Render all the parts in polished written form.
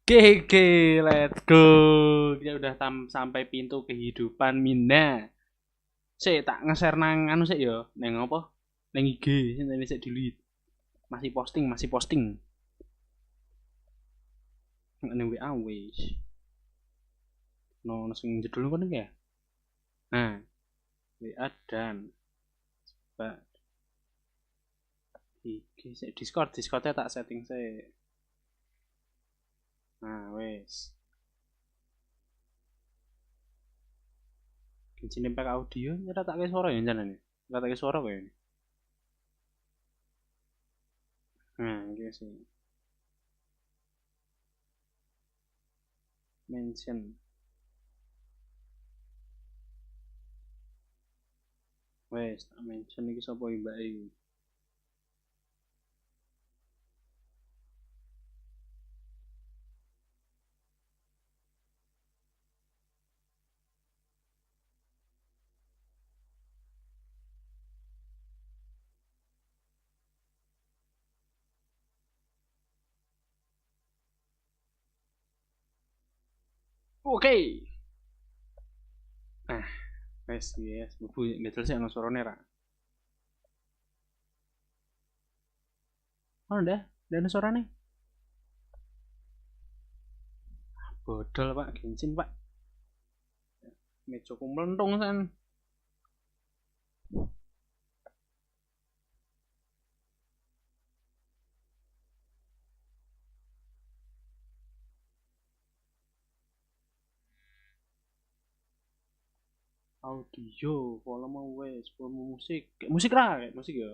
Oke, let's go. Kita udah sampai pintu kehidupan Mina. Sik tak nge-share nang anu sik ya, nang apa? Nang IG, sing sik delete. Masih posting. Nang WA wis. No sing jedul kono ya. Nah, WA dan coba IG sik Discordnya tak setting sik. Nah, wes. Genshin Impact audio nyeratakke suara ya jangan nih. Nyeratakke suara kayak ini. Nah, iki sih. Mention. Wes, tak mention iki sapa mbake. Oke. Nah, wes yes, bubu nggak selesai ana suarane ra. Oh, udah ada suarane. Bodol Pak, Genshin Pak. Mejoku melentung san. Audio, volume wes, volume musik. Kayak musik lah, kayak musik ya.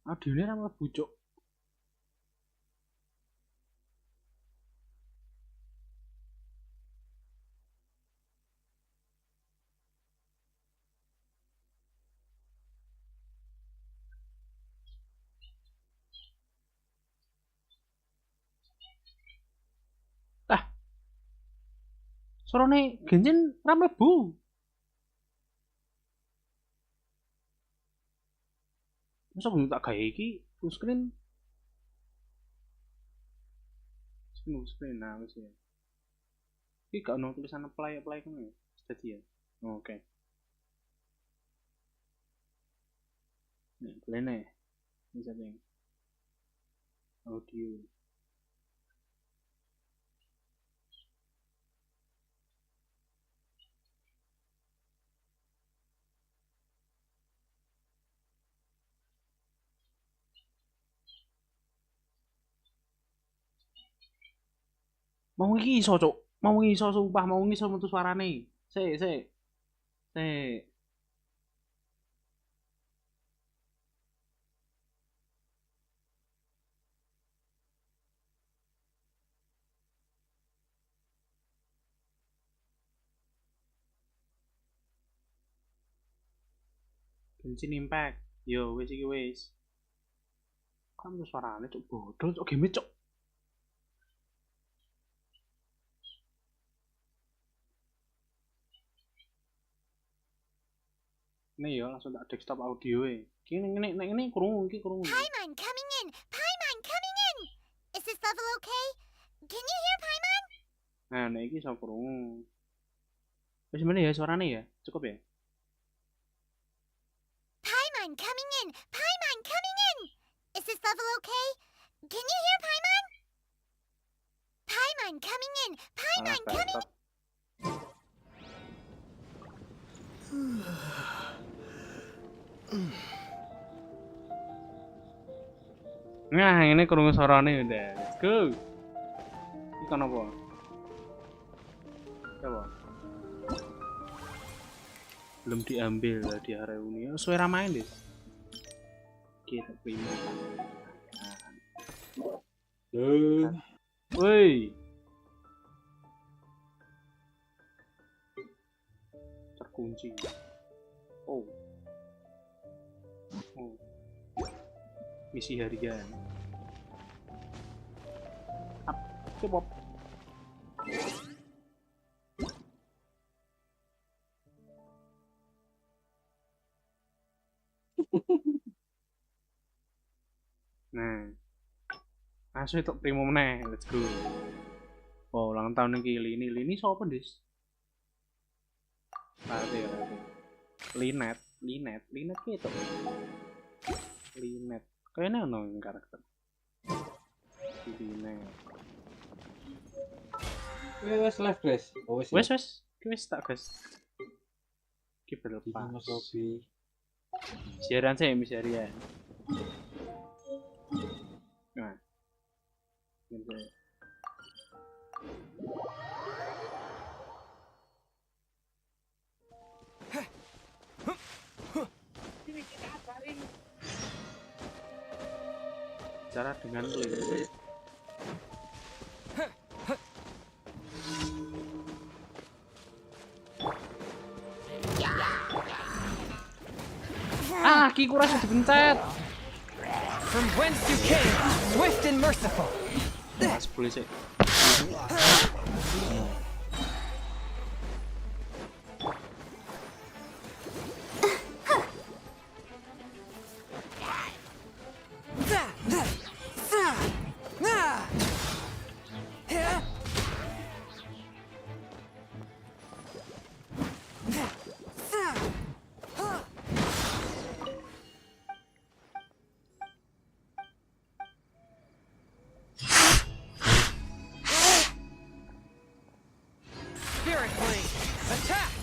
Audionya ra mlebu cuk. Tah, suarane Genshin ra mlebu. Masa belum tak gawe iki full screen. Full screen nah wis ya. Iki gak ono tulisan apply kan ya. Jadi ya. Oh, oke. Nih, boleh nih. Ini setting. Audio. Mau iki iso, Cuk. Mau iso sumpah, mau iso metu suarane. Sik. Sik. Genshin Impact. Yo, wis iki wis. Kamu suarane Cuk bodol, Cuk game Cuk. Ini ya langsung tak desktop audio e. Ini krungu iki krungu. Paimon coming in. Paimon coming in. Is this level okay? Can you hear Paimon? Nah, nek iki iso krungu. Wis meneh ya suarane ya. Cukup ya? Paimon coming in. Paimon coming in. Is this level okay? Can you hear Paimon? Paimon coming in. Paimon coming in. Nah, ini krungu suarane udah. Let's go. Iki kan apa? Coba. Belum diambil di reuni. Suara main deh. Kita prima. Woi. Terkunci. Misi harian. Up, cepop. Nah, langsung itu primo meneh, let's go. Oh, ulang tahun iki Lini sapa, Dis? Rate. Linet ki itu. Linet. Kayaknya ono karakter. Linet. Wes live guys. Oh wes. Wes tak guys. Kita lepas. Mas Robi. Siaran saya miserian. Nah. Gitu. Cara dengan play. Ki kurang dipencet. From whence you came, swift and merciful. Mas boleh sih.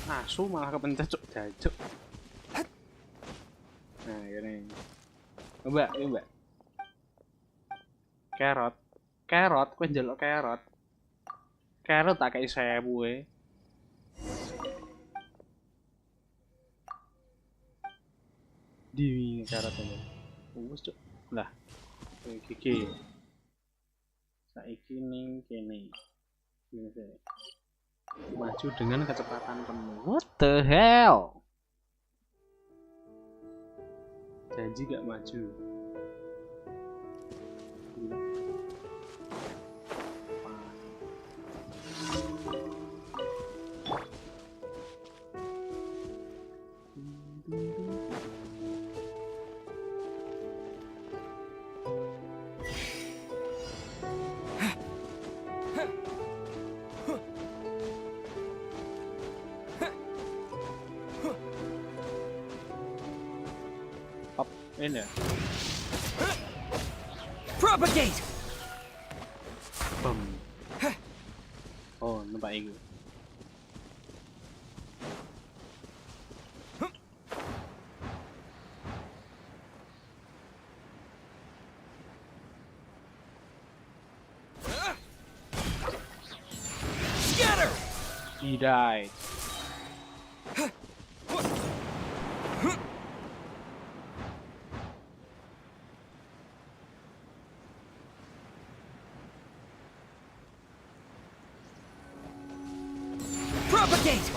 Asu malah kepencet cuk jajuk. Nah, gini. Coba. Carrot, kowe njaluk carrot. Carrot tak kei 1000 e. Di carrot ini. Wes cuk. Lah. Iki. Saiki ning kene. Ini maju dengan kecepatan penuh. What the hell? Janji gak maju. Gila. Ini ya. Propagate. Bam. Oh, nampak itu. Scatter. He died. Propagate!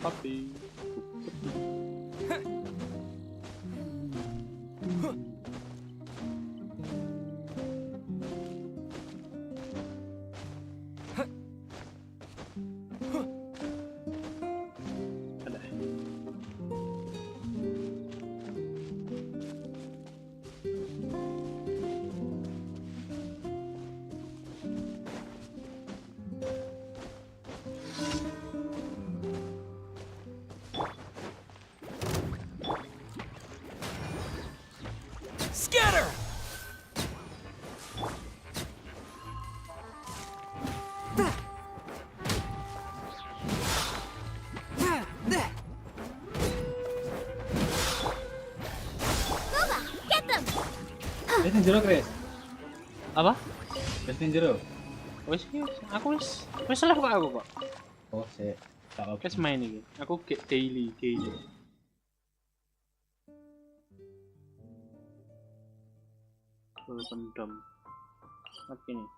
Puppy. Scatter! Wis ning jero, Chris. Apa? Wis ning jero. Wis aku wis live kok aku kok. Oh, sik. Tak oke. Wis main iki. Aku daily. Full pendom. Oke nih.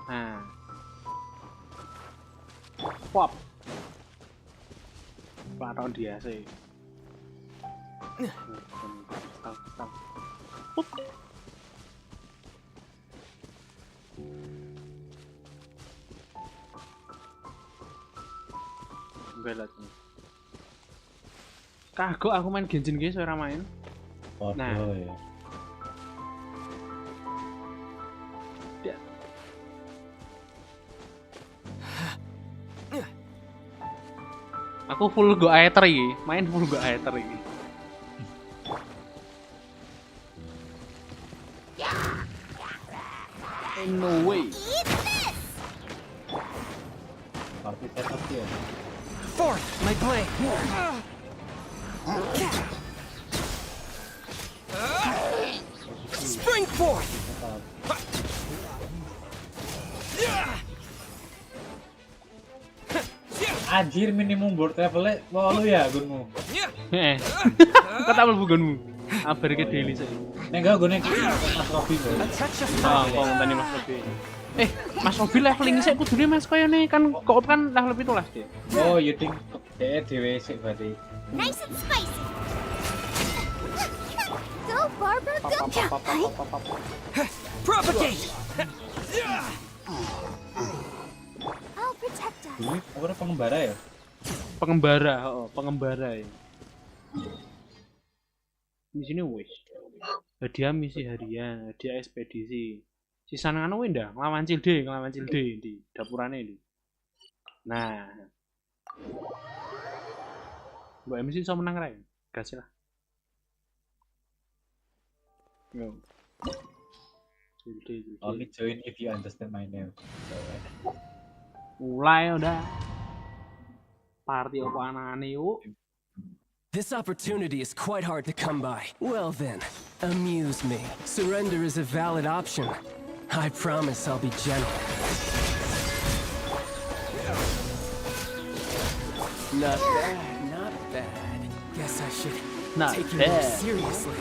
Nah. Pop. Platon dia sih. Stop. Pop. Belat nih. Kagok aku main Genshin guys, ora main. Oh, Nah. ya. Aku full go aether iki, main full go aether iki. Ain't no way. Eat this! Party setup ya. Forth, my blade. Spring forth. Anjir minimum board levelnya 8 ya gunmu. Heeh. Kok tak mlebu gonmu. Aber ke daily sih. Nek gak gue Mas Robi kok. A touch of Oh, fire. kok ngenteni Mas Robi. Mas Robi leveling sik kudune Mas koyo ne kan koop kan level 17 deh. Oh, you think dhewe sik berarti. Nice and spicy! Go, Barbara, go! Propagate. I'll protect us. Dulu apa pengembara ya? Pengembara ya. Di sini wis. Hadiah misi harian, hadiah ekspedisi. Sisan anu ndak nglawan Cilde di dapurane iki. Nah. Mbak MC iso menang ra ya? Gas lah. Yo. Cilde. Only join if you understand my name. Mulai udah. Party apa anane yuk. This opportunity is quite hard to come by. Well then, amuse me. Surrender is a valid option. I promise I'll be gentle. Not bad. Guess I should Not take you more bad. seriously.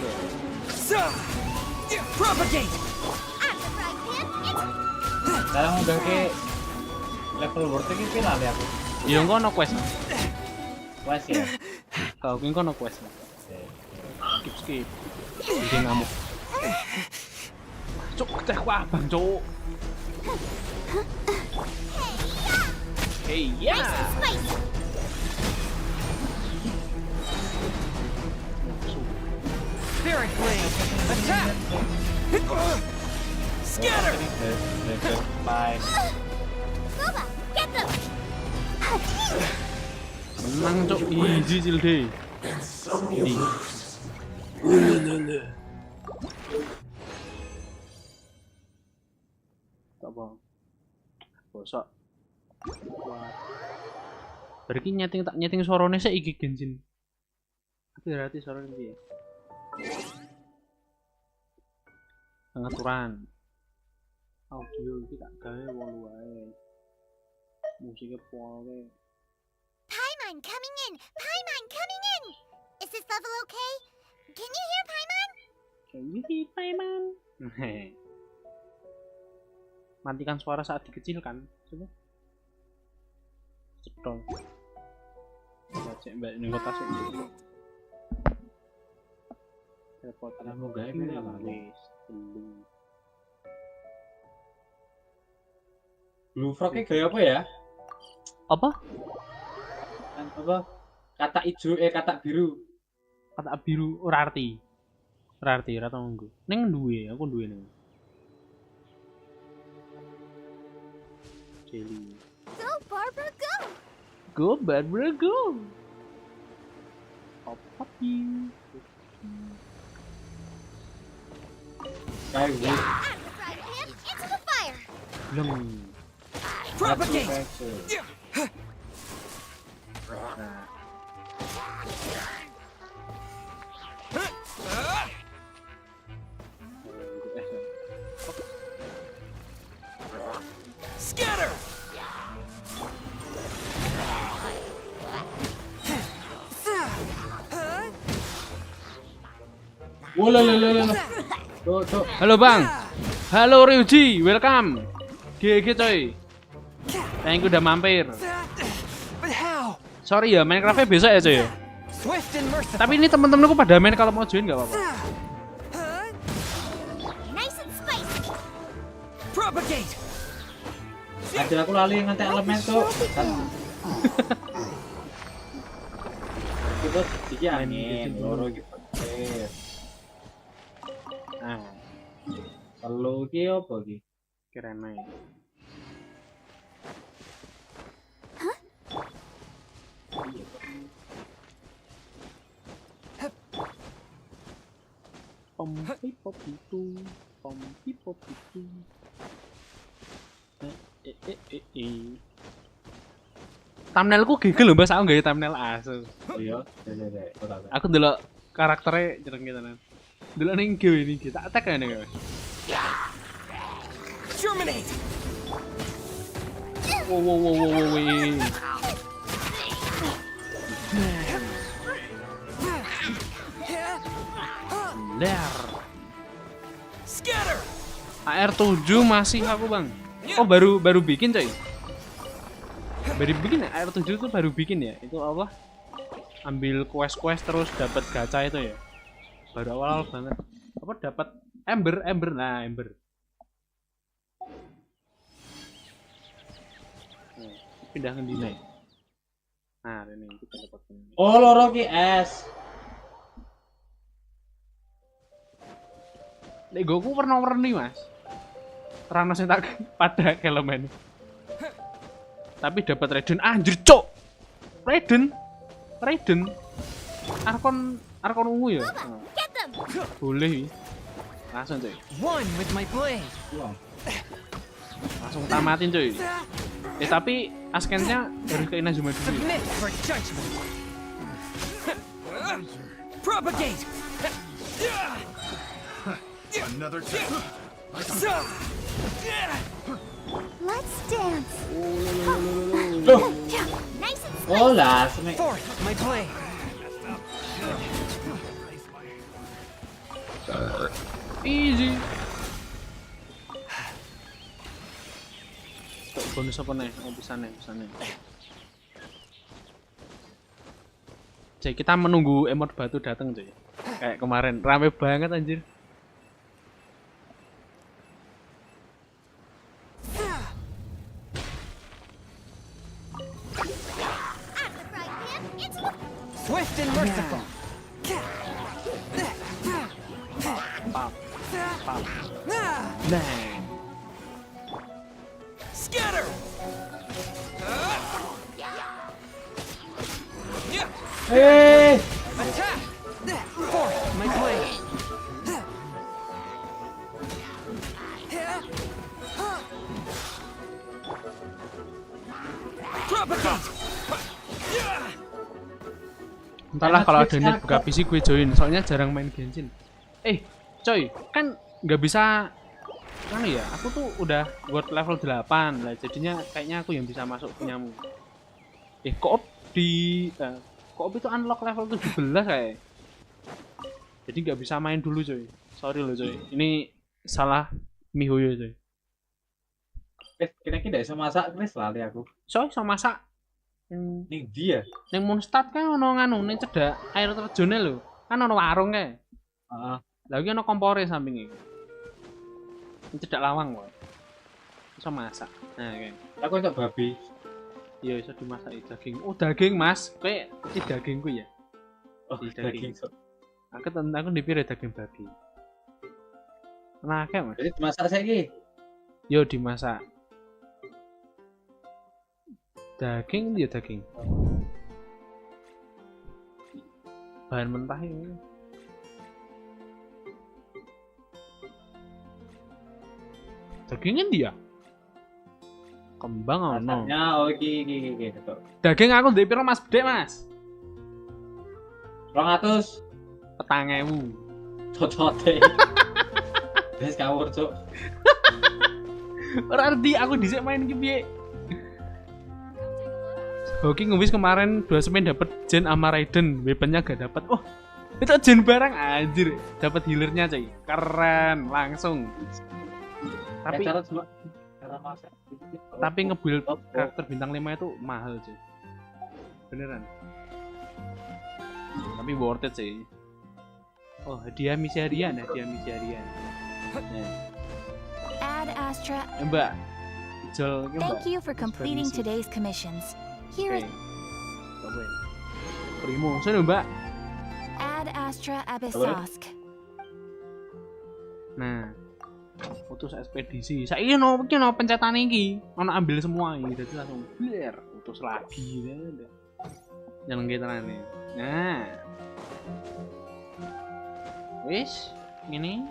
Propagate! I'm the frying pan, it's Sekarang udah ke level world iki pira le aku. Ya engko ono quest. Wes ya. Kau engko ono quest. Skip. Jadi ngamuk. Cuk, cek wah bang cuk. Hey ya. nice and spicy! Spirit Blade! Attack! Scatter! Bye. Boba, get them! Menang cuk, easy Cilde. Ini. Tak apa. Bosok. Kuat. Berarti nyeting suarane sik iki Genshin. Tapi berarti suarane piye? Pengaturan. Audio iki tak gawe 8 wae. Musiknya poe. Paimon coming in! Paimon coming in! Is this level okay? Can you hear Paimon? Can you hear Paimon? Matikan suara saat dikecilkan. Coba. Cedong. Cek mbak ning kota sik. Repot Karena mau gawe pira lah. wis belum. Blue frog gaya apa ya? Apa? Kan apa? Kata ijo kata biru. Kata biru ora arti. Ora tau nggo. Ning duwe, aku duwe ning. Jelly. Go, Barbara, go! Go Barbara go. Pop you. Kayak gue. Out of the frying pan, into the fire! Belum. Propagate! Nah. Scatter! Wala. Tuh. Halo Bang. Halo Ryuji, welcome. GG coy. Thank you udah mampir. But how? Sorry ya, Minecraft-nya besok ya coy ya. Swift and merciful. Tapi ini temen-temenku pada main, kalau mau join nggak apa-apa. Nice and spicy. Propagate. Ada aku lali ngantek elemen tuh. Kita iki angin loro iki. Nah, Telu iki apa iki? keren aja. Pom pipop itu. Thumbnailku gigil lho Mas, aku nggak thumbnail asu. Oh iya, dek. Aku ndelok karakternya jeneng gitu nan. Ndelok ning game ini kita attack kan ning. Terminate. Wow. Ler. Scatter. AR7 masih aku Bang. Oh baru bikin coy. Baru bikin ya, AR7 itu baru bikin ya. Itu apa? Ambil quest terus dapat gacha itu ya. Baru awal banget. Apa dapat ember. Nah, ember. Nah, pindah ke dina. Nah, ini kita dapat ini. Oh, loro ki es. Nek goku warna-warni Mas. Rana sing tak pada elemen. Tapi dapat Raiden, anjir cok. Raiden. Arkon ungu ya. Get them. Boleh. Langsung coy. One with my blade. Langsung tamatin coy. Tapi askennya harus ke Inazuma dulu. Submit for judgment. Propagate. Another test. Let's dance. Loh, Nice and spicy. oh lah, semek. Forth my blade. Easy. Tok bonus apa nih? Oh bisa nih. Jadi kita menunggu emot batu datang coy. Kayak kemarin rame banget anjir. Out of the frying pan into the Swift and merciful. Nah. Scatter. Attack. Forth my blade. Propagate. Entahlah kalau ada net buka PC gue join, soalnya jarang main Genshin. Coy, kan nggak bisa kan ya, aku tuh udah buat level 8 lah, jadinya kayaknya aku yang bisa masuk punyamu. Koop koop itu unlock level 17 kayak. Jadi nggak bisa main dulu coy. Sorry loh coy. Ini salah mihoyo coy. Kira-kira iso masak wis lali aku. Soalnya sama masak Ning dia. yang Mondstadt kan ono nganu ning cedhak air terjune lho. Kan ono warung kae. Heeh. Lah iki ono kompore sampinge. Ning cedhak lawang kok. Iso masak. Nah, kayak. Aku entuk babi. Ya iso dimasak daging. Oh, daging, Mas. Kowe iki dagingku ya. Oh, Di daging. Aku dipire daging babi. Nah, kayak Mas. Jadi dimasak saiki. Yo dimasak. Daging ya daging. Bahan mentah ini. Dagingnya dia. Kembang ono. Rasanya iki gitu. Daging aku ndek piro Mas Bedek, Mas? 200 4.000. cocote. Wis kawur, Cuk. Ora ngerti aku dhisik main iki piye. Hoki ngewis kemarin 2 semen dapat Gen sama Raiden, weaponnya gak dapat. Oh, itu Gen barang anjir, dapat healernya coy. Keren, langsung. Tapi Cara cuma cara masak. tapi nge-build karakter bintang 5 itu mahal cuy. Beneran. Tapi worth it sih. Oh, hadiah misi harian. Ya. Add Astra. Mbak. Jol ki, Mbak. Thank you for completing Misi. today's commissions. Here Oke. is Coba. Primo, sana Mbak. Add Astra Abyssosk. Nah. Utus ekspedisi. Saiki no pencetan iki. Ono ambil semua iki. Dadi langsung bler, utus lagi. Jangan ketenane. Nah. Wis, ini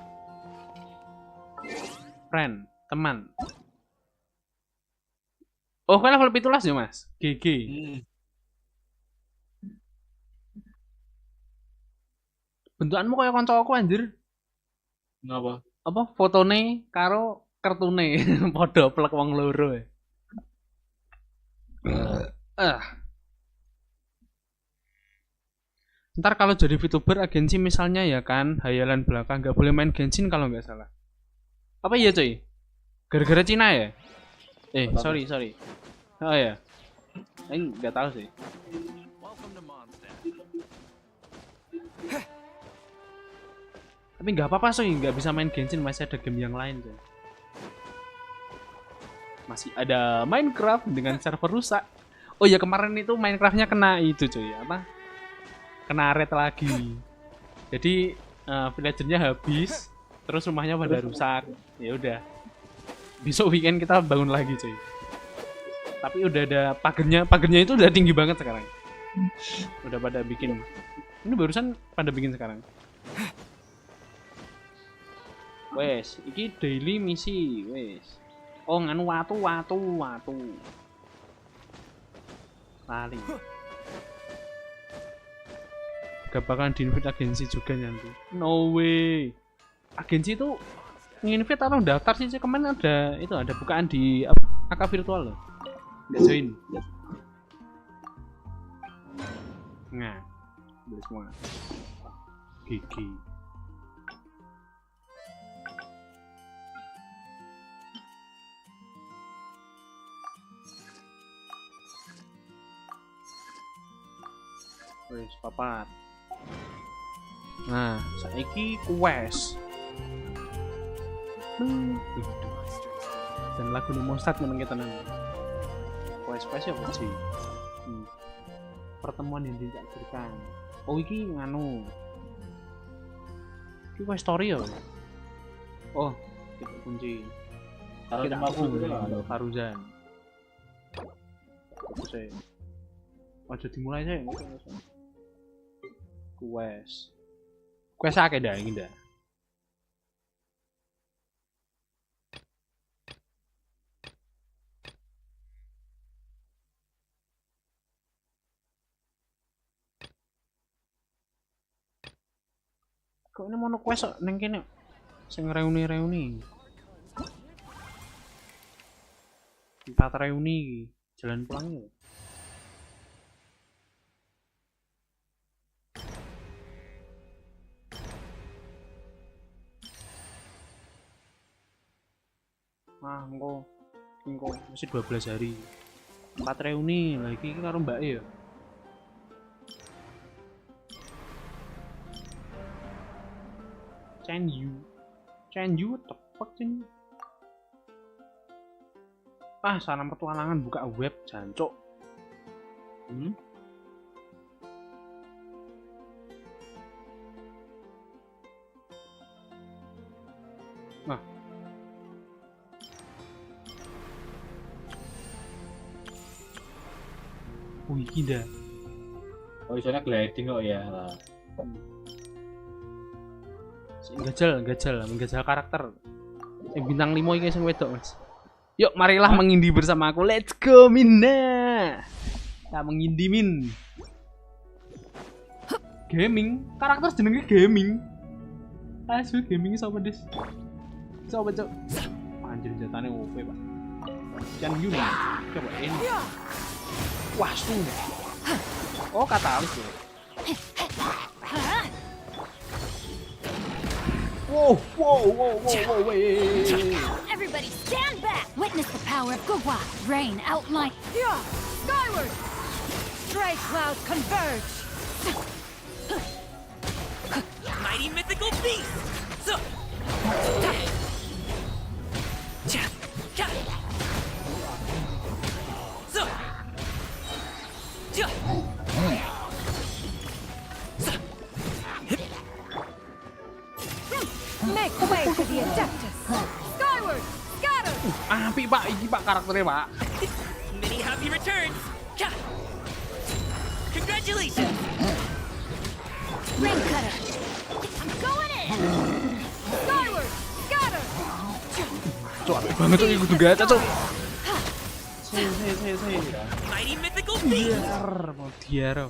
friend, teman. Oh, kan level 17 ya, Mas? GG. Bentukanmu kayak kanca aku anjir. Ngapa? Apa fotone karo kartune padha plek wong loro. Ntar kalau jadi VTuber agensi misalnya ya kan, hayalan belakang nggak boleh main Genshin kalau nggak salah. Apa iya coy? Gara-gara Cina ya? Sorry. Oh ya, ini nggak tahu sih. Tapi nggak apa-apa sih, nggak bisa main Genshin, masih ada game yang lain coy. Masih ada Minecraft dengan server rusak. Oh ya kemarin itu Minecraftnya kena itu coy, apa? Kena red lagi. Jadi villagernya habis, terus rumahnya pada rusak. Ya udah. Besok weekend kita bangun lagi coy. Tapi udah ada pagernya itu udah tinggi banget sekarang. Udah pada bikin. Ini barusan pada bikin sekarang. Wes, iki daily misi, wes. Oh nganu watu. Lali. Gak bakalan di-invite agensi juga nanti. No way. Agensi itu nge-invite atau daftar sih kemarin ada bukaan di AK virtual loh. Nggak join. Nah, boleh semua. Gigi. Wes papat. Nah, saiki quest. Dan lagu di Mostad meneng tenan. Quest ya apa sih? Pertemuan yang ditakdirkan. Oh iki nganu. Iki quest story ya. Oh, kita kunci. Kita aku Faruzan. Saya. Ojo dimulai saya. Quest akeh dah iki dah. Kok ini mono quest kok ning kene sing reuni. 4 reuni iki. Jalan pulang ya. Engko masih 12 hari. 4 reuni lagi karo Mbak ya. Can you tepek cing. Sana petualangan buka web jancuk. Nah. Iki dah. Oh, isone gliding kok ya. Gajal karakter. Yang bintang 5 iki sing wedok, Mas. Yuk, marilah mengindi bersama aku. Let's go, Mina. Kita mengindi, Min. Gaming, karakter jenenge gaming. Asu gaming sama Des. Coba cok. Anjir jatane OP, Pak. Can you coba ini. Wah, sung. Oh, katalis ya. Whoa, wait. Everybody stand back! Witness the power of Gugwa. Rain outline. Yeah! Skyward! Stray clouds converge! Mighty mythical beast! So. So. Make way for the Adeptus! Skyward! Scatter! Apik, Pak. Iki Pak karakternya, Pak. Many happy returns! Congratulations! Rain cutter. I'm going in! Skyward! Scatter! Cok, apik banget tuh kudu gacha, Cok. Saya. Mighty mythical beast! Mau diaro.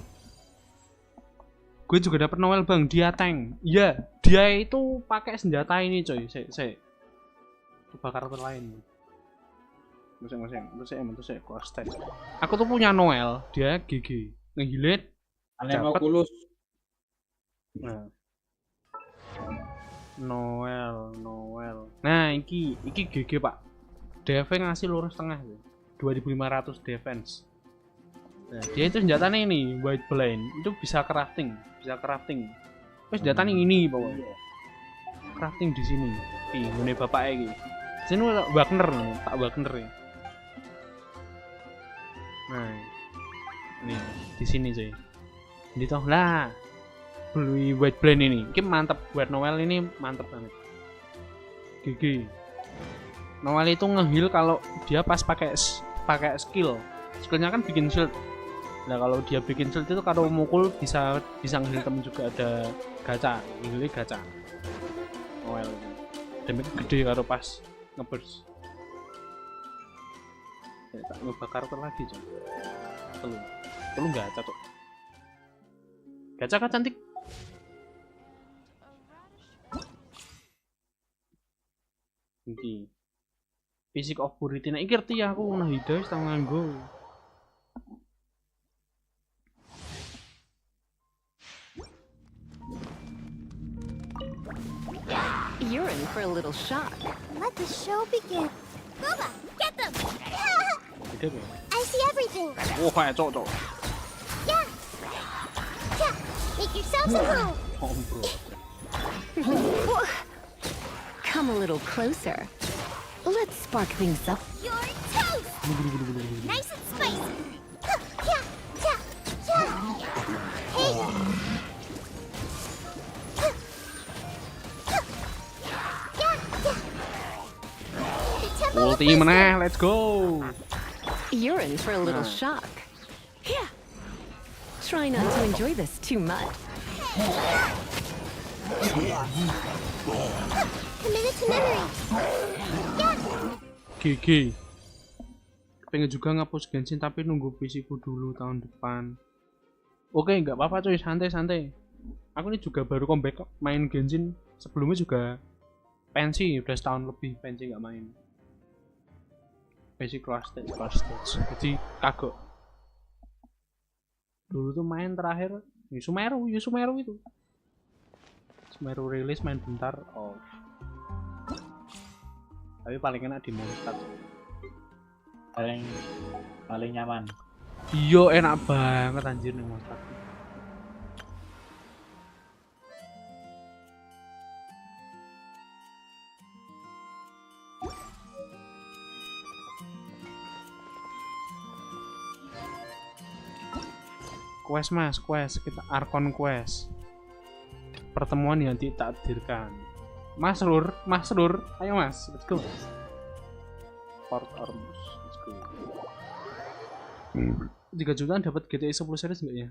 Gue juga dapat Noel bang, dia tank. Iya, dia itu pakai senjata ini coy. Saya coba karakter lain. Masing, stage. Aku tuh punya Noel, dia GG. Ngehilit. Anemokulus. Nah. Noel. Nah, iki GG pak. DF ngasih lurus tengah tuh. 2500 defense. Nah, dia itu senjatanya ini white blind itu bisa crafting. Terus senjatanya ini pokoknya. Crafting di sini. Ini bapaknya iki. Sini Wagner ya. Nah, ini di sini coy. Ini toh lah. Beli white blend ini. Ini mantap buat Noel ini mantap banget. GG. Noel itu ngeheal kalau dia pas pakai skill. Skillnya kan bikin shield. Nah kalau dia bikin shield itu kalau mukul bisa ngeheal temen juga ada gacha. Ini gacha. Noel. Damage gede kalau pas ngeburst. Ya, tak ngebakar lagi coy. Telung gacha tuh. Gacha kan cantik. Iki. Fisik of Purity nek ngerti aku nah hidayah tau nganggo. You're in for a little shock. Let the show begin. Booba, get them! Gede ya. I see everything. Oh kayak cok. Yeah. Yeah. Make yourselves at home. Oh bro. Come a little closer. Let's spark things up. You're toast. Nice and spicy. Yeah. Yeah. Yeah. Hey. Ulti meneh, let's go. You're in for a little shock. Yeah. Try not to enjoy this too much. Committed to memory. Yeah. GG. Pengen juga ngapus Genshin tapi nunggu PC ku dulu tahun depan. Oke, nggak apa-apa coy, santai. Aku ini juga baru comeback main Genshin. Sebelumnya juga pensi, udah setahun lebih pensi nggak main. Pensi cross stage. Jadi kagok. Dulu tuh main terakhir Yusumeru itu. Yusumeru rilis main bentar off. Tapi paling enak di Mondstadt. Paling nyaman. Iya enak banget anjir nih Mondstadt. Quest kita Arkon quest. Pertemuan yang ditakdirkan. Mas Rur, ayo Mas, let's go. Port Ormus, let's go. 3 jutaan dapat GTX 10 series enggak ya?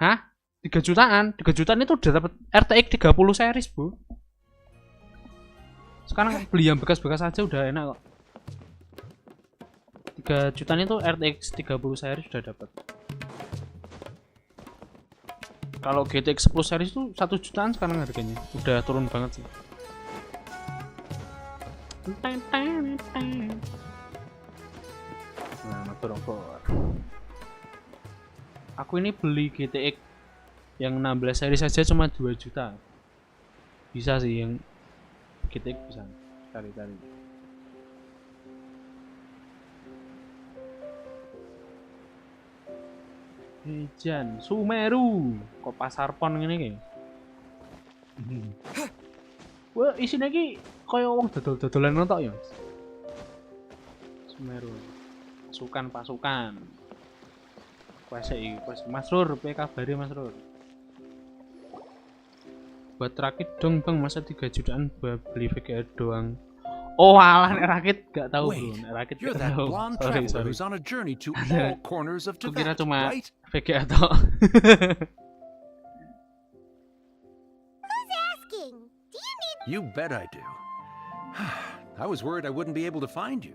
Hah? 3 jutaan? 3 jutaan itu udah dapat RTX 30 series, Bu. Sekarang beli yang bekas-bekas aja udah enak kok. 3 jutaan itu RTX 30 series sudah dapat. Kalau GTX 10 series itu 1 jutaan sekarang harganya. Udah turun banget sih. Nah, motor. Aku ini beli GTX yang 16 series saja cuma 2 juta. Bisa sih yang GTX bisa cari-cari. Ejan Sumeru kok pasar pon ngene iki. Wah, isine iki kaya wong dodol-dodolan tok ya. Sumeru. Pasukan. Kuasa iki, Mas Rur, piye kabare Mas Rur? Buat rakit dong Bang, masa 3 jutaan buat beli VGA doang. Oh alah, nek rakit gak tahu bro, nek rakit You're gak that tahu. blonde Sorry. traveler who's on a journey to all corners of Aku kira Tibet, cuma right? VGA tok. Who's asking? Do you need You bet I do. I was worried I wouldn't be able to find you.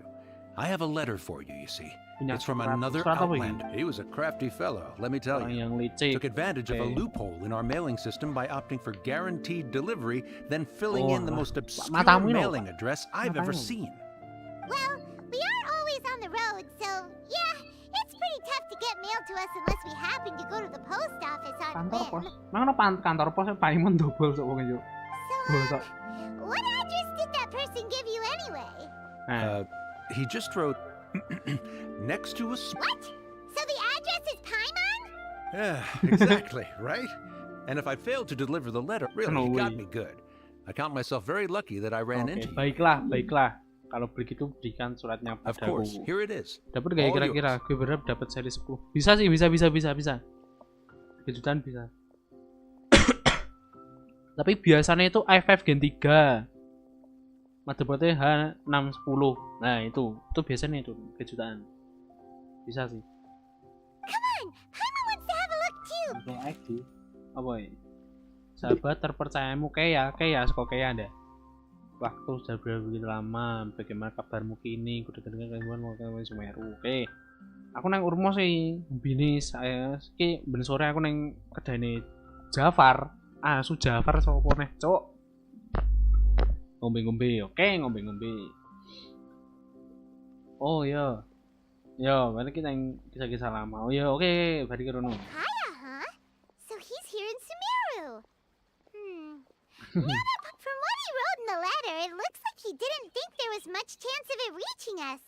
I have a letter for you, you see. Punya It's from surat- another surat apa ini? outlander. He was a crafty fellow, let me tell Orang you. yang licik. Took advantage of a Oke. loophole in our mailing system by opting for guaranteed delivery, then filling in the Oh, most obscure matamu ini, mailing address I've ever Matamu. seen. Well, we aren't always on the road, so yeah, it's pretty tough to get mail to us unless we happen to go to the post office on Kantor pos. whim. Mang kantor pos paimon dobel sok wong iki. So, Bosok. what address did that person give you anyway? Nah, He just wrote next to a What? So the address is Paimon? Yeah, exactly, right? And if I failed to deliver the letter, really, No it got way. me good. I count myself very lucky that I ran oke, into you. baiklah. Kalau begitu berikan suratnya Of padaku. course, here it is. Dapat gak ya All kira-kira? yours. Gue berharap dapat seri 10. Bisa sih, bisa. 3 jutaan bisa. Tapi biasanya itu i5 Gen 3. Motherboardnya H610. Nah, itu biasanya itu 3 jutaan. Bisa sih. Come on, Paimon wants to have a look too. Langsung ID. Apa ya? Sahabat terpercayamu kayak kok kayak Anda. Waktu sudah begitu lama, bagaimana kabarmu kini? Kudu dengar gangguan mau ke Sumeru. Oke. Aku nang Urmo sih, bini saya iki ben sore aku nang kedane Jafar. Su Jafar sapa neh, Cuk? Ngombe-ngombe. Oke, ngombe-ngombe. Oh iya. Ya, berarti kita yang kisah-kisah lama. Oh iya, oke, bari kerono. Hiya, huh? So he's here in Sumeru. Yeah, but from what he wrote in the letter, it looks like he didn't think there was much chance of it reaching us.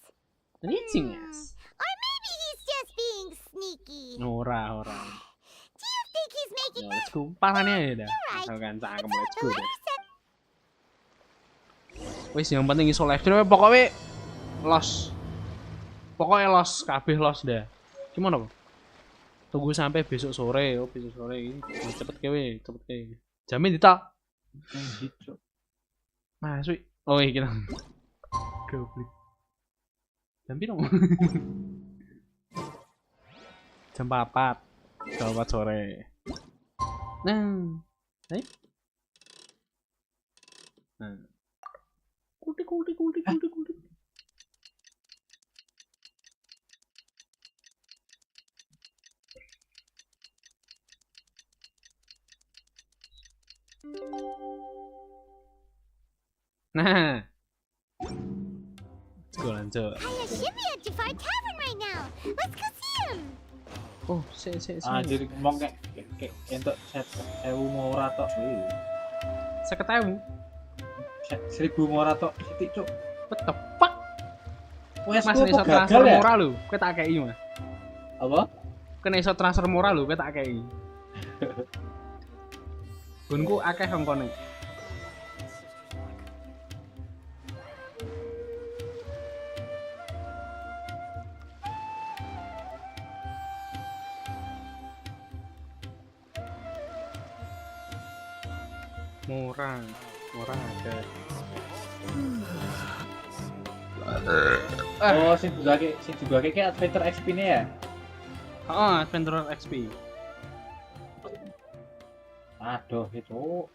Reaching us. Or maybe he's just being sneaky. Ora. Do you think he's making Ya, let's go. Parane ya dah. right. Misalkan It's cakep, what let's the go. letter said. Wis yang penting iso live stream pokoknya los. Pokoknya los, kabeh los dah. Gimana, Bang? Tunggu sampai besok sore. Oh, besok sore ini cepet kewe. Jamin ditak. Gitu. Masuk. Oh, iya kita. Goblok. Jam piro? Jam 4. Jam 4 sore. Nah. Nah. Kutik. Nah. Let's go lanjut. Hiya, Shirley at Jafar Tavern right now. Let's go see him. Oh, sik. Anjir ngomong kayak entuk 1000 mora tok. 50.000. 1000 mora tok sithik, Cuk. What the fuck? Wes Mas kok iso gagal transfer ya? murah lho. Kowe tak kei, Mas. Apa? Kena iso transfer murah lho, kowe tak kei. Gunku akeh hongkone. Murah ada. Oh, sing juga kayak Adventure XP ne ya? Oh, Adventurer XP. Aduh, itu.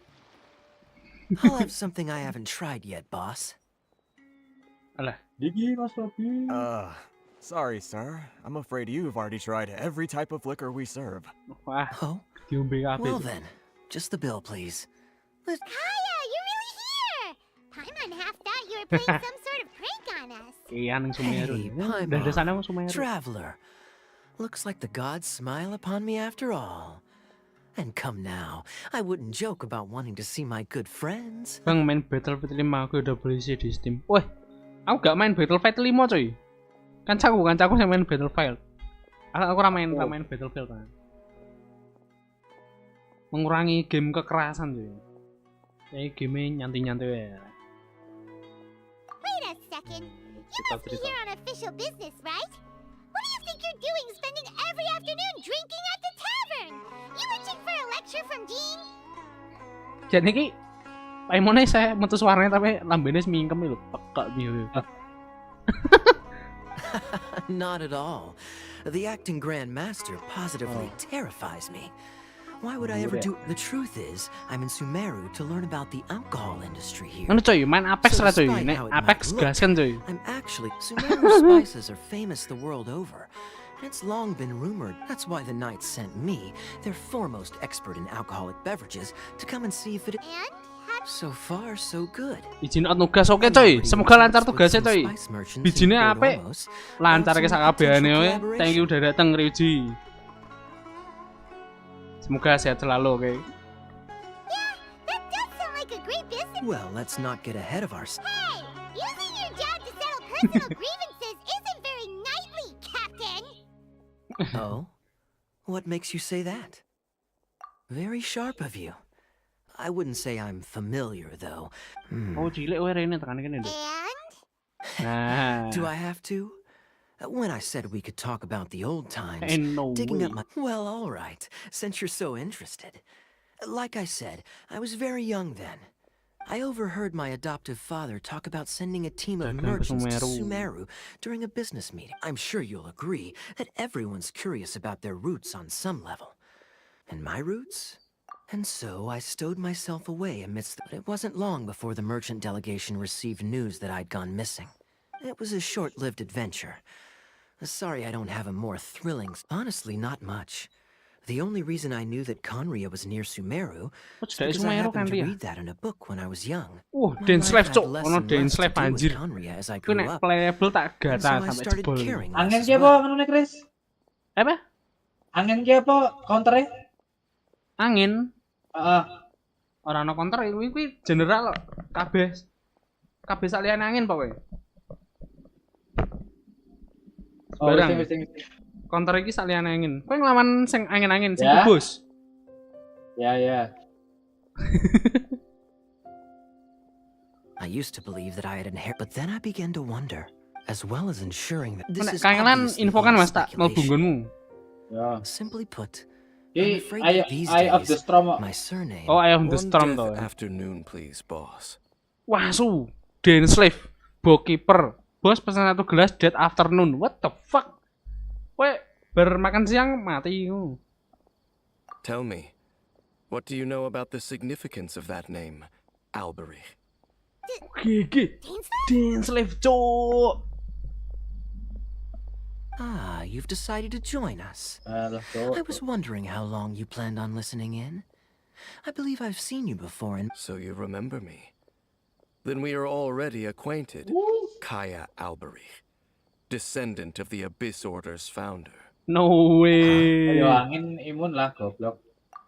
I'll have something I haven't tried yet, boss. Alah, Digi Mas Robi. Sorry, sir. I'm afraid you've already tried every type of liquor we serve. Wah, Oh, diombe kabeh. well then, just the bill, please. Kaya, you're really here! Paimon half thought you were playing some sort of prank on us. Iya nang Sumeru. Hey, Dari sana mau Paimon, Sumeru. traveler. Looks like the gods smile upon me after all. And come now, I wouldn't joke about wanting to see my good friends. Bang main Battlefield 5 aku udah beli sih di Steam. Wah, aku gak main Battlefield 5 coy. Kancaku yang main Battlefield. Aku main Battlefield kan. Mengurangi game kekerasan coy. Kayak game nyantai-nyantai ya. Wait a second. You must be here on official business, right? What do you think you're doing spending every afternoon drinking at the tavern? You itching for a lecture from Dean? Jadi ki Paimone saya metu suaranya tapi lambene semingkem lho, pekak piye. Not at all. The acting Grand Master positively terrifies me. Why would I ever do... The truth is, I'm in Sumeru to learn about the alcohol industry here. Ngono coy, main Apex So lah coy. despite Nek how it Apex might look, gas kan coy. I'm actually... Sumeru spices are famous the world over. And it's long been rumored. That's why the Knights sent me, their foremost expert in alcoholic beverages, to come and see if it... And how So far, so good. Izin nugas oke coy. Semoga lancar tugasnya coy. Bijine apik. Lancar ke sakabehane we. Thank you udah dateng Ryuji. Semoga sehat selalu, oke. Yeah, that does sound like a great business. Well, let's not get ahead of ourselves. Hey, using your job to settle personal grievances isn't very knightly, Captain. Oh? What makes you say that? Very sharp of you. I wouldn't say I'm familiar, though. Oh, cilik we rene tekan kene lho. And Nah. Do I have to? When I said we could talk about the old times, Ain't no digging way. up my... Well, all right, since you're so interested. Like I said, I was very young then. I overheard my adoptive father talk about sending a team of Dagang ke merchants to Sumeru. Sumeru during a business meeting. I'm sure you'll agree that everyone's curious about their roots on some level. And my roots? And so I stowed myself away amidst But it wasn't long before the merchant delegation received news that I'd gone missing. It was a short-lived adventure. Sorry I don't have a more thrilling... Honestly, not much. The only reason I knew that Conria was near Sumeru was dari because I Sumeru happened to Conria? read that in a book when I was young. Wah, My dance life live had cok. less Ono and dance less to live do with anjir. Conria as I Ku grew nek up. playable tak And so gata I sampai started jebol. caring Angin less ki as apa well. ngono Chris? Apa? Angin ki apa counter-e? Angin. Heeh. Ora ono counter kuwi general kabeh. Kabeh saliyane angin pokoke. Oh, Barang. wis. Counter iki saliyane angin. Kowe nglawan sing angin-angin sing Ya. bos. Ya. I used to believe that I had inherited, but then I began to wonder, as well as ensuring that this Nek is kangenan obviously info kan all Mas tak mlebu speculation. nggonmu. Ya. Simply put, I'm Ki afraid that these Eye of the days, Storm. my surname... Oh, I am the One storm death to. afternoon, please, boss. Wah, su. Den Slave, bookkeeper. Bos pesan 1 gelas dead afternoon. What the fuck? Kowe bermakan siang mati ku. Tell me, what do you know about the significance of that name, Alberich? Gigi. Den Slave, cok. Ah, you've decided to join us. Alah, I was wondering how long you planned on listening in. I believe I've seen you before in... So you remember me. Then we are already acquainted. Kaya Alberich, descendant of the Abyss Order's founder. No way. Ayo angin imun lah goblok.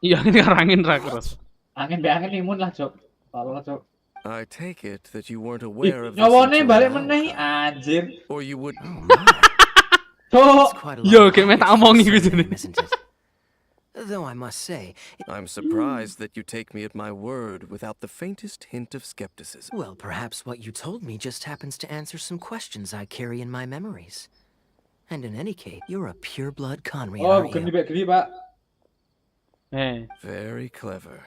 Iya, ini karangin ra terus. Angin be angin imun lah, Cok. Tolong, Cok. I take it that you weren't aware of this Nyawane until balik now, meneh Kaya. anjir. Or you would... Oh my, Cok. it's quite a Yo, lot kayak meta of omongin your gitu surname, nih. isn't it? Though I must say, I'm surprised that you take me at my word without the faintest hint of skepticism. well, perhaps what you told me just happens to answer some questions I carry in my memories. And in any case, you're a pure-blood Conry, Oh, aren't geni you? Pak. Very clever.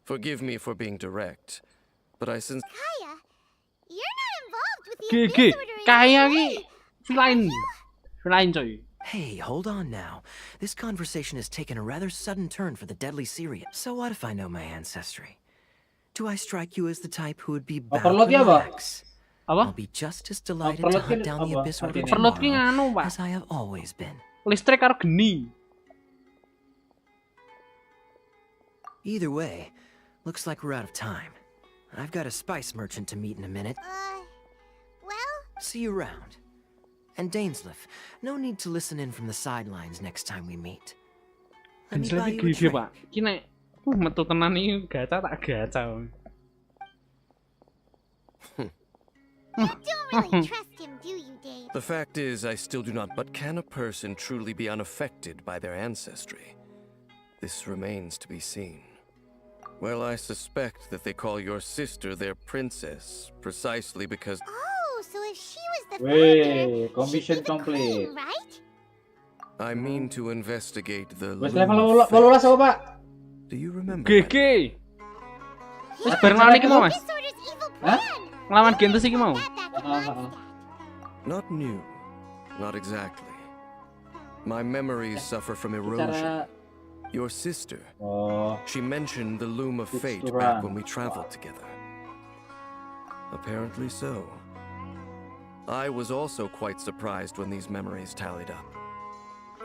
Forgive me for being direct, but I since... Kaya, you're not involved with the Gigi, Abyss Order in kaya any ki way. villain. Villain coy. Hey, hold on now. This conversation has taken a rather sudden turn for the deadly Syrian. So what if I know my ancestry? Do I strike you as the type who would be bound perlu to dia, Pak? relax? I'll Apa? be just as delighted to Overload hunt kan down the apa Abyss Order artinya? Overload ki tomorrow nganu, Pak. as I have always been. Listrik karo geni. Either way, looks like we're out of time. I've got a spice merchant to meet in a minute. Well, See you around. And Dainsleif, no need to listen in from the sidelines next time we meet. Let me buy Genshin you a gede, drink. Pak. Ki nek metu tenan iki gacha tak gacha. you don't really trust him, do you, Dave? The fact is, I still do not. But can a person truly be unaffected by their ancestry? This remains to be seen. Well, I suspect that they call your sister their princess precisely because. Oh, so if she was the Wey, founder, commission she'd be the complete. queen, right? I mean to investigate the. Wes Loom level fate. 18 apa, Pak? Do you remember? my GG. Wis bareng lawan iki mau, Mas. This order's evil Hah? plan. Nglawan Gentus iki mau. That back in Mondstadt. Not new. Not exactly. My memories suffer from erosion. Cara Your sister. oh, She mentioned the Loom of It's Fate to back run. when we traveled together. Apparently so. I was also quite surprised when these memories tallied up.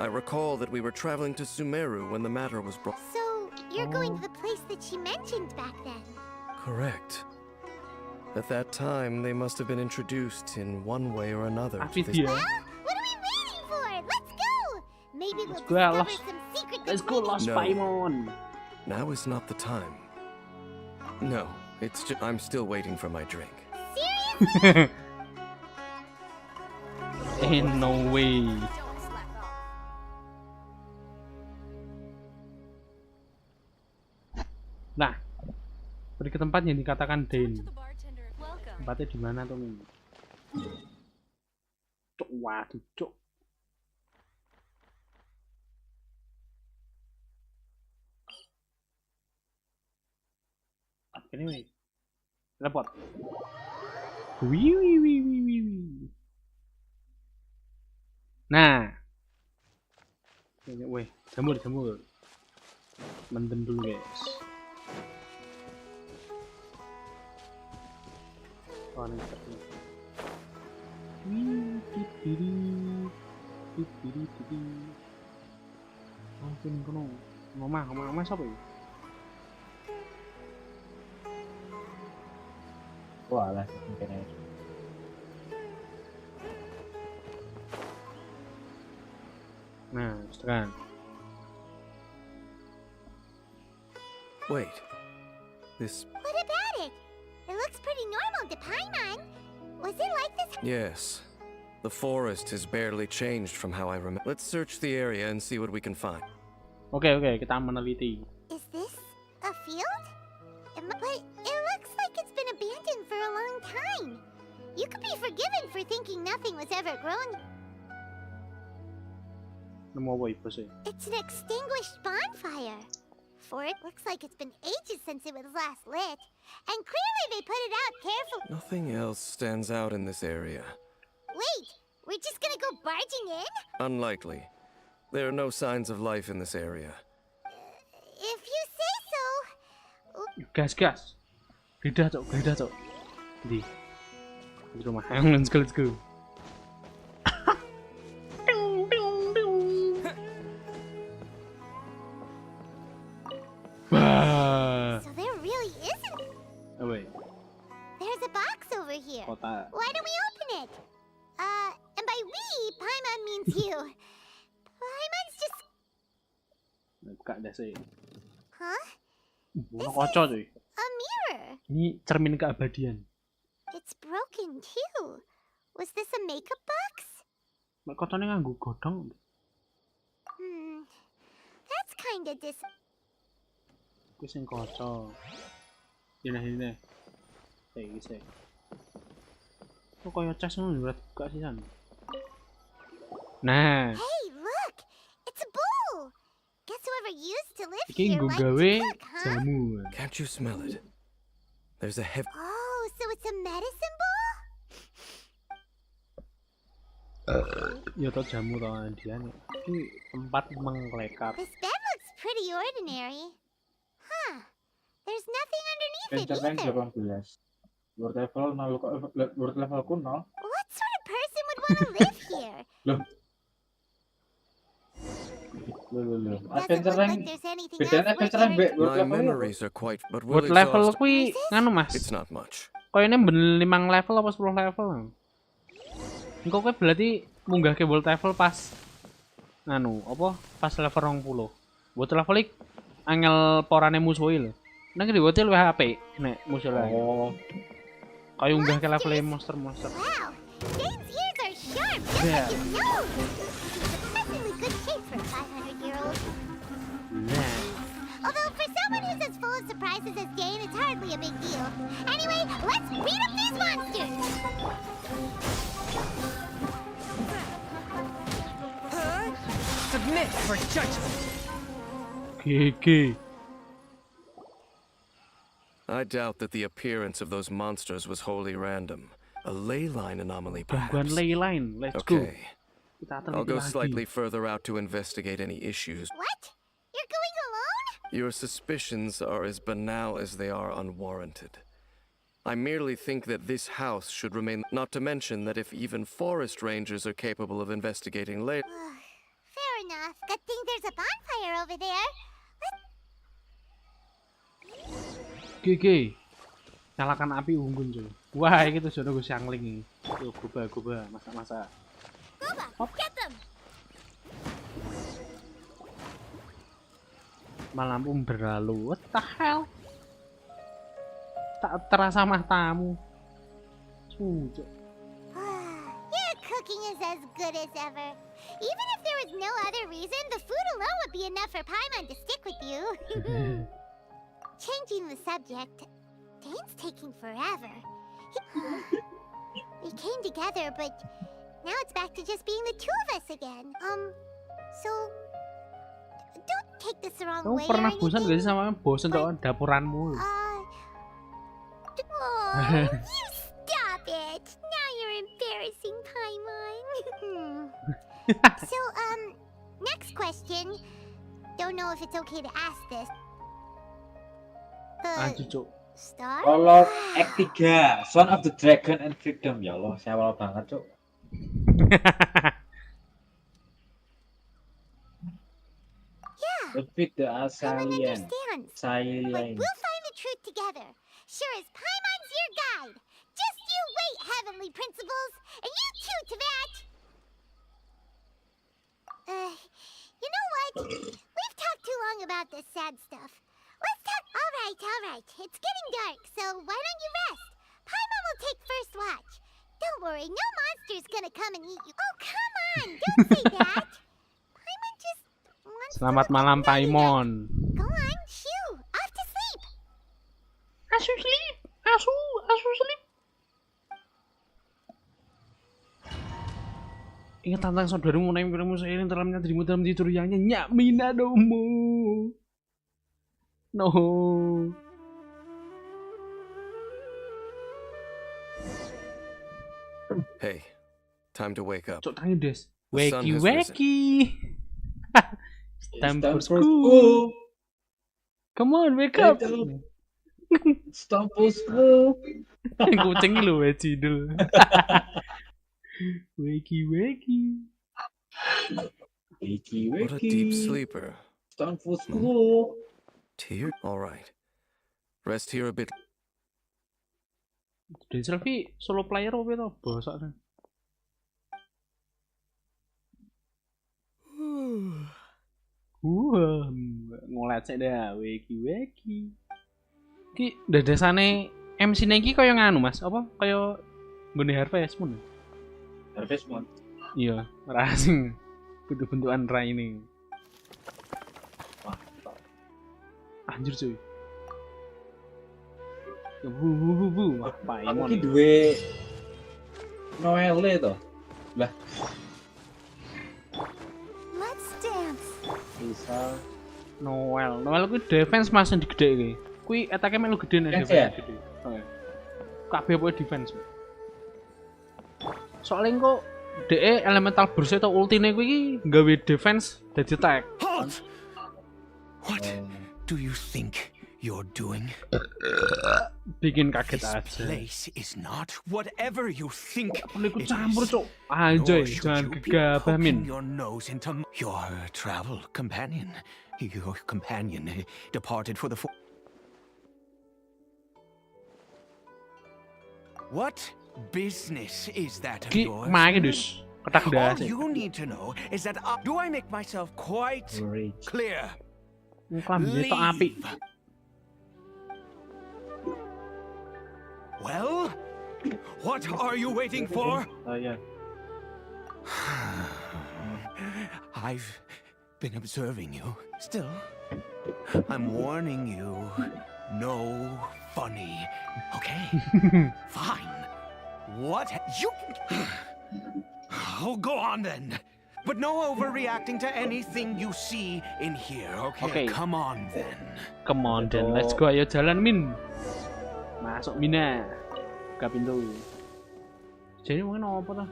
I recall that we were traveling to Sumeru when the matter was brought. So you're going to the place that she mentioned back then. Correct. At that time, they must have been introduced in one way or another to Tapi this. dia. Well, what are we waiting for? Let's go. Maybe we'll Let's go, discover Loosss. some secret. Let's go Lost No. Paimon. Now is not the time. No, it's just I'm still waiting for my drink. Seriously? Ain't no way. Nah, pergi ke tempat yang dikatakan Dane. Tempatnya di mana tuh, Min? Cuk, waduh, cuk. Ini wih. Teleport. Wih, wih, wih, wih, wih, wih. Nah. Ini, wih, jamur, jamur. Mendem dulu, guys. Oh, ini seperti wih, titiri. Titiri, titiri. Mungkin kono. Ngomong siapa ya? wah lah mungkin aja. Nah, kan. Wait. This. What about it? It looks pretty normal to Paimon. Was it like this? Yes. The forest has barely changed from how I remember. Let's search the area and see what we can find. Oke, kita meneliti. Is this a field? But it looks like it's been abandoned for a long time. You could be forgiven for thinking nothing was ever grown. Nemu apa ibu sih? It's an extinguished bonfire. For it looks like it's been ages since it was last lit. And clearly they put it out carefully. Nothing else stands out in this area. Wait, we're just gonna go barging in? Unlikely. There are no signs of life in this area. If you say so. Gas. Geledah, Cok. Di rumah. Let's go. Wah. So there really isn't. Oh, wait. There's a box over here. Kota. Why don't we open it? And by we, Paimon means you. Paimon's just. Buka dah sih. Huh? Ono kaca cuy. A mirror. Ini cermin keabadian. It's broken too. Was this a makeup box? Nek kocone nganggo godhong. That's kinda Kuwi sing kaca. Ini. Iki sih. Kok kaya cas ngono ora buka sisan. Nah, Hey, look! It's a bowl! Guess whoever used to live iki here nggo liked gawe to cook, huh? jamu. Can't you smell it? There's a heavy. Oh, so it's a medicine bowl? Ya to jamu to andian. Iki tempat mengklekat. This bed looks pretty ordinary. Huh. There's nothing underneath it Genshin either. Impact 18. Word level 0 kok word levelku 0. What sort of person would want to live here? Loh. Doesn't Adventure look rank. like there's anything Bedanya else worth adventure rank mbek word My level. memories are quite, but will Buat level exhaust. kuwi nganu Mas. It's not much. Koyone ben 5 level apa 10 level. Engko kowe berarti munggah ke world level pas nganu apa pas level 20. Buat level iki angel porane musuh lho. Nang di hotel luwih apik nek musuh lae. Oh. Kayak unggah ke level monster-monster. Wow, Dane's ears are sharp, just Yeah. like his nose. Surprisingly good shape for a 500-year-old. Nah. Although for someone who's as full of surprises as Dane, it's hardly a big deal. Anyway, let's beat up these monsters! Submit for judgment. GG. I doubt that the appearance of those monsters was wholly random. A ley line anomaly, Gangguan perhaps. ley line. Let's go. Okay, Kita I'll teliti go lagi. slightly further out to investigate any issues. What? You're going alone? Your suspicions are as banal as they are unwarranted. I merely think that this house should remain, not to mention that if even forest rangers are capable of investigating ley... Fair enough. Good thing there's a bonfire over there. GG. Nyalakan api unggun cuy. Wah, ini tuh jodoh gue siangling. Tuh, goba, masak-masak. Goba, get them! Malam berlalu. What the hell? Tak terasa matamu. Sujuk. Your cooking is as good as ever. Even if there was no other reason, the food alone would be enough for Paimon to stick with you. Changing the subject, Dane's taking forever. We came together, but now it's back to just being the two of us again. So don't take this the wrong Kamu way pernah or bosan gak sih anything. sama bosan tuh dapuranmu? Oh, you stop it! Now you're embarrassing, Paimon. So, next question. Don't know if it's okay to ask this. Aduh, Cuk. Star? Kolor Act 3, Son of the Dragon and Freedom. Ya Allah, saya awal banget, Cuk. Yeah, Defeat the Paimon Asalian. understands. But Silent. we'll find the truth together. Sure as Paimon's your guide. Just you wait, Heavenly Principles, and you too, Tavat. You know what? We've talked too long about this sad stuff. Let's talk. All right. It's getting dark, so why don't you rest? Paimon will take first watch. Don't worry, no monster's gonna come and eat you. Oh, come on! Don't say that. Paimon just wants to Selamat look at malam, Night. Paimon. Go on, shoo! Off to sleep! Asu sleep, asu sleep. Ingat tantang saudaramu naik kiramu seiring dalamnya dirimu dalam tidur yang nyenyak minadomu. No. Hey, time to wake up. Cok tangi des. The sun has Weki. It's time for for school. Come on, wake up. It's time for school. Kucing lu cidul. Weki. What a deep sleeper. It's time for school. Tear? Alright. Rest here a bit. Dan selfie solo player apa itu? Bosok kan. Ngolecek dah weki. Ki dadasane MC iki kaya nganu Mas, apa? Kaya nggone Harvest Moon. Harvest Moon. Iya, rasing. Bentuk-bentukan rai ini. Mantap. Anjir cuy. Wah, Paimon. Iki duwe Noelle to. Lah, Let's dance. bisa. Noel kuwi defense Mas sing digede iki. Kuwi attack-e melu gede nek Defense ya? defense gede. Heeh. Kabeh pokoke defense. Soalnya kok DE elemental burst atau ultine kuwi iki nggawe defense dadi attack. Halt! What do you think you're doing? Bikin kaget This aja. place is not whatever you think Perlu ikut it campur, is. Cok. Anjay, Nor should jangan you be gegabah, Min. poking your nose into your travel companion. Your companion departed for the What business is that of Ki yours? main dus. Ketak dah. All you need to know is that do I make myself quite clear? Klambi tok apik. Well, what are you waiting for? Yeah. I've been observing you. Still, I'm warning you. No funny. Okay, fine. What? You... Oh, go on then. But no overreacting to anything you see in here, okay? Come on then. Come on then, let's go. Ayo jalan, Min. Masuk, Mina. Buka pintu. Jadi mungkin apa tuh?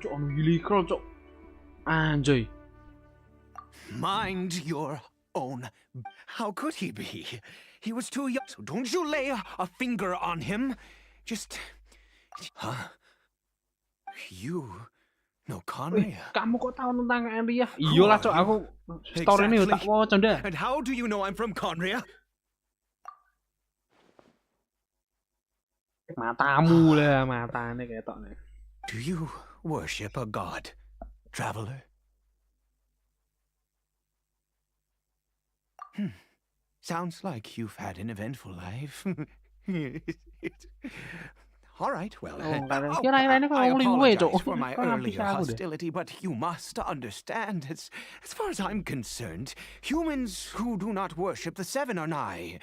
Cok, anu illegal, Cok. Anjay. Mind your own. How could he be? He was too young, so don't you lay a finger on him. Just... Huh? You know Conria? Kamu kok tahu tentang Conria? Iyalah, Cok, aku story ini tak waca ndak. And how do you know I'm from Conria? Matamu lah, matane ketok nih. Do you worship a god, traveler? Sounds like you've had an eventful life. All right, well, I apologize for my earlier hostility, but you must understand, as far as I'm concerned, humans who do not worship the Seven are nigh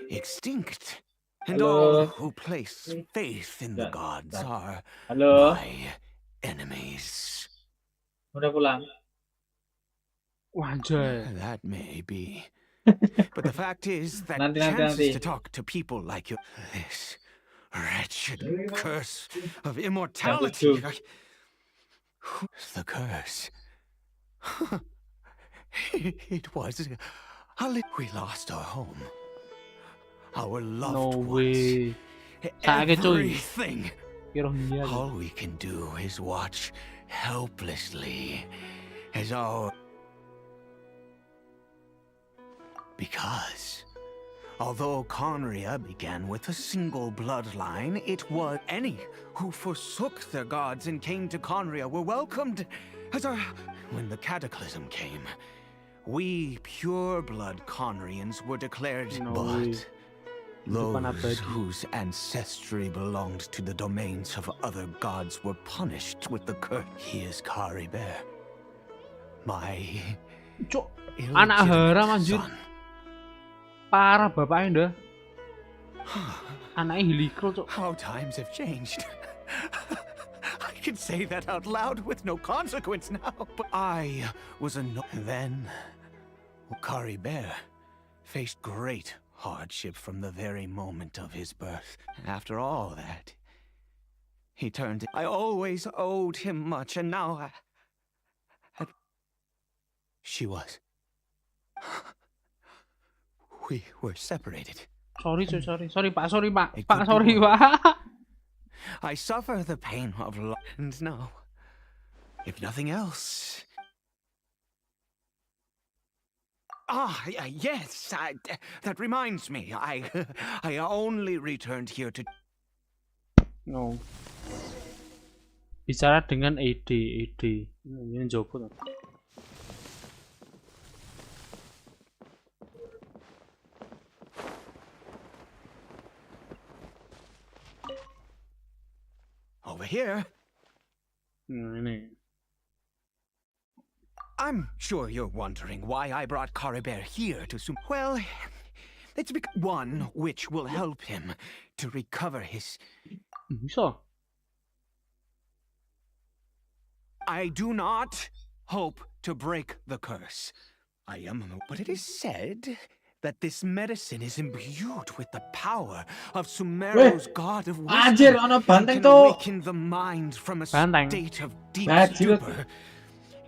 extinct. And all who place faith in the gods are my enemies. Udah pulang. That may be. But the fact is that chances to talk to people like you, this wretched curse of immortality. The curse. It was we lost our home. Our loved ones. Everything. All we can do is watch helplessly as our... Because, although Conria began with a single bloodline, it was any who forsook their gods and came to Conria were welcomed as our... When the cataclysm came, we pure-blood Conrians were declared but those whose ancestry belonged to the domains of other gods were punished with the curse. He is kabeeh, my anak haram anjir. Parah bapaknya dah. Anaknya illegal, Cok. How times have changed. I can say that out loud with no consequence now, but I was then kabeeh faced great hardship from the very moment of his birth. After all that, he turned... I always owed him much, and now she was... We were separated. Sorry, Pak. Sorry, Pak. I suffer the pain of love, and now, if nothing else... Yes, that reminds me. I only returned here to... No. Bicara dengan ED. Ini jawab. Over here. Ini. I'm sure you're wondering why I brought kabeeh here to Well, it's because one which will help him to recover his... So? I do not hope to break the curse. But it is said that this medicine is imbued with the power of Sumeru's god of wisdom and can awaken the mind from a state of deep stupor.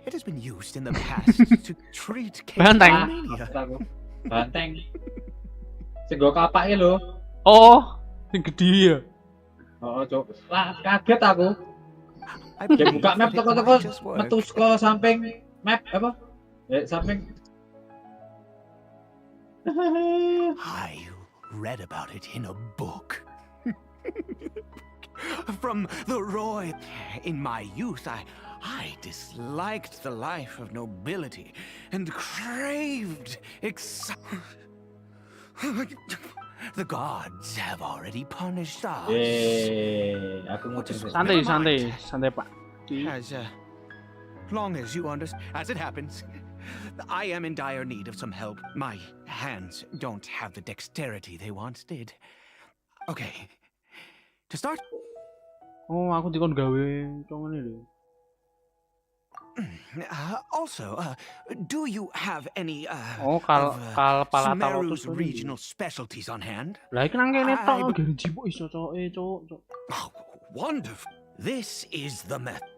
It has been used in the past to treat Banteng. mania. Banteng. Sing go kapake lho. Oh, yang gede ya. Oh, Cuk. Lah, kaget aku. I Dia believe buka map that it toko-toko might just work. metu ke samping map apa? Samping. I read about it in a book. From the Roy. In my youth, I disliked the life of nobility and craved The gods have already punished us. Aku mau cerita. Santai Pak. As long as you understand, as it happens, I am in dire need of some help. My hands don't have the dexterity they once did. Okay, to start. Oh, aku dikon gawe congen lho. Also, do you have any Kal palata Sumeru's lotus regional specialties on hand? Lah iki nang kene tok I- gari jipuk iso coke, Cuk. Oh, wonderful. This is the method.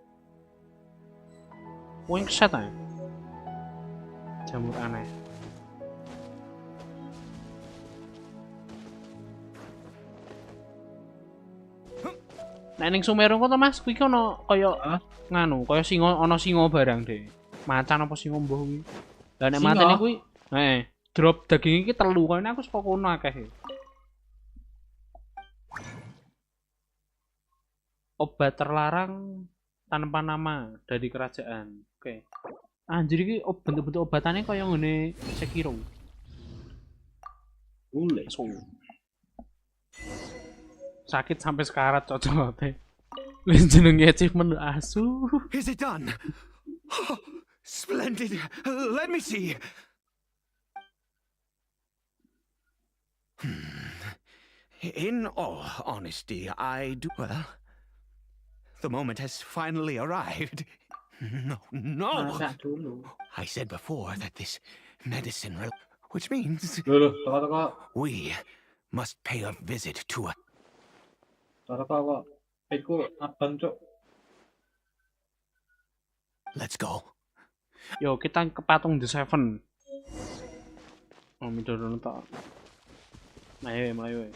Wong keset ae. Jamur aneh. Nek ning Sumeru kok to Mas, kuwi ki ono kaya nganu, kaya singa ana singa barang deh. Macan apa singa mbuh kuwi. Lah nek Singa? matene kuwi, drop daging iki 3 kene aku saka kono akeh. Obat terlarang tanpa nama dari kerajaan. Oke. Anjir iki bentuk-bentuk obatannya kaya ngene Sekiro. Boleh. Sakit sampai sekarat cocok. Wis jenenge achievement asu. Is it done? Oh, splendid. Let me see. In all honesty, I do. Well, the moment has finally arrived. No. Masak dulu. I said before that this medicine, which means Loh, toko-toko. we must pay a visit to a. Toko-toko. Iku abang, Cuk. Let's go. Yo, kita ke patung The Seven. Oh, midoro tok. Melayu.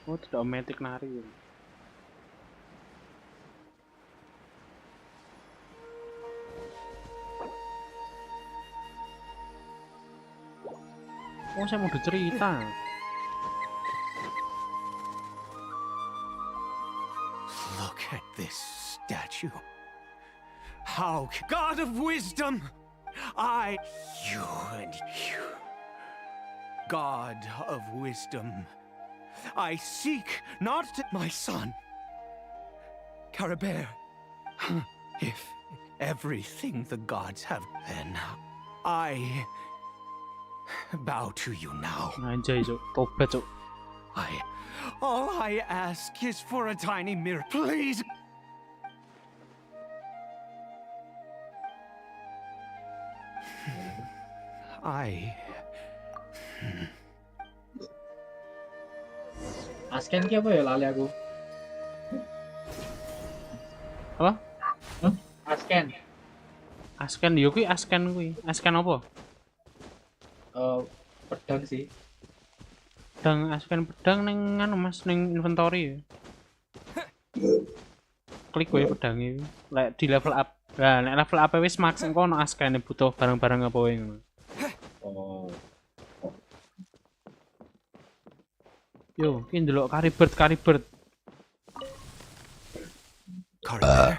Oh, tidak ometik nari. Oh, saya mau cerita. Look at this statue. How, God of wisdom, you and you. God of wisdom, I seek not my son, kabeeh. If everything the gods have, then I bow to you now. Anjay, Cuk. Tobat, Cuk. All I ask is for a tiny mirror, please. Asken ki apa ya lali aku? Apa? Asken. Asken yo kuwi asken kuwi. Asken apa? Pedang sih. Pedang ning anu Mas ning inventory ya. Klik wae pedang iki. Lek di level up. Lah nek level up wis max engko ono asken butuh barang-barang apa wae ngono. Oh. Yo, ki ndelok karibert. Kabeeh.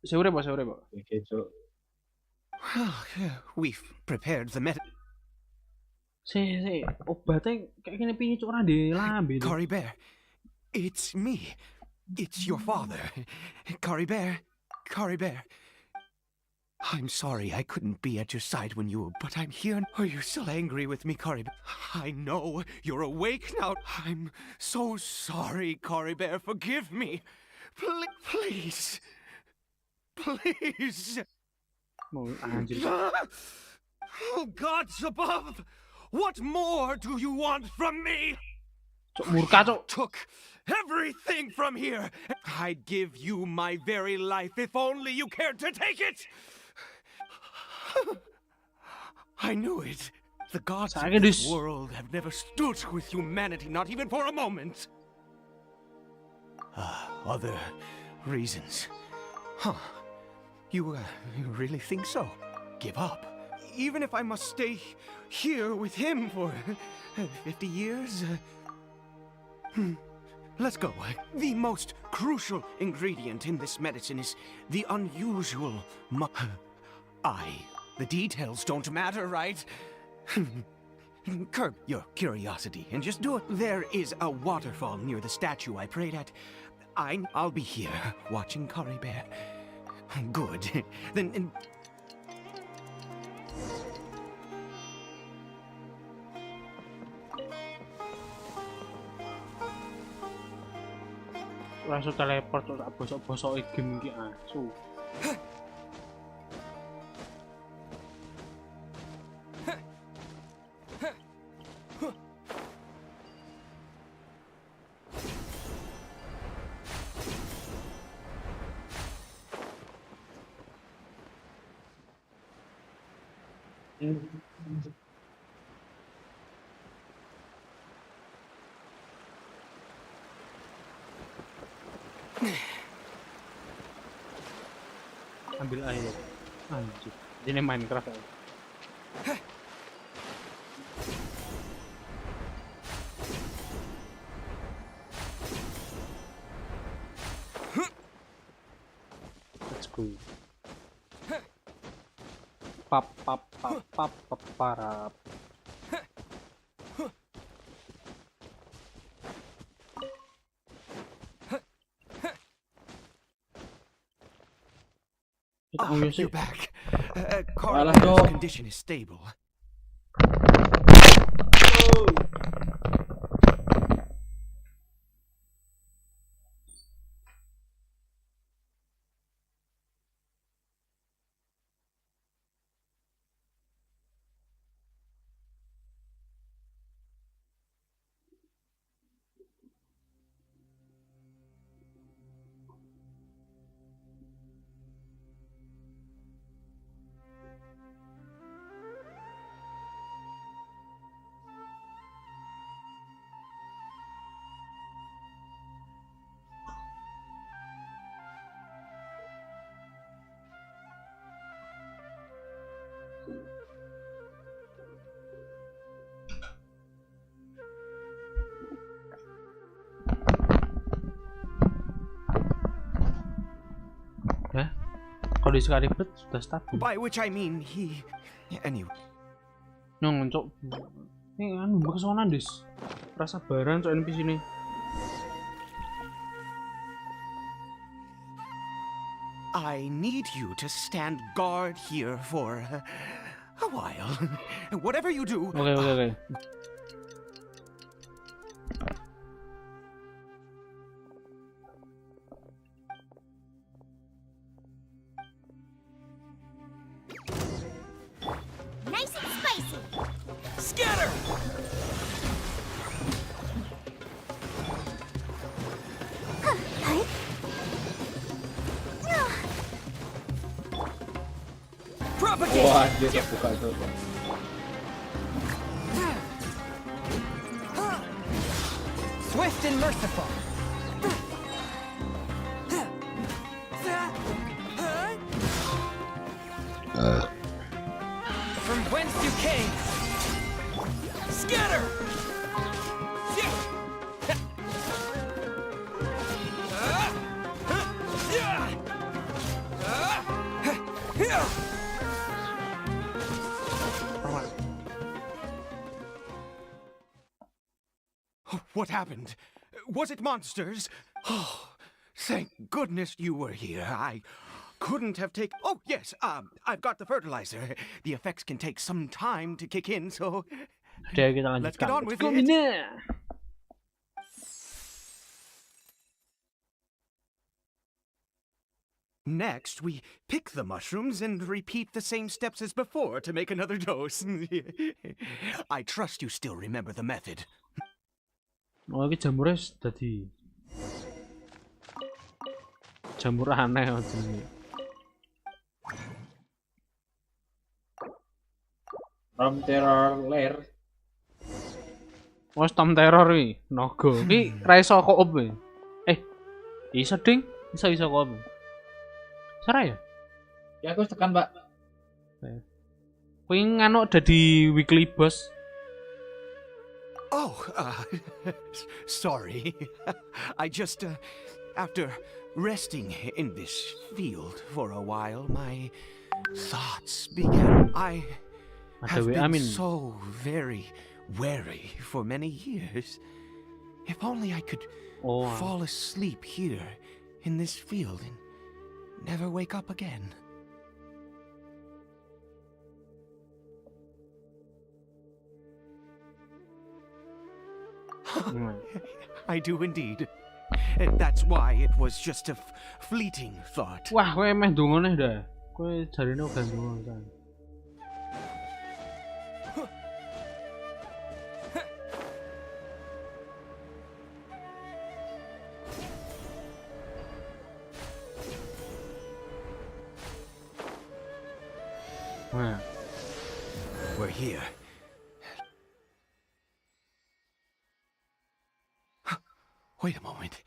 Seure, Pak. Oke, Cuk. We've prepared the med. Si, obatnya kayak gini piye Cuk ora ndek lambe. Kabeeh, it's me. It's your father. Kabeeh. I'm sorry I couldn't be at your side when you were, but I'm here. Are you still angry with me, Kabeeh? I know you're awake now. I'm so sorry, Kabeeh. Forgive me. Please. Mau anjir. Oh, gods above! What more do you want from me? Cok murka, cok. Took everything from here. I'd give you my very life if only you cared to take it. I knew it. The gods of this world have never stood with humanity, not even for a moment. Other reasons. Huh. You really think so? Give up? Even if I must stay here with him for 50 years? Let's go. The most crucial ingredient in this medicine is the unusual The details don't matter, right? Curb your curiosity and just do it. There is a waterfall near the statue I prayed at. I'll be here watching kabeeh. Good. Then... Langsung teleport tuh tak bosok-bosok game iki asu. Ambil air. Anjir. Ini Minecraft ya. Let's go. Pap parap. You're back. Carla's condition is stable. Kondisi karibet sudah stabil. By which I mean he... Anyway. Nyong, cok. Ini anu kesonan des. Rasa baran cok NPC ini. I need you to stand guard here for a while. Whatever you do. Okay. Nice and spicy. Scatter! Propagate! Wah, dia terbuka itu. Swift and merciful. From whence you came. Scatter! What happened? Was it monsters? Oh, thank goodness you were here. I couldn't have taken... Oh, yes, I've got the fertilizer. The effects can take some time to kick in, so... Let's get on with it. Next, we pick the mushrooms and repeat the same steps as before to make another dose. I trust you still remember the method. Oh, ini jamurnya tadi jamur aneh jenenge. From terror lair. Oh, storm terror iki, naga. Iki ra iso koop e. Iso ding, iso koop. Sara ya? Ya aku tekan, Pak. Kuwi nganu dadi weekly boss. Oh, sorry. I just, after resting in this field for a while, my thoughts began. I have been so very wary for many years. If only I could fall asleep here in this field and never wake up again. I do indeed. That's why it was just a fleeting thought. Wah, kowe meh ndongone dah. Kowe jarine uga ndonga kan. We're here. Wait a moment.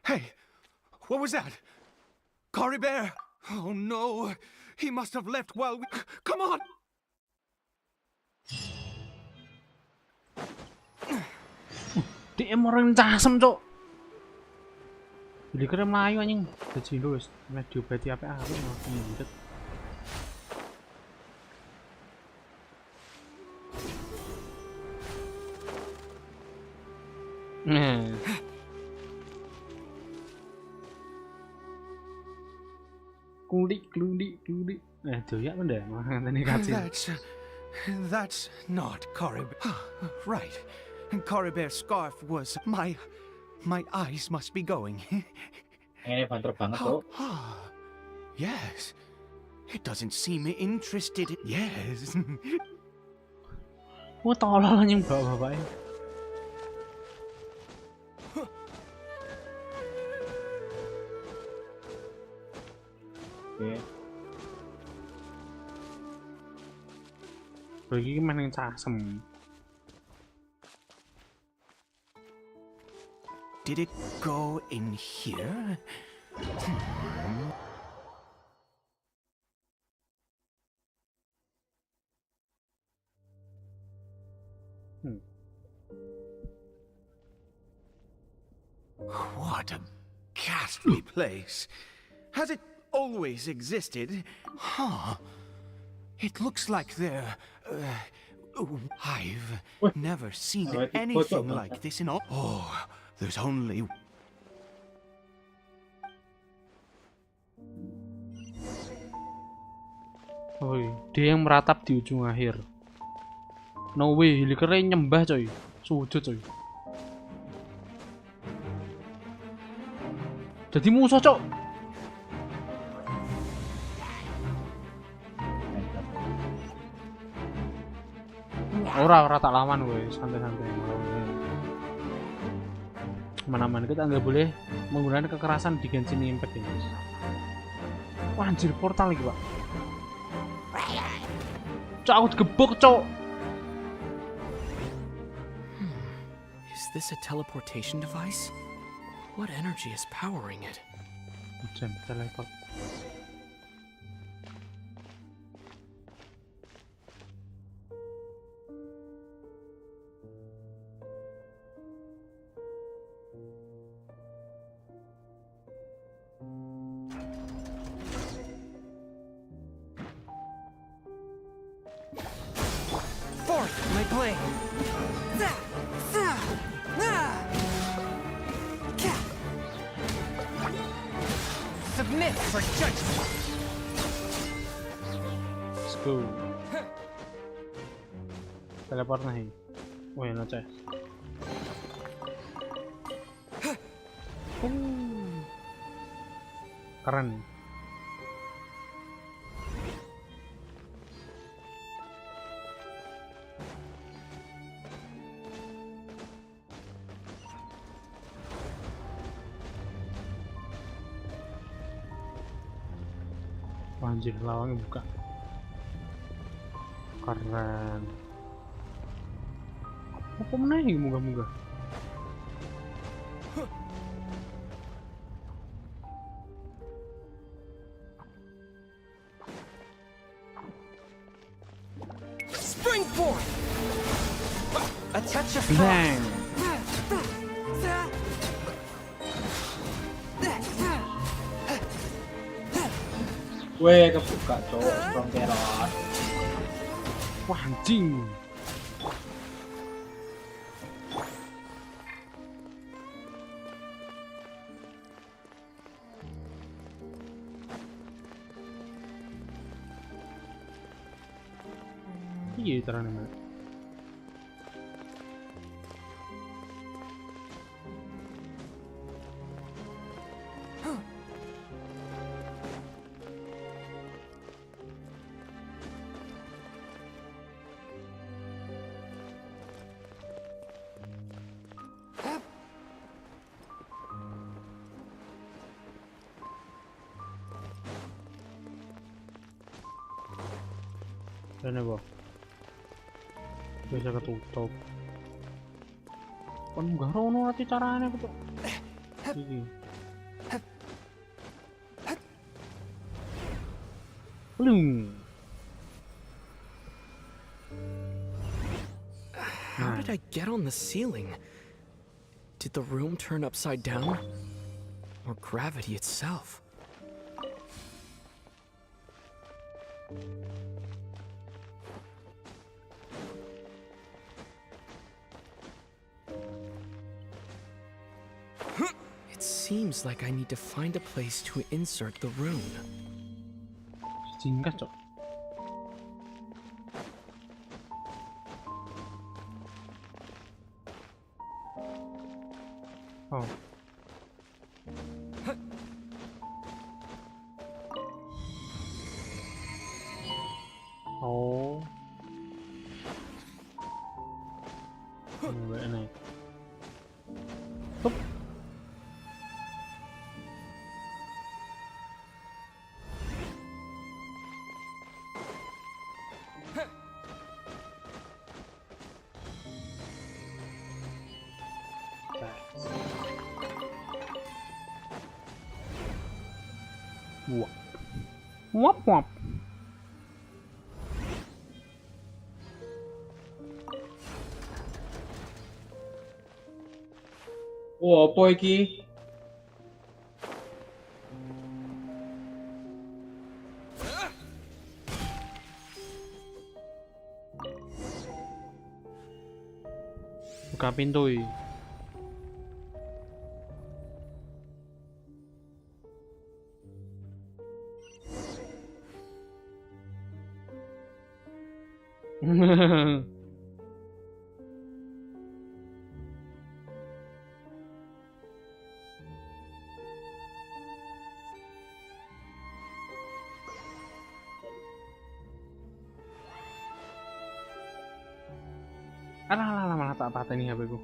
Hey, what was that? Kabeeh! Oh no, he must have left while we... Come on! Dia orang casem, Cok. Beli kere mlayu anjing. Dadi lho wis meh diobati apik-apik mendhet. Kulik. Doyak men dah mangane kacil. That's not Kabeeh. Right. Kabeeh's scarf was my eyes must be going. Ini banter banget, Cok. Yes. It doesn't seem interested. Yes. Oh, tolol anjing bapak-bapak. Oke. Bagi meneng casem. Did it go in here? What a ghastly place. Has it always existed? Huh. It looks like there... I've never seen anything like this in all... Oh, there's only... Oi, dia yang meratap di ujung akhir. No way, Hilikernya nyembah coy. Sujud coy. Jadi musuh cok. Ora tak lawan gue, santai-santai. Mana-mana kita nggak boleh menggunakan kekerasan di Genshin Impact ini. Wah anjir, portal lagi pak. Cok, aku digebuk cok. Is this a teleportation device? What energy is powering it? Teleport. Fourth, my blade. Submit for judgment. Let's go. Teleport nih. Wih, noceh. Keren. Wah, anjir, lawangnya buka. Keren. Apa meneh munggah-munggah? Springboard! A touch of Bang! Weh, kebuka cok, from teror. Wah, anjing. Iya, caranya mana? Ini apa? Bisa ketutup. Kan nggak rono nanti caranya betul. Iki. Belum. How did I get on the ceiling? Did the room turn upside down? Or gravity itself? It seems like I need to find a place to insert the rune. Singkat, cok. Oh. Oh. Vậy này. Húp. Wop. Wop wop. Oh, apa iki? Buka pintu ini. Alah, malah tak pateni HP ku.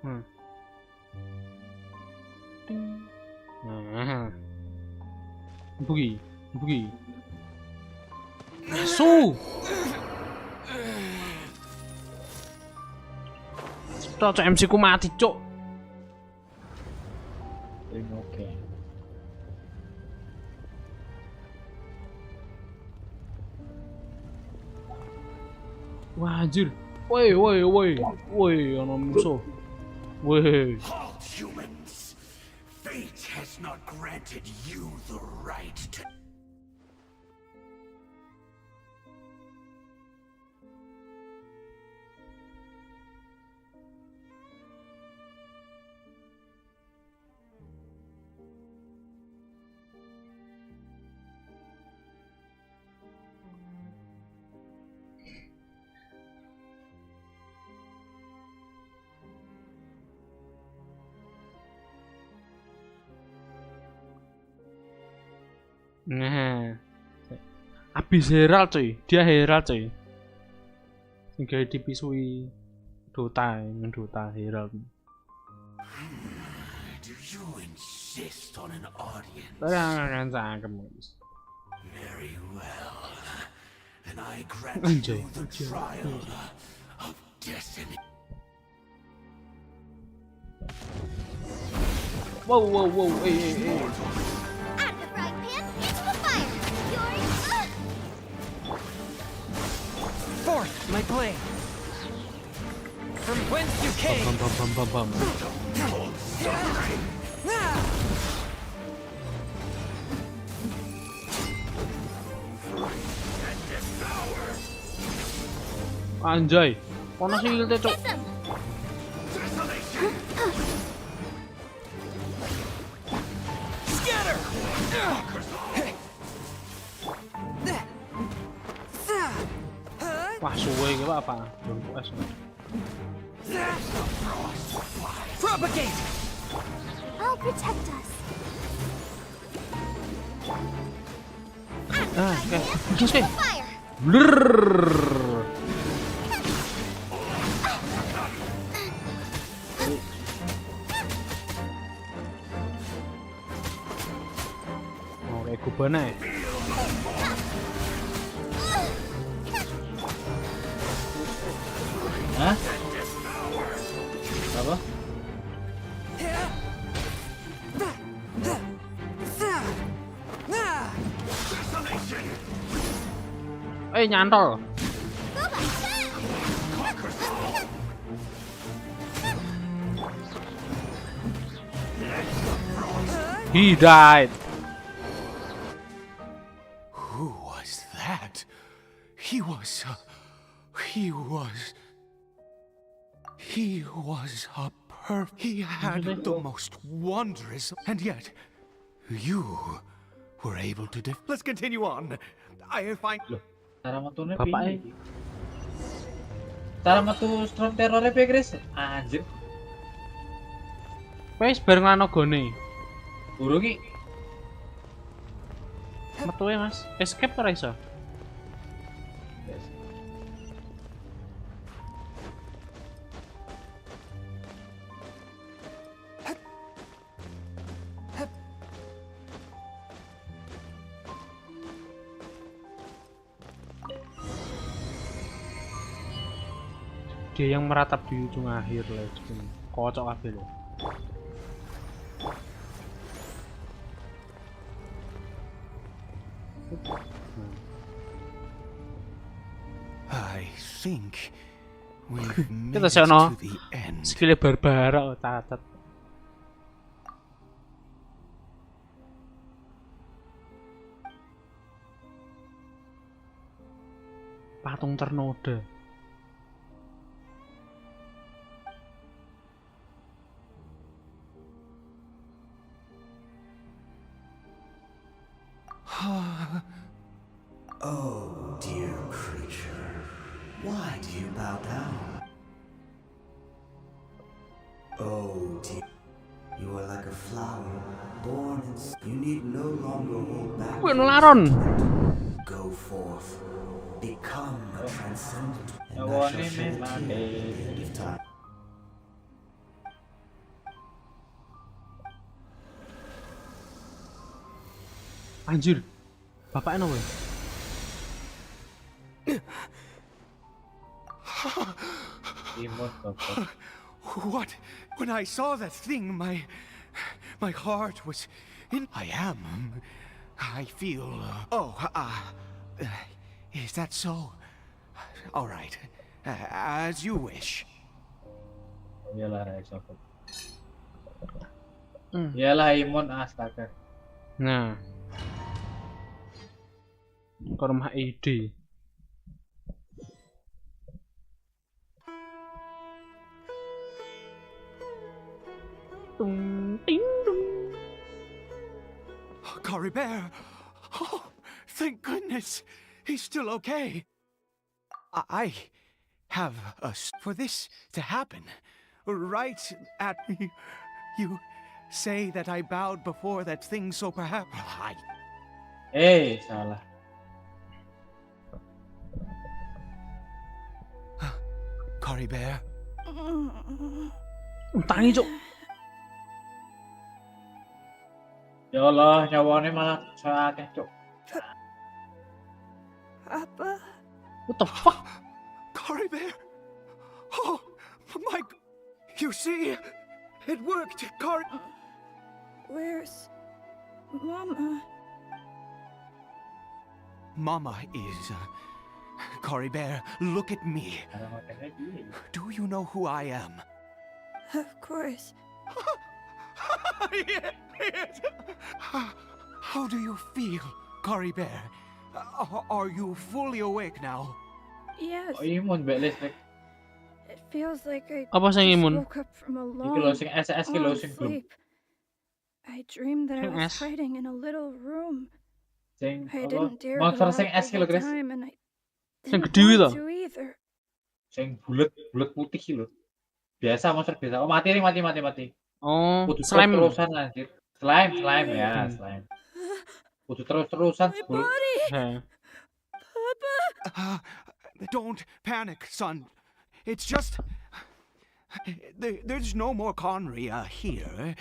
Nah. Bukti. Asu. Cocok MC ku mati, cok. Oke. Wah, anjir. Woi, ono musuh. Woi. Halt, humans! Fate has not granted you the right to... Nah. Abis Herald cuy, dia Herald cuy. Sehingga dipisui Dota Herald. Do you insist? insist on an audience. Cangkem. Very well. Then I grant you the trial of destiny. Wow, Out of the frying pan, into the fire. Yours. Forth, my blade. From whence you came. Bam. Anjay, panas sih ilte cok. Scatter. Wah suwe gitu apa? Belum es. Propagate. I'll protect us. Oke. Just The fire. Blur. Oh, kayak kubana ya. Hah? Apa? Nyantol. He died. Who was that? He was a He had the most wondrous, and yet you were able to Let's continue on. I find. Loh, cara metune Bapaknya. piye? Cara metu storm terrornya piye, Chris? Anjir. Wes bareng lan nagone. Buru ki. Metu ya, Mas. Escape ora iso. Dia yang meratap di ujung akhir lah, kocok kabeh lho. I think we've made Kita it sono to the end. skill barbara catat. Patung ternoda. Oh, dear creature, why do you bow down? Oh, dear, you are like a flower born in. You need no longer hold back. Penularan. Go forth, become a transcendent, and Jawa I shall ini shed tears at the end of time. Anjir. Bapaknya nopo? Imut bapak. What? When I saw that thing, my heart was in. I feel. Is that so? All right, as you wish. Iyalah Rex. Iyalah imun astaga. Nah. Ke rumah ide. Tung ting dung. Kabeeh! Oh, thank goodness, he's still okay. I have for this to happen. Right at you say that I bowed before that thing, so perhaps Salah. Kabeeh. Tangi, Cuk. Ya Allah, nyawane malah sakit, Cuk. Papa? What the fuck? Kabeeh! Oh, my... You see? It worked, Where's Mama? Mama is... Kabeeh, look at me. Do you know who I am? Of course. Yes. How do you feel, Kabeeh? Are you fully awake now? Yes. Oh, imun mbak listrik. It feels like I Apa sing just imun? woke up from a Iki lho long, sing SS ki lho sing belum. sleep. I dreamed that I Sing was S. hiding in a little room. Sing I apa? didn't dare go Monster out sing the S ki lho, whole Chris. time, and I Sing didn't gede want to. to either. Sing bulet putih ki lho. Biasa monster biasa. Oh, mati. Oh, Kudu slime. terus-terusan anjir. Slime ya, Hmm. slime. Kudu terus-terusan My 10. body! Heh. Papa! Don't panic, son. It's just... There's no more Conria here.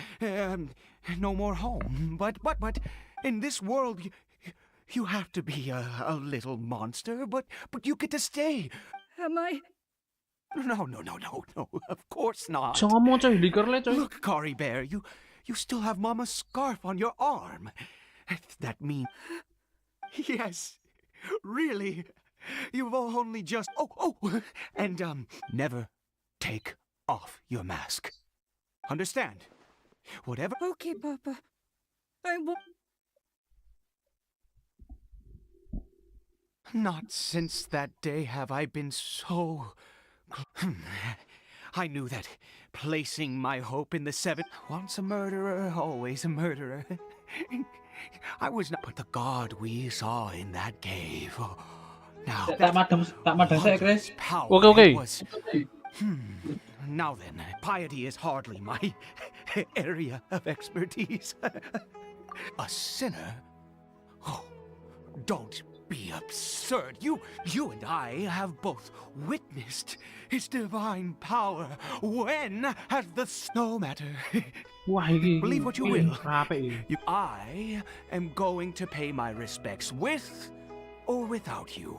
No more home. But in this world, you have to be a little monster, but you get to stay. Am I? No. Of course not. Sama coy, liker le coy. Look, Kabeeh, you still have Mama's scarf on your arm. That means... Yes, really. You've only just... Oh, and, never take off your mask. Understand? Whatever... Okay, Papa. I will. Not since that day have I been so... I knew that placing my hope in the seven... Once a murderer, always a murderer. I was not... But the god we saw in that cave... Oh, now... Tak madang saya, Chris. Okay. Was... Now then, piety is hardly my area of expertise. A sinner? Oh, don't be absurd. You and I have both witnessed his divine power. When has the... No matter. Wah, iki. Believe what you will. Rapi iki. I am going to pay my respects with or without you.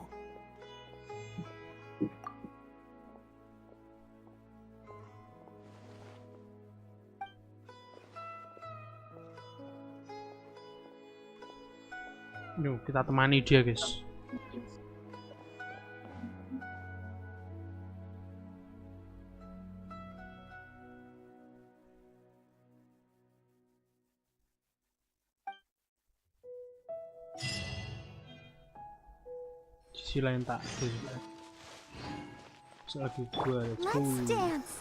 Yuk, kita temani dia, guys. Sisi lain tak ada. Lagi gua, let's go. Let's dance.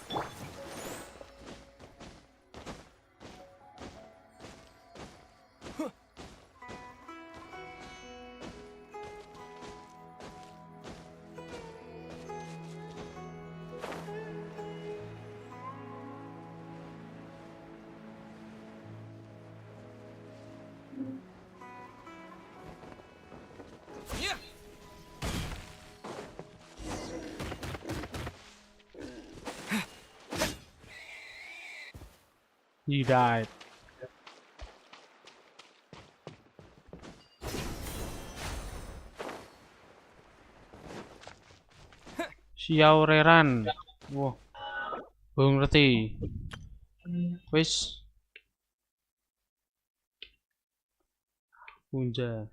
He died. Xiao Reran. Wah. Belum ngerti. Wis. Punja.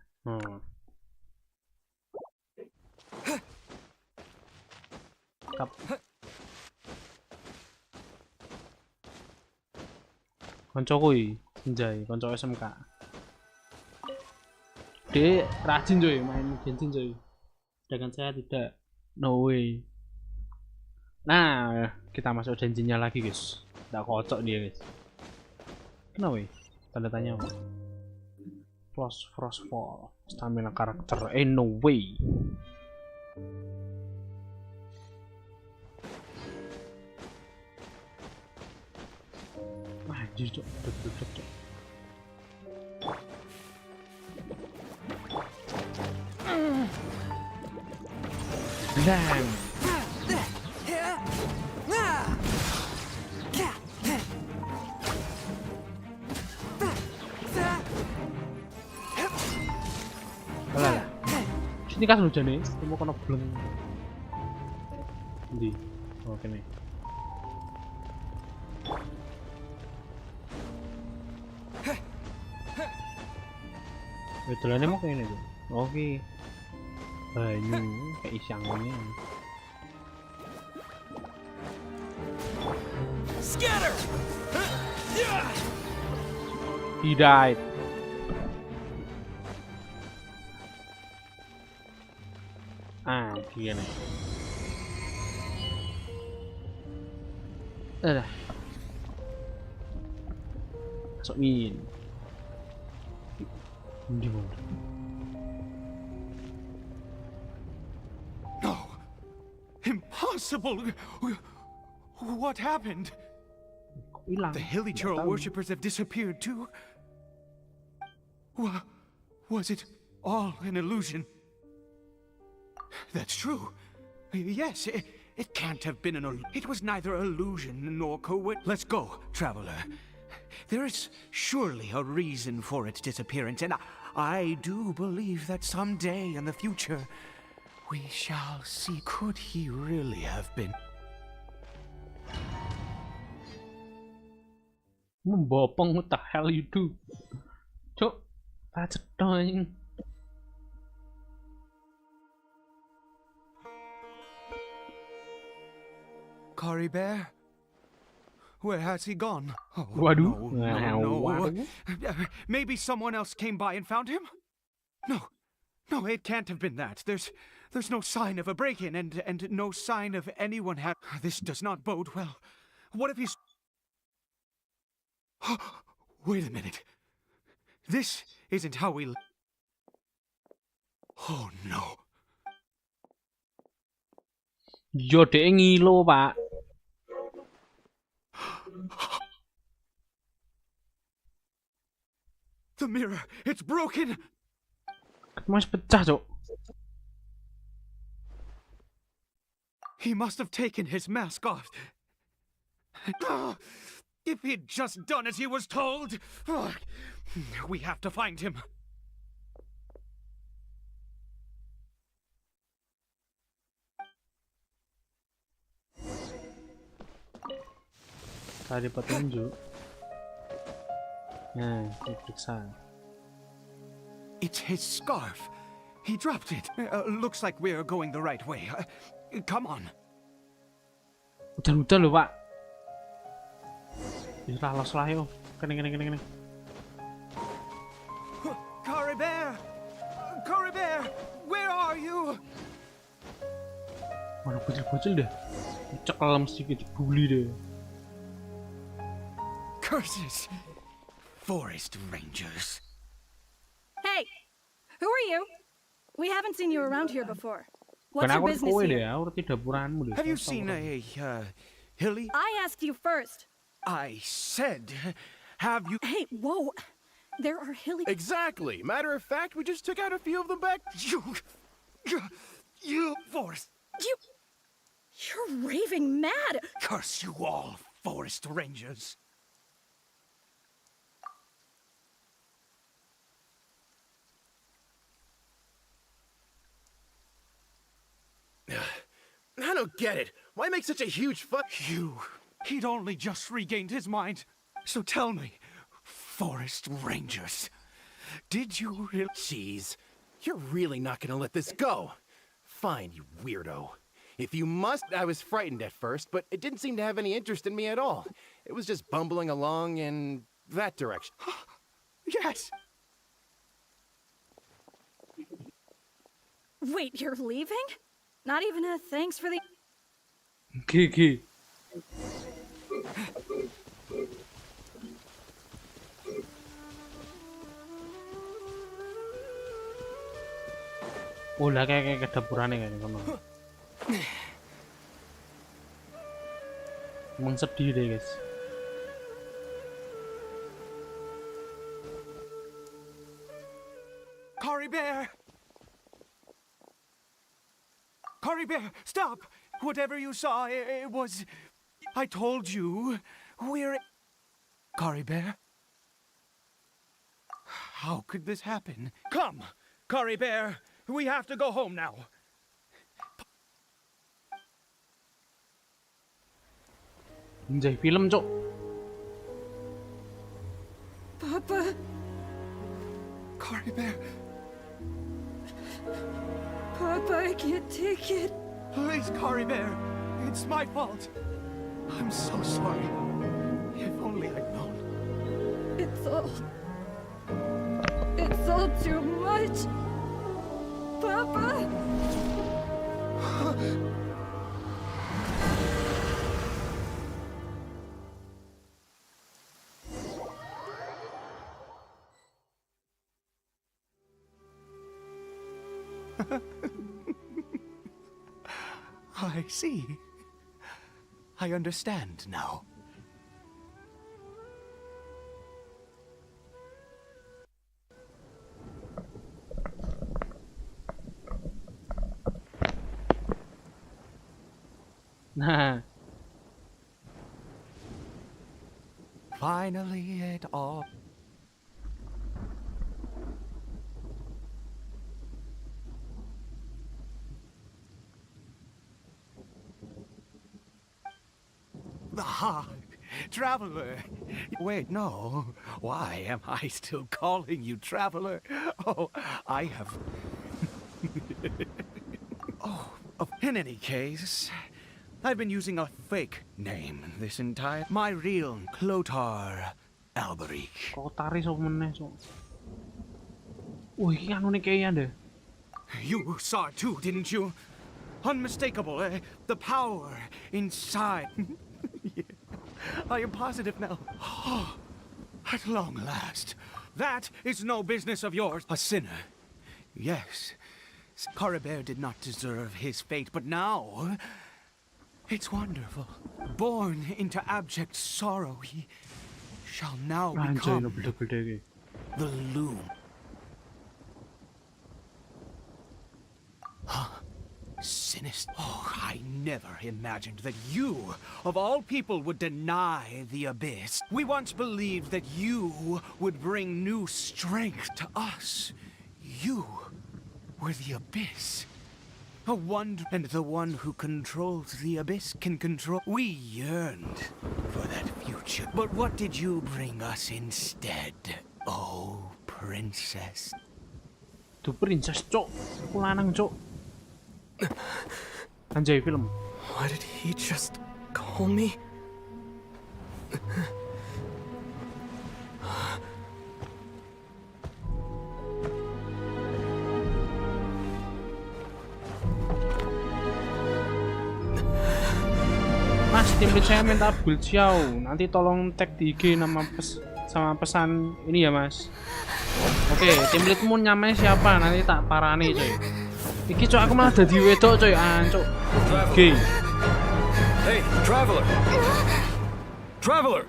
Kap. Konco kuwi, Njai, konco SMK. Dia rajin coy main Genshin coy. Sedangkan saya tidak. No way. Nah, kita masuk janjinya lagi, guys. Tidak kocok dia, guys. Kenapa? Tanda tanya apa? Plus Frostfall, stamina karakter, no way. Wah, anjir, cok. Bang. Sini kan hujan nih, mau kena bleng. Di, oke nih. Betulannya mau kayak ini tuh. Oke. Banyu kayak isyangnya. Scatter! He died. Ah, gini. Masuk min. Di mana? No. Impossible. What happened? The hilly churl worshippers have disappeared too. Was it all an illusion? That's true. Yes, it can't have been an illusion. It was neither illusion nor coincidence. Let's go, traveler. There is surely a reason for its disappearance, and I do believe that someday in the future we shall see. Could he really have been? Membopong, what the hell you do? Cok, that's annoying. Cory Bear? Where has he gone? Oh, Waduh. no. Maybe someone else came by and found him? No, it can't have been that. There's no sign of a break-in and no sign of anyone had. This does not bode well. What if he's... Wait a minute. This isn't how we... Oh no. Yo dhek ngilo, Pak. The mirror, it's broken. Mas pecah, Cok. He must have taken his mask off. If he'd just done as he was told. We have to find him. Tadi petunjuk. Nah, diperiksa. It's his scarf. He dropped it. Looks like we're going the right way. Come on. Hujan-hujan loh, Pak. Bisa los lah yuk. Kene. Cory Bear! Cory Bear! Where are you? Mana bocil-bocil deh. Cekelam sedikit dibully deh. Curses! Forest rangers. Hey! Who are you? We haven't seen you around here before. What's your business here? Have you seen a, hilly? I asked you first. I said, have you... Hey, whoa! There are hilly... Exactly! Matter of fact, we just took out a few of them back... You forest... You're raving mad! Curse you all, forest rangers. I don't get it. Why make such a huge fuss? He'd only just regained his mind. So tell me, forest rangers, did you really... Jeez, you're really not gonna let this go. Fine, you weirdo. If you must... I was frightened at first, but it didn't seem to have any interest in me at all. It was just bumbling along in that direction. Yes! Wait, you're leaving? Not even a thanks for the... Gigi. Oh lah kayak kedapurannya kayaknya kono. Emang sedih deh guys. Cory Bear! Cory Bear, stop! Whatever you saw, it was... I told you, we're... Cory Bear? How could this happen? Come, Cory Bear, We have to go home now. Anjay, film, Cok. Papa. Kabeeh. Papa, I can't take it. Please, Kabeeh. It's my fault. I'm so sorry. If only I'd known. It's all too much. Papa. I see. I understand now. Nah. Finally, it all. Ah, Traveler. Wait, no. Why am I still calling you Traveler? Oh, I have... in any case, I've been using a fake name this entire... My real Clotar Alberich. Klotari sapa meneh, Cok. Wih, iki anune keyan deh. You saw it too, didn't you? Unmistakable, the power inside. Yeah. I am positive now. At long last. That is no business of yours. A sinner. Yes. Kabeeh did not deserve his fate, but now... It's wonderful. Born into abject sorrow, he shall now become the Loom. Huh? Sinister. Oh, I never imagined that you, of all people, would deny the Abyss. We once believed that you would bring new strength to us. You were the Abyss. A wonder, and the one who controls the Abyss can control... We yearned for that future. But what did you bring us instead, oh princess? Tuh princess, Cok. Aku lanang, Cok. Anjay, film. Why did he just call me? Mas, template saya minta build Xiao. Nanti tolong tag di IG sama pesan ini ya, Mas. Oke, templatemu namanya siapa? Nanti tak parani, coy. Iki cok aku malah dadi wedok coy, ancuk. Oke. Hey, traveler. Traveler.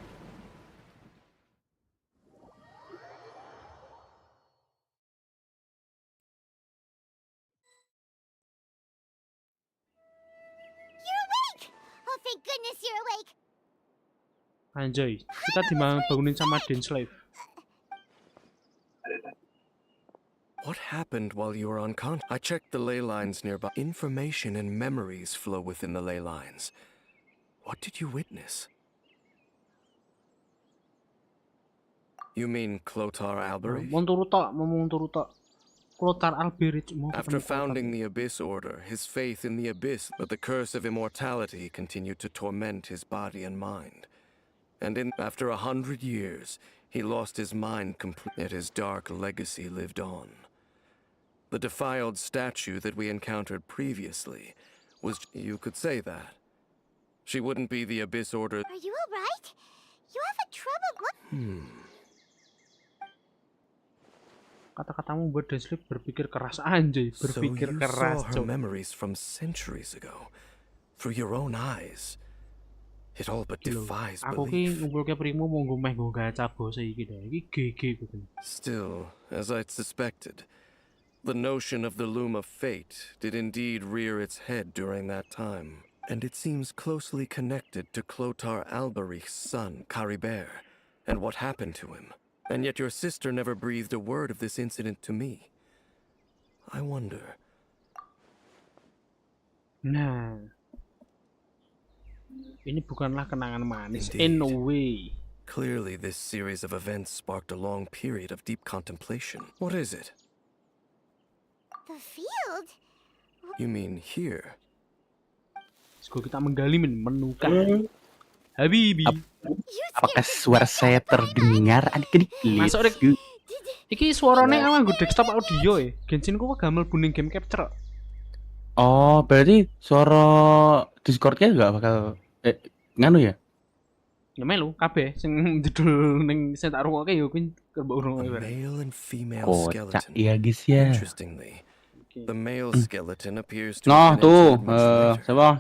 You're awake! Oh, thank goodness you're awake. Anjay, kita dibangunin sama Den Slave. What happened while you were unconscious? I checked the ley lines nearby. Information and memories flow within the ley lines. What did you witness? You mean Clotar Alberich? Clotar Alberich. After founding the Abyss Order, his faith in the Abyss, but the curse of immortality continued to torment his body and mind. And after 100 years, he lost his mind completely, yet his dark legacy lived on. The defiled statue that we encountered previously was, you could say that. She wouldn't be the Abyss Order. Are you alright? You have a troubled look. Kata-katamu buat Den Slave berpikir keras, anjay, berpikir keras. So you saw her memories from centuries ago, through your own eyes. It all but defies belief. Still, as I'd suspected, the notion of the Loom of Fate did indeed rear its head during that time, and it seems closely connected to Clotar Alberich's son, Kabeeh, and what happened to him. And yet your sister never breathed a word of this incident to me. I wonder. Nah, ini bukanlah kenangan manis. In no way. Clearly, this series of events sparked a long period of deep contemplation. What is it? The field? You mean here? Sekarang kita menggali menemukan Habibi. Apakah suara saya terdengar adik-adik? Masuk Rek. Iki suarane nganggo desktop audio ya. Genshin ku gamel buning game capture. Oh, berarti suara Discord-nya nggak bakal nganu ya? Ya melu kabeh sing judul ning sing tak rungokke ya kuwi kerbau rungokke. Male and female Kocak skeleton. ya guys ya. Interestingly, the male skeleton appears to Nah have been tuh, injured much later. siapa?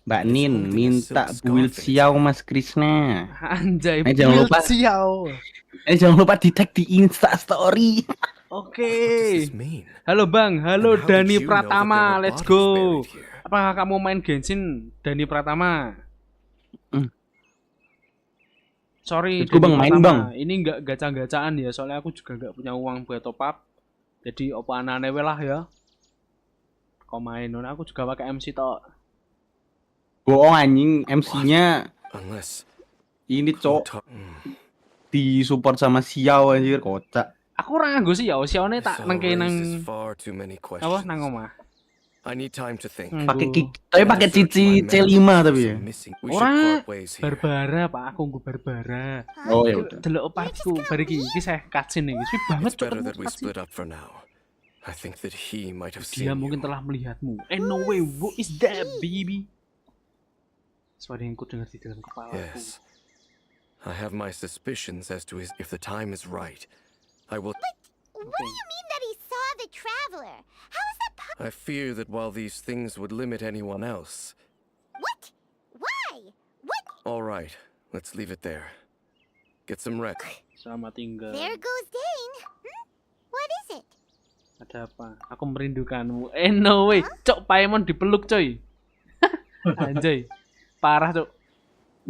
Mbak Nin minta build siau Mas Krisna. Anjay, jangan build lupa siau. Jangan lupa di tag di Insta Story. Oke. Halo Bang, halo Dani Pratama, let's go. Apakah kamu main Genshin, Dani Pratama? Sorry, Let's go, Bang, main, Bang. Ini nggak gacha-gacaan ya, soalnya aku juga nggak punya uang buat top up. Jadi opo anane we lah ya. Kau main, aku juga pakai MC tok. Bohong anjing, MC-nya Unless ini cok di support sama Xiao anjir, kocak. Aku ora nganggo sih ya, Xiaone tak nengke nang far too many questions. apa nang omah. I need time to think. Tapi pakai cici C5 tapi ya. Ora Barbara, Pak, aku nggo Barbara. Oh ya udah. Delok partku bar iki saya cutscene iki. Suwi banget It's better that we split up for now. I think that he might have seen Dia mungkin telah melihatmu. No way, what is that, baby? Suara yang ku dengar di dalam kepalaku. Yes. I have my suspicions as to his. If the time is right, I will. What do you mean that he saw the traveler? How is that possible? I fear that while these things would limit anyone else. What? Why? What? All right, let's leave it there. Get some rest. Selamat tinggal. There goes Dane. What is it? Ada apa? Aku merindukanmu. No way. Cok, Paimon dipeluk, coy. Anjay. Parah, Cok.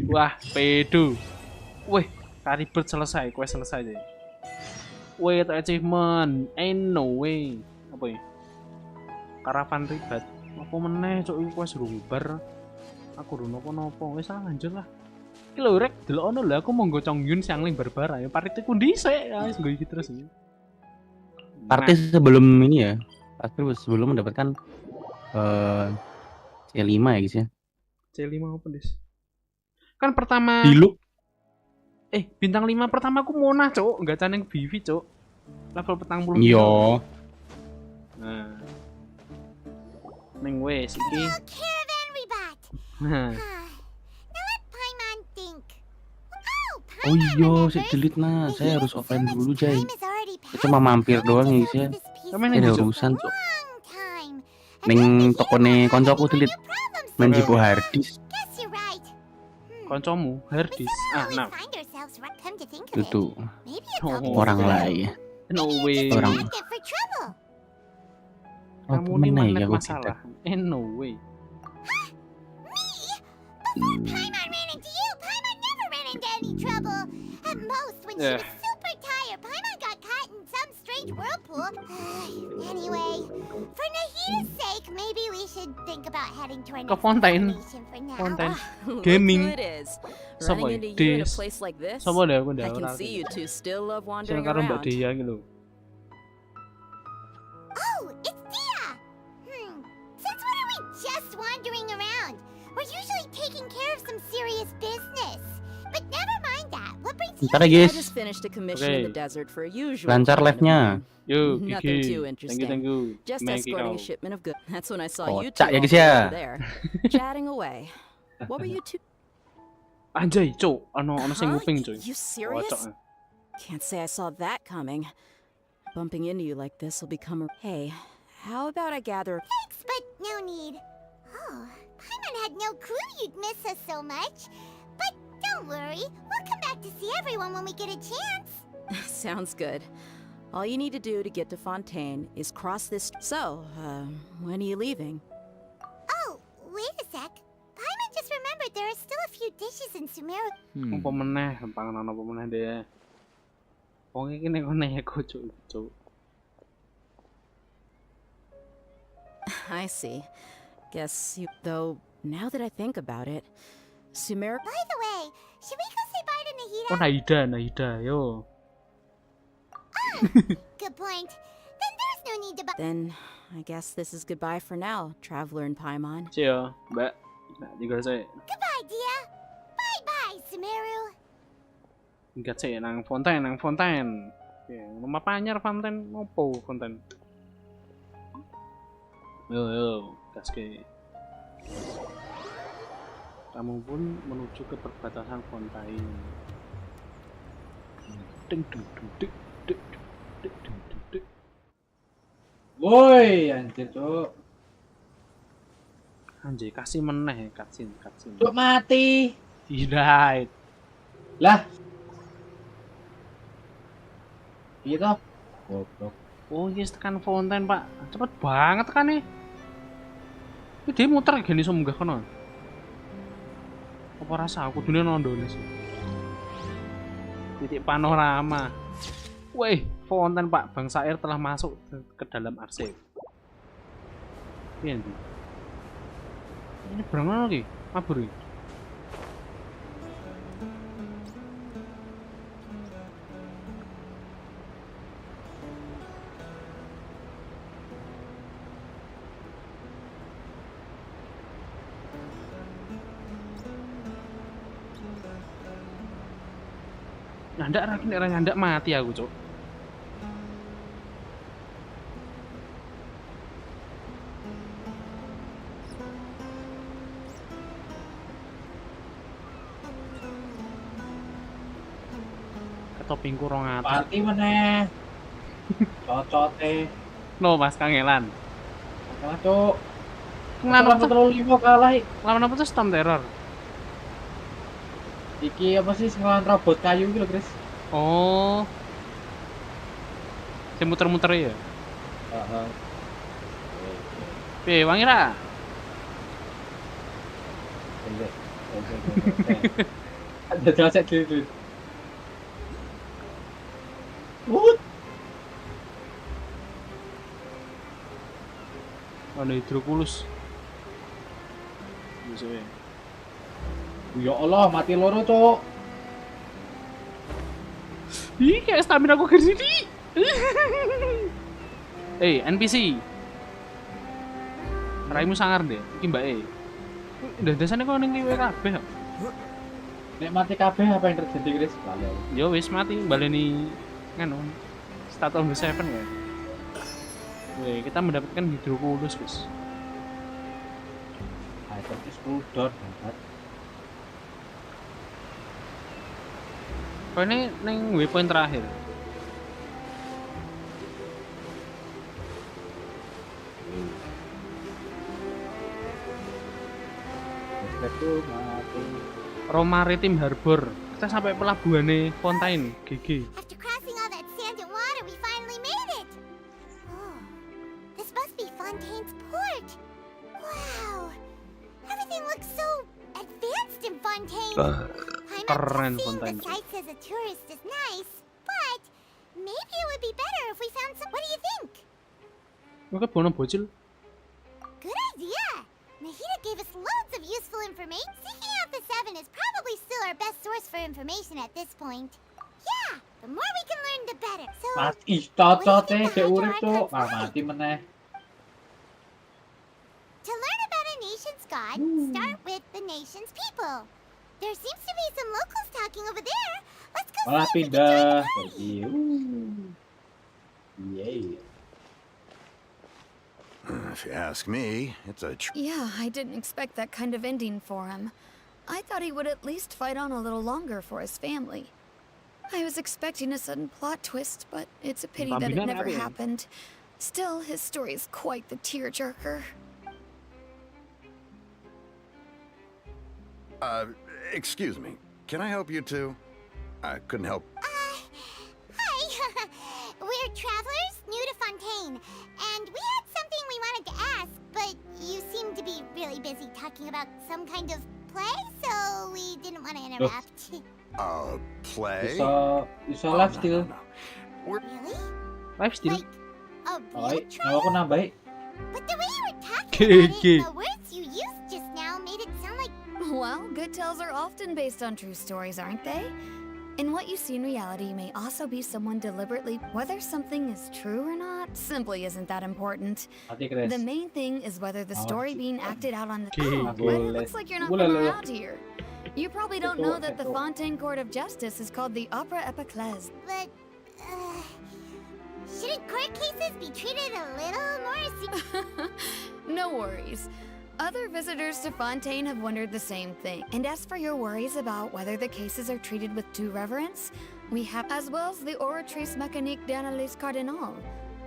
Wah, pedo. Wih, karibet selesai. Quest selesai, coy. Wait, achievement. No way. Apa ya? Karavan ribat. Apa meneh, Cok, iki quest rumbar. Aku ru nopo-nopo. Wis lanjut lah. Iki lho, Rek, delok ono lho aku monggo Chongyun siang ling Barbara ya. Paritiku dhisik. Ya wis nggo iki terus iki. Partai sebelum ini ya, pasti sebelum mendapatkan C5 ya guys ya. C5 apa Des? Kan pertama Diluk. Bintang 5 pertama aku Mona, Cok. Enggak caneng Vivi, Cok. Level petang 10. Iya. Nah. Ning wes iki. Nah. Oh iya, saya delete nah. Saya harus offline dulu, Jay. Saya cuma mampir doang ya, guys ya. Ada urusan, Cok. Ning tokone koncoku delete. Main jipo harddisk. Koncomu harddisk. Nah. Itu orang lain. No way. Orang. Kamu ini magnet masalah. No way. Paimon ran into you. Paimon never ran into any trouble. At most, when she was super tired, Paimon got caught in some strange whirlpool. Anyway, for Nahita's sake, maybe we should think about heading to our next destination for now. Fontaine. Look Gaming. who it is. Sopo Running into you in a Des. place like this. Sopo deh aku I can see you two still love Sing wandering karo Mbak around. Dea gitu. Oh, it's Dia! Since when are we just wandering around? We're usually taking care of some serious business. But never mind that. What brings you Bentar ya, I guys. just finished a commission in the desert for a usual. Lancar kind of live-nya. thing. Yo, Nothing Kiki. too Thank interesting. you. Just Thank you, escorting a kau. shipment of goods. That's when I saw you two Kocak ya, guys all ya. over there, chatting away. What were you two? Anjay, Cok. Ono sing Huh? nguping, coy. You serious? Kocok. Can't say I saw that coming. Bumping into you like this will become a... Hey, how about I gather... Thanks, but no need. Oh, Paimon had no clue you'd miss us so much. But don't worry, we'll come back to see everyone when we get a chance. Sounds good. All you need to do to get to Fontaine is cross this... So, when are you leaving? Oh, wait a sec. Paimon just remembered there are still a few dishes in Sumeru. Apa meneh, panganan apa meneh deh. Wong iki nek ngene aku, Cok. I see. Guess you... Though, now that I think about it, Sumer... By the way, should we go say bye to Nahida? Oh, Nahida, yo. Good point. Then there's no need to buy. Then, I guess this is goodbye for now, Traveler in Paimon. See ya, Mbak. Nah, juga saya. Goodbye, Dia. Bye-bye, Sumeru. Ingat saya, nang fonten. Ya, nama panyar fonten, ngopo fonten. Yo, gaske. Kamu pun menuju ke perbatasan Fontaine. Woi, anjir, Cuk. Anjir, kasih meneh, cutscene. Cuk mati. Tidak. Lah. Iya toh? Goblok. Oh, yes, tekan Fontaine, Pak. Cepet banget kan nih. Ini dia muter gini munggah kono. Apa rasa aku dunia nonton sih. Titik panorama. Wih, Fontaine, Pak. Bangsa air telah masuk ke dalam arsip. Ini berenang lagi, mabur. Nyandak mati aku, Cuk. Ketopingku rong ati. Mati meneh. Cocote. No, Mas kangelan. Kalah, Cuk. Lawan apa tuh? 5 kalah. Lawan apa tuh Storm Terror? Iki apa sih ngelawan robot kayu gitu, Chris? Oh. Saya muter-muter ya? Heeh. Piye, wangi ra? Ada jaset gitu. What? Ada hidrokulus. Bisa ya. Ya Allah, mati loro, Cuk. Ih, kayak stamina aku kesini. NPC. Raimu sangar deh, iki Mbak E. Udah dasane kok ning liwe kabeh kok. Nek mati kabeh apa yang terjadi, Chris? Yo wis mati, baleni nganu. Start of the Seven ya. Wih, kita mendapatkan hidrokulus, guys. Item is full dot. Kok ini neng waypoint terakhir. Roma Maritim Harbor. Kita sampai pelabuhannya Fontaine, GG. After crossing all that sand and water, we finally made it. Oh, this must be Fontaine's port. Wow, everything looks so advanced in Fontaine. Keren Seeing Fontaine. the sights as a tourist is nice, but maybe it would be better if we found some. What do you think? Oke, bono bocil. Good idea. Nahida gave us loads of useful information. Seeking out the Seven is probably still our best source for information at this point. Yeah, the more we can learn, the better. So, Mati cocote ge urip, Cuk. Mati meneh. To learn about a nation's god, start with the nation's people. There seems to be some locals talking over there. Let's go Malah see if we can join the pindah. party. Yay. If you ask me, it's a Yeah, I didn't expect that kind of ending for him. I thought he would at least fight on a little longer for his family. I was expecting a sudden plot twist, but it's a pity that it never happened. Still, his story is quite the tearjerker. Excuse me. Can I help you too? I couldn't help. Hi. We're travelers new to Fontaine, and we had something we wanted to ask, but you seem to be really busy talking about some kind of play, so we didn't want to interrupt. Play? Bisa live steal. Really? Live steal? A real Nyawa aku nambah. But the way you were talking The words you used just now made it sound like... Well, good tales are often based on true stories, aren't they? And what you see in reality may also be someone deliberately... Whether something is true or not simply isn't that important. The main thing is whether the story being acted out on the... Oh, but it looks like you're not from around here. You probably don't know that the Fontaine Court of Justice is called the Opera Epiclese. But, shouldn't court cases be treated a little more... No worries. Other visitors to Fontaine have wondered the same thing. And as for your worries about whether the cases are treated with due reverence, we have, as well as the Oratrice Mécanique d'Analyse Cardinal,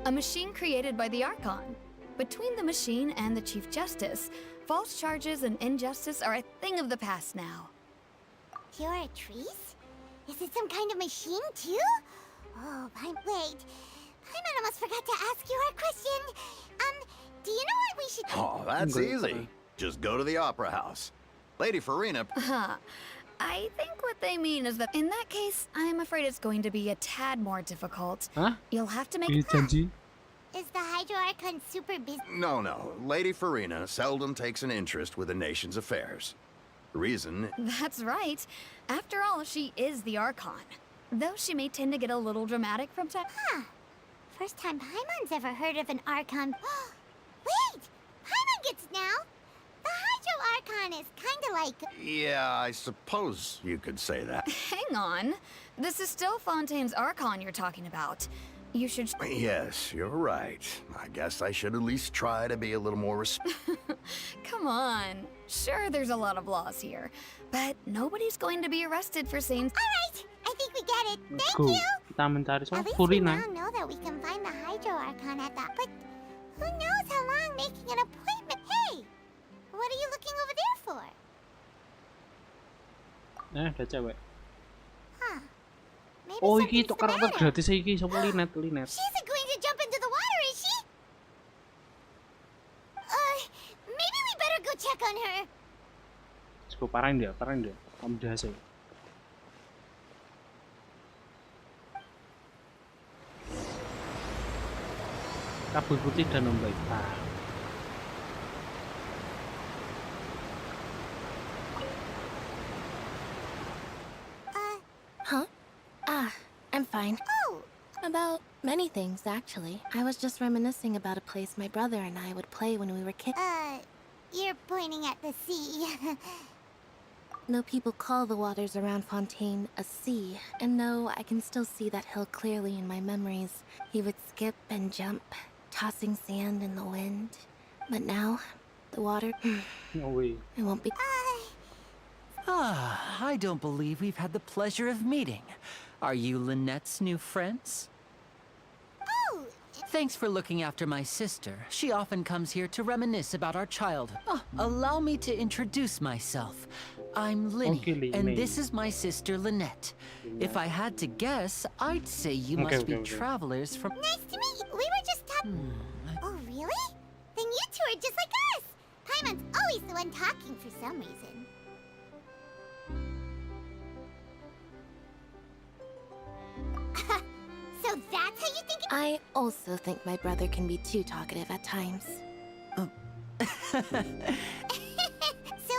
a machine created by the Archon. Between the machine and the Chief Justice, false charges and injustice are a thing of the past now. You're a trees? Is it some kind of machine too? Oh, wait. Paimon almost forgot to ask you our question. Do you know what we should... Oh, that's easy. Just go to the opera house. Lady Farina... I think what they mean is that in that case, I'm afraid it's going to be a tad more difficult. Huh? You'll have to make... Is the Hydro Archon super busy? No. Lady Farina seldom takes an interest with the nation's affairs. The reason... That's right. After all, she is the Archon. Though she may tend to get a little dramatic from time... First time Paimon's ever heard of an Archon... Wait! Paimon gets now! The Hydro Archon is kinda like... Yeah, I suppose you could say that. Hang on. This is still Fontaine's Archon you're talking about. You should... Yes, you're right. I guess I should at least try to be a little more Come on. Sure, there's a lot of laws here, but nobody's going to be arrested for saying... Alright! I think we get it. Thank Cool. you! Kita mencari At least we now know that we can find the Hydro Archon at that... But who knows how long making an appointment... Hey! What are you looking over there for? Ada cewek. Maybe Oh, iki something's tok the karakter matter. gratis iki sapa linet. She isn't going to jump into the water, is she? Maybe we better go check on her. Cukup parahin dia. Kamu dah hasil. Kabut putih dan ombak hitam. Huh? I'm fine. Oh! About many things, actually. I was just reminiscing about a place my brother and I would play when we were kids. You're pointing at the sea. No people call the waters around Fontaine a sea, and no, I can still see that hill clearly in my memories. He would skip and jump, tossing sand in the wind. But now, the water... No way. It won't be... I don't believe we've had the pleasure of meeting. Are you Lynette's new friends? Oh! Thanks for looking after my sister. She often comes here to reminisce about our childhood. Allow me to introduce myself. I'm Linny, and this is my sister Lynette. If I had to guess, I'd say you must be travelers from... Nice to meet you. We were just talking... Oh, really? Then you two are just like us. Paimon's always the one talking for some reason. So that's how you think it... I also think my brother can be too talkative at times. So,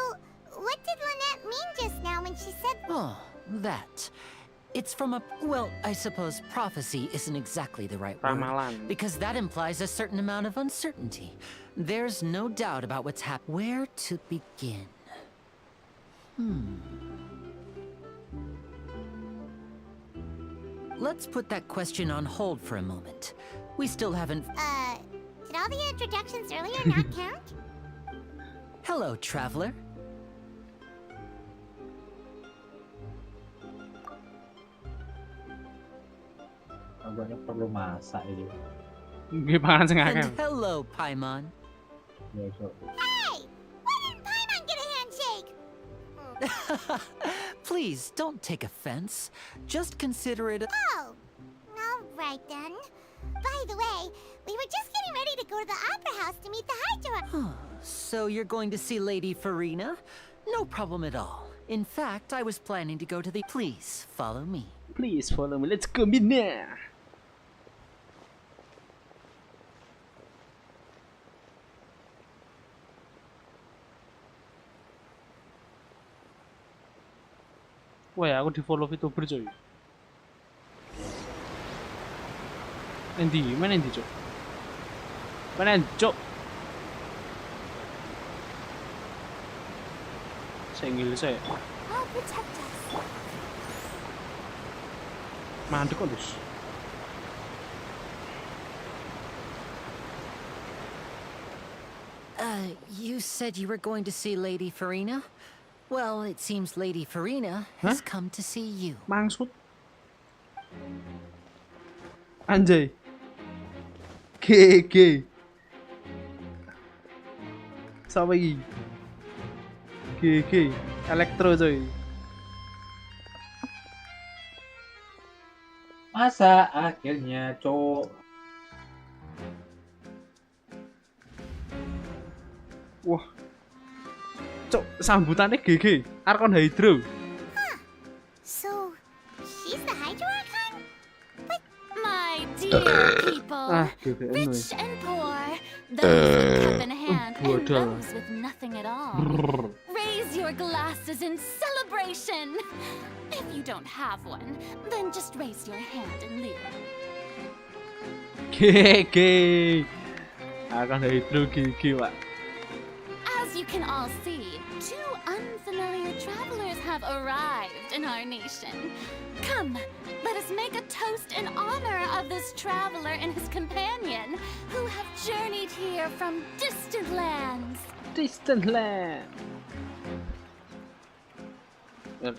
what did Lynette mean just now when she said... Oh, that. It's from a... Well, I suppose prophecy isn't exactly the right word. Ramalan. Because that implies a certain amount of uncertainty. There's no doubt about what's happening. Where to begin? Let's put that question on hold for a moment. We still haven't... Did all the introductions earlier not count? Hello, traveler. Agaknya perlu masak itu. Gimana sih And hello, Paimon. Ya, so. Hey! Why didn't Paimon get a handshake? Please, don't take offense. Just consider it a... Oh! Alright then. By the way, we were just getting ready to go to the opera house to meet the Hydra... So you're going to see Lady Farina? No problem at all. In fact, I was planning to go to the... Please, follow me. Please follow me. Let's go, Mina. Wah, aku di follow VTuber coy. Mana endi, Cuk? Mana, Cuk? Senggil saya. I'll protect us. Mandek kok, Lus. You said you were going to see Lady Farina? Well, it seems Lady Farina has come to see you. Maksud? Anjay. GG. Siapa ini? GG. Elektro coy. Masa akhirnya, Cok. Wah. Cok, sambutannya GG. Arkon Hydro. So, she's the Hydro Archon? But, my dear people, rich and poor, those with cup in hand and those with nothing at all, raise your glasses in celebration. If you don't have one, then just raise your hand in lieu. GG. Arkon Hydro GG, Pak. As you can all see, two unfamiliar travelers have arrived in our nation. Come, let us make a toast in honor of this traveler and his companion, who have journeyed here from distant lands. Distant land. Is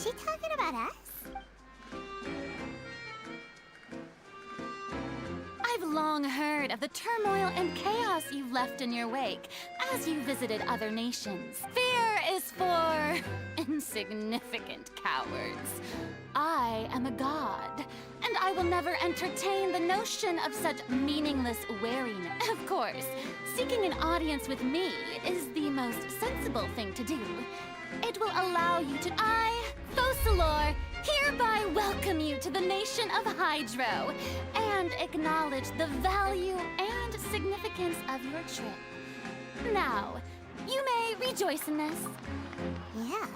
she talking about us? I've long heard of the turmoil and chaos you've left in your wake as you visited other nations. Fear is for insignificant cowards. I am a god, and I will never entertain the notion of such meaningless wariness. Of course, seeking an audience with me is the most sensible thing to do. It will allow you to... I, Focalor, hereby welcome you to the nation of Hydro and acknowledge the value and significance of your trip. Now, you may rejoice in this. Yeah,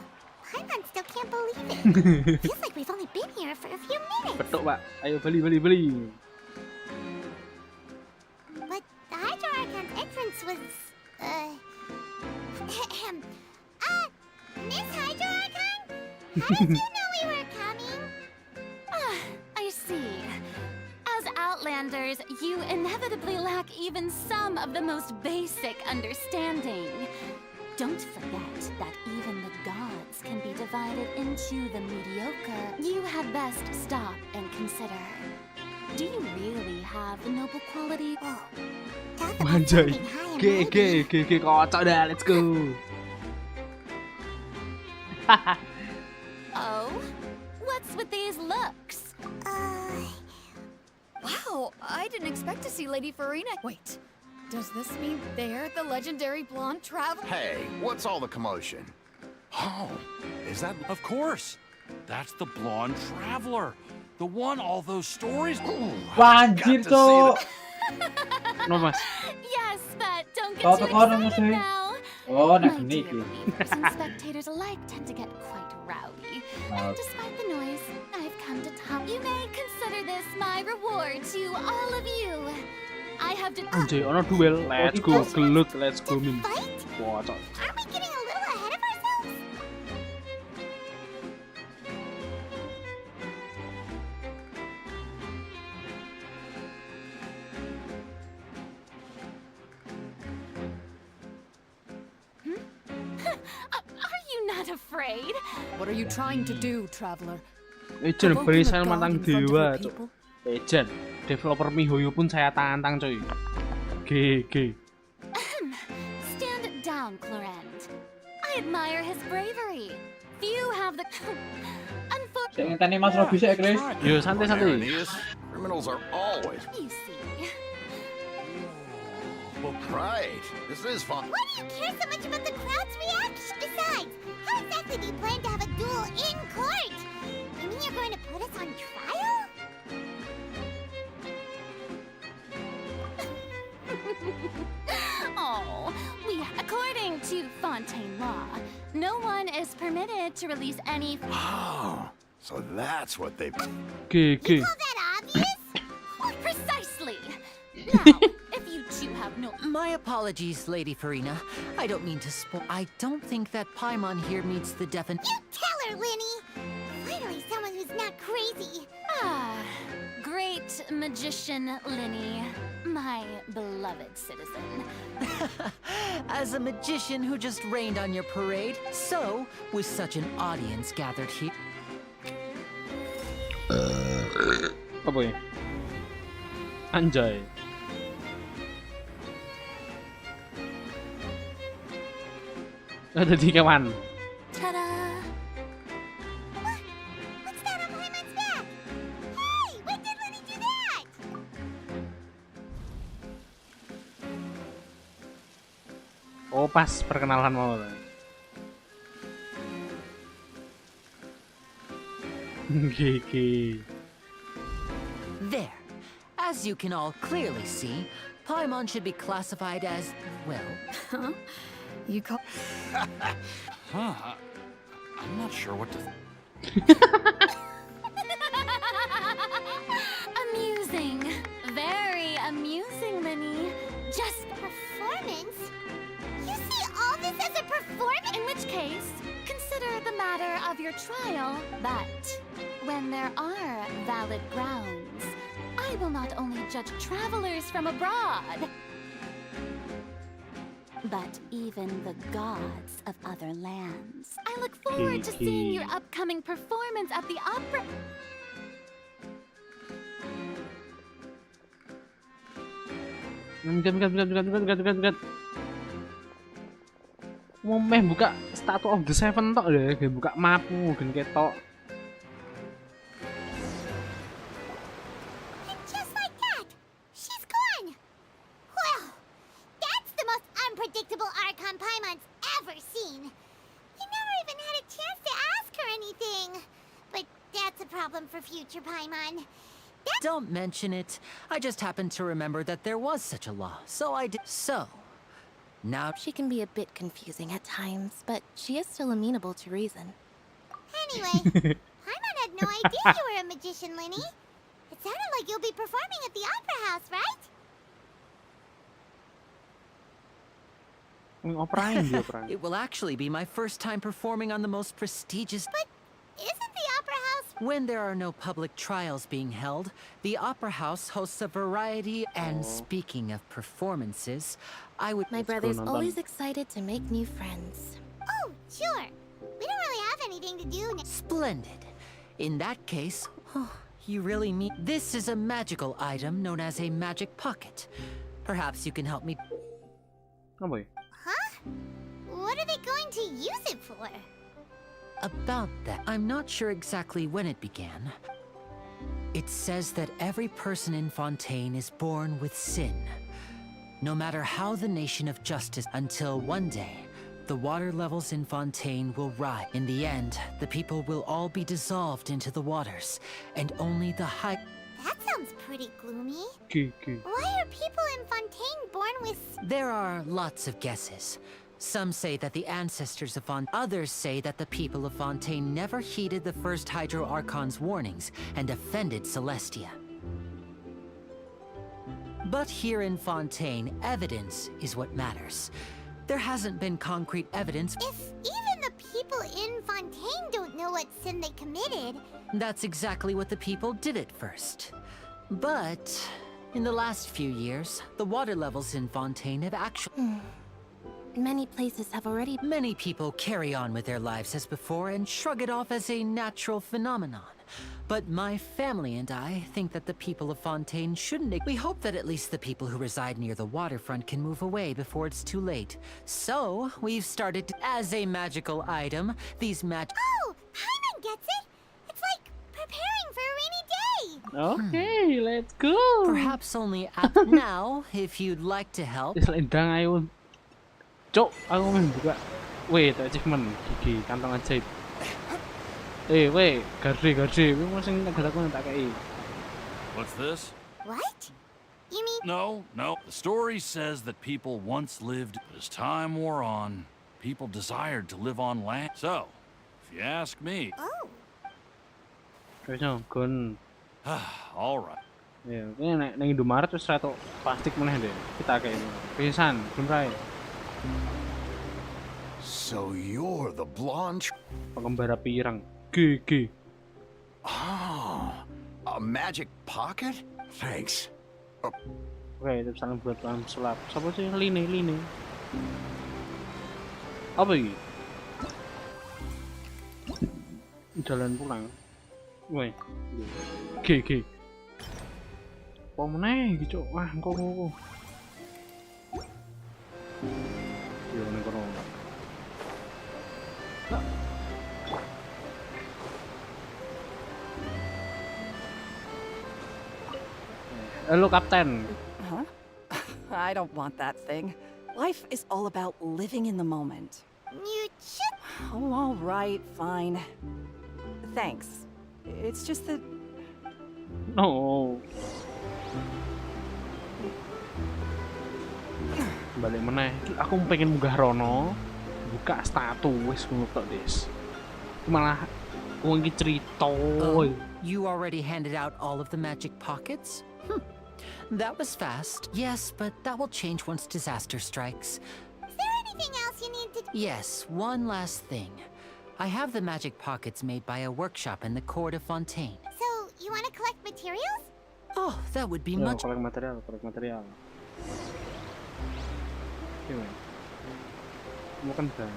Paimon still can't believe it. Feels like we've only been here for a few minutes. Betul, Pak. Ayo beli. But the Hydro Archon's entrance was, Miss Hydro Archon? How did you know we were coming? I see. As Outlanders, you inevitably lack even some of the most basic understanding. Don't forget that even the gods can be divided into the mediocre. You had best stop and consider. Do you really have the noble quality? Anjay. GG kocok dah, let's go. Oh? What's with these looks? Wow, I didn't expect to see Lady Farina. Wait, does this mean they're the legendary blonde traveler? Hey, what's all the commotion? Oh, is that... Of course. That's the blonde traveler. The one all those stories... Anjir, Cok. No, Mas. Yes, but don't get too excited now. Oh, My nak dear nikah. believers and spectators alike tend to get quite rowdy. And despite the noise, I've come to top. You may consider this my reward to all of you. I have to... Anjay, ono duel. Let's go, gelut. Let's go, min. Kocok. Aren't we getting a little ahead of ourselves? Are you not afraid? What are you trying to do, traveler? Ejen berisan mantang dewa, Cok. Ejen, developer MiHoYo pun saya tantang, coy. GG. Stand down, Clorend. I admire his bravery. Few have the... Saya ingin tanya Mas Robi saya, Chris. Yo, santai. Criminals are always... You see. Right, this is fun. Why do you care so much about the crowd's reaction? Besides, how exactly do you plan to have a duel in court? You mean you're going to put us on trial? Oh, we have... to Fontaine law, no one is permitted to release any... Oh, so that's what they... You call that obvious? Precisely. Now, if you two have no... My apologies, Lady Farina. I don't mean to I don't think that Paimon here meets the definition. You tell her, Linny! Finally, someone who's not crazy. Ah, great magician, Linny. My beloved citizen. As a magician who just rained on your parade, so with such an audience gathered here. Apa ya? Anjay. Ada di kawan. Ta-da! What's that on Paimon's back? Hey, when did Linny do that? Oh, pas perkenalan mau. Gigi. There. As you can all clearly see, Paimon should be classified as, well... Huh? You call... Huh? I'm not sure what to... Amusing. Very amusing, Linny. Just performance? You see all this as a performance? In which case, consider the matter of your trial. But when there are valid grounds, I will not only judge travelers from abroad, but even the gods of other lands. I look forward to seeing your upcoming performance at the opera. Enggak. Mau meh buka Statue of the Seven tok deh, buka mapu gen ketok. Just like that, she's gone. Well, that's the most unpredictable Archon Paimon's ever seen. You never even had a chance to ask her anything. But that's a problem for future Paimon. Don't mention it. I just happened to remember that there was such a law, so I did. So, now... She can be a bit confusing at times, but she is still amenable to reason. Anyway, Paimon had no idea you were a magician, Linny. It sounded like you'll be performing at the Opera House, right? It will actually be my first time performing on the most prestigious... But isn't the Opera House... When there are no public trials being held, the Opera House hosts a variety... And speaking of performances, I would... My brother's always excited to make new friends. Oh, sure. We don't really have anything to do now. Splendid. In that case, you really mean... This is a magical item known as a magic pocket. Perhaps you can help me... Oh boy. Huh? What are they going to use it for? About that, I'm not sure exactly when it began. It says that every person in Fontaine is born with sin. No matter how the nation of justice, until one day, the water levels in Fontaine will rise. In the end, the people will all be dissolved into the waters, and only the high... That sounds pretty gloomy. Why are people in Fontaine born with... There are lots of guesses. Some say that the ancestors of Fontaine... Others say that the people of Fontaine never heeded the first Hydro Archon's warnings and offended Celestia. But here in Fontaine, evidence is what matters. There hasn't been concrete evidence... If even the people in Fontaine don't know what sin they committed... That's exactly what the people did at first. But in the last few years, the water levels in Fontaine have actually... Many places have already... Many people carry on with their lives as before and shrug it off as a natural phenomenon. But my family and I think that the people of Fontaine shouldn't... We hope that at least the people who reside near the waterfront can move away before it's too late. So, we've started as a magical item, these Oh, Paimon gets it! It's like preparing for a rainy day! Okay, let's go! Perhaps only now, if you'd like to help. Selendang ayo. Cok, aku main buka. Wait, achievement gigi kantong ajaib. Wait, garde, we mau sing negaraku tak kei. What's this? What? You mean... No. The story says that people once lived, but as time wore on... people desired to live on land. So, if you ask me... Oh. Kayaknya gun. All right. Ya, ini neng Indomaret terus reto plastik meneh deh. Kita kayak ini. Pisan, belum rai. So you're the blonde... Pengembara pirang. GG. Ah, a magic pocket? Thanks. Oke, itu saling buat bahan sulap. Siapa sih Line? Apa ini? Jalan pulang. Woi. GG. Apa meneh iki, Cuk? Wah, engko. Yo ning kono. Halo, Kapten. Huh? I don't want that thing. Life is all about living in the moment. You should... Oh, all right, fine. Thanks. It's just that... No. Balik meneh. Aku pengen munggah rono, buka status ngono tok, Des. Malah wong iki cerita. You already handed out all of the magic pockets? That was fast. Yes, but that will change once disaster strikes. Is there anything else you need to... Yes, one last thing. I have the magic pockets made by a workshop in the court of Fontaine. So, you want to collect materials? Oh, that would be much... Collect material. Gimana? Bukan kan?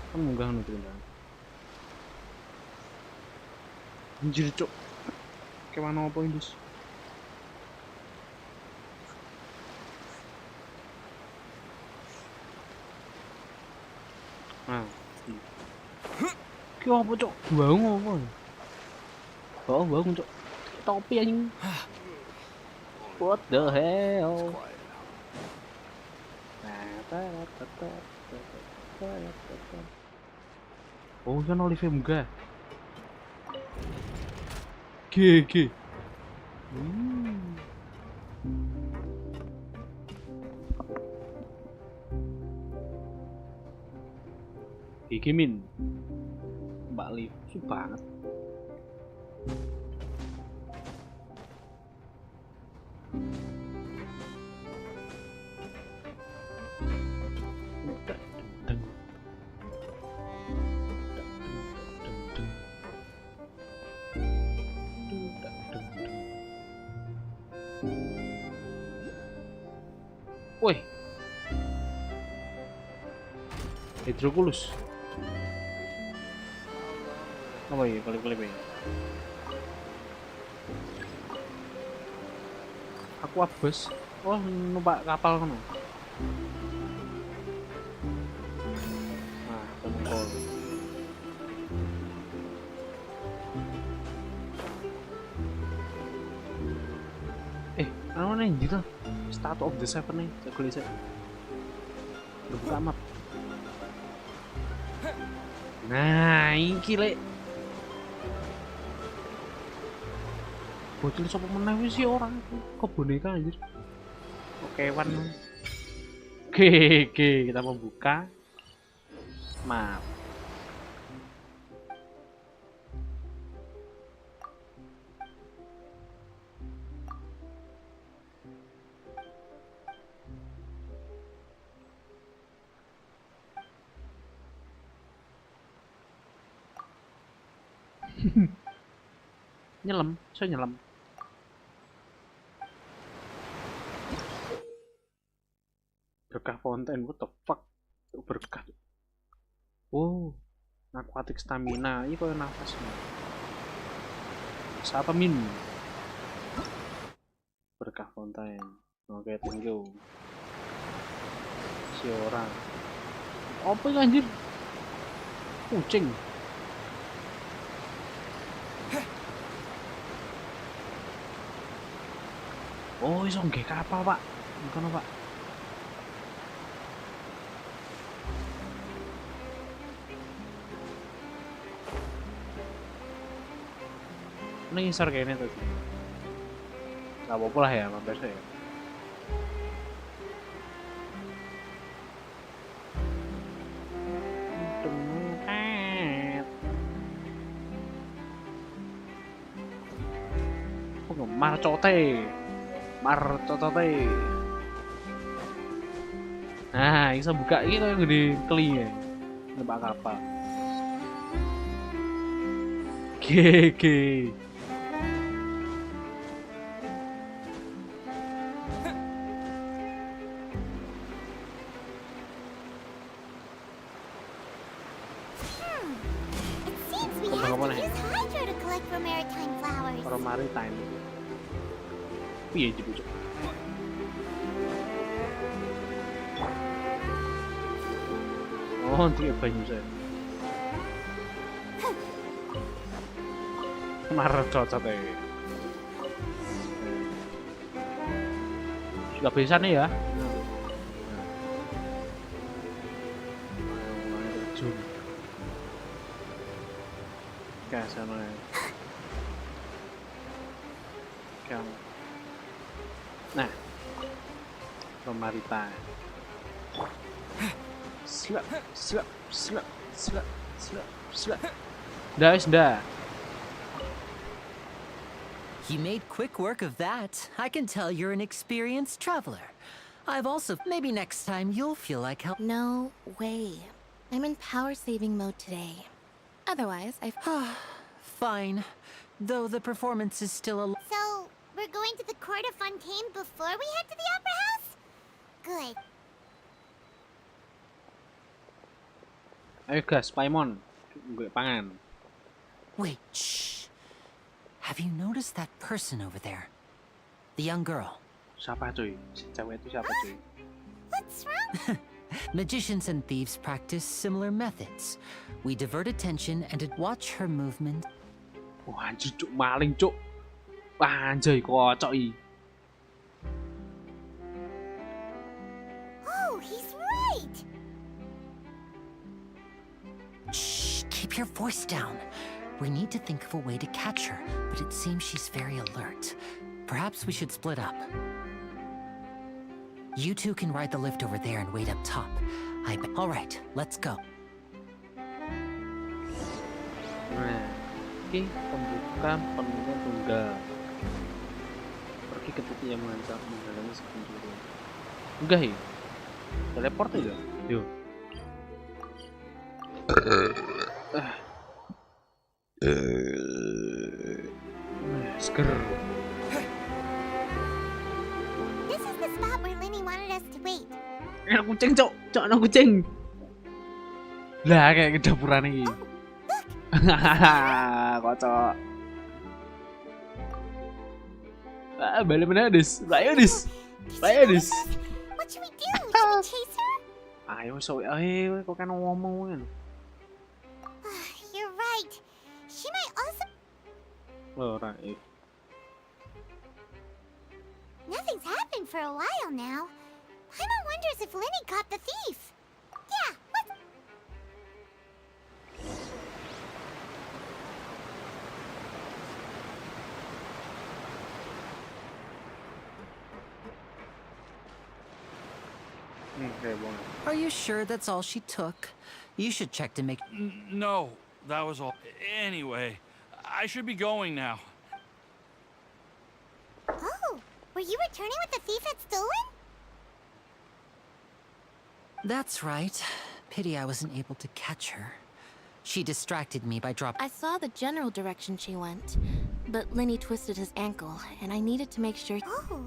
Kan munggah nu kan. Anjir, Cuk. Kemana apa ini, Dis? Nah. Ki apa, Cuk? Bangun apa? Bangun, Cuk. Topi anjing. What the hell? Oh, kan Olive munggah. GG. GG min. Mbak Liv, su banget. Woi, hidrokulus. Apa ya? Klip-klip ya. Aku abis. Oh, numpak kapal kan? Nah, tempol. Ano na dito? Statue of the Seven nih, saya kulit saya. Udah buka map. Nah, iki lek. Bocil sapa meneh wis ya orang kok boneka anjir. Oke, kewan. Oke, kita membuka map. Nyelam, saya nyelam. Berkah fonten, what the fuck? Berkah. Oh, aquatic stamina, ini kok nafas. Siapa min? Berkah fonten. Oke, thank you. Si orang. Apa ini anjir? Kucing. Oh, iso nggih kapal, Pak. Ngono, Pak. Ini ngisor kayaknya tuh. Gak apa-apa lah ya, mampir saya. Marcote. Nah, bisa buka ini kayak gede keli ya. Nebak kapal. GG. Maritime. Piye iki bocah? Oh, dia banyu saya. Marah cocok ya. Sudah bisa nih ya. Oke, sana ya. Nah, pemerintah. Slap. Dah. You made quick work of that. I can tell you're an experienced traveler. I've also... Maybe next time you'll feel like help. No way. I'm in power-saving mode today. Otherwise, I've... Fine. Though the performance is still a... So, we're going to the court of Fontaine before we head to the opera house? Good. Ayo guys, Paimon. Gue pangan. Wait, shh. Have you noticed that person over there? The young girl. Siapa cuy? Cewek itu siapa cuy? What's wrong? Magicians and thieves practice similar methods. We divert attention and watch her movement. Wah, anjir cuk, maling cuk. Wah, anjay kocok i. Oh, he's right. Shh, keep your voice down. We need to think of a way to catch her, but it seems she's very alert. Perhaps we should split up. You two can ride the lift over there and wait up top. All right, let's go. Nah, oke, pembukaan penurunan tunggal. Pergi ke titik yang mengancam menghalangi si pencuri. Enggak ya? Teleport aja. Yuk. Sker. This is the spot where Linny wanted us to wait. Anak kucing, cok. Cok, anak kucing. Lah, kayak ke dapuran ini. Hahaha, kocok. Ah, balik mana dis? Ayo dis. What should we do? Should we chase her? Ayo, ayo, kok kan ngomong kan? You're right. She might also... Oh, right. Nothing's happened for a while now. Paimon wonders if Linny caught the thief. Yeah, Are you sure that's all she took? You should check to make... No, that was all. Anyway, I should be going now. Oh, were you returning what the thief had stolen? That's right. Pity I wasn't able to catch her. She distracted me by dropping... I saw the general direction she went, but Linny twisted his ankle, and I needed to make sure... Oh.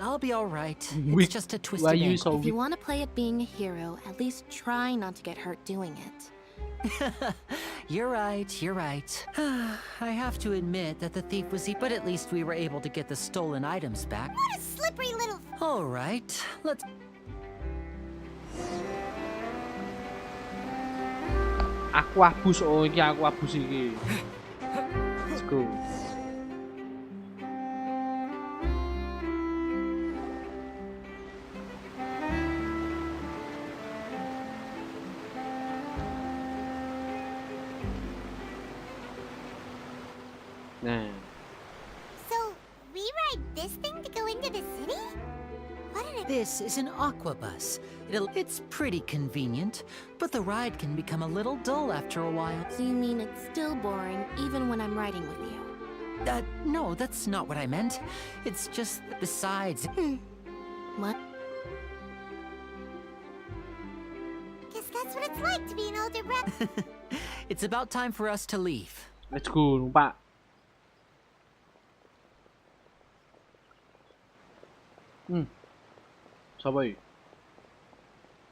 I'll be all right. It's just a twisted ankle. If you want to play at being a hero, at least try not to get hurt doing it. You're right. I have to admit that the thief was... But at least we were able to get the stolen items back. What a slippery little... All right, let's... Aquabus, oh ini Aquabus ini. Let's go. Nah. So, we ride this thing to go into the city? What an... This is an aqua bus. It's pretty convenient, but the ride can become a little dull after a while. So you mean it's still boring even when I'm riding with you? No, that's not what I meant. It's just besides. What? Guess that's what it's like to be an older brother. It's about time for us to leave. Let's go, Pak. Siapa ya?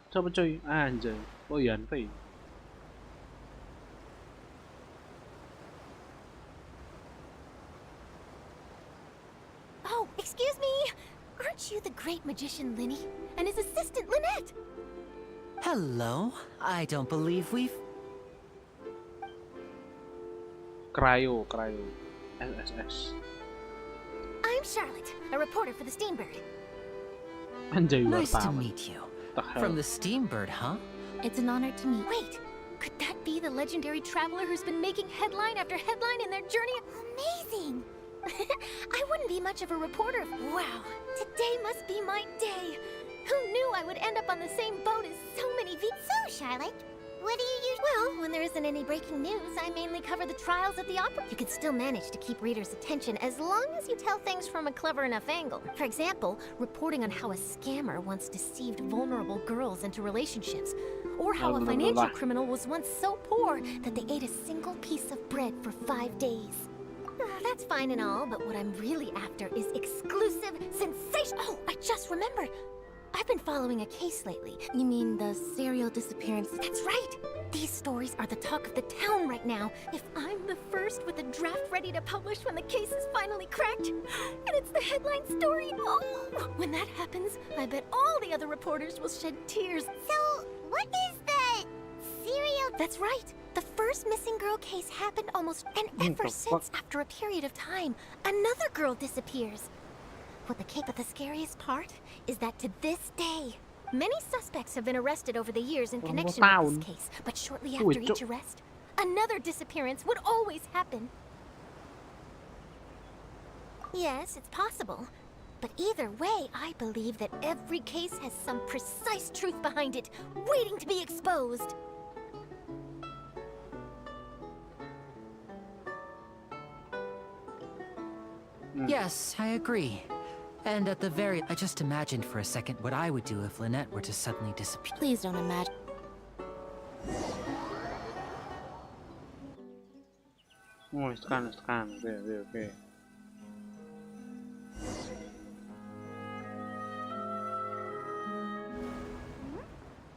Siapa coy? Anjay. Oh iya, Anpe. Oh, excuse me. Aren't you the great magician Linny and his assistant Lynette? Hello. I don't believe we've... Cryo. SSS. I'm Charlotte, a reporter for the Steambird. Anjay, nice to meet you. From the Steambird, huh? It's an honor to meet. Wait, could that be the legendary traveler who's been making headline after headline in their journey? Amazing! I wouldn't be much of a reporter. Wow, today must be my day. Who knew I would end up on the same boat as so many So, Charlotte, what do you use? Well, when there isn't any breaking news, I mainly cover the trials at the opera. You could still manage to keep readers' attention as long as you tell things from a clever enough angle. For example, reporting on how a scammer once deceived vulnerable girls into relationships, or how a financial criminal was once so poor that they ate a single piece of bread for 5 days. That's fine and all, but what I'm really after is exclusive sensation. Oh, I just remembered. I've been following a case lately. You mean the serial disappearance? That's right! These stories are the talk of the town right now. If I'm the first with a draft ready to publish when the case is finally cracked, and it's the headline story, oh! When that happens, I bet all the other reporters will shed tears. So, what is the serial... That's right! The first missing girl case happened almost... And ever since, after a period of time, another girl disappears. But the scariest part is that to this day, many suspects have been arrested over the years in connection with this case. But shortly after each arrest, another disappearance would always happen. Yes, it's possible. But either way, I believe that every case has some precise truth behind it, waiting to be exposed. Yes, I agree. And at the very... I just imagined for a second what I would do if Lynette were to suddenly disappear. Please don't imagine. Oh, tekan. Okay.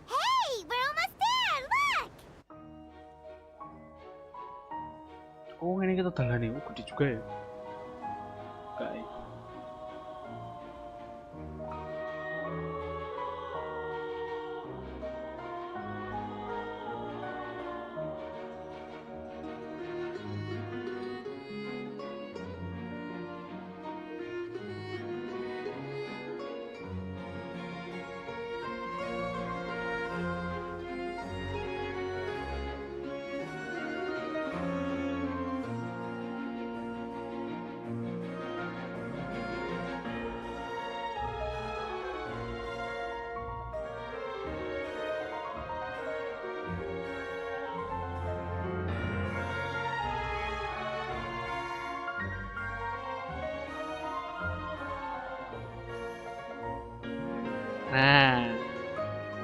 Hey, we're almost there, look! Oh, ini kita dalane. Oh, gede juga ya. Guys.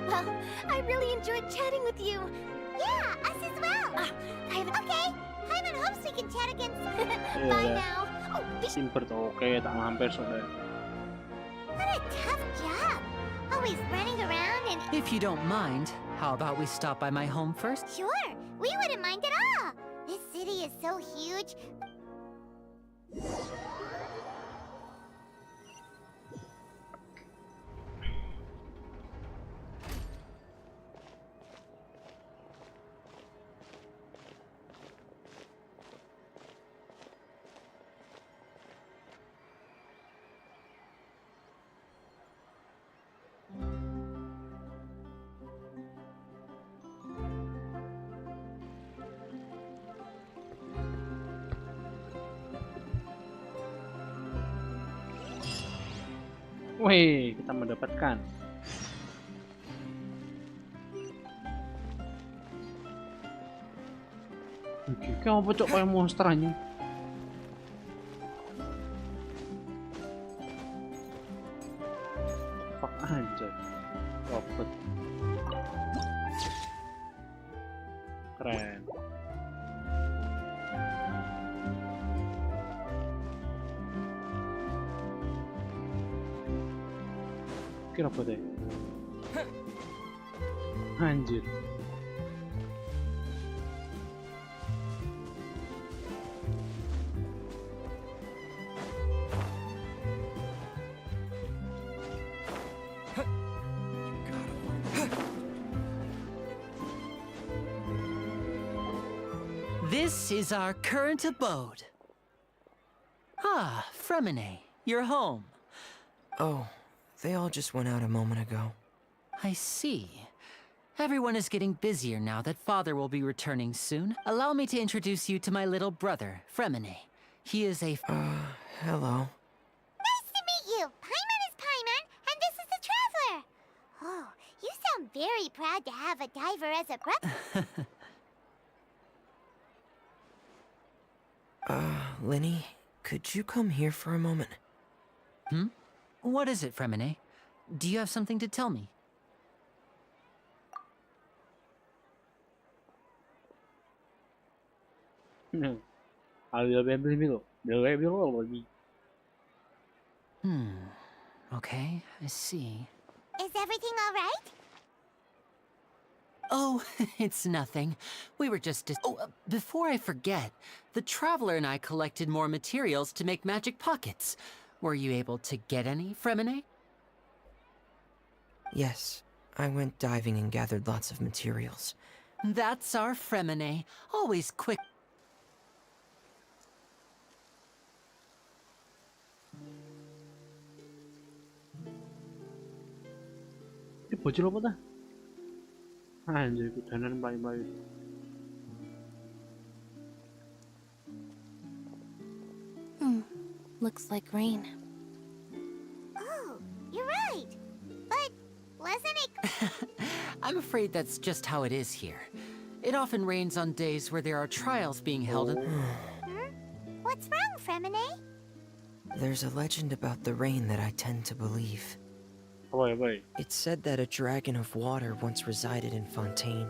Well, I really enjoyed chatting with you. Yeah, us as well. Okay, I'm in hopes we can chat again. Bye now. Oh, Steambird, okay, tak mampir soalnya. What a tough job. Always running around and... If you don't mind, how about we stop by my home first? Sure, we wouldn't mind at all. This city is so huge. Wih, kita mendapatkan. Oke, kamu apa cok kayak monster aja? Anjay. Robot. Keren. Ini robot ya? Anjir. This is our current abode. Ah, Fremine, you're home. Oh, they all just went out a moment ago. I see. Everyone is getting busier now that Father will be returning soon. Allow me to introduce you to my little brother, Fremine. He is a... hello. Nice to meet you. Paimon is Paimon, and this is the Traveler. Oh, you sound very proud to have a diver as a brother. Linny, could you come here for a moment? Hmm? What is it, Fremine? Do you have something to tell me? Okay, I see. Is everything all right? Oh, it's nothing. We were just... before I forget, the Traveler and I collected more materials to make magic pockets. Were you able to get any, Fremine? Yes, I went diving and gathered lots of materials. That's our Fremine. Always quick. Ini bocil apa dah? Anjir, kudanan melayu-melayu. Looks like rain. Oh, you're right. But wasn't it... I'm afraid that's just how it is here. It often rains on days where there are trials being held. What's wrong, Fremine? There's a legend about the rain that I tend to believe. It's said that a dragon of water once resided in Fontaine.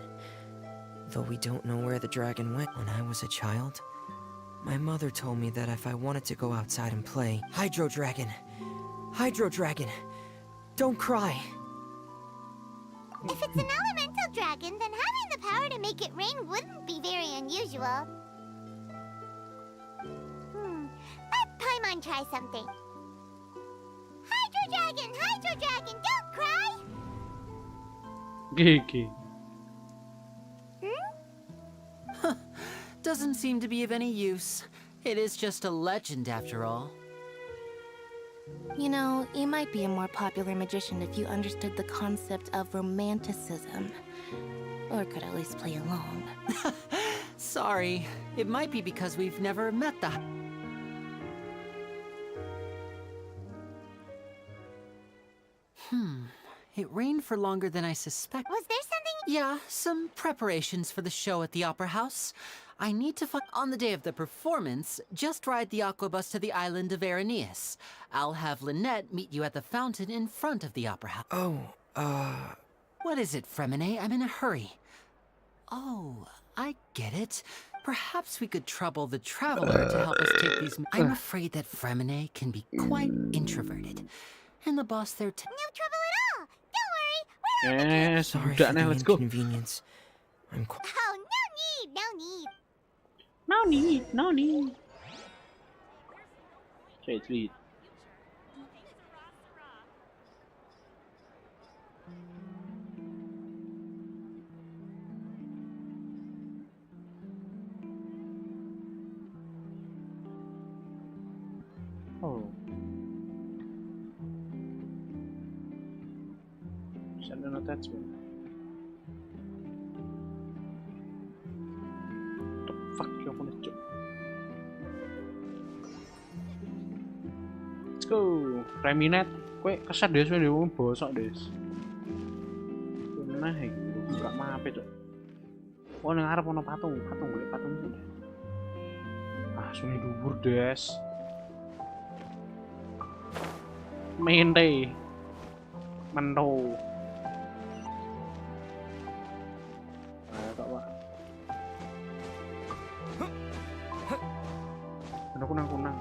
Though we don't know where the dragon went. When I was a child, my mother told me that if I wanted to go outside and play, Hydro Dragon! Hydro Dragon! Don't cry! If it's an elemental dragon, then having the power to make it rain wouldn't be very unusual. Let Paimon try something. Hydro Dragon, don't cry! Gigi. Doesn't seem to be of any use. It is just a legend after all. You know, you might be a more popular magician if you understood the concept of romanticism. Or could at least play along. Sorry. It might be because we've never met the... It rained for longer than I suspect. Was there something... Yeah, some preparations for the show at the Opera House. I need to find... On the day of the performance, just ride the aquabus to the island of Araneus. I'll have Lynette meet you at the fountain in front of the Opera House. Oh, What is it, Fremine? I'm in a hurry. Oh, I get it. Perhaps we could trouble the Traveler to help us take these... I'm afraid that Fremine can be quite introverted. And the boss there... No trouble at all! Don't worry, sorry for the inconvenience. I'm... Oh, no need! No need. Okay, lead. Oh. Send an attachment. The fuck you wanna do? Let's go. Reminet, kowe kesat des wis wong bosok des. Nah, buka mape cok. Oh, nang arep ono patung golek patung itu. Ah, sune dhuwur des. Mantau. Ayo kak Pak. Ada kunang-kunang.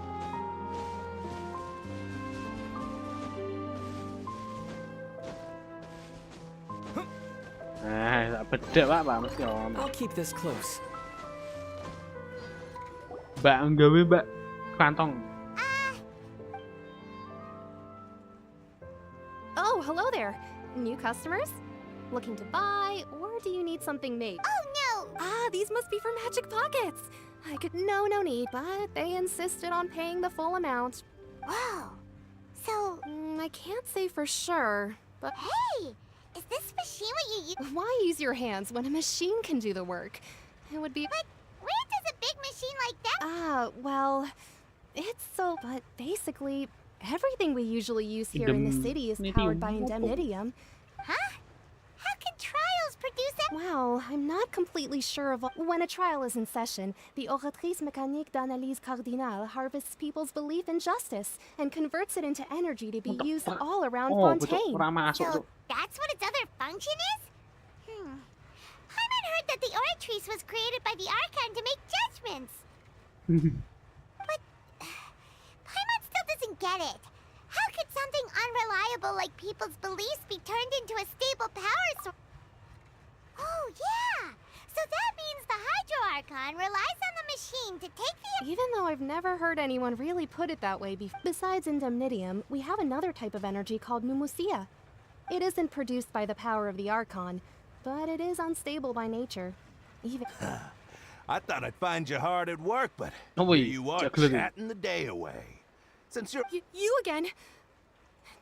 Nah, beda Pak mesti ono. I'll keep this close. Mbak nggawe Mbak kantong. Oh, hello there. New customers? Looking to buy, or do you need something made? Oh no! Ah, these must be for magic pockets. I could no need, but they insisted on paying the full amount. Wow. So I can't say for sure, but hey, is this machine what you use? Why use your hands when a machine can do the work? It would be. But where does a big machine like that? Well, it's so. But basically, everything we usually use here in the city is powered by indemnitium. Huh? How can trials produce that? Well, I'm not completely sure of when a trial is in session. The oratrice mécanique d'analyse cardinale harvests people's belief in justice and converts it into energy to be used all around Fontaine. So that's what its other function is? Paimon heard that the oratrice was created by the Archon to make judgments. But Paimon still doesn't get it. How could something unreliable like people's beliefs be turned into a stable power source? Oh, yeah! So that means the Hydro Archon relies on the machine to take the... Even though I've never heard anyone really put it that way before. Besides indemnitium, we have another type of energy called pneumosia. It isn't produced by the power of the Archon, but it is unstable by nature. Even... I thought I'd find you hard at work, but here you are chatting the day away. Since you're... You again?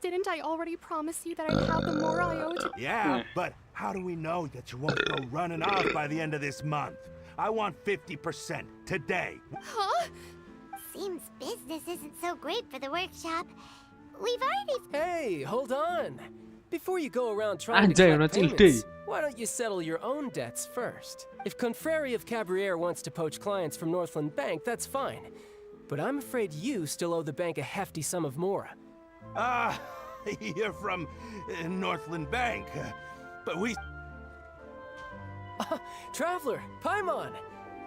Didn't I already promise you that I'd have the more I owed? Yeah, but how do we know that you won't go running off by the end of this month? I want 50% today. Huh? Seems business isn't so great for the workshop. We've already... Hey, hold on. Before you go around trying to collect payments, why don't you settle your own debts first? If Confreri of Cabriere wants to poach clients from Northland Bank, that's fine. But I'm afraid you still owe the bank a hefty sum of mora. You're from Northland Bank, but we... Traveler, Paimon!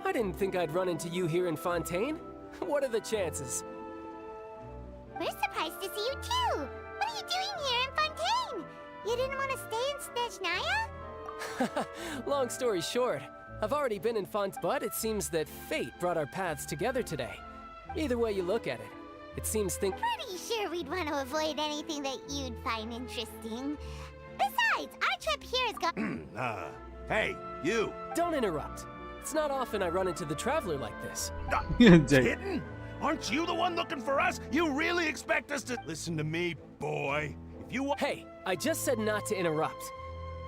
I didn't think I'd run into you here in Fontaine. What are the chances? We're surprised to see you too! What are you doing here in Fontaine? You didn't want to stay in Snezhnaya? Long story short, I've already been in Fontaine, but it seems that fate brought our paths together today. Either way you look at it, it seems Pretty sure we'd want to avoid anything that you'd find interesting. Besides, our trip here has got... hey, you! Don't interrupt. It's not often I run into the Traveler like this. Kidding? Aren't you the one looking for us? You really expect us to... Listen to me, boy. If you... Hey, I just said not to interrupt.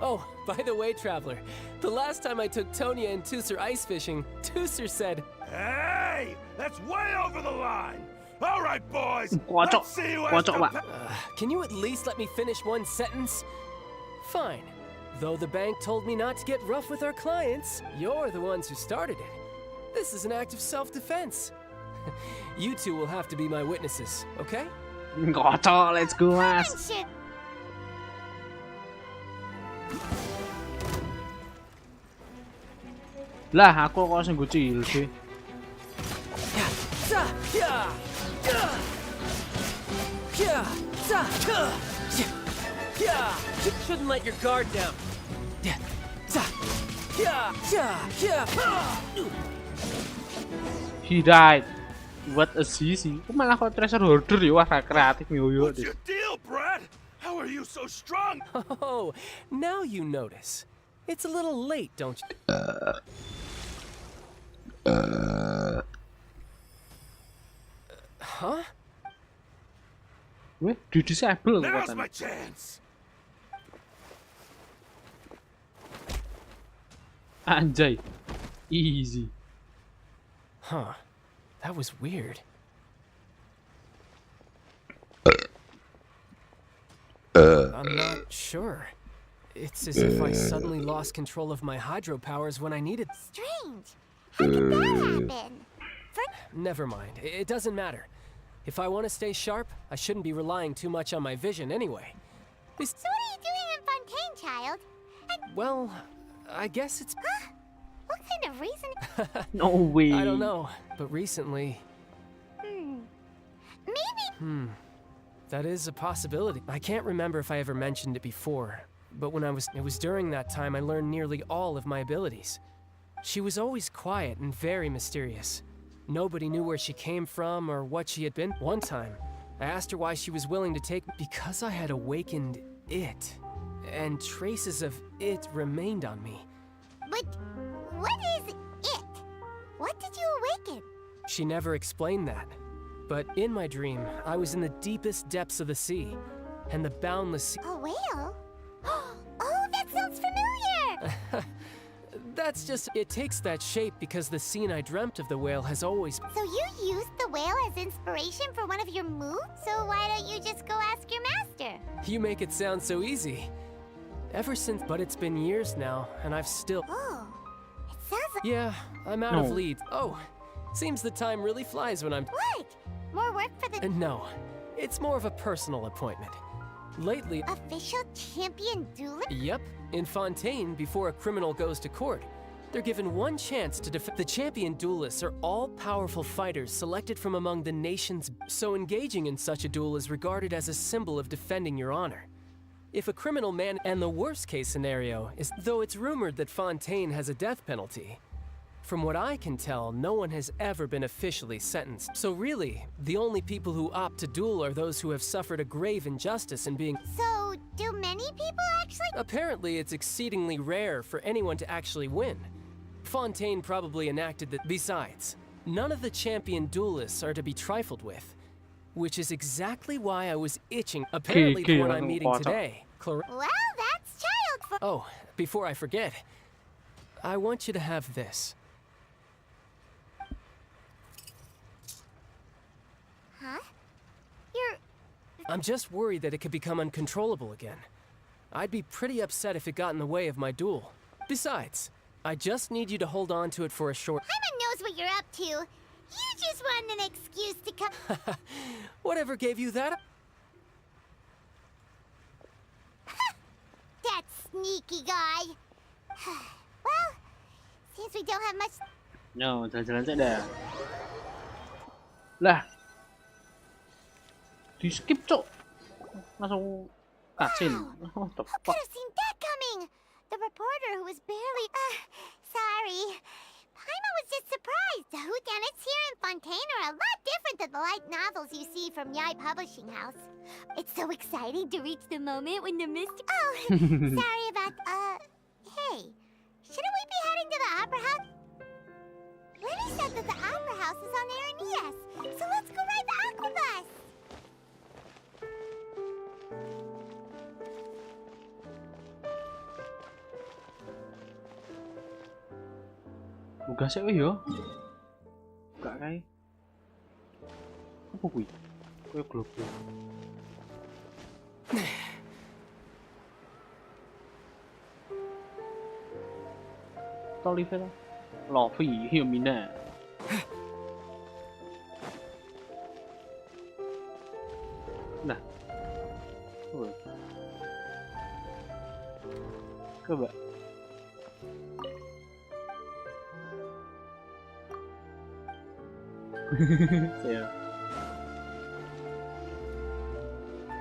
Oh, by the way, Traveler, the last time I took Tonya and Tusser ice fishing, Tusser said... Hey! That's way over the line! All right, boys! Let's see who has Can you at least let me finish one sentence? Fine. Though the bank told me not to get rough with our clients, you're the ones who started it. This is an act of self-defense. You two will have to be my witnesses, okay? Goto, let's go, Mas. Lah, aku kok sing gucil sih. Shouldn't let your guard down. He died. What a sisi. Kok malah kok treasure hoarder ya, wah kreatif yoyo. What's your deal, Brad? How are you so strong? Oh, now you notice. It's a little late, don't you? Huh? Weh, di disable Now's my chance. Anjay. Easy. Huh. That was weird. I'm not sure. It's as if I suddenly lost control of my hydro powers when I needed... Strange. How did that happen? Never mind. It doesn't matter. If I want to stay sharp, I shouldn't be relying too much on my vision anyway. So what are you doing in Fontaine, child? Well, I guess it's... Huh? What kind of reason? No way. I don't know, but recently... Maybe... That is a possibility. I can't remember if I ever mentioned it before, but it was during that time I learned nearly all of my abilities. She was always quiet and very mysterious. Nobody knew where she came from or what she had been. One time, I asked her why she was willing to take... Because I had awakened it, and traces of it remained on me. But what is it? What did you awaken? She never explained that. But in my dream, I was in the deepest depths of the sea, and the boundless sea... A whale? Oh, that sounds familiar! That's just... It takes that shape because the scene I dreamt of the whale has always... So you used the whale as inspiration for one of your moves? So why don't you just go ask your master? You make it sound so easy. Ever since... But it's been years now, and I've still... Oh, it sounds like... Yeah, I'm out of leads. Oh, seems the time really flies when I'm... What? More work for the... No, it's more of a personal appointment. Lately... Official champion duelist? Yep, in Fontaine, before a criminal goes to court. They're given one chance to defend. The champion duelists are all-powerful fighters selected from among the nation's... So engaging in such a duel is regarded as a symbol of defending your honor. If a criminal man... And the worst-case scenario is... Though it's rumored that Fontaine has a death penalty, from what I can tell, no one has ever been officially sentenced. So really, the only people who opt to duel are those who have suffered a grave injustice in being... So, do many people actually... Apparently, it's exceedingly rare for anyone to actually win. Fontaine probably enacted that. Besides, none of the champion duelists are to be trifled with, which is exactly why I was itching. Apparently, the one I'm meeting today... Well, that's child for... Oh, before I forget, I want you to have this. Huh? I'm just worried that it could become uncontrollable again. I'd be pretty upset if it got in the way of my duel. Besides, I just need you to hold on to it for a short... Paimon knows what you're up to. You just want an excuse to come... Whatever gave you that... That sneaky guy. Well, since we don't have much... No, jalan-jalan saja. Lah. Di skip, cok. Langsung cutscene. What the fuck? Could have seen that coming. The reporter who was barely... sorry. Paimon was just surprised. The whodunits here in Fontaine are a lot different than the light novels you see from Yai Publishing House. It's so exciting to reach the moment when the mystery... Oh, sorry about... Hey, shouldn't we be heading to the Opera House? Lenny said that the Opera House is on Aranias, so let's go ride the Aquabus! Buka sih yo. Buka kae. Apa kuwi? Koyo globo. Tolive ta. Lofi hiyo mina. Nah. Oi. Coba. Saya.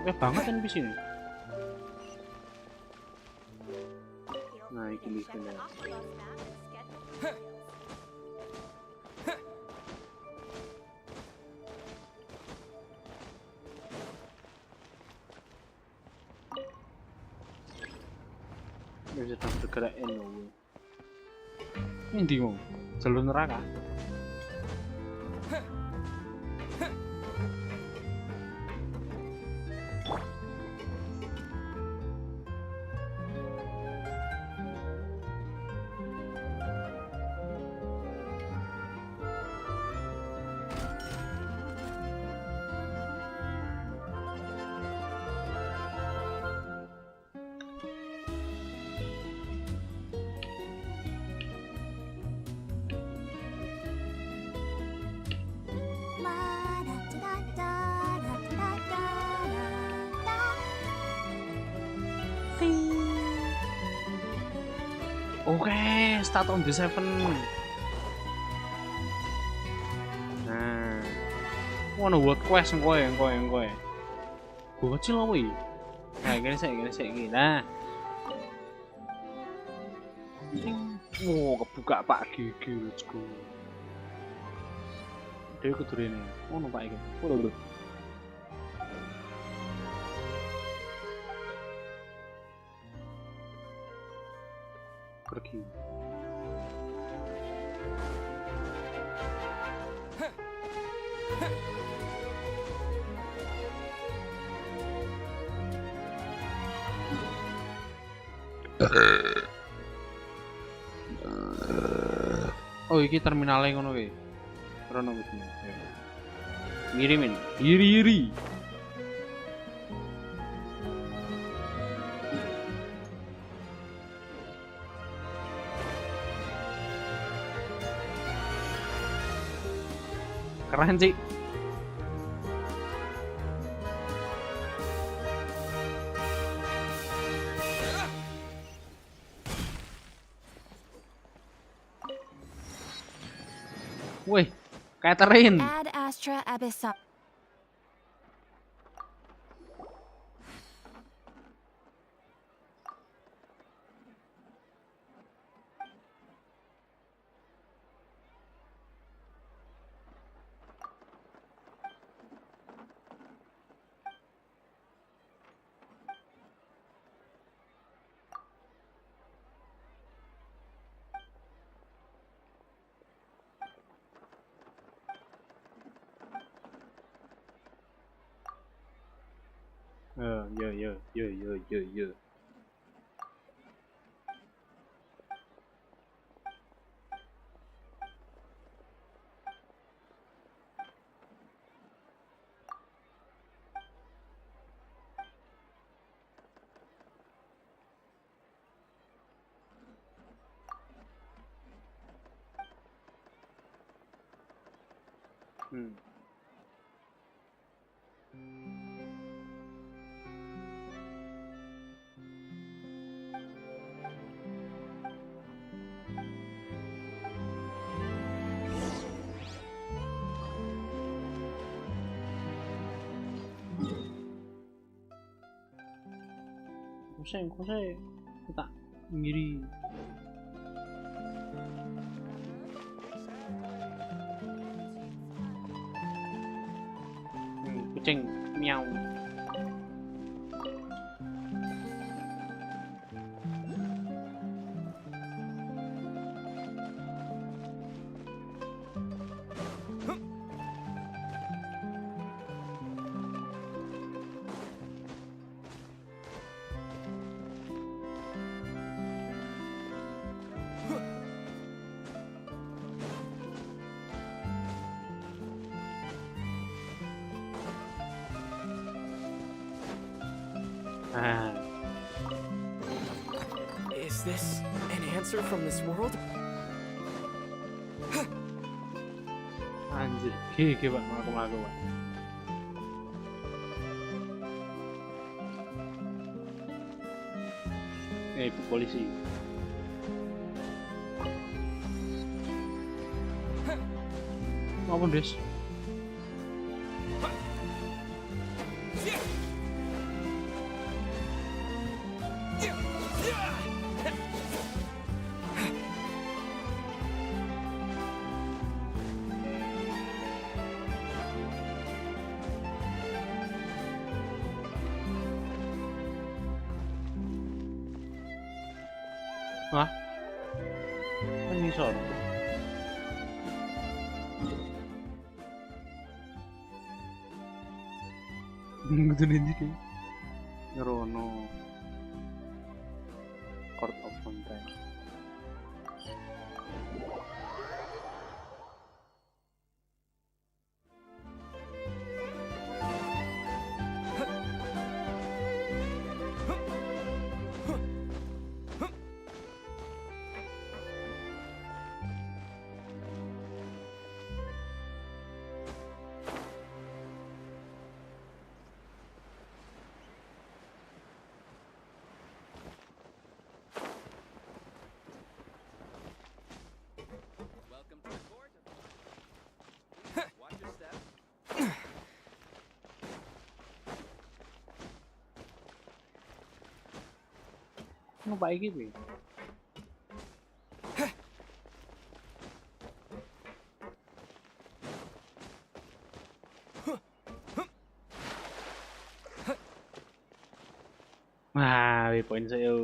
Oke banget kan di sini. Nah, ini liftnya. Bisa bergerak ini. Ini di mana? Jalur neraka. Oke, start on the 7. Nah, ono world quest kowe. Gue kecil apa ya? Nah, gini sih. Nah, kebuka Pak Gigi, let's go. Dewi kudu rene. Ono Pak iki. Lho. Pergi. Oh, iki terminalnya ngono kuwi. Rono kuwi. Ngirimin. Iri. Keren sih. Wih, Catherine. Ad Astra Abyssa. Yo. Kose tak ngiri. Kucing miau. Is this an answer from this world? Anjir, gigi Pak, melaku Pak. Ibu polisi. Apa Des? Hah? Ini sor. Kudu ndi ki? Ngerono. Court of Contract. Numpak iki piye? Wah, poin saya.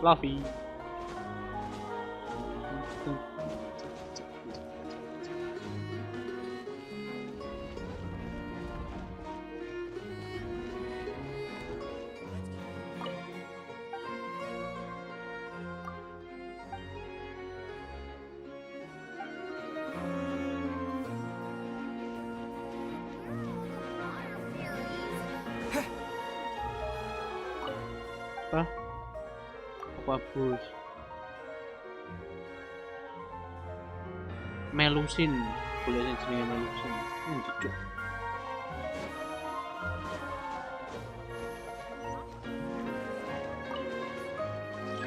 Fluffy. Apa? Apa bos? Melusin, boleh yang jenenge melusin. Jujur.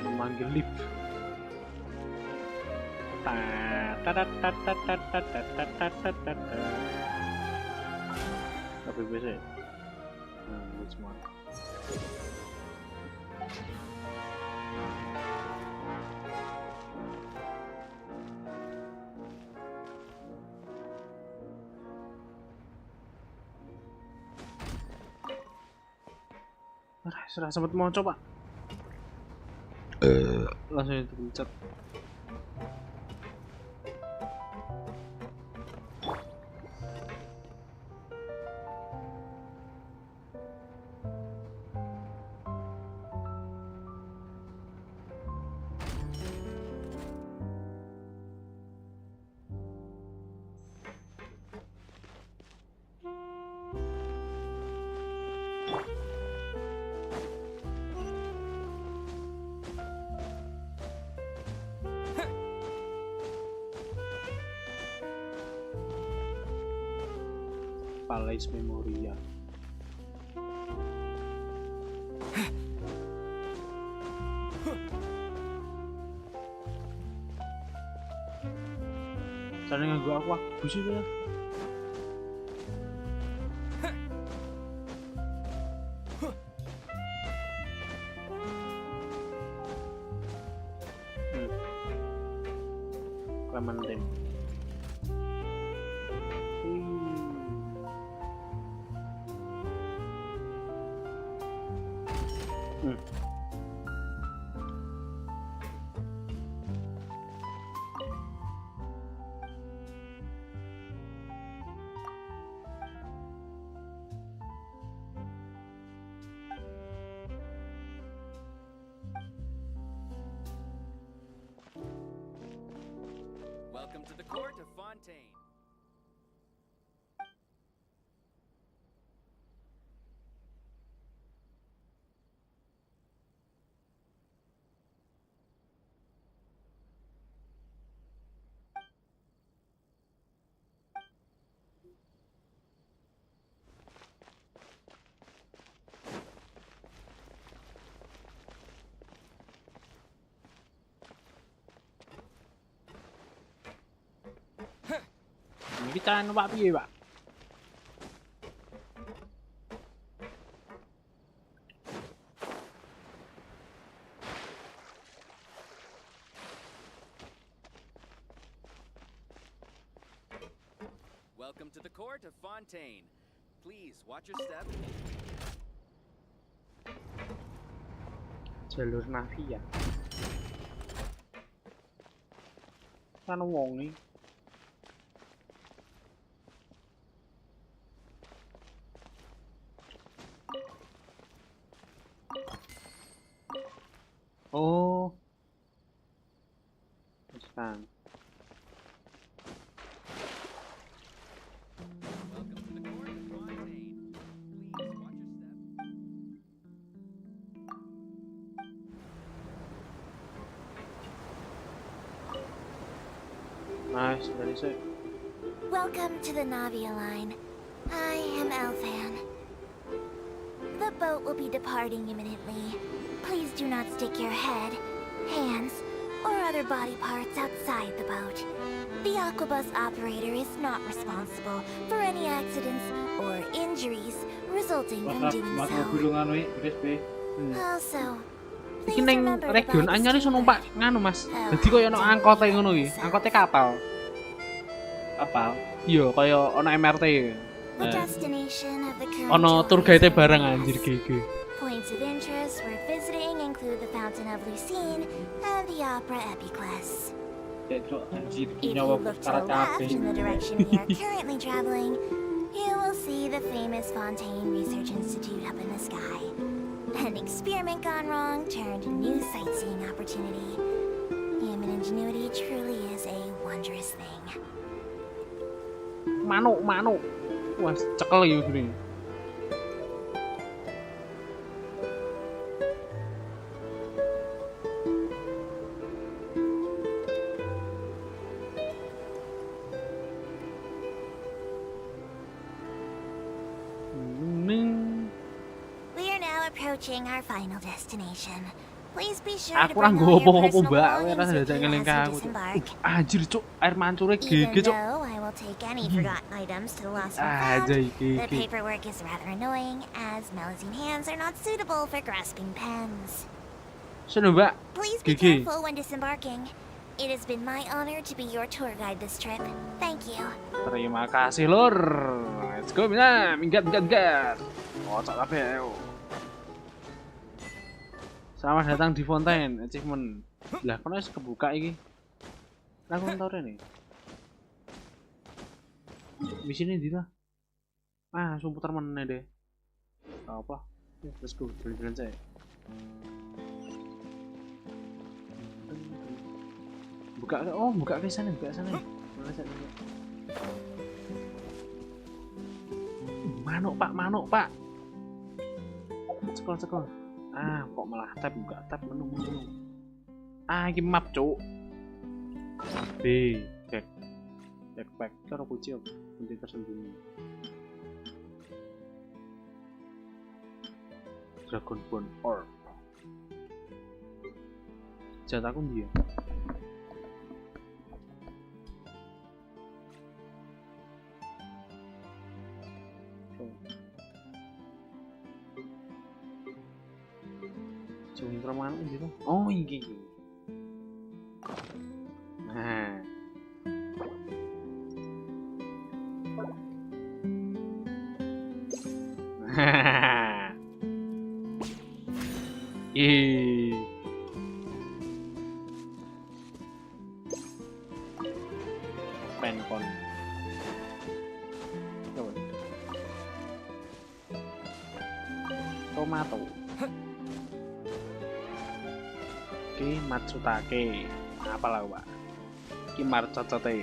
Memanggil lip. Tapi biasa ya. Nah, semua. Sudah sempat mau coba. Langsung itu pencet. Palais Memoria. Caranya nganggo aku sih ya. Clementine. Welcome to the court of Fontaine. Kita numpak piye, Pak? Welcome to the court of Fontaine. Please watch your step. Jalur navi ya. Kan wong nih. Oh, sekarang Nice, dari sih. Welcome to the Navia line. I am Elfan. The boat will be departing imminently. Please do not stick your head, hands, or other body parts outside the boat. The aquabus operator is not responsible for any accidents or injuries resulting from doing so. Also, iki ning region anyar iso numpak nganu Mas. Dadi koyo ono angkote ngono iki, angkote kapal. Kapal? Iya, koyo ono MRT. the destination of the current Ono tour guide bareng anjir GG. points of interest we're visiting include the Fountain of Loosss and the Opera Epiclese. If you look to the left in the direction we are currently traveling, you will see the famous Fontaine Research Institute up in the sky. An experiment gone wrong turned a new sightseeing opportunity. Human ingenuity truly is a wondrous thing. Manuk. Wah, cekel ya gini. We are now approaching our final destination. Please be sure to Aku ora bring nggo all your apa-apa personal Mbak, belongings ora with ada you ngeling as you aku. disembark. Anjir cuk, air mancure Even GG cuk. though I will take any forgotten items to the lost and Aja found, iki. the paperwork is rather annoying as Melusine hands are not suitable for grasping pens. Sono Mbak. Please be GG. careful when disembarking. It has been my honor to be your tour guide this trip. Thank you. Terima kasih lur. Let's go Mina, minggat. Kocok kabeh ayo. Selamat datang di Fontaine achievement. Lah kono wis kebuka iki. Lah aku tau rene. Misine ndi ta? Ah, langsung putar meneh deh. Apa? Let's go, jalan-jalan saya. Buka ke sana. Mana sana? Manuk, Pak. Cekol. Ah, kok malah buka tab menu. Ah, iki map, Cuk. B, backpack. Karo kunci apa? Kunci tersembunyi. Dragon Bone Orb. Jataku ndi ya? Mana gitu? Oh ini. Nah. Penkon. Tomato. Ki Matsutake. Apa lah, Pak? Ki Marcocote.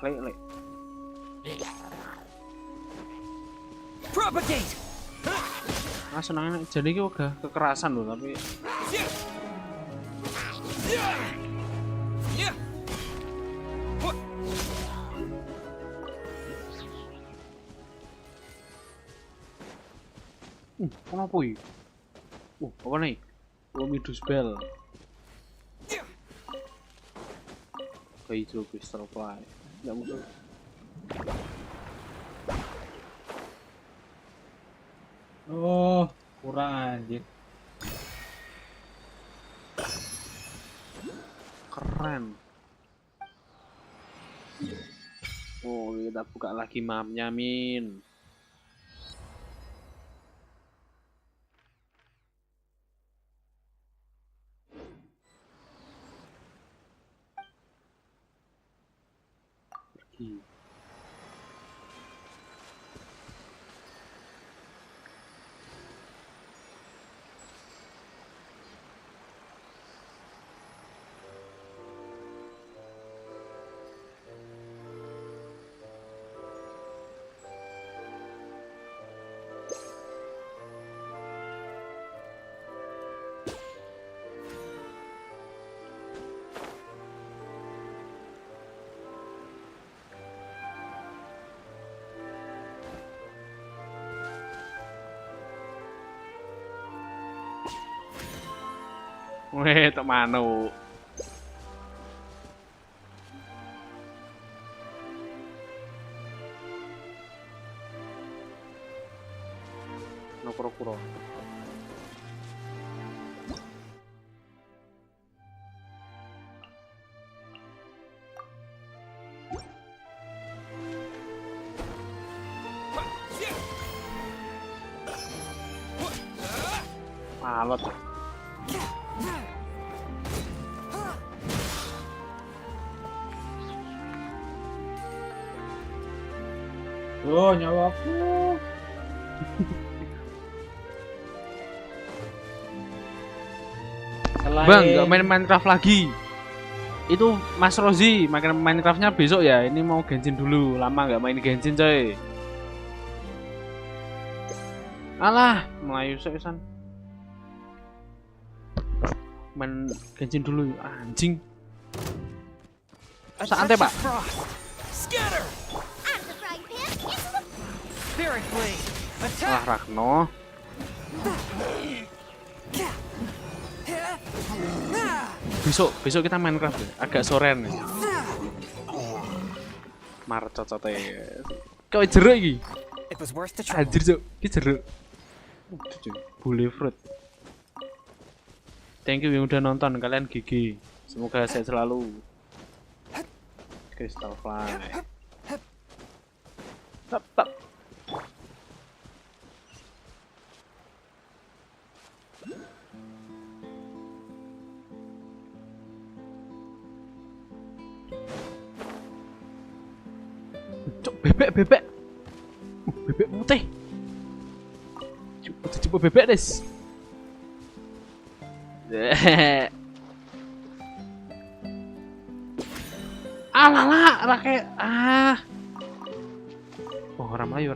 Lek. Propagate. Ah, senangnya jadi ki uga kekerasan loh, tapi kenapa ini? Apa nih? Lumidus Bell. Hijau Crystal Fly. Nggak musuh. Oh, kurang anjir. Keren. Oh, kita buka lagi mapnya, Min. Weh, tok manuk. No kuro-kuro. Alot. Oh, nyawaku. Bang, nggak main Minecraft lagi. Itu Mas Rozi main Minecraftnya besok ya. Ini mau Genshin dulu. Lama nggak main Genshin coy. Alah, Melayu sekisan. Main Genshin dulu, anjing. Santai Pak. Scatter. Spirit blade. Ah, Ragno. Besok kita Minecraft ya. Agak sorean nih. Marcot-cote. Kau jeruk iki. Anjir, Cuk. Iki jeruk. Boleh fruit. Thank you yang udah nonton, kalian GG. Semoga sehat selalu. Crystal Fly. Tap. Cuk, bebek. Bebek putih. Coba bebek, Des. Alah, rakyat. Oh, orang Melayu.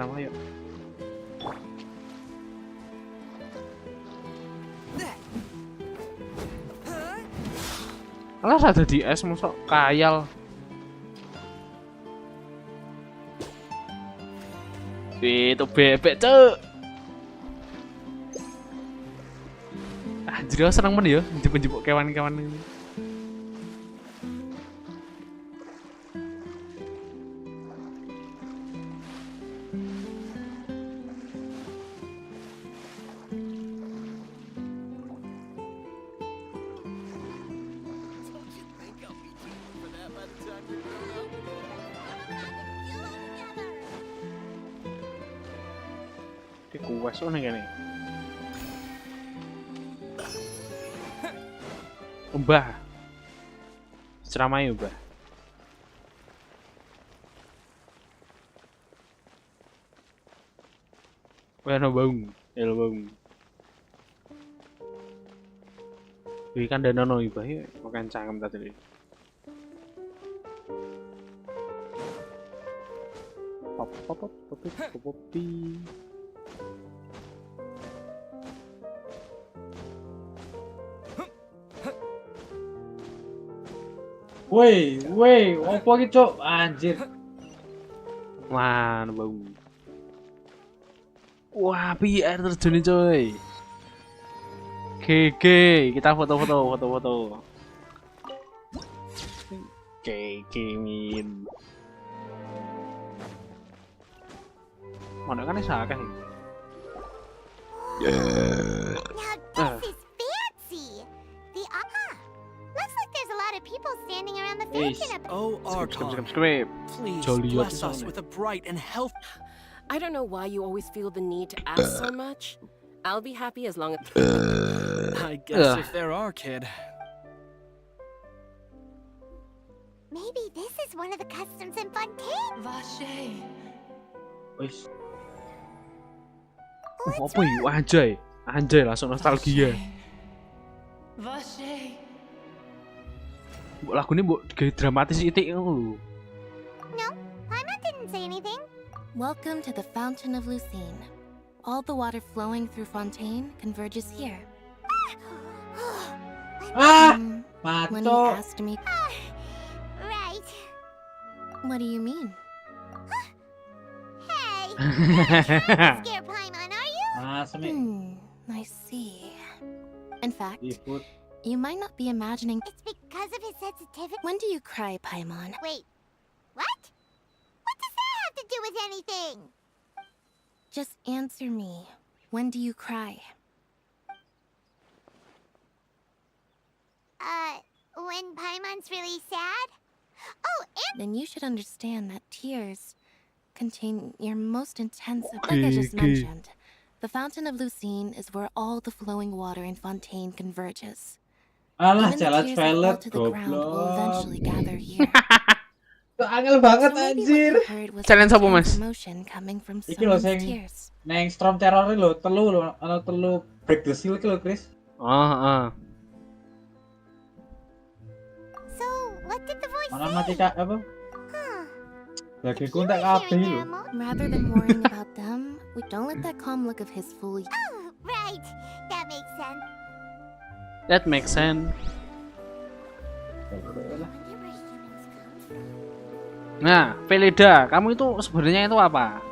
Alah, ada di es masuk kayal. Itu bebek, Cuk. Anjir, seneng men ya njebuk kewan-kewan ini. Kuas ono kene. Mbah. Ceramai, Mbah. Bueno, bang. Wih, kan danono Mbah ya, makan cangkem tadi. Pop. Woi, opo iki, Cuk? Anjir. Mana bau. Wah, piye air terjun coy. GG, kita foto. GG min. Mana kan sakit. Now this is fancy. The looks like there's a lot of people standing around the fountain up. Oh, Archon, please bless us with a bright and healthy. I don't know why you always feel the need to ask so much. I'll be happy as long as. I guess if there are, kid. Maybe this is one of the customs in Fontaine. Vache. Wis. Apa yuk anjay langsung nostalgia. Vache. Mbok lagune mbok gawe dramatis titik ngono lho. No, Paimon didn't say anything. Welcome to the Fountain of Lucine. All the water flowing through Fontaine converges here. When he asked me... Right. What do you mean? Hey, you're not scared Paimon, are you? I see. In fact, You might not be imagining. It's because of his sensitivity. When do you cry, Paimon? Wait, what? What does that have to do with anything? Just answer me. When do you cry? When Paimon's really sad? Oh, and Then you should understand that tears contain your most intense. Like I just mentioned, the fountain of Loosss is where all the flowing water in Fontaine converges. Alah, Even the jalan tears that fall trailer to the ground will eventually gather here. Angel banget So maybe what anjir. you heard was Challenge apa, intense Mas? emotion coming from Iki lho someone's sing tears. neng Storm Terror lho, ana telu break the seal iki lho, Chris. so what did the voice Mana say? mati kak apa? Lagi kontak kabeh lho. Rather than worrying about them, we don't let that calm look of his fool you. Oh, right. That makes sense. That makes sense. Nah, Veleda, kamu itu sebenarnya itu apa?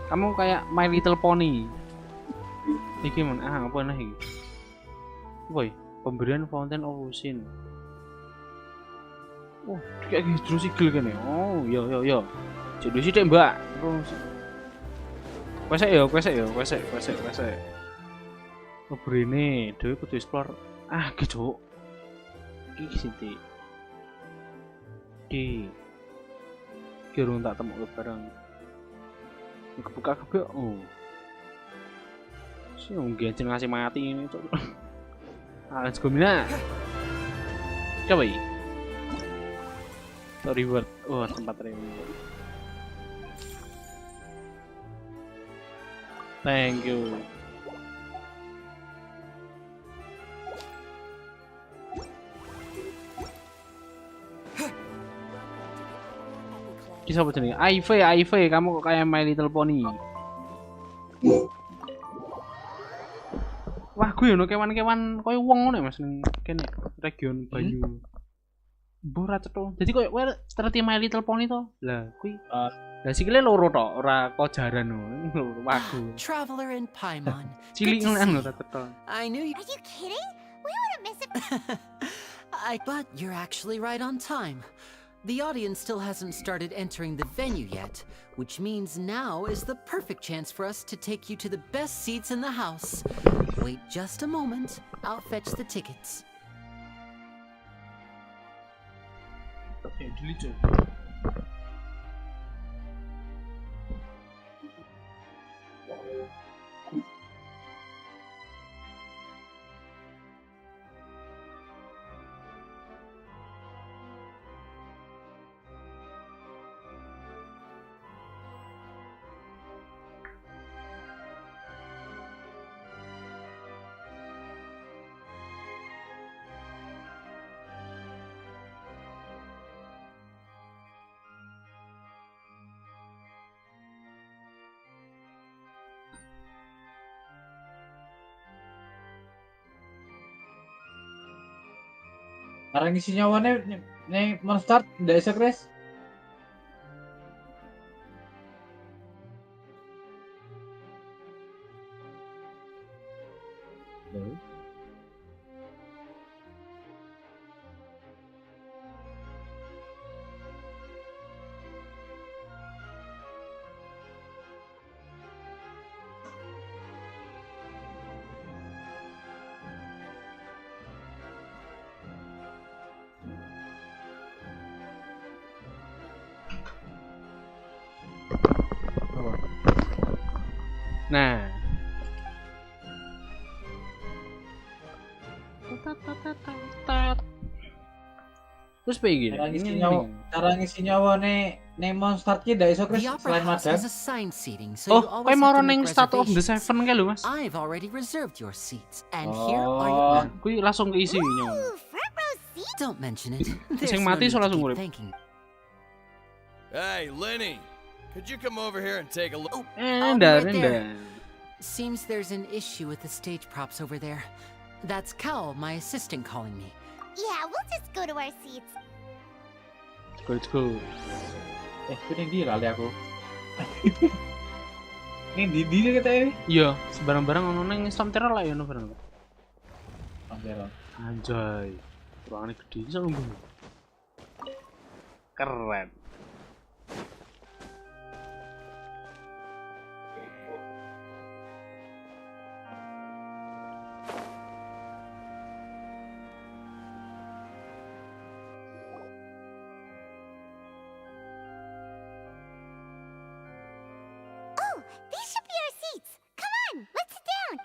Kamu kayak My Little Pony. Iki mana? Apa nih? Woi, pemberian Fountain of Loosss. Oh, kayak gitu sih kan ya. Oh, yo. Jadi sih deh, Mbak. Terus. Kwesek. Pemberian dewe kudu explore. Ah, gitu. Iki sithik. Kirung tak temu ke barang. Kebuka kabeh. Oh. Si Genshin ngasih mati ini tuh. Ah, let's go Mina. Coba ya. Reward. Oh, tempat reward. Thank you. Kisah apa jenis? IV, kamu kok kayak My Little Pony. Wah, gue ono kewan-kewan koyo wong ngono Mas ning kene region Banyu. Mbora cetho. Jadi koyo seperti My Little Pony to. Lah, kuwi lah sikile loro to, ora kojaran ngono. Wagu. Traveler in Paimon. Cilik ngono ora cetho. I knew you. Are you kidding? We would have missed it. But you're actually right on time. The audience still hasn't started entering the venue yet, which means now is the perfect chance for us to take you to the best seats in the house. Wait just a moment, I'll fetch the tickets. Okay, delete it. Karena ngisi nyawane nih monster ndak iso Chris. Nah. Terus begini. Cara ngisi nyawa nih monster ki ndak iso Chris selain madang. Oh, kowe mau ning Statue of the Seven kae lho, Mas. I've already reserved your seats, and here are your. Kuwi langsung keisi nyawa. Don't mention it. Sing mati iso langsung urip. Hey, Lenny. Could you come over here and take a look? Seems there's an issue with the stage props over there. That's Cal, my assistant, calling me. Yeah, we'll just go to our seats. Let's go. Kuning di lali aku. Ini di kita ini. Iya, sebarang-barang ono ning Storm Terror lah ya ono barang. Anjay. Ruangannya gede sama. Keren. These should be our seats. Come on, let's sit down.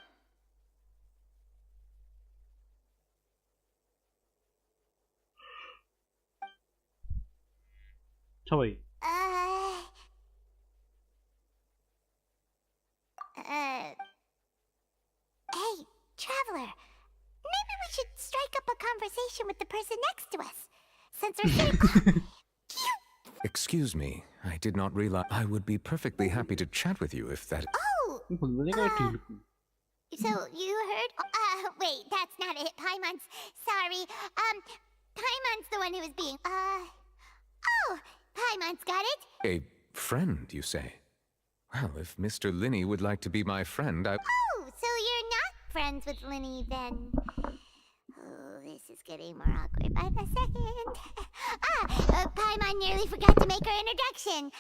Coy. Hey, traveler. Maybe we should strike up a conversation with the person next to us. Since we're sitting Excuse me, I did not realize I would be perfectly happy to chat with you if that. Oh! So you heard? Wait, that's not it. Paimon's sorry. Paimon's the one who was being. Oh, Paimon's got it. A friend, you say? Well, if Mr. Linney would like to be my friend, I. Oh, so you're not friends with Linney then? Oh, this is getting more awkward by the second. Paimon nearly forgot to make her introduction.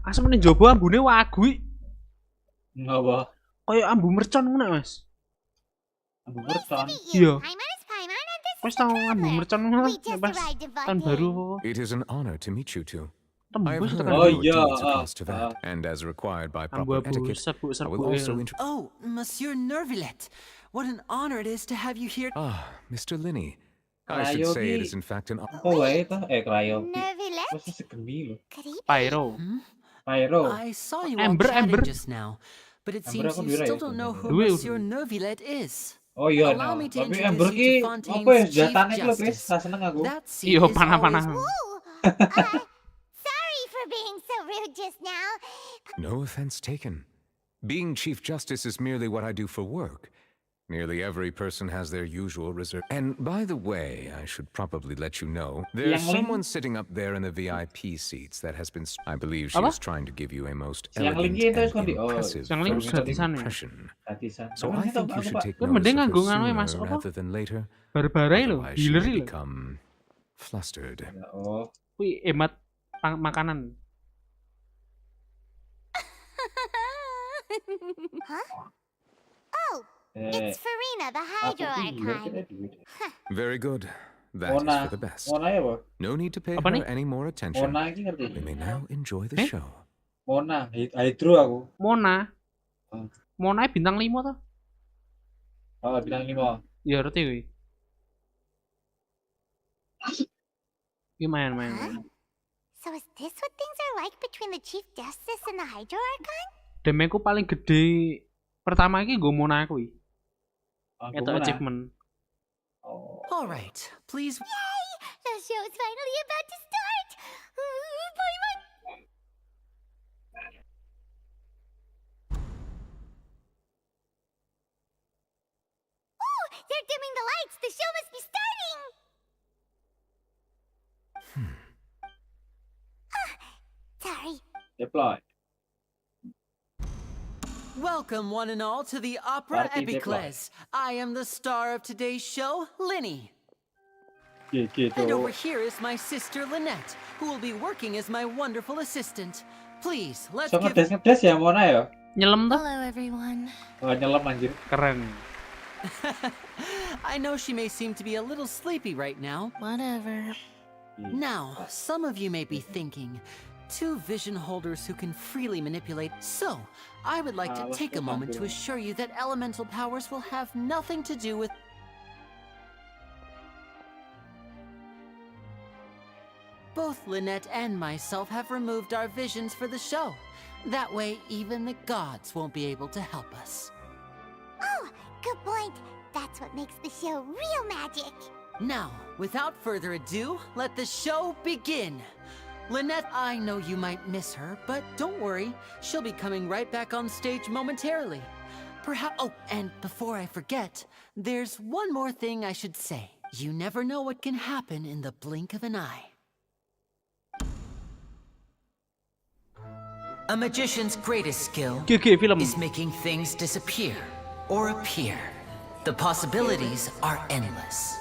Asmene njaba ambune wagu. Ngapa? Kayak ambu mercon ngono, Mas. Ambu mercon. Iya. Wes tau ambu mercon ngono pas tahun baru. It is an honor to meet you two. Tembus tekan. Oh yeah. And as required by proper etiquette, I will also Oh, Monsieur Nervillet. What an honor it is to have you here. Ah, Mr. Linney. I should say it is in fact an honor. Oh, itu Krayobi. Masih segemi loh. Pyro. Pyro. I saw you all chatting just now, but it seems you still don't know who Monsieur Nervillet is. Oh iya, tapi Ember ki apa ya senjatane ki lho, Chris. Ra seneng aku. Iya, panah-panah. Sorry for being so rude just now. No offense taken. Being Chief Justice is merely what I do for work. Nearly every person has their usual reserve. And by the way, I should probably let you know, there's someone sitting up there in the VIP seats that has been... I believe she is trying to give you a most elegant and impressive first impression. So I think you should take notice of her sooner rather than later. Otherwise she will become flustered. Wih, hemat makanan. Huh? Oh! It's Farina, the Hydro Archon. Very good. That is for the best. No need to pay her any more attention. We may now enjoy the show. Mona, Hydro aku. Mona. Mona bintang 5 toh? Oh, bintang 5. Iya, ngerti kuwi. Gimana main? So is this what things are like between the Chief Justice and the Hydro Archon? Demeku paling gede pertama iki nggo Mona kuwi. Itu achievement. All right, please. Yay! The show is finally about to start. Paimon. Oh, they're dimming the lights. The show must be starting. Sorry. Deploy. Welcome, one and all, to the Opera Epicles. I am the star of today's show, Linney. And over here is my sister, Lynette, who will be working as my wonderful assistant. Please, let's give... ngedes ya, Mona ya? Nyelam tuh? Hello, everyone. Oh, nyelam anjir. Keren. I know she may seem to be a little sleepy right now. Whatever. Now, some of you may be thinking, 2 vision holders who can freely manipulate. So, I would like to take a moment to assure you that elemental powers will have nothing to do with... Both Lynette and myself have removed our visions for the show. That way, even the gods won't be able to help us. Oh, good point. That's what makes the show real magic. Now, without further ado, let the show begin. Lynette, I know you might miss her, but don't worry. She'll be coming right back on stage momentarily. Perhaps... Oh, and before I forget, there's one more thing I should say. You never know what can happen in the blink of an eye. A magician's greatest skill is making things disappear or appear. The possibilities are endless.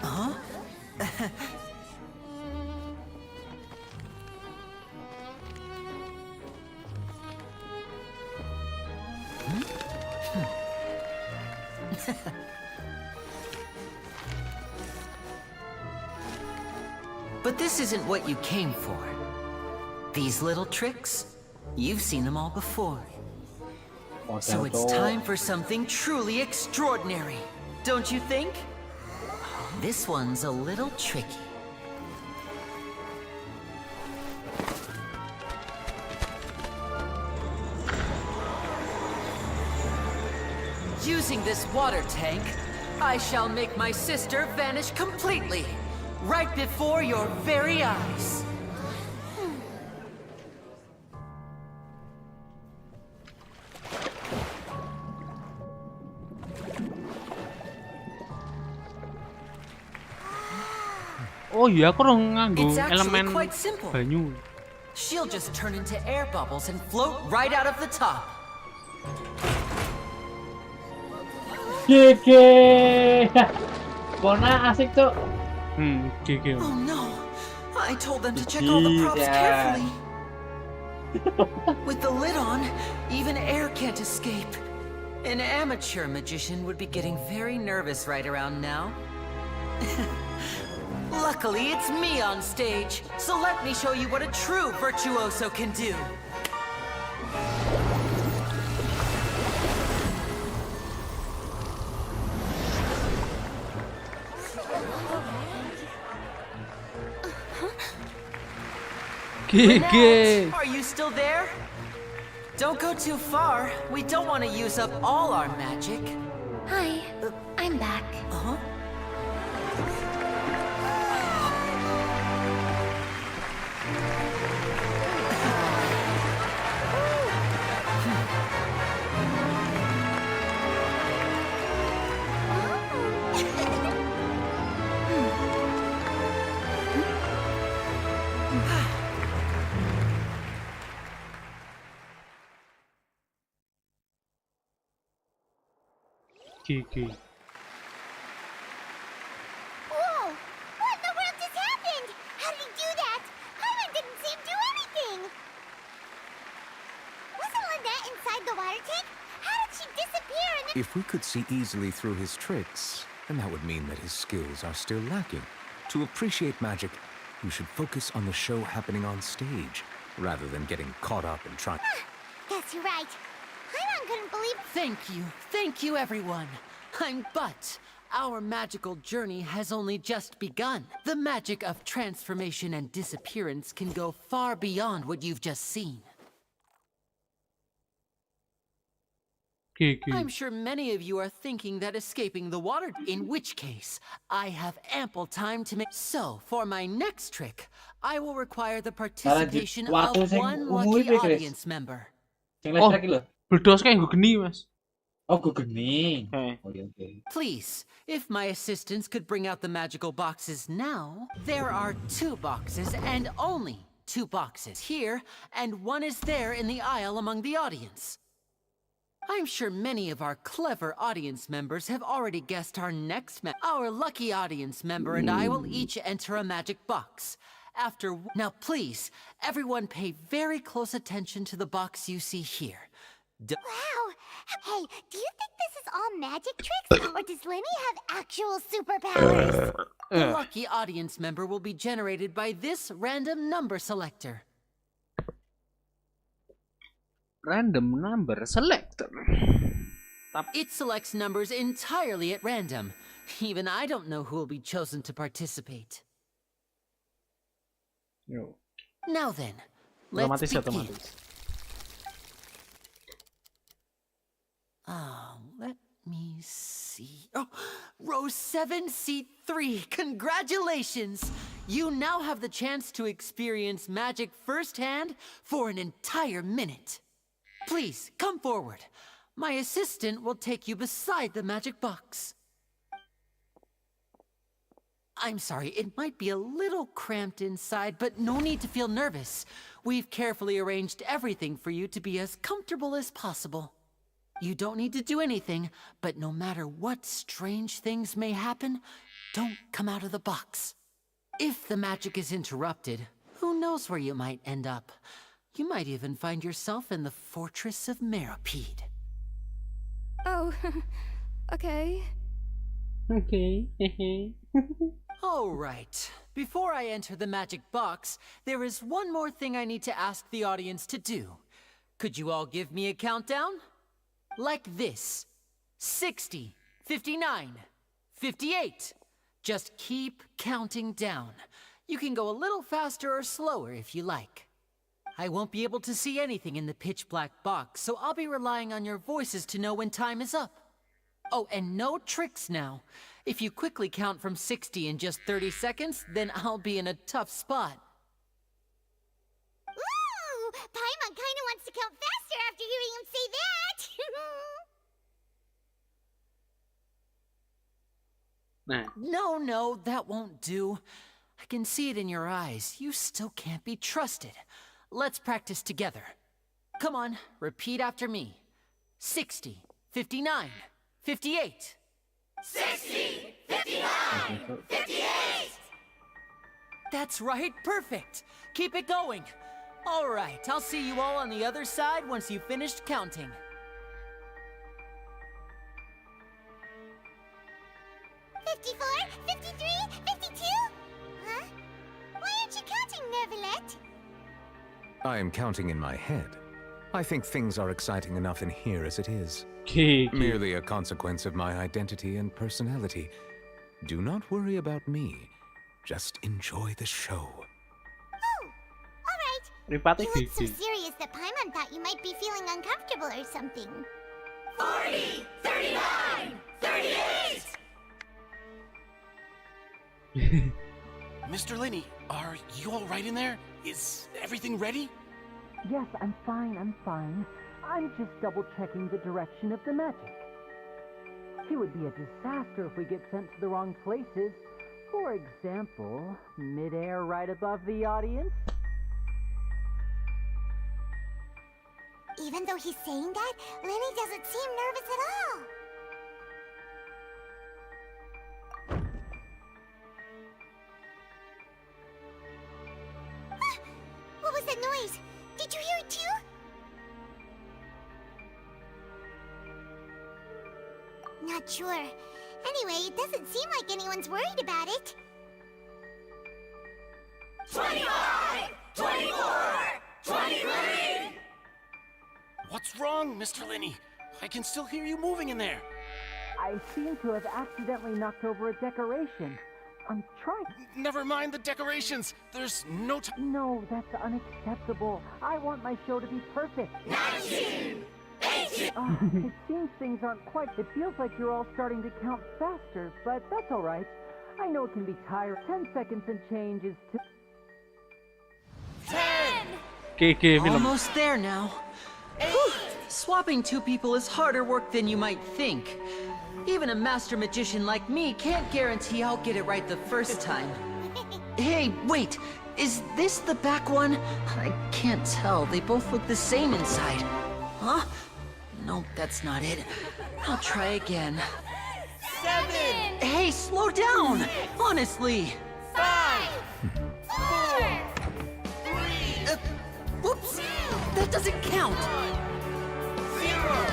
Huh? But this isn't what you came for. These little tricks, you've seen them all before. So it's time for something truly extraordinary, don't you think? This one's a little tricky. Using this water tank, I shall make my sister vanish completely, right before your very eyes. Oh iya, aku orang nganggo elemen banyu. She'll just turn into air bubbles and float right out of the top. GG. Bona asik tuh. GG. Oh no. I told them to check all the props carefully. With the lid on, even air can't escape. An amateur magician would be getting very nervous right around now. Luckily, it's me on stage, so let me show you what a true virtuoso can do. Lynette, are you still there? Don't go too far. We don't want to use up all our magic. Hi, I'm back. Uh-huh. GG. Whoa! What in the world just happened? How did he do that? Hyman didn't see him do anything. Wasn't Lynette inside the water tank? How did she disappear and then... If we could see easily through his tricks, then that would mean that his skills are still lacking. To appreciate magic, you should focus on the show happening on stage, rather than getting caught up in trying... Guess you're right. Hyman couldn't believe... Thank you everyone. But our magical journey has only just begun. The magic of transformation and disappearance can go far beyond what you've just seen. I'm sure many of you are thinking that escaping the water, in which case, I have ample time to make... So, for my next trick, I will require the participation of one lucky audience member. Oh, Beldos kayak gue geni, Mas. Oh, gue geni. Please, if my assistants could bring out the magical boxes now. There are 2 boxes and only 2 boxes here, and one is there in the aisle among the audience. I'm sure many of our clever audience members have already guessed our next Our lucky audience member and I will each enter a magic box. Now please, everyone pay very close attention to the box you see here. Wow! Hey, do you think this is all magic tricks, or does Lenny have actual superpowers? The lucky audience member will be generated by this random number selector. Random number selector. It selects numbers entirely at random. Even I don't know who will be chosen to participate. Yo. Now then, let's begin. Let me see. Oh, row 7, seat 3. Congratulations! You now have the chance to experience magic firsthand for an entire minute. Please, come forward. My assistant will take you beside the magic box. I'm sorry, it might be a little cramped inside, but no need to feel nervous. We've carefully arranged everything for you to be as comfortable as possible. You don't need to do anything, but no matter what strange things may happen, don't come out of the box. If the magic is interrupted, who knows where you might end up? You might even find yourself in the Fortress of Meropide. Oh, okay. Okay. All right. Before I enter the magic box, there is one more thing I need to ask the audience to do. Could you all give me a countdown? Like this. 60, 59, 58. Just keep counting down. You can go a little faster or slower if you like. I won't be able to see anything in the pitch black box, so I'll be relying on your voices to know when time is up. Oh, and no tricks now. If you quickly count from 60 in just 30 seconds, then I'll be in a tough spot. Ooh! Paimon kinda wants to count faster after hearing him say that! No, that won't do. I can see it in your eyes. You still can't be trusted. Let's practice together. Come on, repeat after me. 60, 59, 58. 60, 59, 58! That's right, perfect. Keep it going. All right, I'll see you all on the other side once you've finished counting. $54, $53, $52? Huh? Why aren't you counting, Nervalet? I am counting in my head. I think things are exciting enough in here as it is. Merely a consequence of my identity and personality. Do not worry about me. Just enjoy the show. Oh, alright. You look so serious that Paimon thought you might be feeling uncomfortable or something. 40, 39, 38! Mr. Lenny, are you all right in there? Is everything ready? Yes, I'm fine. I'm just double-checking the direction of the magic. It would be a disaster if we get sent to the wrong places. For example, mid-air right above the audience. Even though he's saying that, Lenny doesn't seem nervous at all. What was that noise? Did you hear it too? Not sure. Anyway, it doesn't seem like anyone's worried about it. 25! 24! 23! What's wrong, Mr. Lenny? I can still hear you moving in there. I seem to have accidentally knocked over a decoration. I'm trying. Never mind the decorations. There's no time. No, that's unacceptable. I want my show to be perfect. 19! 18! It seems things aren't quite. It feels like you're all starting to count faster, but that's all right. I know it can be tiring. 10 seconds and change is 10! Almost there now. Whew. Swapping two people is harder work than you might think. Even a master magician like me can't guarantee I'll get it right the first time. Hey, wait! Is this the back one? I can't tell. They both look the same inside. Huh? Nope, that's not it. I'll try again. 7! Hey, slow down! Honestly! 5! 4! That doesn't count! 0.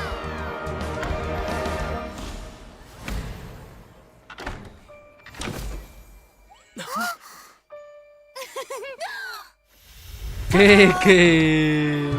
Gege.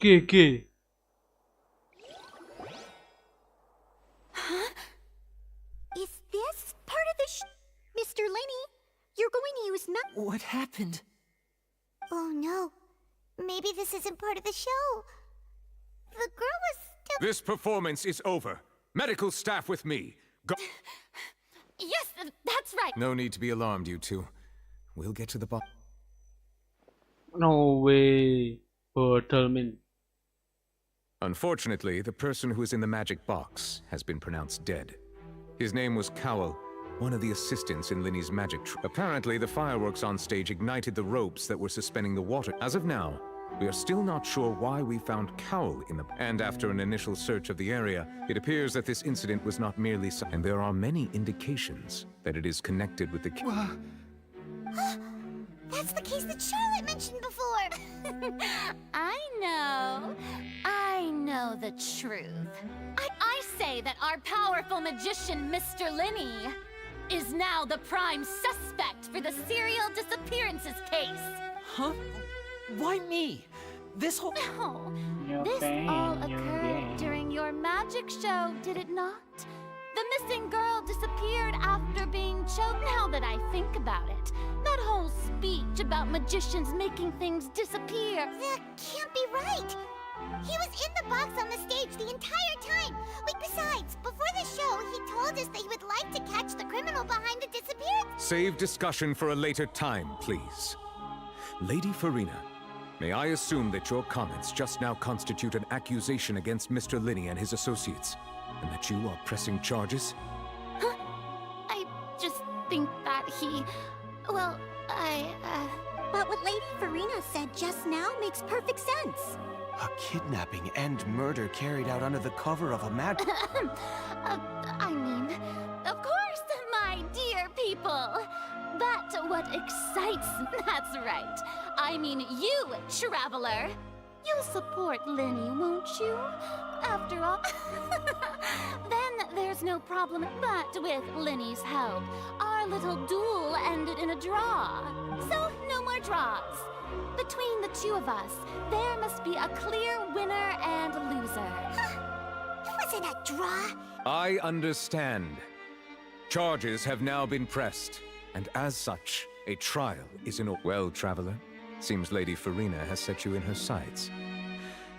GG. Huh? Is this part of the Mr. Lenny, you're going to use What happened? Oh no. Maybe this isn't part of the show. The girl was still... This performance is over. Medical staff with me. Go. Yes, that's right. No need to be alarmed, you two. We'll get to the bottom. No way. Bottleman. Unfortunately, the person who is in the magic box has been pronounced dead. His name was Cowell, one of the assistants in Linny's magic Apparently, the fireworks on stage ignited the ropes that were suspending the water. As of now, we are still not sure why we found Cowell in the... And after an initial search of the area, it appears that this incident was not merely... And there are many indications that it is connected with the... That's the case that Charlotte mentioned before. I know the truth. I say that our powerful magician, Mr. Lenny, is now the prime suspect for the serial disappearances case. Huh? Why me? This whole... No, this all occurred during your magic show, did it not? The missing girl disappeared after being choked. Now that I think about it, that whole speech about magicians making things disappear... That can't be right! He was in the box on the stage the entire time! Wait, besides, before the show, he told us that he would like to catch the criminal behind the disappearance. Save discussion for a later time, please. Lady Farina, may I assume that your comments just now constitute an accusation against Mr. Lenny and his associates, and that you are pressing charges? Huh? I just think that he... Well, But what Lady Farina said just now makes perfect sense. A kidnapping and murder carried out under the cover of a I mean, of course, my dear people. But what excites... That's right. I mean you, traveler. You'll support Lenny, won't you? After all... Then there's no problem. But with Lenny's help, our little duel ended in a draw. So, no more draws. Between the two of us, there must be a clear winner and loser. It wasn't a draw. I understand. Charges have now been pressed, and as such, a trial is in order. Well, traveler, seems Lady Farina has set you in her sights.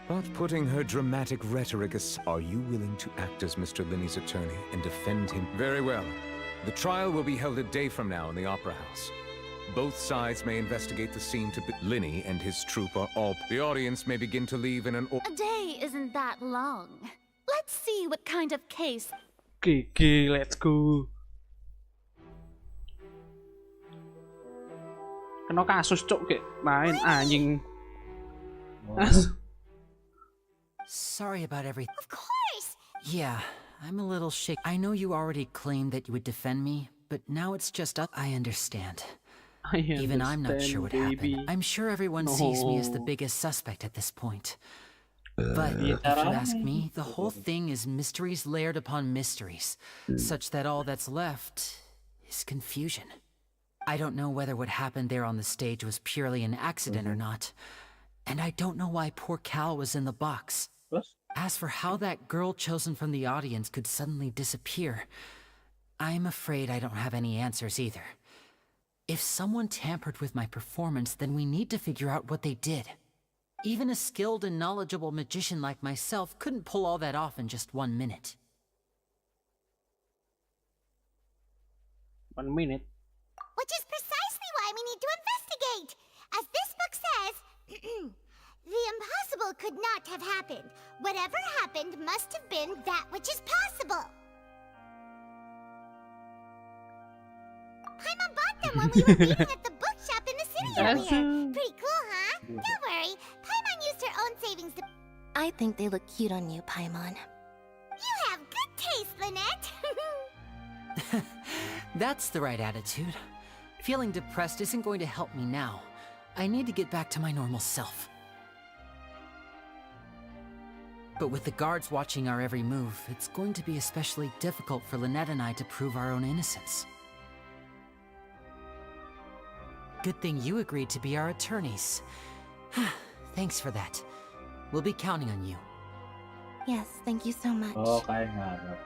But putting her dramatic rhetoric aside, are you willing to act as Mr. Lenny's attorney and defend him? Very well. The trial will be held a day from now in the Opera House. Both sides may investigate the scene to... Lenny and his troupe are all... The audience may begin to leave in an... A day isn't that long. Let's see what kind of case... Okay, let's go. Kena kasus cok kayak main anjing. Sorry about everything. Of course! Yeah, I'm a little shaky. I know you already claimed that you would defend me, but now it's just up. I understand. Even I'm not sure what happened. I'm sure everyone sees me as the biggest suspect at this point. But if you ask me, the whole thing is mysteries layered upon mysteries, such that all that's left is confusion. I don't know whether what happened there on the stage was purely an accident or not, and I don't know why poor Cal was in the box. As for how that girl chosen from the audience could suddenly disappear, I'm afraid I don't have any answers either. If someone tampered with my performance, then we need to figure out what they did. Even a skilled and knowledgeable magician like myself couldn't pull all that off in just 1 minute. 1 minute. Which is precisely why we need to investigate. As this book says, the impossible could not have happened. Whatever happened must have been that which is possible. Paimon bought them when we were reading at the bookshop in the city earlier. Pretty cool, huh? Don't worry, Paimon used her own savings to... I think they look cute on you, Paimon. You have good taste, Lynette. That's the right attitude. Feeling depressed isn't going to help me now. I need to get back to my normal self. But with the guards watching our every move, it's going to be especially difficult for Lynette and I to prove our own innocence. Good thing you agreed to be our attorneys. Thanks for that. We'll be counting on you. Yes, thank you so much. Oh, kayak ngarep.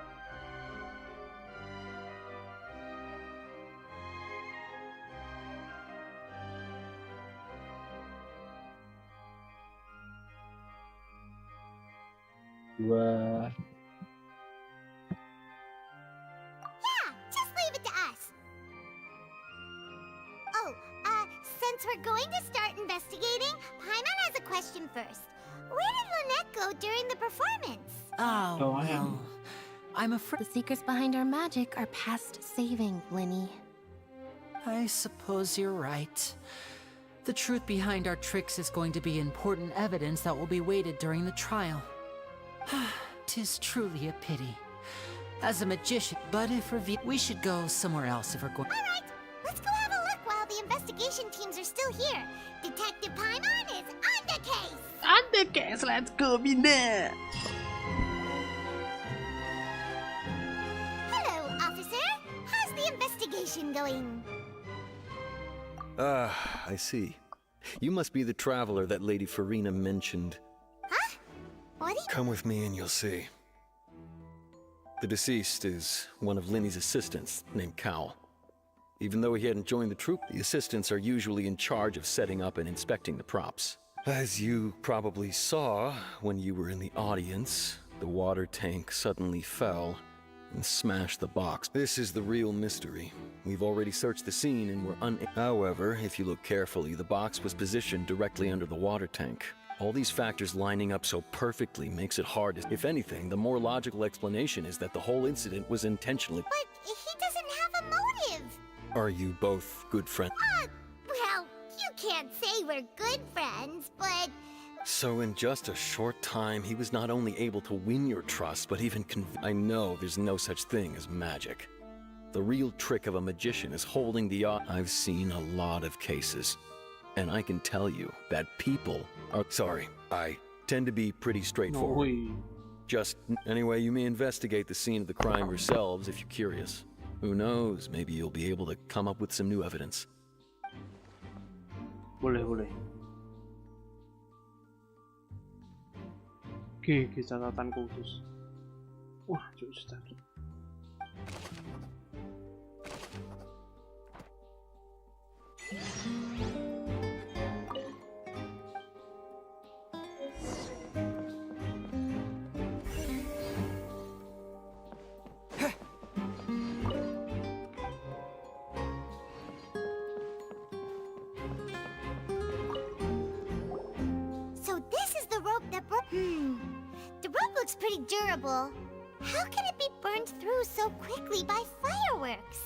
Dua. Yeah, just leave it to us. Oh, since we're going to start investigating, Paimon has a question first. Where did Lynette go during the performance? Oh, well, I'm afraid... The secrets behind our magic are past saving, Linny. I suppose you're right. The truth behind our tricks is going to be important evidence that will be weighted during the trial. 'Tis truly a pity. As a magician, but if we should go somewhere else if we're going... All right, let's go have a look while the investigation teams are still here. Detective Paimon is on the case! On the case, let's go, Mina! Hello, officer. How's the investigation going? I see. You must be the traveler that Lady Farina mentioned. Huh? What do you... Come with me and you'll see. The deceased is one of Linny's assistants, named Cal. Even though he hadn't joined the troupe, the assistants are usually in charge of setting up and inspecting the props. As you probably saw when you were in the audience, the water tank suddenly fell and smashed the box. This is the real mystery. We've already searched the scene and we're However, if you look carefully, the box was positioned directly under the water tank. All these factors lining up so perfectly makes it hard to... If anything, the more logical explanation is that the whole incident was intentionally... But he doesn't have a motive. Are you both good friends? Well, you can't say we're good friends, but... So in just a short time, he was not only able to win your trust, but even I know there's no such thing as magic. The real trick of a magician is holding the... I've seen a lot of cases. And I can tell you that people are... Sorry, I tend to be pretty straightforward. Just, anyway, you may investigate the scene of the crime yourselves if you're curious. Who knows, maybe you'll be able to come up with some new evidence. Boleh. Oke, catatan khusus. Wah, susah. The rope looks pretty durable. How can it be burned through so quickly by fireworks?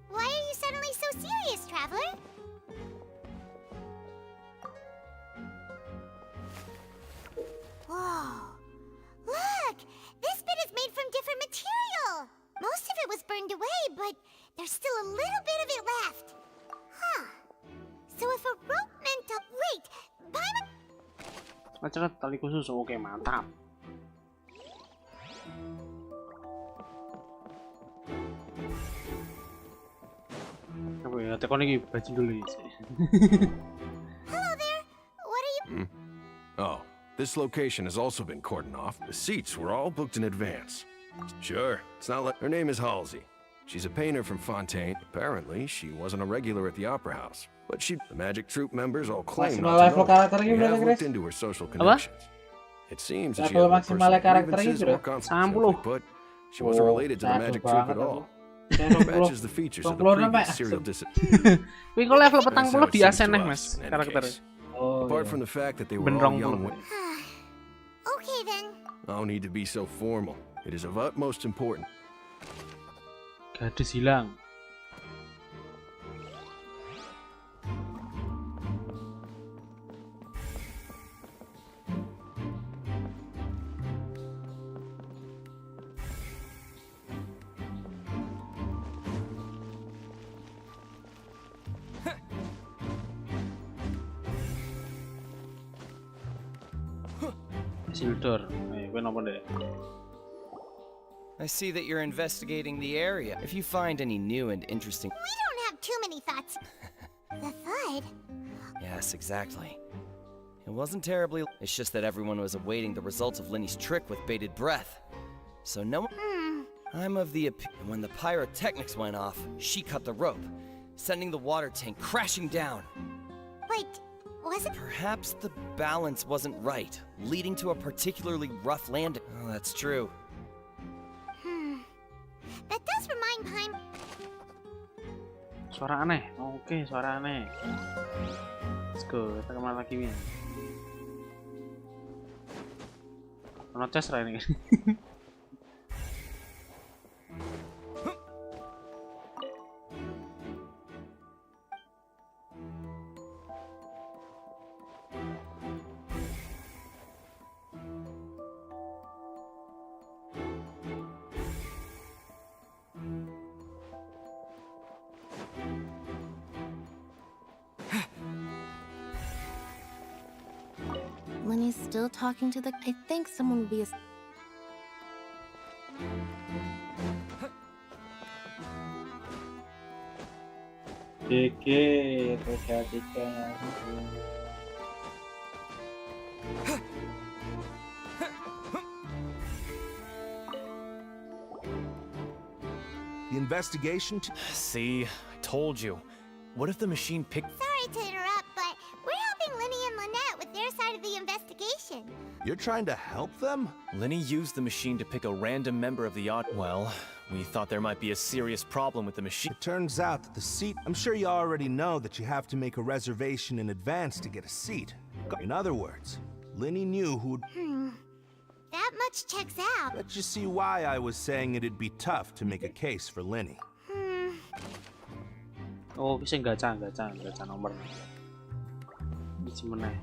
Why are you suddenly so serious, traveler? Whoa. Look! This bit is made from different material. Most of it was burned away, but there's still a little bit of it left. Huh. So if a rope meant to... Wait! Paimon... Macet tali khusus, oke mantap. Apa ya? Tekan lagi baju dulu sih. Hello there. What are you? Oh, this location has also been cordoned off. The seats were all booked in advance. Sure, it's not like her name is Halsey. She's a painter from Fontaine. Apparently, she wasn't a regular at the Opera House. But the Magic Troupe members all claim not to know. We have looked into her social connections. It seems that she had personal grievances or consequences, but she wasn't related to the Magic Troupe at all. Matches the features of the previous serial disappearance. Wih, kok level petang puluh di aseneh, Mas, karakternya. Apart from the fact that they were all young women. Okay then. No need to be so formal. It is of utmost importance. Gadis hilang. Sildor, I see that you're investigating the area. If you find any new and interesting... We don't have too many thoughts. The thud? Yes, exactly. It wasn't terribly... It's just that everyone was awaiting the results of Lenny's trick with bated breath. So no one... I'm of the opinion when the pyrotechnics went off, she cut the rope, sending the water tank crashing down. Wait, was it? Perhaps the balance wasn't right, leading to a particularly rough landing. Oh, that's true. That does remind Paim. Suara aneh. Oke, suara aneh. Let's go. Kita kemana lagi nih? Ono chest ra ini. Lenny's still talking to the... I think someone would be a... The investigation... See, I told you. What if the machine picked... Sorry to interrupt, but we're helping Lenny and Lynette with their side of the investigation. You're trying to help them? Lenny used the machine to pick a random member of the odd... Well, we thought there might be a serious problem with the machine. It turns out that the seat... I'm sure you already know that you have to make a reservation in advance to get a seat. In other words, Lenny knew who'd... That much checks out. Let you see why I was saying it'd be tough to make a case for Lenny. Oh, bisa gacha nomor. Bisa meneh.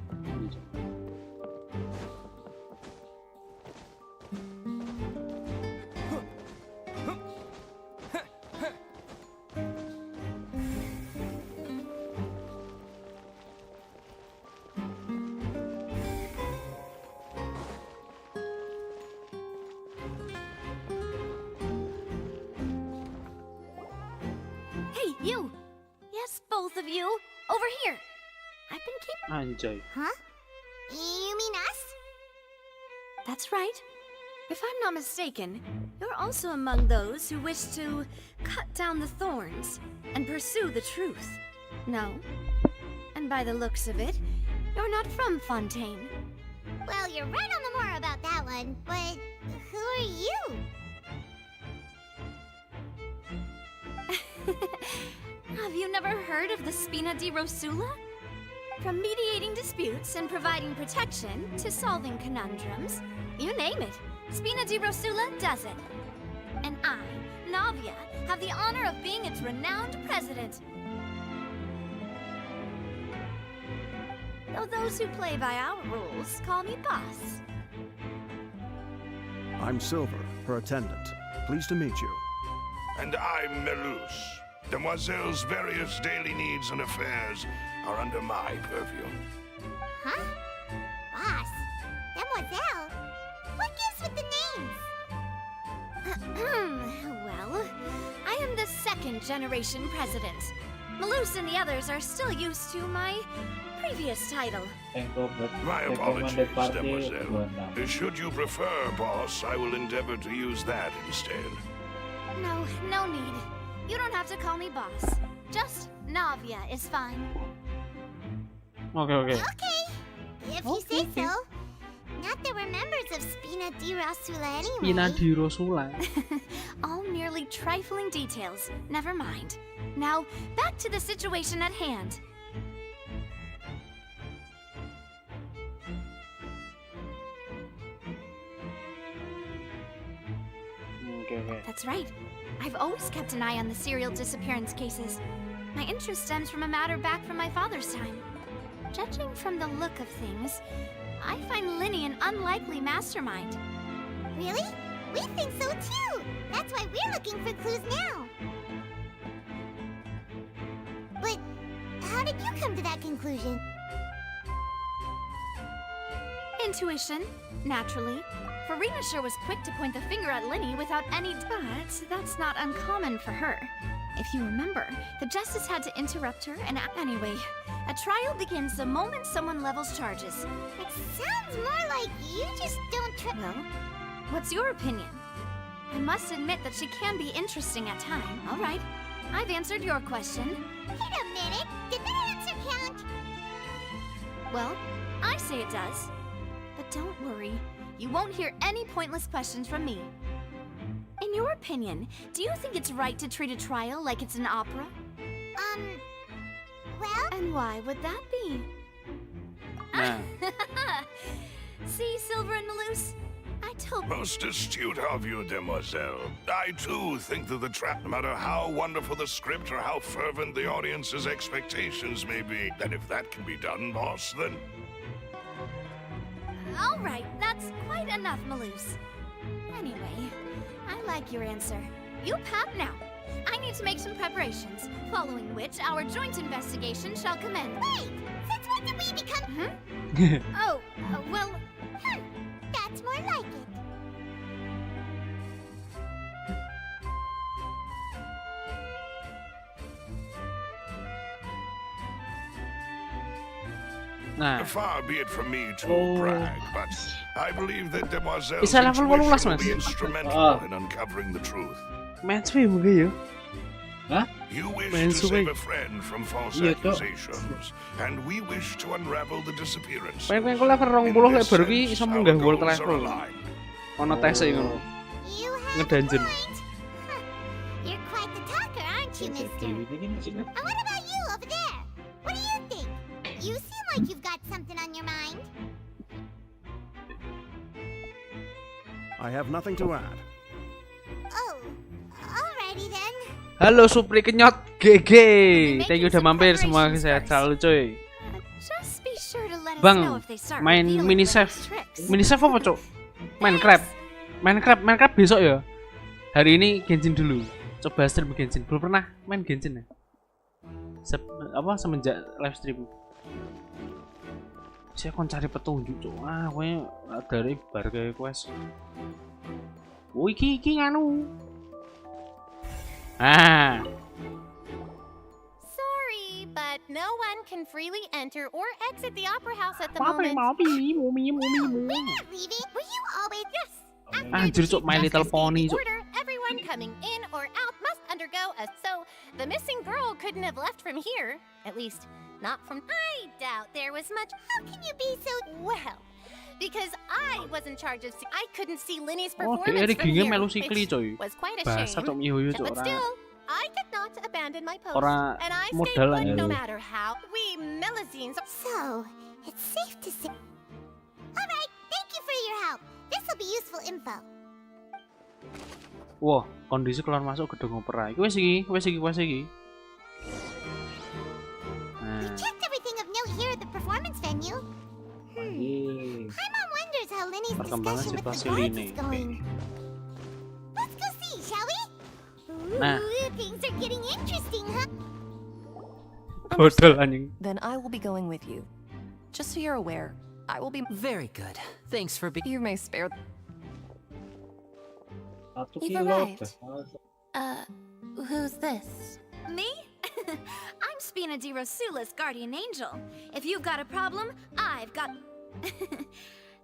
Hey, you! Yes, both of you! Over here! I've been keeping... Anjay. Huh? You mean us? That's right. If I'm not mistaken, you're also among those who wish to cut down the thorns and pursue the truth. No? And by the looks of it, you're not from Fontaine. Well, you're right on the more about that one, but who are you? Have you never heard of the Spina di Rosula? From mediating disputes and providing protection to solving conundrums, you name it, Spina di Rosula does it. And I, Navia, have the honor of being its renowned president. Though those who play by our rules call me boss. I'm Silver, her attendant. Pleased to meet you. And I'm Loosss. Demoiselle's various daily needs and affairs are under my purview. Huh? Boss? Demoiselle? What gives with the names? Well, I am the second generation president. Loosss and the others are still used to my previous title. My apologies, Demoiselle. Should you prefer, boss, I will endeavor to use that instead. No need. You don't have to call me boss. Just Navia is fine. Okay. Okay, if you say so. Not that we're members of Spina di Rosula anyway. Spina di Rosula. All merely trifling details. Never mind. Now, back to the situation at hand. Okay. That's right. I've always kept an eye on the serial disappearance cases. My interest stems from a matter back from my father's time. Judging from the look of things, I find Linny an unlikely mastermind. Really? We think so too! That's why we're looking for clues now. But how did you come to that conclusion? Intuition, naturally. Farina sure was quick to point the finger at Linny without any... But that's not uncommon for her. If you remember, the Justice had to interrupt her and... Anyway, a trial begins the moment someone levels charges. It sounds more like you just don't Well, what's your opinion? I must admit that she can be interesting at times. All right, I've answered your question. Wait a minute, did that answer count? Well, I say it does. But don't worry, you won't hear any pointless questions from me. In your opinion, do you think it's right to treat a trial like it's an opera? Well... And why would that be? Nah. See, Silver and Loosss? I told... Most astute of you, demoiselle. I, too, think that the trap, no matter how wonderful the script or how fervent the audience's expectations may be, that if that can be done, boss, then... All right, that's quite enough, Loosss. Anyway, I like your answer. You pat now. I need to make some preparations, following which our joint investigation shall commence. Wait! Since when did we become... Well... That's more like it. Nah. Far be it from me to brag, but I believe that demoiselle's Bisa level 18, intuition will Mas. be instrumental in uncovering the truth. Main suwe mungkin ya. Hah? You wish Main to suwe. save a friend from false Iya, Cok. accusations, and we wish to unravel the disappearance. Pengen ku level 20 lek baru ki iso munggah world level. Ono tes e ngono. Ngedungeon. You're quite the talker, aren't you, mister? And what about you over there? What do you think? You seem like you've got something on your mind. I have nothing to add. Oh, alrighty then. Halo Supri Kenyot GG. Thank you udah mampir, semua sehat selalu cuy. Just be sure to let us know Bang, if they start main revealing mini Linny's save. tricks. Mini save apa, Cuk? Minecraft besok ya. Hari ini Genshin dulu. Coba stream Genshin. Belum pernah main Genshin ya. Semenjak live stream. Saya akan cari petunjuk, Cuk. Kowe dari bar kayak quest. Oh, iki nganu. Sorry, but no one can freely enter or exit the opera house at the moment. We're not leaving. Were you always... Yes. Anjir, Cuk, My Little Pony, Cuk. Order, everyone coming in or out must undergo a... So, the missing girl couldn't have left from here. At least, not from... I doubt there was much... How can you be so... Well, because I was in charge of... I couldn't see Linny's Oh, performance dia from gini here, melu sikli, coy. which was quite a Bahasa shame. Cuk mihoyo, Cuk, But ora. still, I did not abandon my post, Ora and I modal stayed lah put no ya. matter how we Melazines. So, it's safe to say... Alright, thank you for your help. This'll be useful info. Wah, kondisi keluar masuk gedung opera. Iki wis iki. We checked everything of note here at the performance venue. My mom wonders how Linny's Perkembangan discussion with the situasi guards Linny. is going. Let's go see, shall we? Nah. Things are getting interesting, huh? Bodol anjing. Then I will be going with you. Just so you're aware, I will be... Very good. Thanks for being... You may spare... You've arrived. Who's this? Me? I'm Spina di Rosula's guardian angel. If you've got a problem, I've got...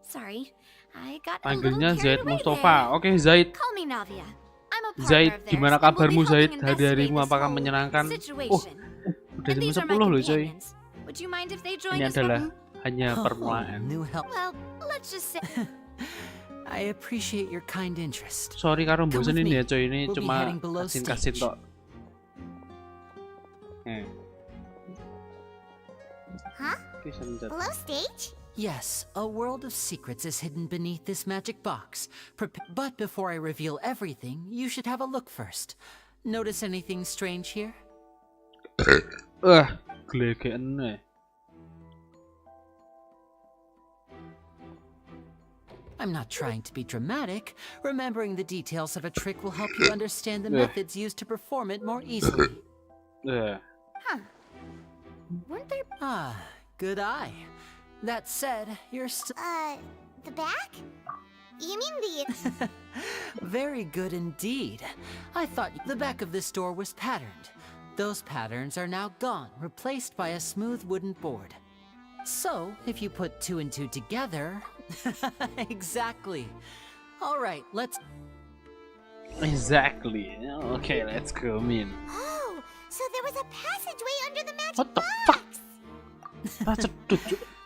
Sorry, I got a little Panggilnya carried Zaid away Mustafa. there. Oke, Zaid. Call me Navia. I'm a Zaid, gimana kabarmu Zaid? Hari-harimu apakah menyenangkan? Udah jam 10 loh coy. Ini adalah hanya permulaan. I appreciate your kind interest. Sorry karo bosen ini ya coy, ini cuma kasih tok. Huh? Below stage? Yes, a world of secrets is hidden beneath this magic box. But before I reveal everything, you should have a look first. Notice anything strange here? Gelegean. I'm not trying to be dramatic. Remembering the details of a trick will help you understand the methods used to perform it more easily. Huh. Weren't there... Good eye. That said, you're still... the back? You mean the... Very good indeed. I thought the back of this door was patterned. Those patterns are now gone, replaced by a smooth wooden board. So, if you put 2 and 2 together... Exactly. All right, let's... Exactly. Okay, let's go, Min. Oh, so there was a passageway under the magic What the box.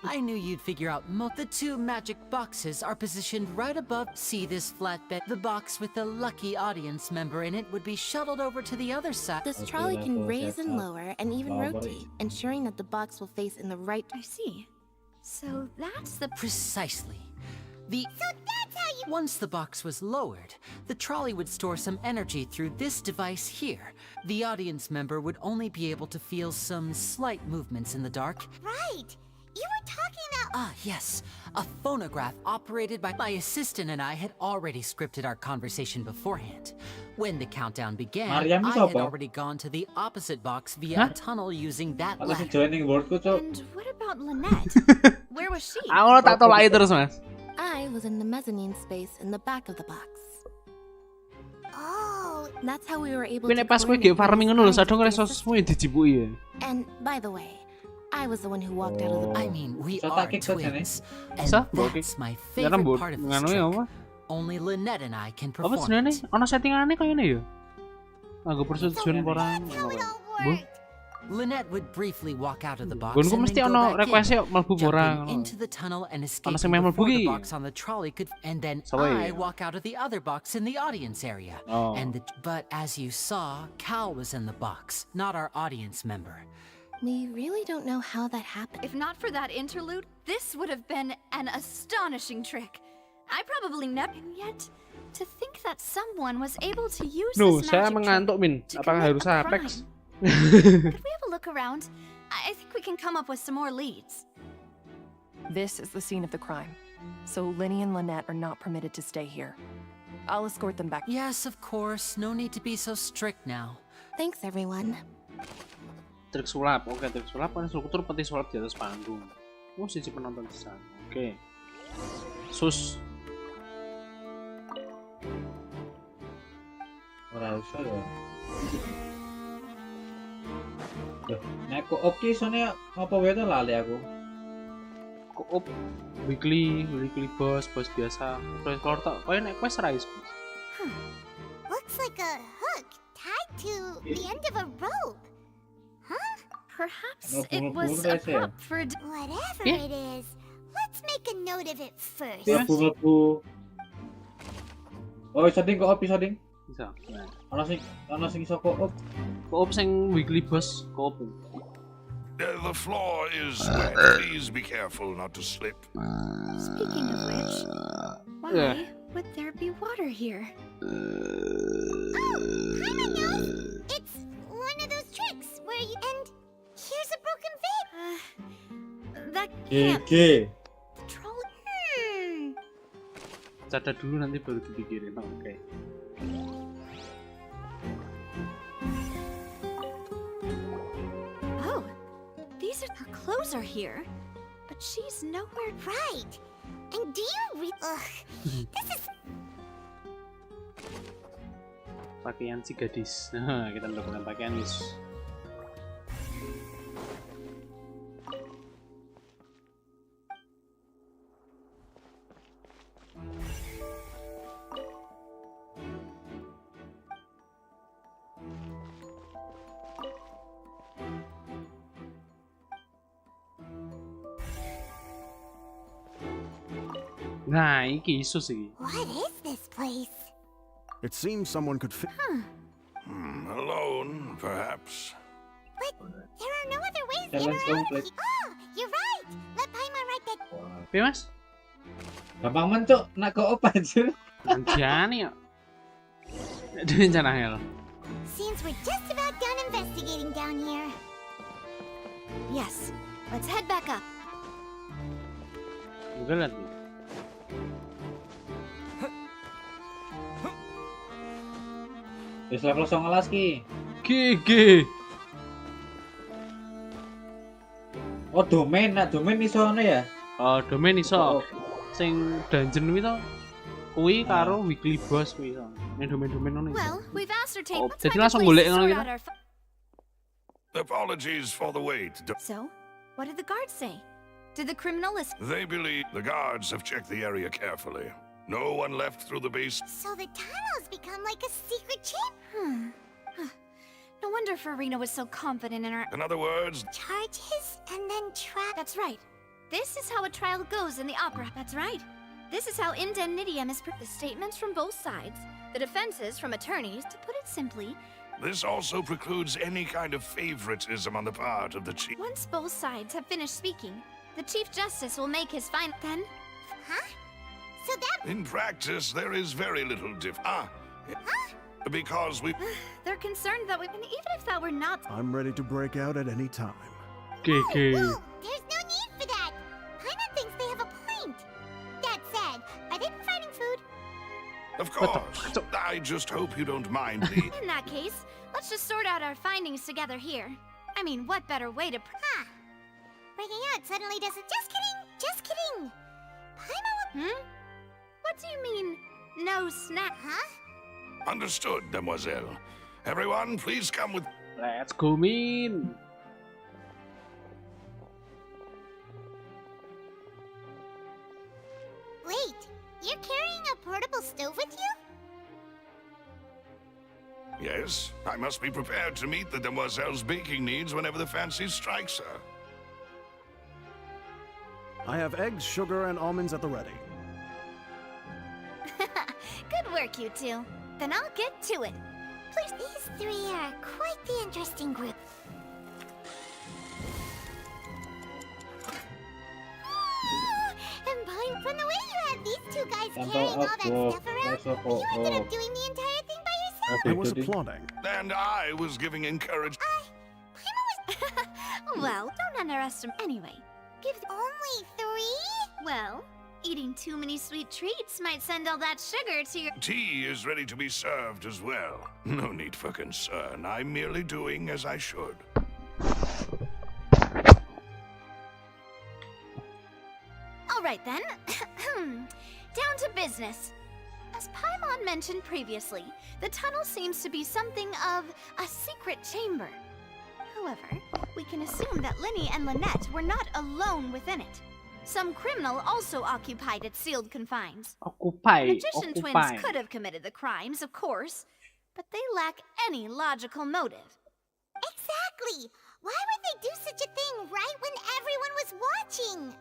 I knew you'd figure out the 2 magic boxes are positioned right above. See this flatbed? The box with the lucky audience member in it would be shuttled over to the other side. This trolley can raise and lower and even rotate, ensuring that the box will face in the right... I see. So that's the... Precisely. So that's how you... Once the box was lowered, the trolley would store some energy through this device here. The audience member would only be able to feel some slight movements in the dark. Right. You were talking about... Yes. A phonograph operated by my assistant and I had already scripted our conversation beforehand. When the countdown began, I had already gone to the opposite box via a tunnel using that ladder. And what about Lynette? Where was she? Aku tak tahu lagi terus, Mas. I was in the mezzanine space in the back of the box. Oh, that's how we were able to... pas kowe ge farming ngono lho, sadong resourcesmu dijibuki ya. And by the way, I was the one who walked out of the... I mean, we are twins, and that's my favorite part of this trick. Only Lynette and I can perform it. Ono settingane koyo ngene ya. Anggo persetujuan orang. Lynette would briefly walk out of the box and then go back into the tunnel and escape before the box on the trolley could, and then I walk out of the other box in the audience area. But as you saw, Cal was in the box, not our audience member. We really don't know how that happened. If not for that interlude, this would have been an astonishing trick. I probably never... And yet, to think that someone was able to use this saya magic mengantuk, Min. trick Apakah harus to commit a Apex? crime. Could we have a look around? I think we can come up with some more leads. This is the scene of the crime. So Linny and Lynette are not permitted to stay here. I'll escort them back. Yes, of course. No need to be so strict now. Thanks, everyone. Trik sulap. Oke, trik sulap kan struktur peti sulap di atas panggung. Oh, sisi penonton di sana. Oke. Sus. Ora usah ya. Nek koop ki isone apa wae to lali aku. Koop weekly boss biasa. Terus kalau tak koyo nek quest rise. Looks like a hook tied to the end of a rope. Huh? Perhaps it was a prop for... Whatever it is, let's make a note of it first. Lebu. Oh, iso ding koop iso ding. Bisa. Ana sing iso koop. Koop sing weekly boss koop. The floor is wet. Please be careful not to slip. Speaking of which, why would there be water here? Kinda knows. It's one of those tricks where you... And here's a broken vase. That can't... The trolley... Catat dulu nanti baru dipikirin. Oke. Oh, these are her clothes are here, but she's nowhere. Right. And do you read? This is. Pakaian si gadis. Nah, kita mendapatkan pakaian Loosss. Nah, iki isu sih. What is this place? It seems someone could fit. Alone, perhaps. But there are no other ways in or out of here. Oh, you're right. Let Paimon write that. Piye, Mas? Gampang mencuk, nak go opa aja. Anjani ya. Rencana hell. Seems we're just about done investigating down here. Yes, let's head back up. Udah lihat nih. Wis level 19 ki. GG. Oh, domain, nak domain iso ngono ya? Oh, domain iso. Sing dungeon kuwi to. Kuwi karo weekly boss kuwi iso. Nek domain-domain ngono iso. Well, we've ascertained what's Jadi langsung golek ngono gitu. Apologies for the wait. So, what did the guards say? Did the criminal list? They believe the guards have checked the area carefully. No one left through the base. So the tunnel's become like a secret chamber. No wonder Farina was so confident in her. In other words, Charges and then trap. That's right. This is how a trial goes in the opera. That's right. This is how indemnitium is. The statements from both sides, the defenses from attorneys. To put it simply, this also precludes any kind of favoritism on the part of the chief. once both sides have finished speaking, the Chief Justice will make his final. Then, Huh? So that. In practice, there is very little because we. they're concerned that we. And even if that were not. I'm ready to break out at any time. GG. Whoa, there's no need for that. Paimon thinks they have a point. That said, are they providing food? Of course. I just hope you don't mind the. In that case, let's just sort out our findings together here. I mean, what better way to. Huh. Breaking out suddenly doesn't. Just kidding. Just kidding. Paimon will. What do you mean, no snack? Huh? Understood, Demoiselle. Everyone, please come with. Let's go, Min. Wait, you're carrying a portable stove with you? Yes, I must be prepared to meet the Demoiselle's baking needs whenever the fancy strikes her. I have eggs, sugar, and almonds at the ready. Good work, you two. Then I'll get to it. Please, these three are quite the interesting group. And Pine, from the way you had these two guys carrying all that stuff around, you ended up doing the entire thing by yourself. I was applauding. And I was giving encouragement. Well, don't underestimate. Anyway, give only 3? Well, eating too many sweet treats might send all that sugar to your. Tea is ready to be served as well. No need for concern. I'm merely doing as I should. All right then. Down to business. As Paimon mentioned previously, the tunnel seems to be something of a secret chamber. However, we can assume that Linny and Lynette were not alone within it. Some criminal also occupied its sealed confines. Magician twins could have committed the crimes, of course, but they lack any logical motive. Exactly! Why would they do such a thing right when everyone was watching?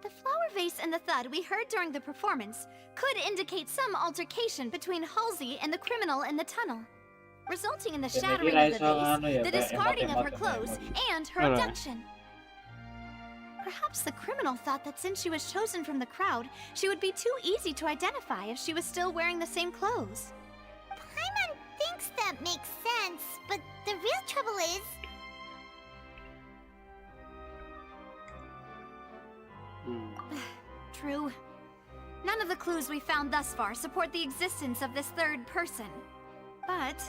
The flower vase and the thud we heard during the performance could indicate some altercation between Halsey and the criminal in the tunnel, resulting in the shattering of the vase, the discarding of her clothes, and her abduction. Perhaps the criminal thought that since she was chosen from the crowd, she would be too easy to identify if she was still wearing the same clothes. Paimon thinks that makes sense, but the real trouble is... True. None of the clues we found thus far support the existence of this third person. But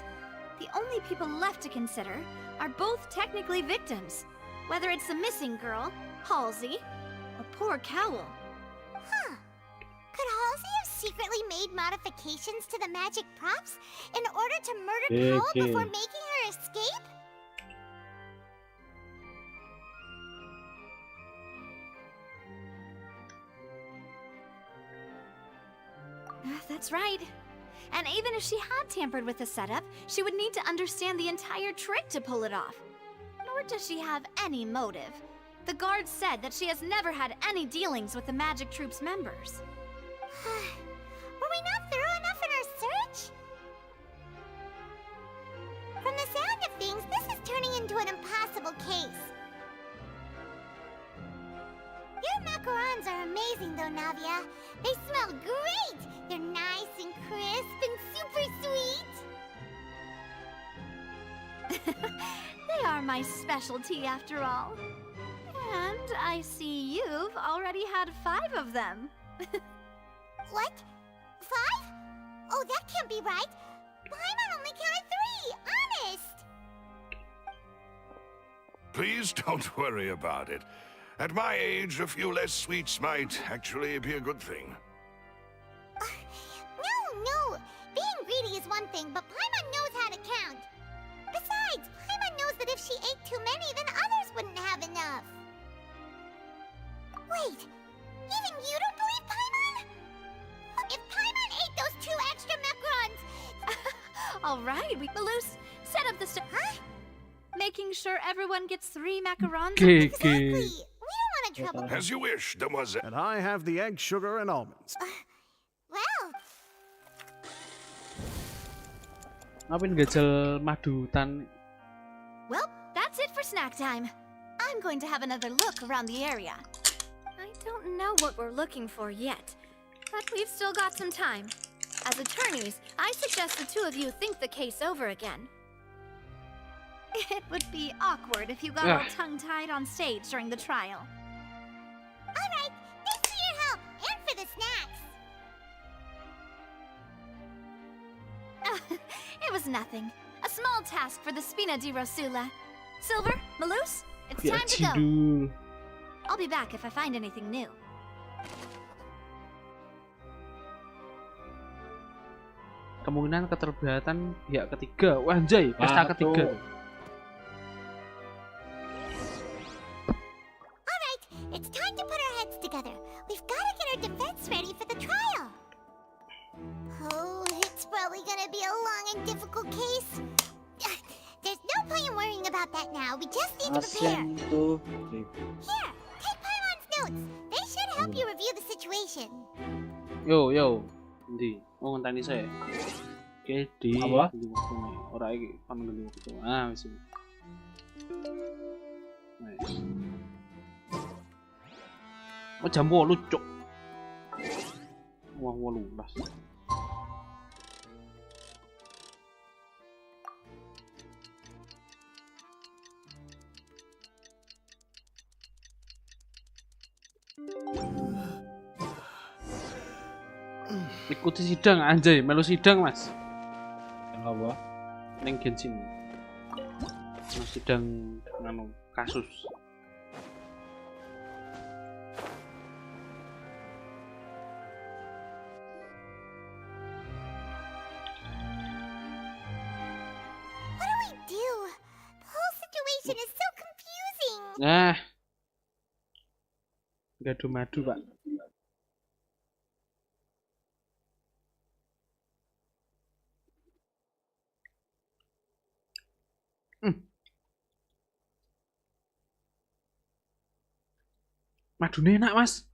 the only people left to consider are both technically victims, whether it's the missing girl, Halsey, or poor Cowl. Huh. Could Halsey have secretly made modifications to the magic props in order to murder Cowl before making her escape? That's right. And even if she had tampered with the setup, she would need to understand the entire trick to pull it off. Nor does she have any motive. The guard said that she has never had any dealings with the Magic Troop's members. Were we not thorough enough in our search? From the sound of things, this is turning into an impossible case. Your macarons are amazing though, Navia. They smell great! They're nice and crisp and super sweet! They are my specialty after all. And I see you've already had 5 of them. What? 5? Oh, that can't be right. Paimon only counted 3, honest! Please don't worry about it. At my age, a few less sweets might actually be a good thing. No. Being greedy is one thing, but Paimon knows how to count. Besides, Paimon knows that if she ate too many, then others wouldn't have enough. Wait, even you don't believe Paimon? If Paimon ate those 2 extra macarons... All right, Loosss, set up the Huh? Making sure everyone gets 3 macarons. Exactly. We don't want to trouble... As you wish, demoiselle. And I have the egg, sugar, and almonds. Well... Ngapain gajal madutan? Well, that's it for snack time. I'm going to have another look around the area. I don't know what we're looking for yet, but we've still got some time. As attorneys, I suggest the 2 of you think the case over again. It would be awkward if you got all tongue-tied on stage during the trial. All right, thanks for your help, and for the snacks. It was nothing. A small task for the Spina di Rosula. Silver, Loosss, it's time to go. I'll be back if I find anything new. Kemungkinan keterlibatan pihak ketiga. Wah, anjay, pesta ketiga. Alright, it's time to put our heads together. We've got to get our defense ready for the trial. Oh, it's probably gonna be a long and difficult case. There's no point in worrying about that now. We just need to prepare. Here, take Paimon's notes. They should help you review the situation. Yo, Ndi. Oh, ngenteni saya. Oke, di ora iki kan ngendi waktu. Ah, wis. Nice. Oh, jam 8 cuk. Wah, 18. Ikuti sidang anjay, melu sidang mas. Kenapa? Neng Genshin. Sidang kasus. What do we do? The whole situation is so confusing. Gaduh-madu, Pak. Madunya enak, Mas.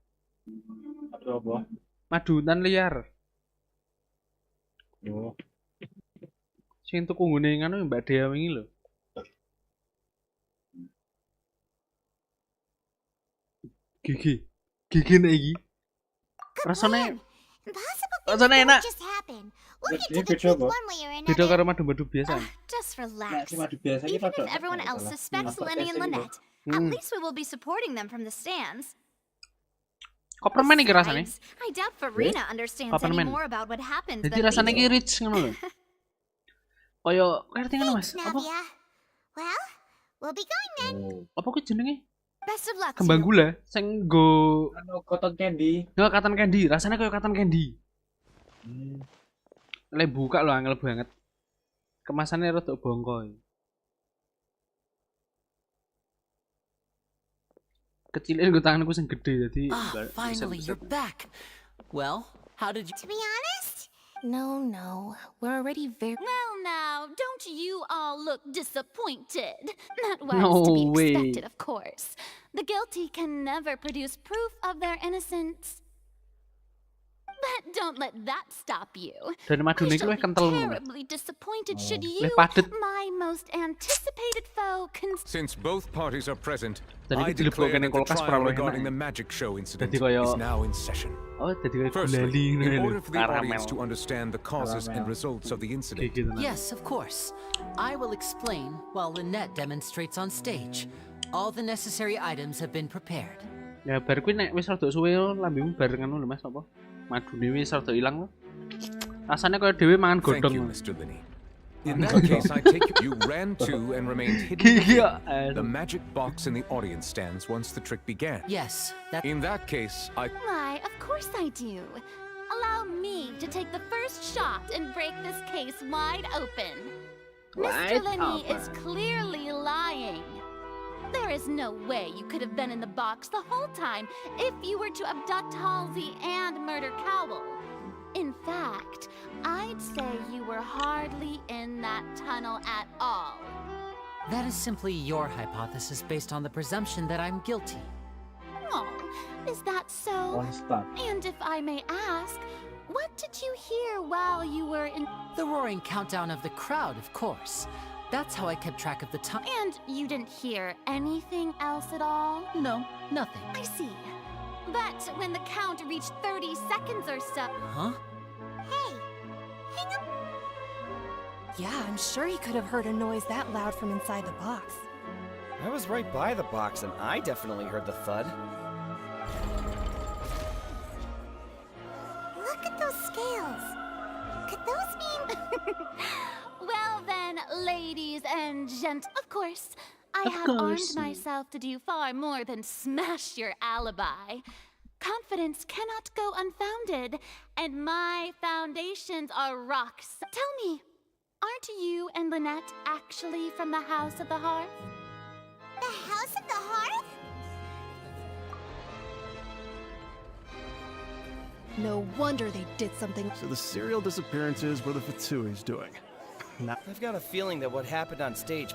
Madu apa? Madunan liar. Oh. Sing tuku nggone ngono Mbak Dea wingi lho. Gigi nek iki. Rasane enak. Beda karo madu-madu biasa. Just relax. Madu biasa Even if everyone else suspects Lenny and Lynette, at least we will be supporting them from the stands. Kok permen iki rasane? I doubt Farina understands any more about what happens. Jadi rasane iki rich ngono lho. Kaya ngerti ngono Mas? Apa? Well, we'll be going then. Apa ku jenenge? Best of luck. Kembang gula sing nggo cotton candy. Yo cotton candy, rasane kaya cotton candy. Lek buka lho angel banget. Kemasannya rada bongko. Kecilin gue tanganku sing gede jadi finally you're back. Well, how did you... To be honest, No. We're already very... Well now, don't you all look disappointed? That was No to be way. expected, of course. The guilty can never produce proof of their innocence. But don't let that stop you. Dan I madune iki shall luwih be kental. terribly disappointed should Luwih you, padet. my most anticipated foe, Since both parties are present, Dan I iki dilebokne declare ning that the kulkas trial ora regarding enak. the magic show incident Dadi koyo is now in session. Oh, dadi koyo Firstly, gulali in ngono order for the Karamel. audience to understand the causes and results of the incident, Yes, of course. I will explain while Lynette demonstrates on stage. All the necessary items have been prepared. Ya bar kuwi nek wis rada suwe lambemu barengan lho Mas apa? Madune wis rada ilang lho. Rasane koyo dhewe mangan thank you, godhong. Mr. Linney. In that case, I take you ran to and remained hidden within the magic box in the audience stands once the trick began. Yes, that... In that case, Why, of course I do. Allow me to take the first shot and break this case wide open. Mr. Linney is clearly lying. There is no way you could have been in the box the whole time if you were to abduct Halsey and murder Cowell. In fact, I'd say you were hardly in that tunnel at all. That is simply your hypothesis based on the presumption that I'm guilty. Oh, is that so? And if I may ask, what did you hear while you were in... The roaring countdown of the crowd, of course. That's how I kept track of the time. And you didn't hear anything else at all? No, nothing. I see. But when the count reached 30 seconds or so... Huh? Hey, hang up. Yeah, I'm sure he could have heard a noise that loud from inside the box. I was right by the box and I definitely heard the thud. Look at those scales. Could those mean... Well then, ladies and of course, I Of have course. armed myself to do far more than smash your alibi. Confidence cannot go unfounded, and my foundations are rocks. Tell me, aren't you and Lynette actually from the House of the Hearth? The House of the Hearth? No wonder they did something. So the serial disappearances were the Fatsui's doing. Now I've got a feeling that what happened on stage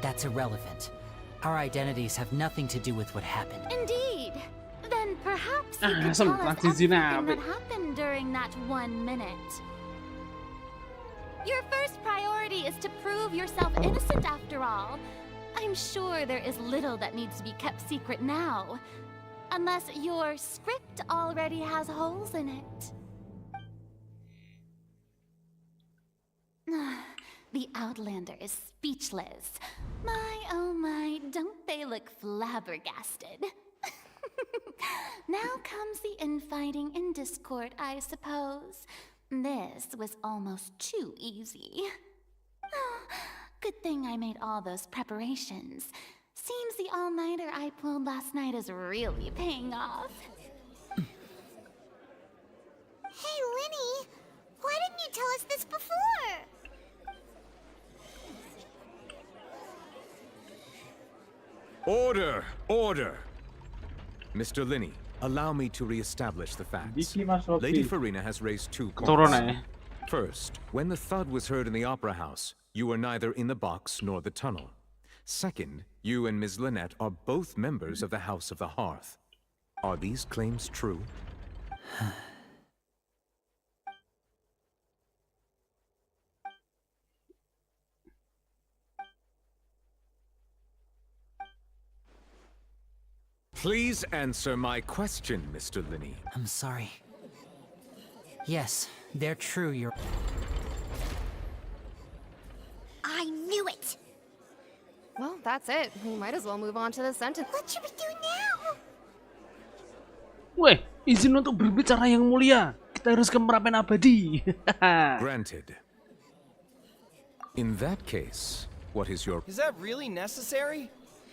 That's irrelevant. Our identities have nothing to do with what happened. Indeed. Then perhaps you could some tell us transisi everything nabi. that happened during that 1 minute. Your first priority is to prove yourself innocent after all. I'm sure there is little that needs to be kept secret now. Unless your script already has holes in it. The Outlander is speechless. My, oh my, don't they look flabbergasted? Now comes the infighting and discord, I suppose. This was almost too easy. Good thing I made all those preparations. Seems the all-nighter I pulled last night is really paying off. Hey, Linny, why didn't you tell us this before? Order! Order! Mr. Linney, allow me to re-establish the facts. Lady Farina has raised 2 points. First, when the thud was heard in the Opera House, you were neither in the box nor the tunnel. Second, you and Ms. Lynette are both members of the House of the Hearth. Are these claims true? Please answer my question, Mr. Linney. I'm sorry. Yes, they're true. You're... I knew it! Well, that's it. We might as well move on to the sentence. What should we do now? Weh, izin untuk berbicara yang mulia. Kita harus ke Merapen Abadi. Granted. In that case, what is your... Is that really necessary?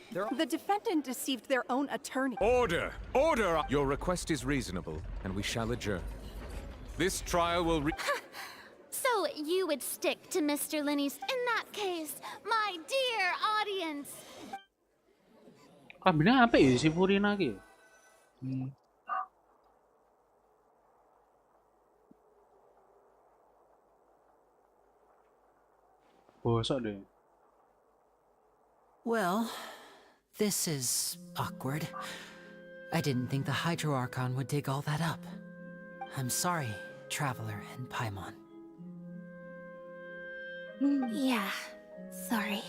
The defendant deceived their own attorney. Order! Order! Your request is reasonable, and we shall adjourn. This trial will So you would stick to Mr. Linney's... In that case, my dear audience... Kabinnya apa ya si Furina ki? Bosok deh. Well, this is awkward. I didn't think the Hydro Archon would dig all that up. I'm sorry, Traveler and Paimon. Yeah, sorry.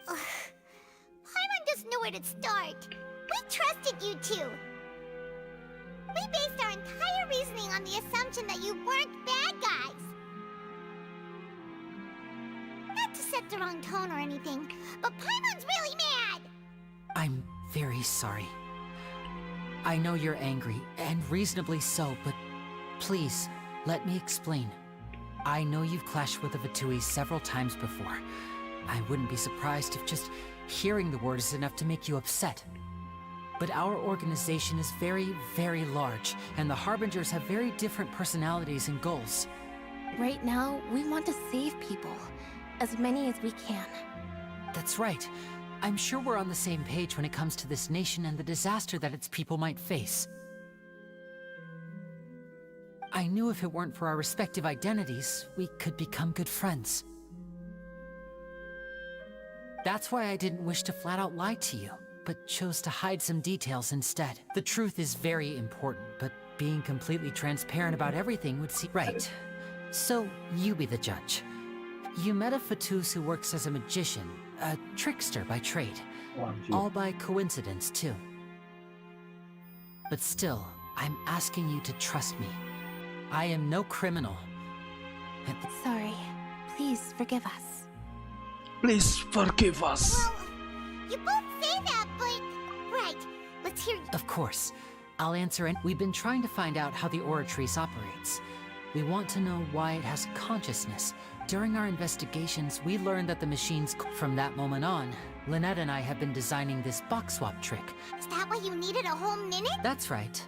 Paimon doesn't know where to start. We trusted you two. We based our entire reasoning on the assumption that you weren't bad guys. Not to set the wrong tone or anything, but Paimon's really mad! I'm very sorry. I know you're angry, and reasonably so, but please, let me explain. I know you've clashed with the Fatui several times before. I wouldn't be surprised if just hearing the word is enough to make you upset. But our organization is very, very large, and the Harbingers have very different personalities and goals. Right now, we want to save people. As many as we can. That's right. I'm sure we're on the same page when it comes to this nation and the disaster that its people might face. I knew if it weren't for our respective identities, we could become good friends. That's why I didn't wish to flat out lie to you, but chose to hide some details instead. The truth is very important, but being completely transparent about everything would seem right. So, you be the judge. You met a Fatus who works as a magician, a trickster by trade. All by coincidence, too. But still, I'm asking you to trust me. I am no criminal. Sorry. Please forgive us. Please forgive us. Well, you both say that, but... Right, let's hear... Of course. I'll answer and we've been trying to find out how the Oratrice operates. We want to know why it has consciousness. During our investigations, we learned that the machines... From that moment on, Lynette and I have been designing this box swap trick. Is that why you needed a whole minute? That's right.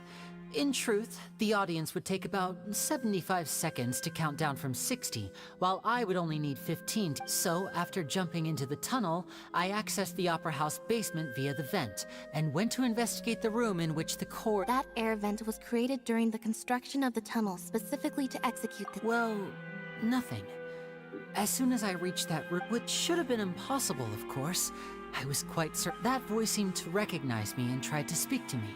In truth, the audience would take about 75 seconds to count down from 60, while I would only need 15. So, after jumping into the tunnel, I accessed the Opera House basement via the vent, and went to investigate the room in which the core... That air vent was created during the construction of the tunnel, specifically to execute the... Well, nothing. As soon as I reached that room, which should have been impossible, of course, I was quite certain that voice seemed to recognize me and tried to speak to me.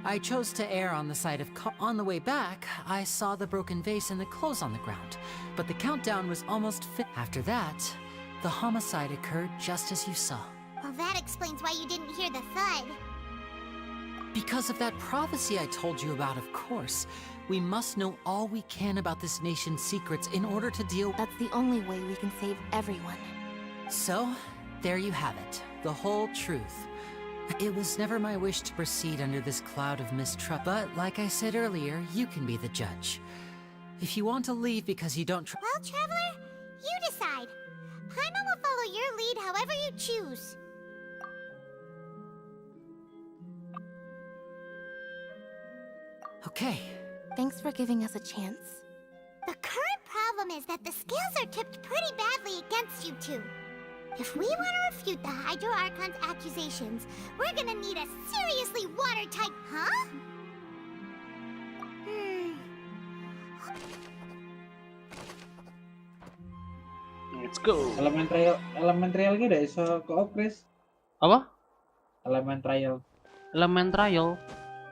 I chose to err on the side of on the way back, I saw the broken vase and the clothes on the ground, but the countdown was almost After that, the homicide occurred just as you saw. Well, that explains why you didn't hear the thud. Because of that prophecy I told you about, of course. We must know all we can about this nation's secrets in order to deal... That's the only way we can save everyone. So, there you have it. The whole truth. It was never my wish to proceed under this cloud of mistrust, but like I said earlier, you can be the judge. If you want to leave because you don't Well, Traveler, you decide. Paimon will follow your lead however you choose. Okay. Thanks for giving us a chance. The current problem is that the scales are tipped pretty badly against you two. If we want to refute the Hydro Archon's accusations, we're gonna need a seriously watertight... Huh? Let's go. Elemen trial ki udah iso co-op, Chris. Apa? Elemen trial. Elemen trial.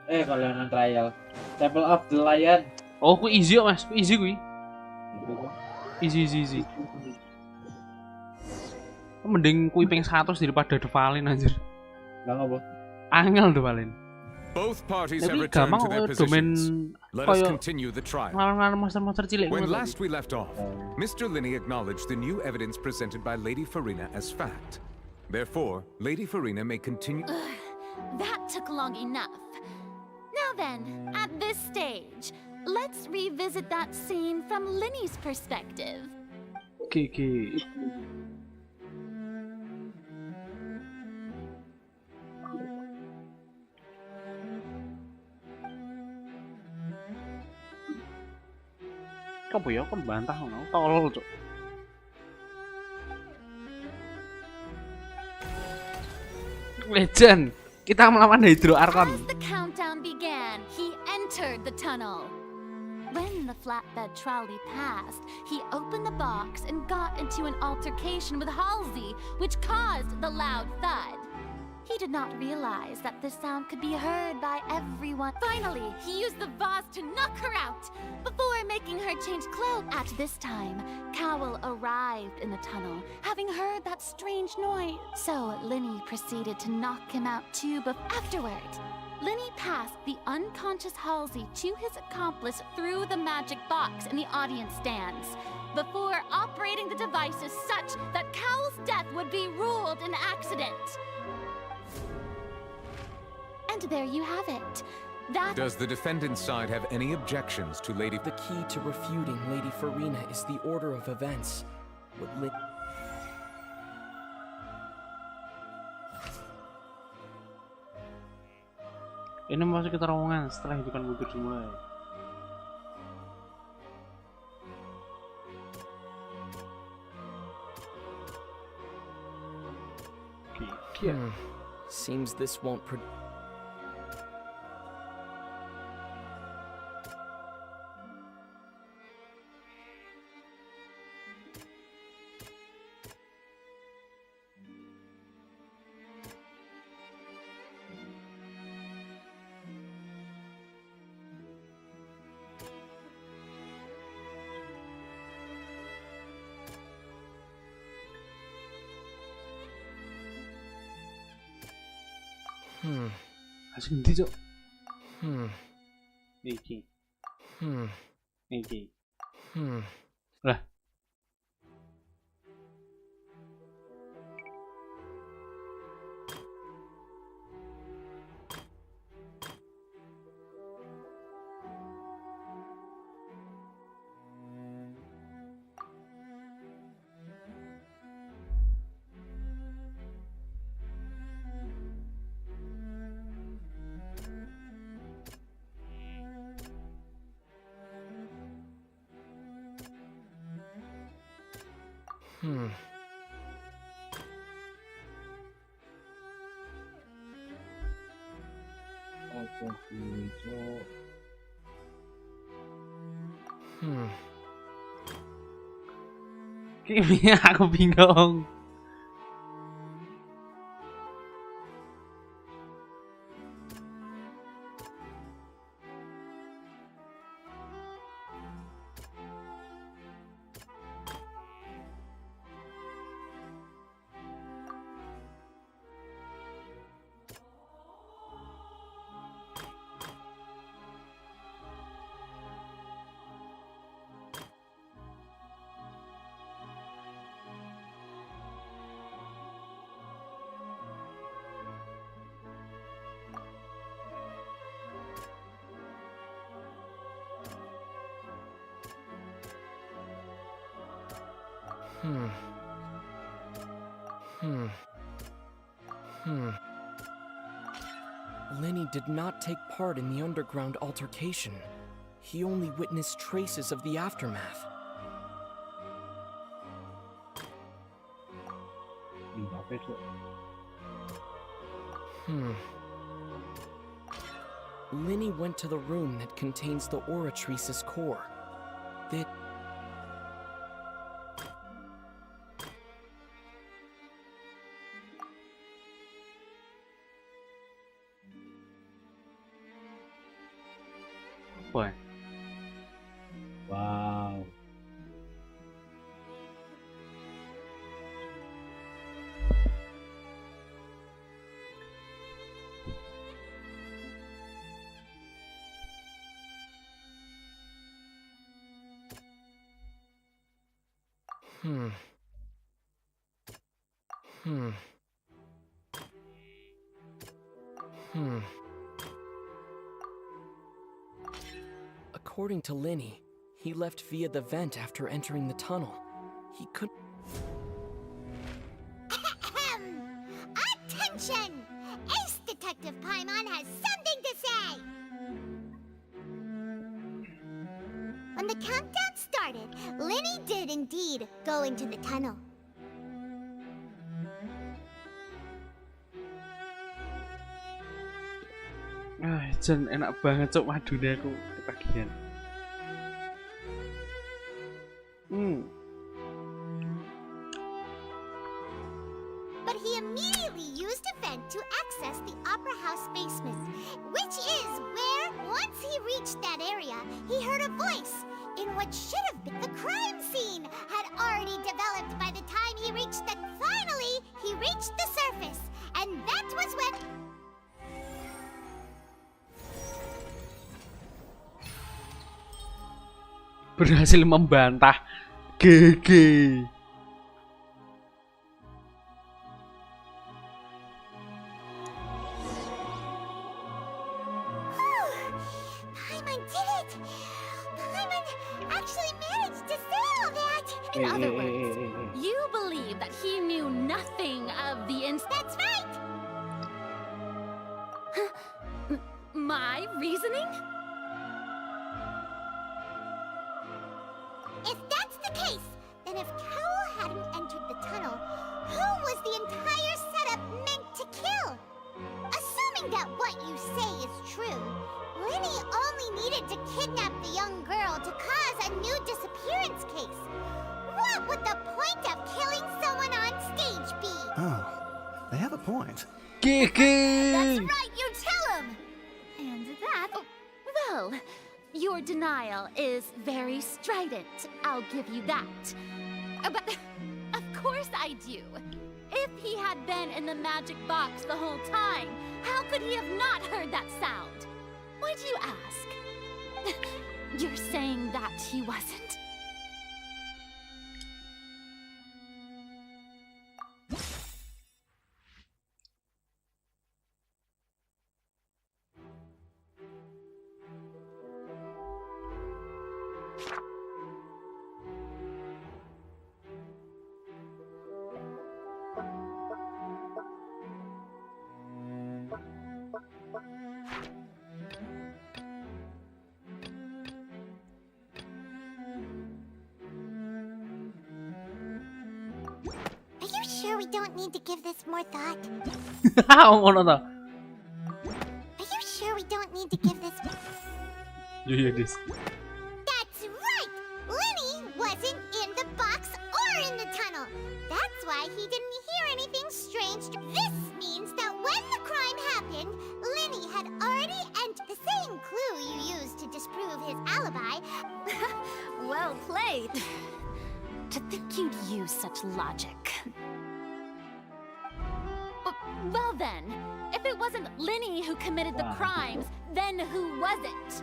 Kalau elemen trial. Temple of the Lion. Oh, ku easy kok, Mas. Ku easy kuwi. Easy. Mending kui ping 100 daripada Devalin anjir. Lah ngopo? Angel Devalin. Both parties have returned to their positions. Let us continue the trial. Monster cilik. When last we left off, Mr. Linney acknowledged the new evidence presented by Lady Farina as fact. Therefore, Lady Farina may continue... That took long enough. Now then, at this stage, let's revisit that scene from Linney's perspective. Okay. Apa ya, kan bantah ngono, tolol, Cuk. Legend. Kita melawan Hydro Archon. As the countdown began, he entered the tunnel. When when the flatbed trolley passed, he opened the box and got into an altercation with Halsey, which caused the loud thud. He did not realize that this sound could be heard by everyone. Finally, he used the vase to knock her out before making her change clothes. At this time, Cowell arrived in the tunnel, having heard that strange noise. So Linny proceeded to knock him out too, but afterward, Linny passed the unconscious Halsey to his accomplice through the magic box in the audience stands, before operating the devices such that Cowell's death would be ruled an accident. And there you have it. Does the defendant's side have any objections to Lady... The key to refuting Lady Farina is the order of events. Ini masuk ke terowongan setelah hidupan mundur dimulai. Seems this won't Asing ndi, Cok? Iki. Iki. Lah. Kayaknya aku bingung. Lenny did not take part in the underground altercation. He only witnessed traces of the aftermath. Lenny went to the room that contains the Oratrice's core. What? Wow. According to Lenny, he left via the vent after entering the tunnel. He could... Attention! Ace Detective Paimon has something to say! When the countdown started, Lenny did indeed go into the tunnel. Jan enak banget, Cok. Waduh deh aku ketagihan. But he immediately used a vent to access the Opera House basement, which is where, once he reached that area, he heard a voice in what should have been the crime scene had already developed by the time he reached the... Finally, he reached the surface, and that was when... Berhasil membantah GG. Paimon did it! Paimon actually managed to say all that! In other words, you believe that he knew nothing of the That's right! My reasoning? If that's the case, then if Cowell hadn't entered the tunnel, who was the entire setup meant to kill? Assuming that what you say is true, Linny only needed to kidnap the young girl to cause a new disappearance case. What would the point of killing someone on stage be? Oh, they have a point. That's right, you tell him! And that... well... your denial is very strident, I'll give you that. But of course I do. If he had been in the magic box the whole time, how could he have not heard that sound? Why do you ask? You're saying that he wasn't? Are you sure we don't need to give this more thought? Ngono ta. Are you sure we don't need to give this... You hear this? That's right! Linny wasn't in the box or in the tunnel. That's why he didn't hear anything strange. This means that when the crime happened, Linny had already entered the same clue you used to disprove his alibi. Well played. To think you'd use such logic. Well then, if it wasn't Linny who committed the crimes, then who was it?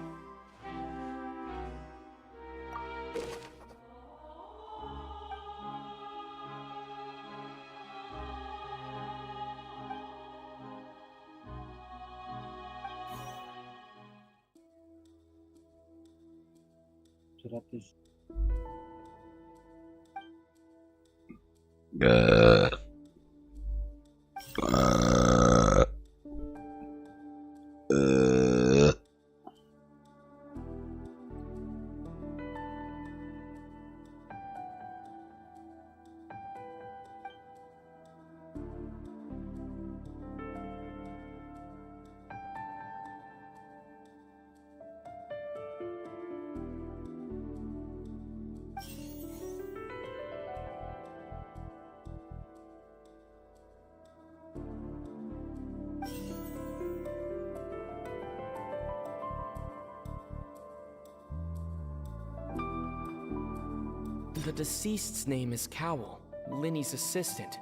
The deceased's name is Cowell, Linny's assistant.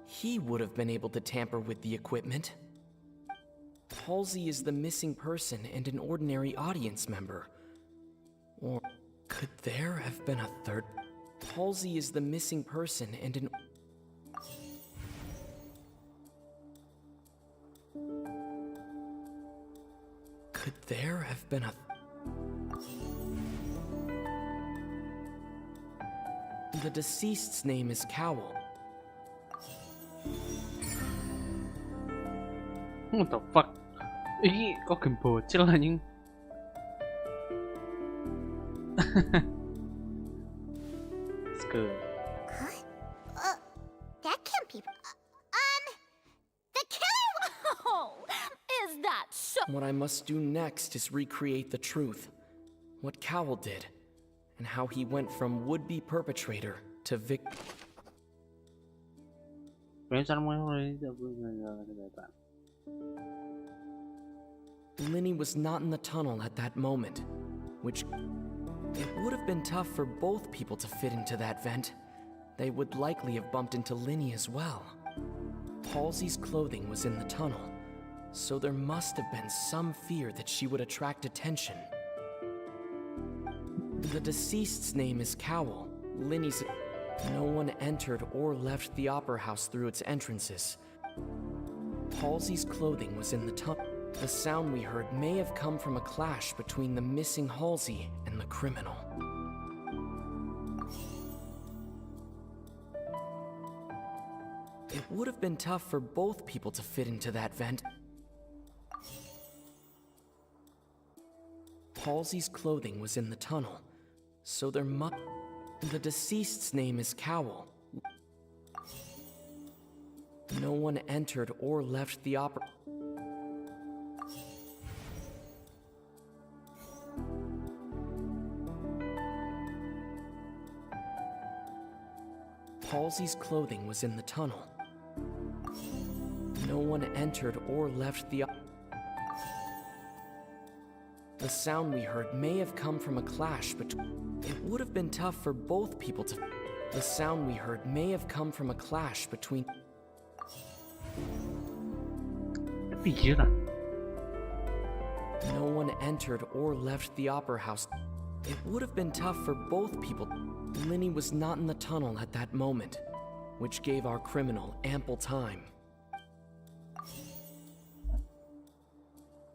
He would have been able to tamper with the equipment. Halsey is the missing person and an ordinary audience member. Or could there have been a third? Halsey is the missing person and an... Could there have been a... The deceased's name is Cowell. What the fuck? Iki kok game bocil anjing. Let's go. Huh? That can't be... the killer... Oh, is that so? What I must do next is recreate the truth. What Cowell did. and how he went from would-be perpetrator to victim. Linny was not in the tunnel at that moment, which it would have been tough for both people to fit into that vent. They would likely have bumped into Linny as well. Halsey's clothing was in the tunnel, so there must have been some fear that she would attract attention. The deceased's name is Cowell. Linny's... No one entered or left the Opera House through its entrances. Halsey's clothing was in the tunnel. The sound we heard may have come from a clash between the missing Halsey and the criminal. It would have been tough for both people to fit into that vent. Halsey's clothing was in the tunnel, so there must... The deceased's name is Cowell. No one entered or left the opera... Halsey's clothing was in the tunnel. No one entered or left the... The sound we heard may have come from a clash between... It would have been tough for both people to... The sound we heard may have come from a clash between... No one entered or left the Opera House. It would have been tough for both people. Linny was not in the tunnel at that moment, which gave our criminal ample time.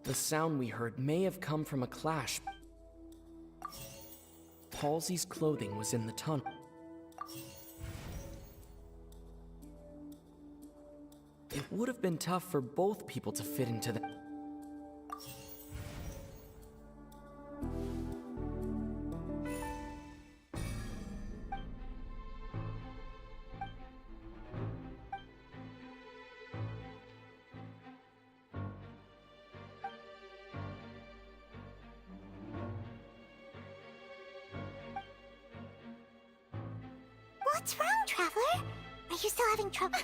The sound we heard may have come from a clash. Halsey's clothing was in the tunnel. It would have been tough for both people to fit into the... What's wrong, Traveler? Are you still having trouble?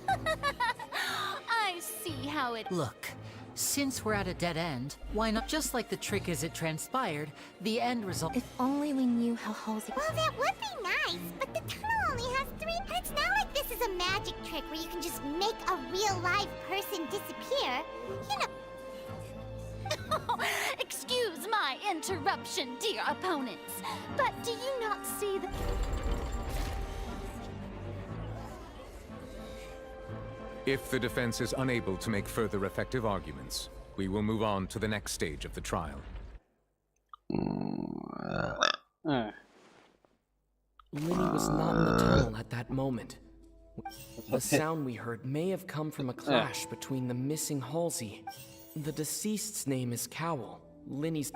I see how it... Look, since we're at a dead end, why not, just like the trick as it transpired, the end result... If only we knew how Halsey... Well, that would be nice, but the tunnel only has 3... And it's not like this is a magic trick where you can just make a real live person disappear. You know... Excuse my interruption, dear opponents, but do you not see the... If the defense is unable to make further effective arguments, we will move on to the next stage of the trial. Linny was not in the tunnel at that moment. The sound we heard may have come from a clash between the missing Halsey. The deceased's name is Cowell. Linny's...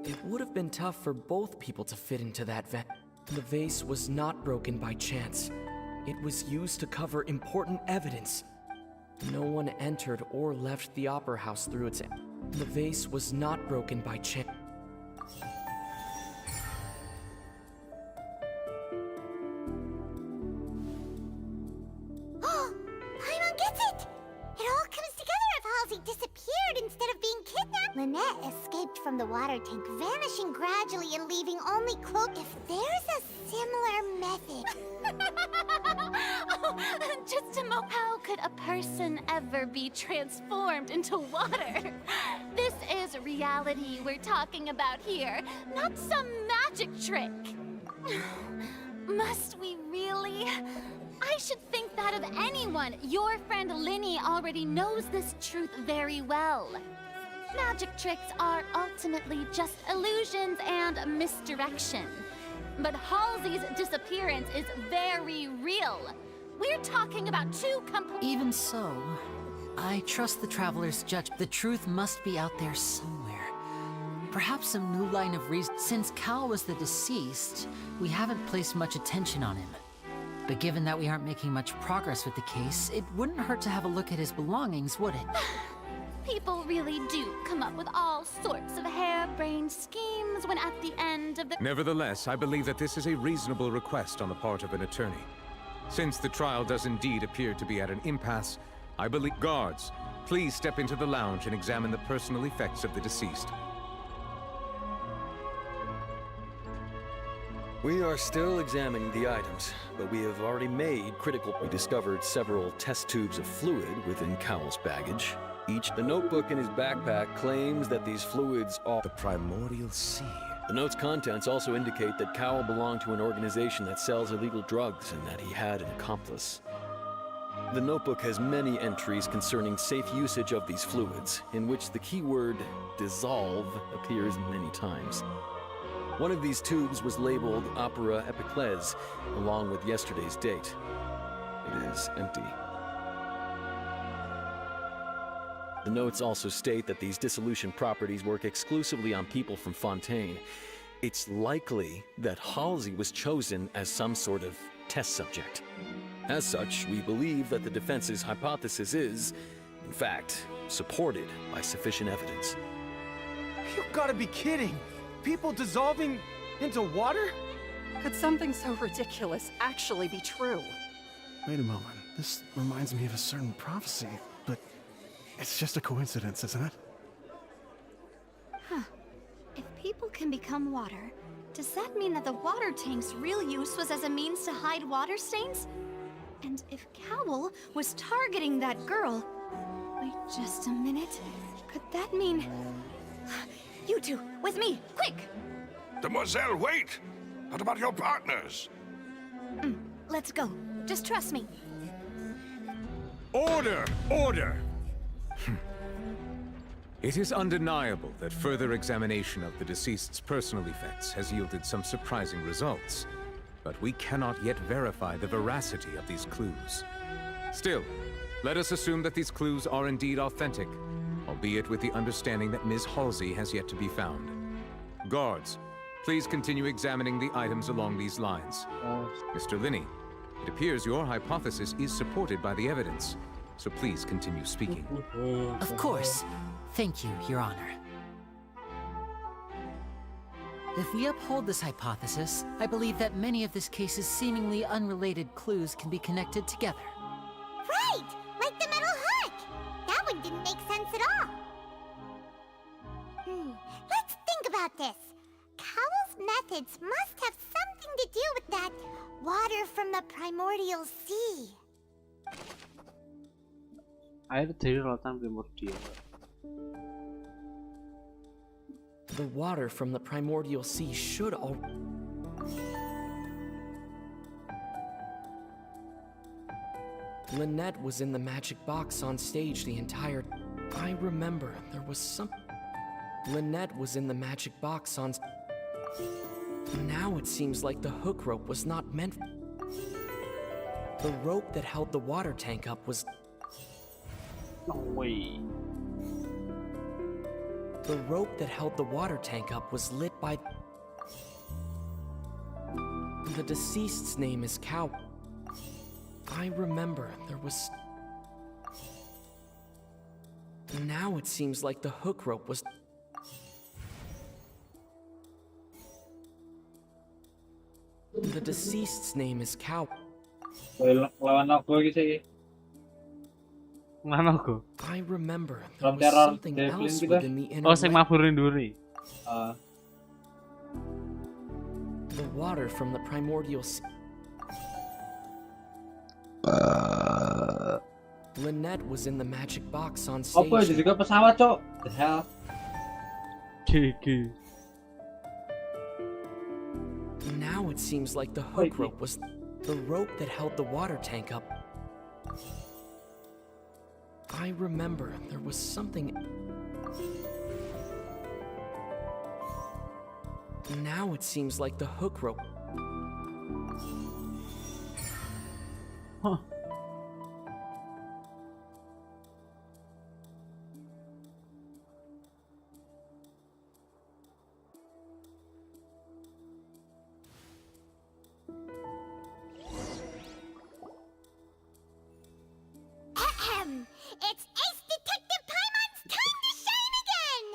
It would have been tough for both people to fit into that vent. The vase was not broken by chance. It was used to cover important evidence. No one entered or left the Opera House through its... The vase was not broken by chance. Oh, Paimon gets it! It all comes together if Halsey disappeared instead of being kidnapped. Lynette escaped from the water tank, vanishing gradually and leaving only cloak. If there's a similar method... Oh, just a moment. How could a person ever be transformed into water? This is reality we're talking about here, not some magic trick. Must we really? I should think that of anyone. Your friend Linny already knows this truth very well. Magic tricks are ultimately just illusions and misdirection. But Halsey's disappearance is very real. We're talking about two complete... Even so, I trust the Traveler's judgment. The truth must be out there somewhere. Perhaps some new line of reason. Since Cal was the deceased, we haven't placed much attention on him. But given that we aren't making much progress with the case, it wouldn't hurt to have a look at his belongings, would it? People really do come up with all sorts of hair scatterbrained schemes when at the end of the... Nevertheless, I believe that this is a reasonable request on the part of an attorney. Since the trial does indeed appear to be at an impasse, I believe... Guards, please step into the lounge and examine the personal effects of the deceased. We are still examining the items, but we have already made critical... We discovered several test tubes of fluid within Cowell's baggage. The notebook in his backpack claims that these fluids are the primordial sea. The note's contents also indicate that Cowell belonged to an organization that sells illegal drugs and that he had an accomplice. The notebook has many entries concerning safe usage of these fluids, in which the keyword dissolve appears many times. One of these tubes was labeled Opera Epiclese, along with yesterday's date. It is empty. The notes also state that these dissolution properties work exclusively on people from Fontaine. It's likely that Halsey was chosen as some sort of test subject. As such, we believe that the defense's hypothesis is, in fact, supported by sufficient evidence. You've got to be kidding! People dissolving into water? Could something so ridiculous actually be true? Wait a moment. This reminds me of a certain prophecy, but it's just a coincidence, isn't it? Huh. If people can become water, does that mean that the water tank's real use was as a means to hide water stains? And if Cowell was targeting that girl... Wait just a minute. Could that mean... You two, with me, quick! Demoiselle, wait! What about your partners? Let's go. Just trust me. Order! Order! It is undeniable that further examination of the deceased's personal effects has yielded some surprising results, but we cannot yet verify the veracity of these clues. Still, let us assume that these clues are indeed authentic, albeit with the understanding that Ms. Halsey has yet to be found. Guards, please continue examining the items along these lines. Mr. Linney, it appears your hypothesis is supported by the evidence, so please continue speaking. Of course. Thank you, Your Honor. If we uphold this hypothesis, I believe that many of this case's seemingly unrelated clues can be connected together. Right! Like the metal hook! That one didn't make sense at all. Let's think about this. Cowell's methods must have something to do with that water from the primordial sea. Air dari lautan primordial. The water from the primordial sea should all... Lynette was in the magic box on stage the entire... I remember there was some... Lynette was in the magic box on... Now it seems like the hook rope was not meant... The rope that held the water tank up was... No way. The rope that held the water tank up was lit by... The deceased's name is Cow. I remember there was... Now it seems like the hook rope was... The deceased's name is Cow. Lawan aku lagi sih. Mana aku? I remember there was something else within the inner... Oh, sing maburin duri. The water from the primordial sea. Lynette was in the magic box on stage. Apa itu juga pesawat, Cok? The hell? Gigi. Now it seems like the hook rope was the rope that held the water tank up. I remember there was something... Now it seems like the hook rope... Huh. It's Ace Detective Paimon's time to shine again!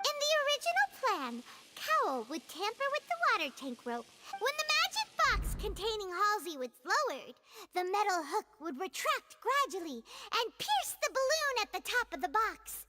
In the original play, plan, Cowl would tamper with the water tank rope. When the magic box containing Halsey was lowered, the metal hook would retract gradually and pierce the balloon at the top of the box.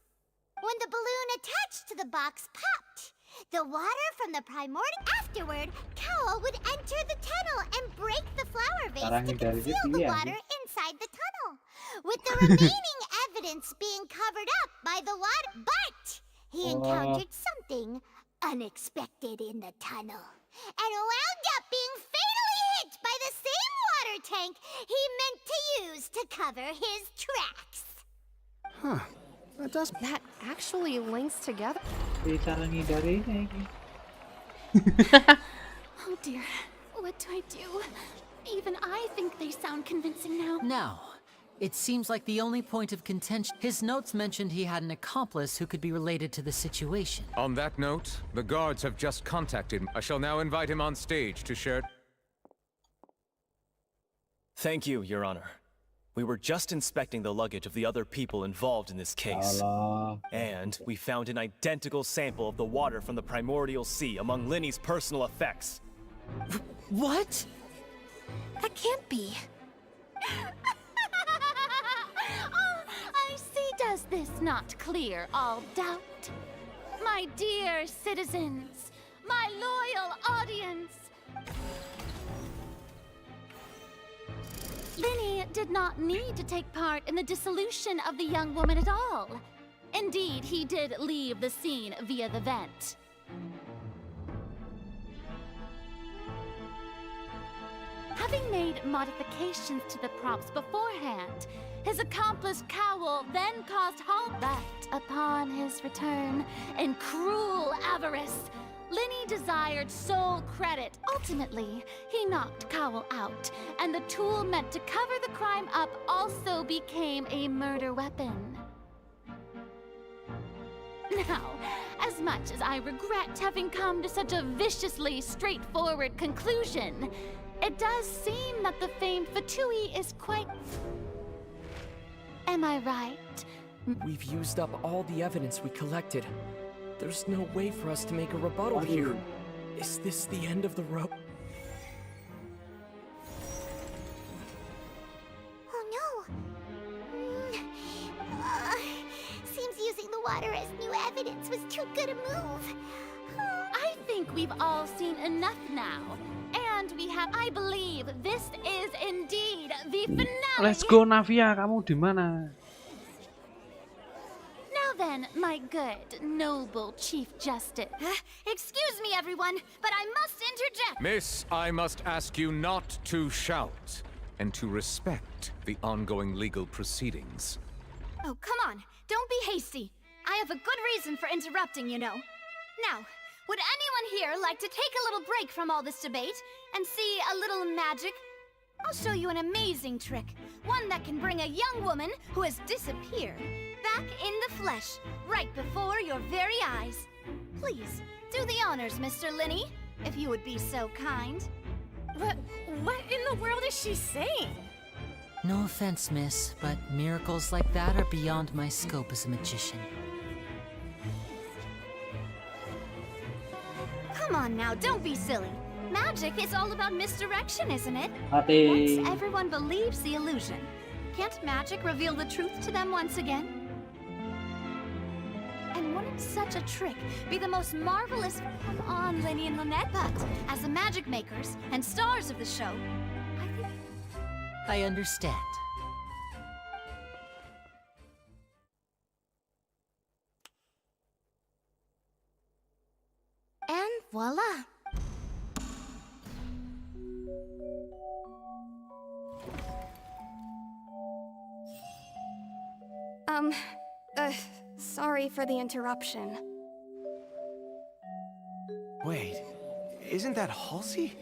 When the balloon attached to the box popped, the water from the primordial... Afterward, Cowl would enter the tunnel and break the flower vase to conceal the water inside the tunnel, with the remaining evidence being covered up by the water. But he encountered something unexpected in the tunnel and wound up being fatally hit by the same water tank he meant to use to cover his tracks. Huh. That actually links together. Oh dear, what do I do? Even I think they sound convincing now. Now, it seems like the only point of contention. His notes mentioned he had an accomplice who could be related to the situation. On that note, the guards have just contacted him. I shall now invite him on stage to share... Thank you, Your Honor. We were just inspecting the luggage of the other people involved in this case. And we found an identical sample of the water from the primordial sea among Linny's personal effects. What? That can't be. I see. Does this not clear all doubt? My dear citizens, my loyal audience, Linny did not need to take part in the dissolution of the young woman at all. Indeed, he did leave the scene via the vent. Having made modifications to the props beforehand, his accomplice Cowl then caused halt. But upon his return, in cruel avarice, Linny desired sole credit. Ultimately, he knocked Cowl out, and the tool meant to cover the crime up also became a murder weapon. Now, as much as I regret having come to such a viciously straightforward conclusion, it does seem that the famed Fatui is quite... Am I right? We've used up all the evidence we collected. There's no way for us to make a rebuttal here. Is this the end of the road? Oh no! Seems using the water as new evidence was too good a move. I think we've all seen enough now. And we have, I believe, this is indeed the finale. Let's go, Navia. Kamu di mana? Now then, my good, noble Chief Justice. Excuse me, everyone, but I must interject. Miss, I must ask you not to shout and to respect the ongoing legal proceedings. Oh, come on. Don't be hasty. I have a good reason for interrupting, you know. Now, would anyone here like to take a little break from all this debate and see a little magic? I'll show you an amazing trick. One that can bring a young woman who has disappeared back in the flesh, right before your very eyes. Please, do the honors, Mr. Linny, if you would be so kind. What in the world is she saying? No offense, miss, but miracles like that are beyond my scope as a magician. Come on now, don't be silly. Magic is all about misdirection, isn't it? Hati. Once everyone believes the illusion, can't magic reveal the truth to them once again? And wouldn't such a trick be the most marvelous... Come on, Linny and Lynette, but as the magic makers and stars of the show, I think... I understand. And voila! Sorry for the interruption. Wait, isn't that Halsey?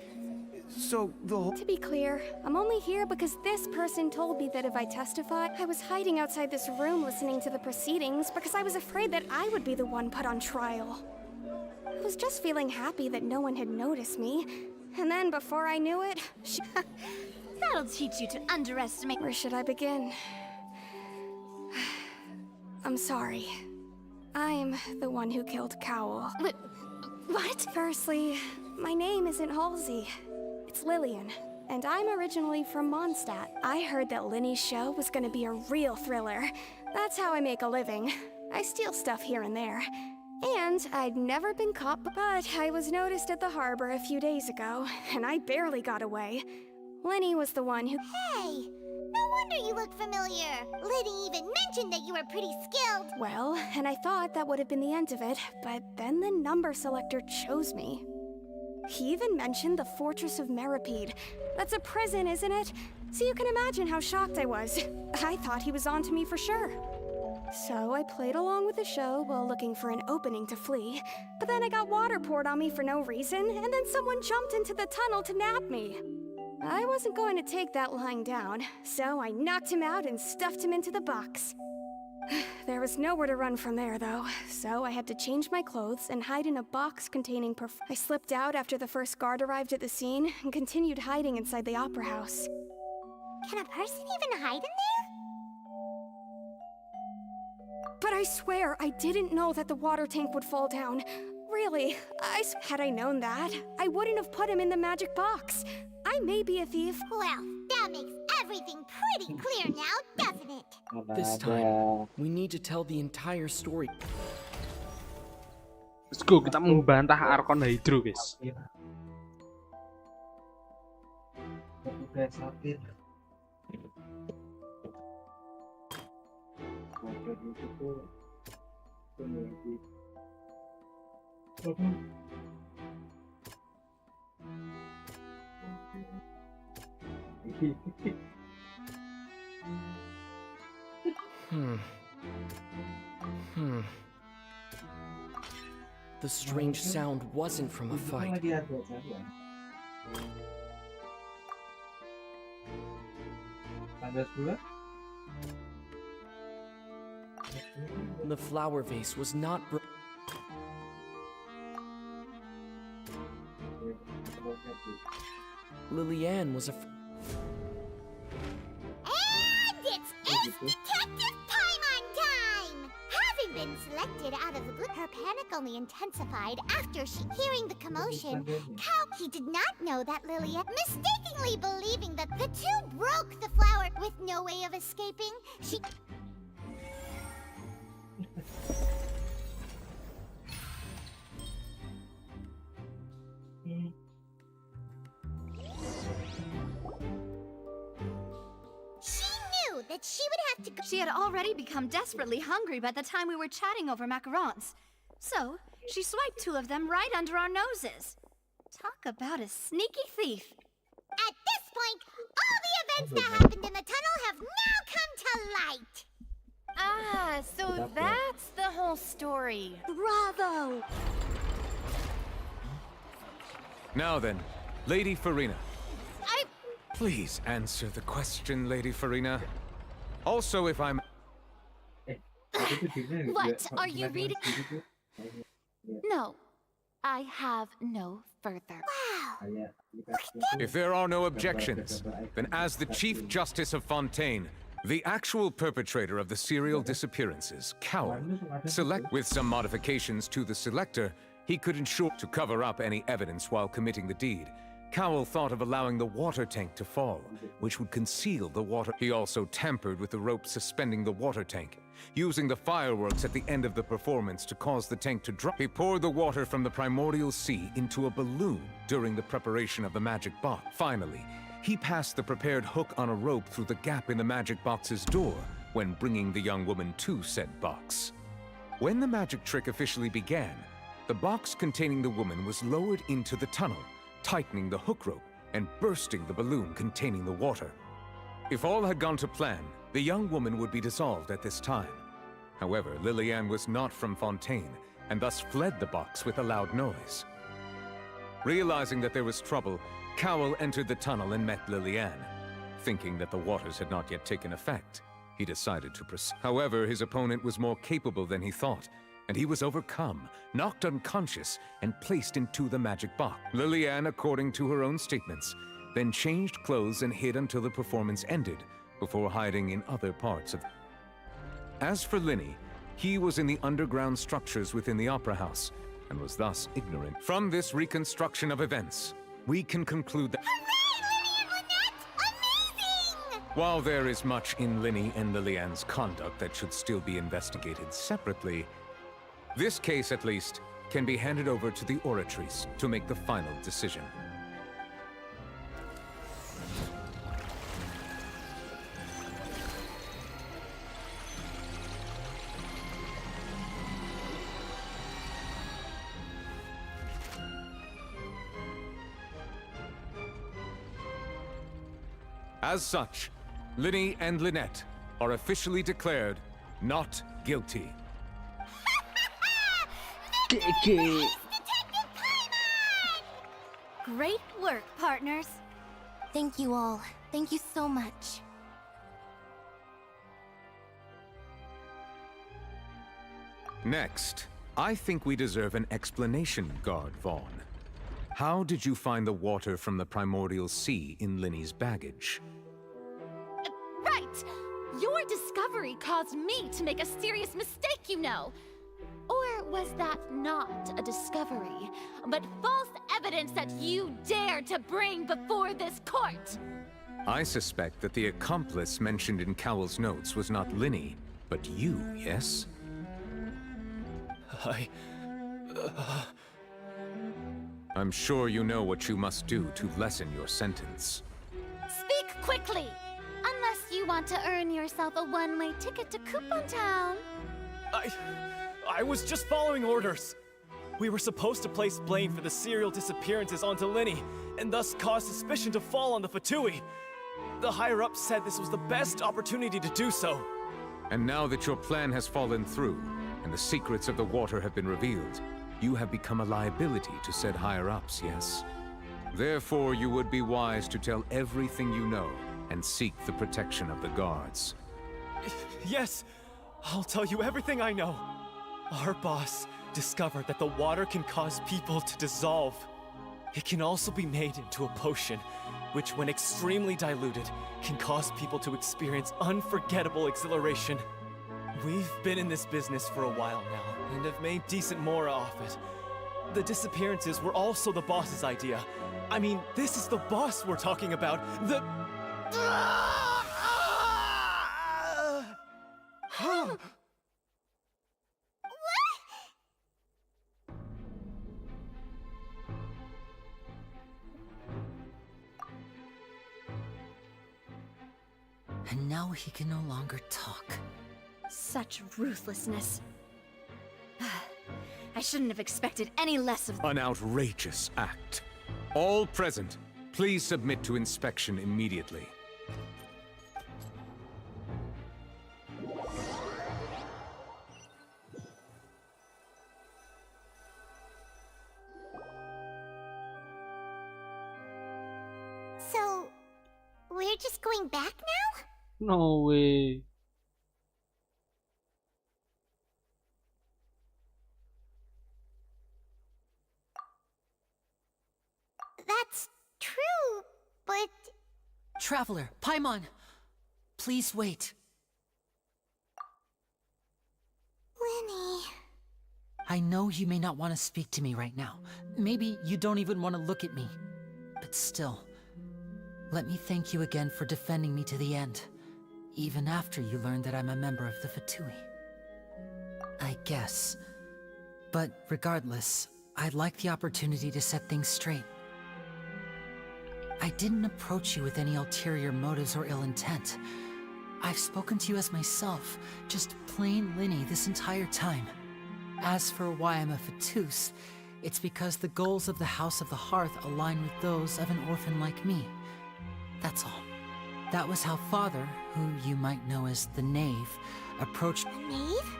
So the whole... To be clear, I'm only here because this person told me that if I testify, I was hiding outside this room listening to the proceedings because I was afraid that I would be the one put on trial. I was just feeling happy that no one had noticed me. And then before I knew it, That'll teach you to underestimate... Where should I begin? I'm sorry. I'm the one who killed Cowl. What? Firstly, my name isn't Halsey. It's Lillian, and I'm originally from Mondstadt. I heard that Linny's show was gonna be a real thriller. That's how I make a living. I steal stuff here and there. And I'd never been caught, but I was noticed at the harbor a few days ago, and I barely got away. Linny was the one who— Hey! No wonder you look familiar. Liddy even mentioned that you were pretty skilled. Well, and I thought that would have been the end of it, but then the number selector chose me. He even mentioned the Fortress of Meripede. That's a prison, isn't it? So you can imagine how shocked I was. I thought he was on to me for sure. So I played along with the show while looking for an opening to flee, but then I got water poured on me for no reason, and then someone jumped into the tunnel to nab me. I wasn't going to take that lying down, so I knocked him out and stuffed him into the box. There was nowhere to run from there, though, so I had to change my clothes and hide in a box containing I slipped out after the first guard arrived at the scene and continued hiding inside the opera house. Can a person even hide in there? But I swear, I didn't know that the water tank would fall down. Really, had I known that, I wouldn't have put him in the magic box. I may be a thief. Well, that makes everything pretty clear now, doesn't it? This time, we need to tell the entire story. Let's go, kita membantah Arkon Hydro, guys. The strange sound wasn't from a fight. The flower vase was not Lillian was a And it's Ace Detective time on time! Having been selected out of the group, her panic only intensified after hearing the commotion. He did not know that Lillian, mistakenly believing that the two broke the flower with no way of escaping, she... that she would have to go. She had already become desperately hungry by the time we were chatting over macarons. So, she swiped 2 of them right under our noses. Talk about a sneaky thief. At this point, all the events that happened in the tunnel have now come to light. Ah, so that's the whole story. Bravo! Now then, Lady Farina. Please answer the question, Lady Farina. Also, if I'm... What are you reading? No, I have no further. Wow! If there are no objections, then as the Chief Justice of Fontaine, the actual perpetrator of the serial disappearances, Cowell, with some modifications to the selector, he could ensure to cover up any evidence while committing the deed. Cowell thought of allowing the water tank to fall, which would conceal the water. He also tampered with the rope suspending the water tank, using the fireworks at the end of the performance to cause the tank to drop. He poured the water from the primordial sea into a balloon during the preparation of the magic box. Finally, he passed the prepared hook on a rope through the gap in the magic box's door when bringing the young woman to said box. When the magic trick officially began, the box containing the woman was lowered into the tunnel, tightening the hook rope and bursting the balloon containing the water. If all had gone to plan, the young woman would be dissolved at this time. However, Lillian was not from Fontaine, and thus fled the box with a loud noise. Realizing that there was trouble, Cowell entered the tunnel and met Lillian. Thinking that the waters had not yet taken effect, he decided to proceed. However, his opponent was more capable than he thought, and he was overcome, knocked unconscious, and placed into the magic box. Lillian, according to her own statements, then changed clothes and hid until the performance ended, before hiding in other parts of... As for Linny, he was in the underground structures within the opera house, and was thus ignorant. From this reconstruction of events, we can conclude that... While there is much in Linny and Lilianne's conduct that should still be investigated separately, this case, at least, can be handed over to the Oratrice to make the final decision. As such, Linny and Lynette are officially declared not guilty. Great work, partners. Thank you all. Thank you so much. Next, I think we deserve an explanation, Guard Vaughn. How did you find the water from the primordial sea in Linny's baggage? Right! Your discovery caused me to make a serious mistake, you know. Or was that not a discovery, but false evidence that you dared to bring before this court? I suspect that the accomplice mentioned in Cowell's notes was not Linny, but you, yes? I'm sure you know what you must do to lessen your sentence. Speak quickly! Unless you want to earn yourself a one-way ticket to Coupon Town. I was just following orders. We were supposed to place blame for the serial disappearances onto Linny, and thus cause suspicion to fall on the Fatui. The higher-ups said this was the best opportunity to do so. And now that your plan has fallen through, and the secrets of the water have been revealed, you have become a liability to said higher-ups, yes? Therefore, you would be wise to tell everything you know, and seek the protection of the guards. Yes, I'll tell you everything I know. Our boss discovered that the water can cause people to dissolve. It can also be made into a potion, which when extremely diluted, can cause people to experience unforgettable exhilaration. We've been in this business for a while now, and have made decent more off it. The disappearances were also the boss's idea. I mean, this is the boss we're talking about. The... And now he can no longer talk. Such ruthlessness. I shouldn't have expected any less of... An outrageous act. All present, please submit to inspection immediately. So, we're just going back now? No way. That's true, but... Traveler, Paimon! Please wait. Linny... I know you may not want to speak to me right now. Maybe you don't even want to look at me. But still, let me thank you again for defending me to the end. Even after you learned that I'm a member of the Fatui. I guess. But regardless, I'd like the opportunity to set things straight. I didn't approach you with any ulterior motives or ill intent. I've spoken to you as myself, just plain Linny this entire time. As for why I'm a Fatus, it's because the goals of the House of the Hearth align with those of an orphan like me. That's all. That was how Father, who you might know as the Knave, approached— The Knave?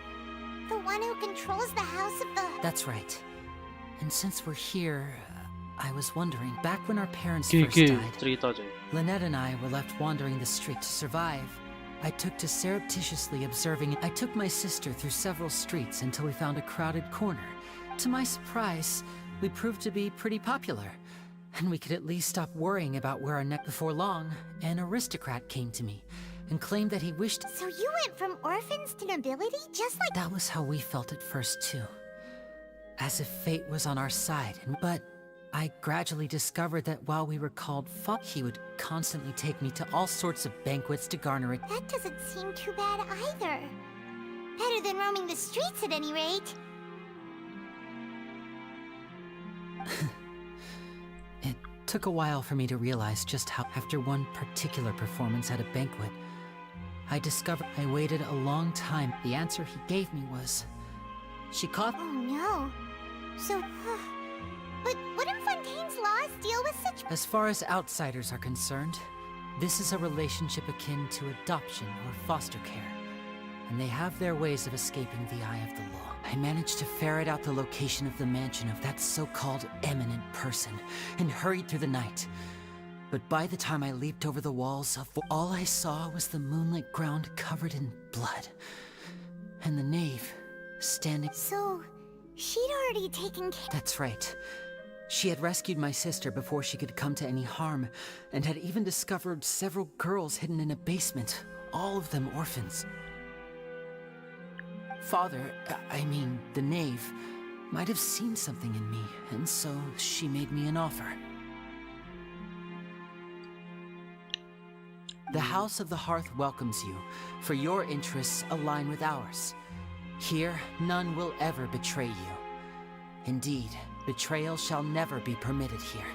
The one who controls the House of the... That's right. And since we're here, I was wondering, back when our parents first died, Lynette and I were left wandering the street to survive. I took to surreptitiously observing. I took my sister through several streets until we found a crowded corner. To my surprise, we proved to be pretty popular. And we could at least stop worrying about where our neck. Before long, an aristocrat came to me and claimed that he wished— So you went from orphans to nobility, just like— That was how we felt at first, too. as if fate was on our side. But I gradually discovered that while we were called he would constantly take me to all sorts of banquets to garner it. That doesn't seem too bad either. Better than roaming the streets at any rate. It took a while for me to realize just how, after one particular performance at a banquet, I discovered I waited a long time. The answer he gave me was, she caught— Oh no. So, but wouldn't Fontaine's laws deal with such— As far as outsiders are concerned, this is a relationship akin to adoption or foster care, and they have their ways of escaping the eye of the law. I managed to ferret out the location of the mansion of that so-called eminent person and hurried through the night. But by the time I leaped over the walls, all I saw was the moonlit ground covered in blood, and the knave standing— So, she'd already taken care— That's right. She had rescued my sister before she could come to any harm, and had even discovered several girls hidden in a basement, all of them orphans. Father, I mean, the knave, might have seen something in me, and so she made me an offer. The House of the Hearth welcomes you, for your interests align with ours. Here, none will ever betray you. Indeed, betrayal shall never be permitted here.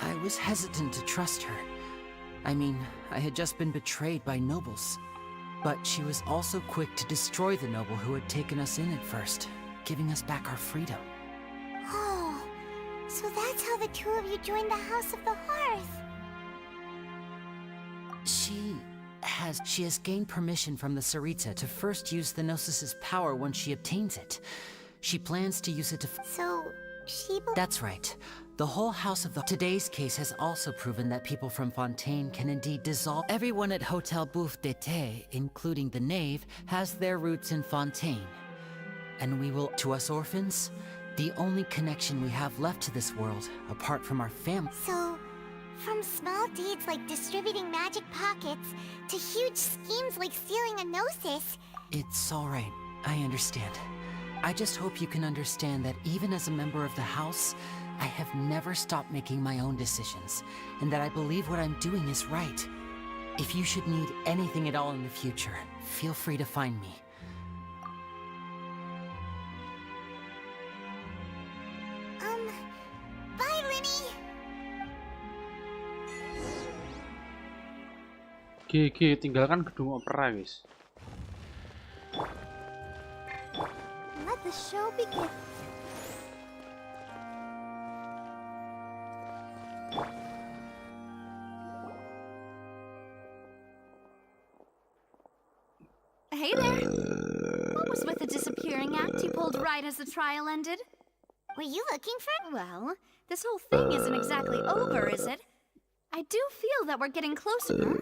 I was hesitant to trust her. I mean, I had just been betrayed by nobles. But she was also quick to destroy the noble who had taken us in at first, giving us back our freedom. Oh, so that's how the two of you joined the House of the Hearth. She has gained permission from the Tsaritsa to first use the Gnosis' power once she obtains it. She plans to use it to— So, she— That's right. The whole House of the— Today's case has also proven that people from Fontaine can indeed dissolve— Everyone at Hotel Bouffe d'été, including the knave, has their roots in Fontaine. And we will— To us orphans, the only connection we have left to this world, apart from our family— So, from small deeds like distributing magic pockets to huge schemes like stealing a Gnosis— It's all right. I understand. I just hope you can understand that even as a member of the House, I have never stopped making my own decisions, and that I believe what I'm doing is right. If you should need anything at all in the future, feel free to find me. Bye, Linny! Oke, tinggalkan gedung opera, guys. Let the show begin. Hey there! What was with the disappearing act you pulled right as the trial ended? Were you looking for— Well, this whole thing isn't exactly over, is it? I do feel that we're getting closer.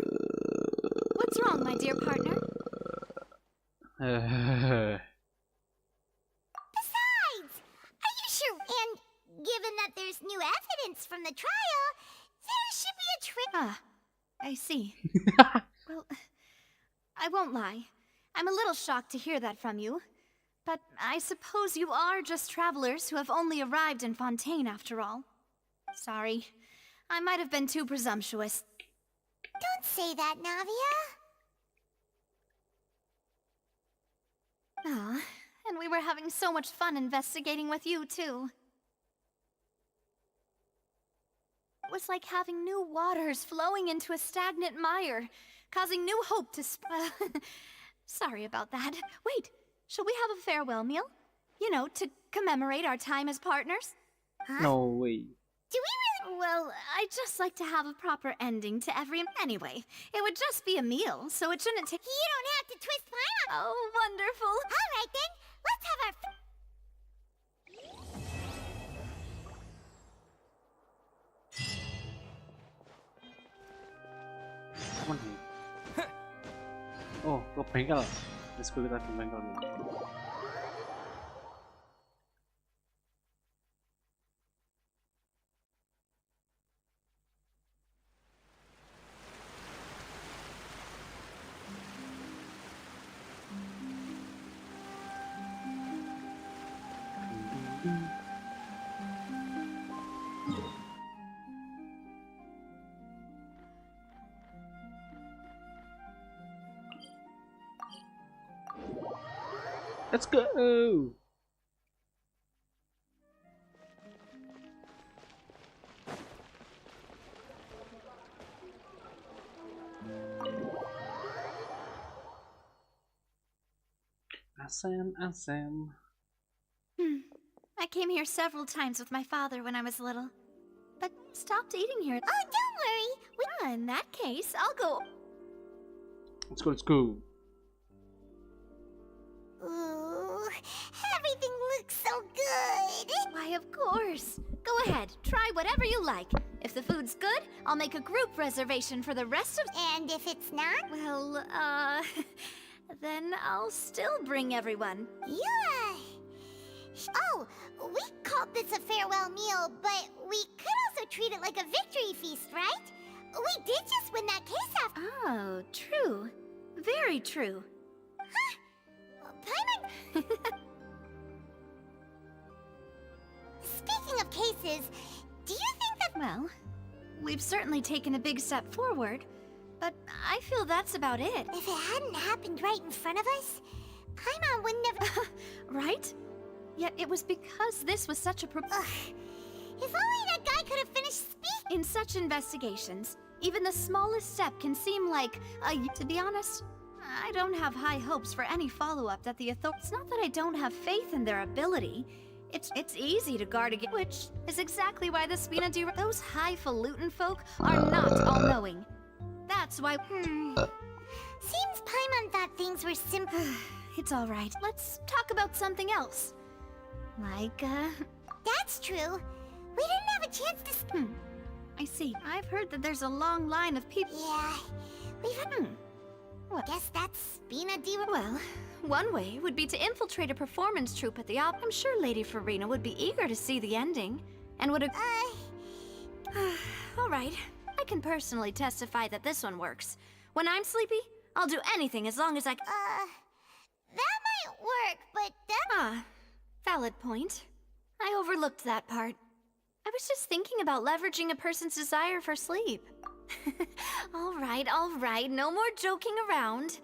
What's wrong, my dear partner? Besides, are you sure? And given that there's new evidence from the trial, there should be a trick. Ah, I see. Well, I won't lie. I'm a little shocked to hear that from you. But I suppose you are just travelers who have only arrived in Fontaine after all. Sorry. I might have been too presumptuous. Don't say that, Navia. Ah, and we were having so much fun investigating with you, too. It was like having new waters flowing into a stagnant mire, causing new hope to Sorry about that. Wait, shall we have a farewell meal? You know, to commemorate our time as partners? Huh? No way. Do we really? Well, I'd just like to have a proper ending to every— Anyway, it would just be a meal, so it shouldn't take— You don't have to twist my arm. Oh, wonderful. All right, then. Let's have our— Oh, ke bengkel. Let's go, kita ke bengkel dulu. Let's go. Asem. I came here several times with my father when I was little, but stopped eating here. Oh, don't worry. In that case, I'll go. Let's go. Ooh, everything looks so good. Why, of course. Go ahead, try whatever you like. If the food's good, I'll make a group reservation for the rest of... And if it's not? Well, then I'll still bring everyone. Yeah. Oh, we called this a farewell meal, but we could also treat it like a victory feast, right? We did just win that case after. Oh, true. Very true. Huh? Paimon... Speaking of cases, do you think that... Well, we've certainly taken a big step forward, but I feel that's about it. If it hadn't happened right in front of us, Paimon wouldn't have... Right? Yet it was because this was such a If only that guy could have finished speaking. In such investigations, even the smallest step can seem like to be honest, I don't have high hopes for any follow-up that the authorities... It's not that I don't have faith in their ability. It's easy to guard against, which is exactly why the Spina di... Those highfalutin folk are not all-knowing. That's why... Seems Paimon thought things were simple. It's all right. Let's talk about something else. Like, That's true. We didn't have a chance to... I see. I've heard that there's a long line of people... Yeah, we've... Well, guess that's Spina di... Well, one way would be to infiltrate a performance troupe at the op. I'm sure Lady Farina would be eager to see the ending, and would... All right. I can personally testify that this one works. When I'm sleepy, I'll do anything as long as I... That might work, but that... Valid point. I overlooked that part. I was just thinking about leveraging a person's desire for sleep. All right, no more joking around.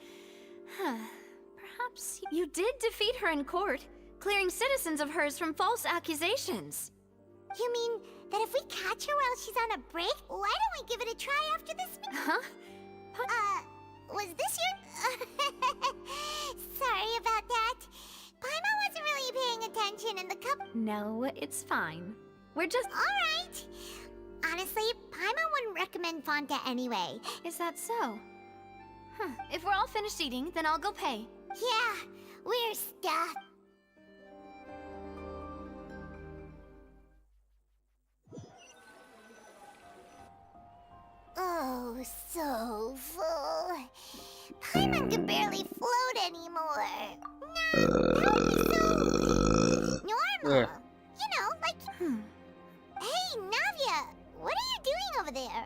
Perhaps you did defeat her in court, clearing citizens of hers from false accusations. You mean that if we catch her while she's on a break, why don't we give it a try after this? Huh? Was this your... Sorry about that. Paimon wasn't really paying attention in the cup... No, it's fine. We're just... Alright. Honestly, Paimon wouldn't recommend Fonta anyway. Is that so? If we're all finished eating, then I'll go pay. Yeah, we're stuffed. Oh, so full. Paimon can barely float anymore. No, that would be so normal. You know, like... Hey, Navia, what are you doing over there?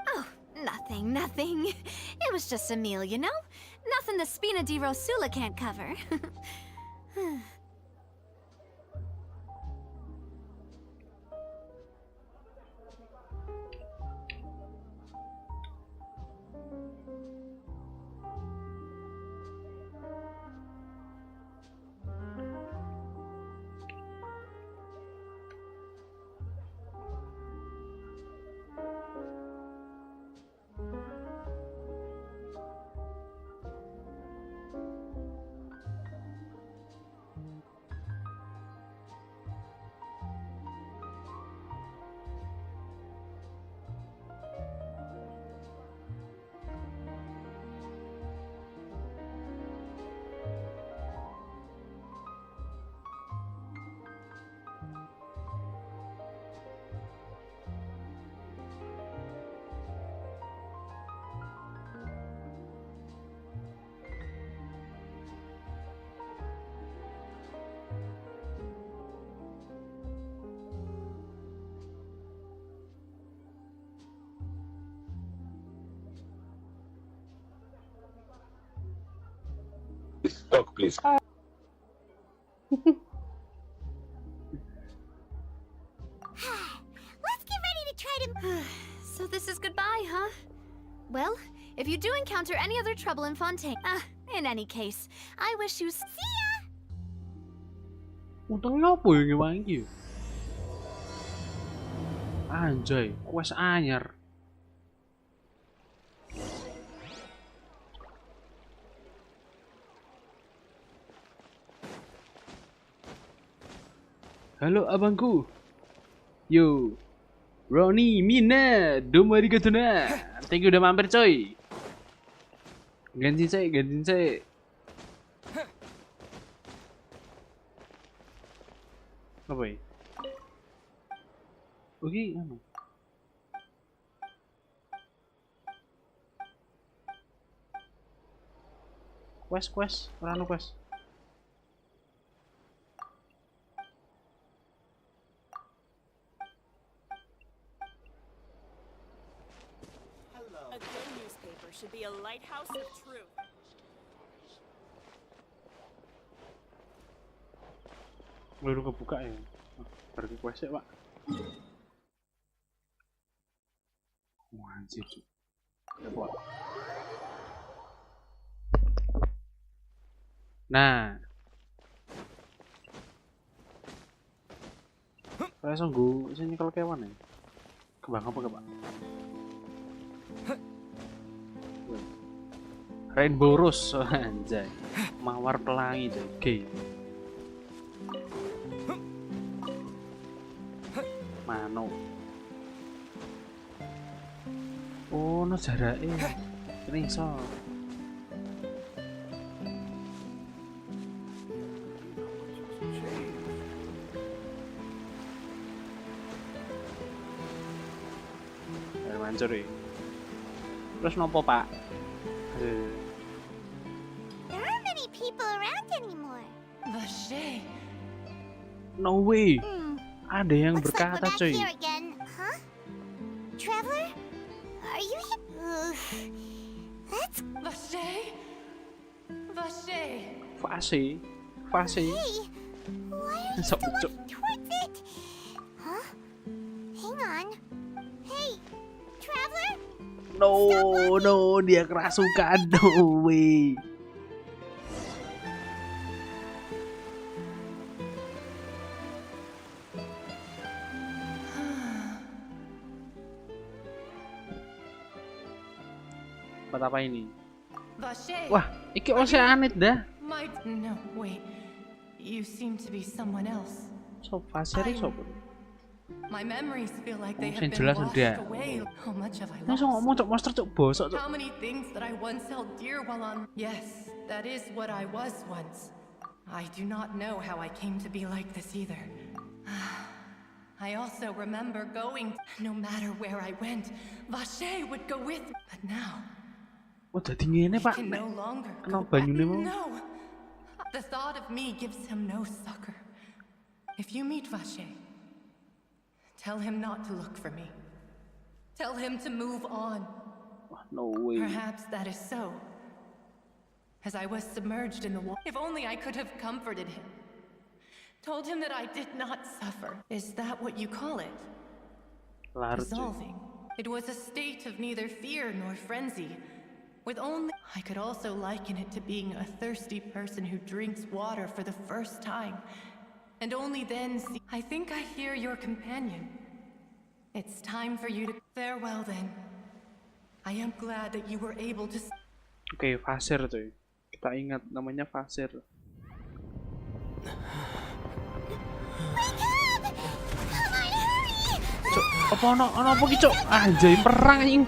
Oh, nothing. It was just a meal, you know? Nothing the Spina di Rosula can't cover. Talk, please. Let's get ready to try to... So this is goodbye, huh? Well, if you do encounter any other trouble in Fontaine... in any case, I wish you... See ya! Untungnya apa ya ngewangi iki? Anjay, quest anyar. Halo abangku. Yo. Roni, Mina, domo arigato na. Thank you udah mampir coy. Ganti saya. Apa ya? Oke, anu. Quest, ora quest. A good newspaper should be a lighthouse of truth. Baru kebuka ya. Pergi quest ya, Pak. Wah, anjir. Coba. Nah. Saya sungguh sini kalau kewan ya. Kebang apa kebang? Rainbow Rose, anjay. Mawar pelangi coy. Oke. Mano. Oh, no jarake. Ini iso. Mancur ya. Terus nopo, Pak? There aren't many people around anymore. Vache. No way. Ada yang Looks like berkata, we're back coy. here again, huh? Traveler? Are you here? That's Vache. Hey, why are you still walking towards it? Huh? Hang on. Hey, traveler? No, dia kerasukan. No way. Buat apa ini? Wah, iki oseanit dah. No, wait. You seem to be someone else. So Vaseri sopo? My memories feel like they have Sing been jelas washed ndak. away. How much have I Masa lost? ngomong cok monster cok bosok cok. How many things that I once held dear while on... Yes, that is what I was once. I do not know how I came to be like this either. I also remember going... No matter where I went, Vache would go with me. But now... Oh, dadi ngene, Pak. can no longer Kena go back. banyune mau. No! The thought of me gives him no succor. If you meet Vache, tell him not to look for me. Tell him to move on. No way. Perhaps that is so. As I was submerged in the water, if only I could have comforted him. Told him that I did not suffer. Is that what you call it? Dissolving. It was a state of neither fear nor frenzy. With only... I could also liken it to being a thirsty person who drinks water for the first time. And only then see... I think I hear your companion. It's time for you to... Farewell then. I am glad that you were able to... Oke, Vasir tuh. Kita ingat namanya Vasir. Cok, apa ono apa ki, Cok? Anjay, perang anjing.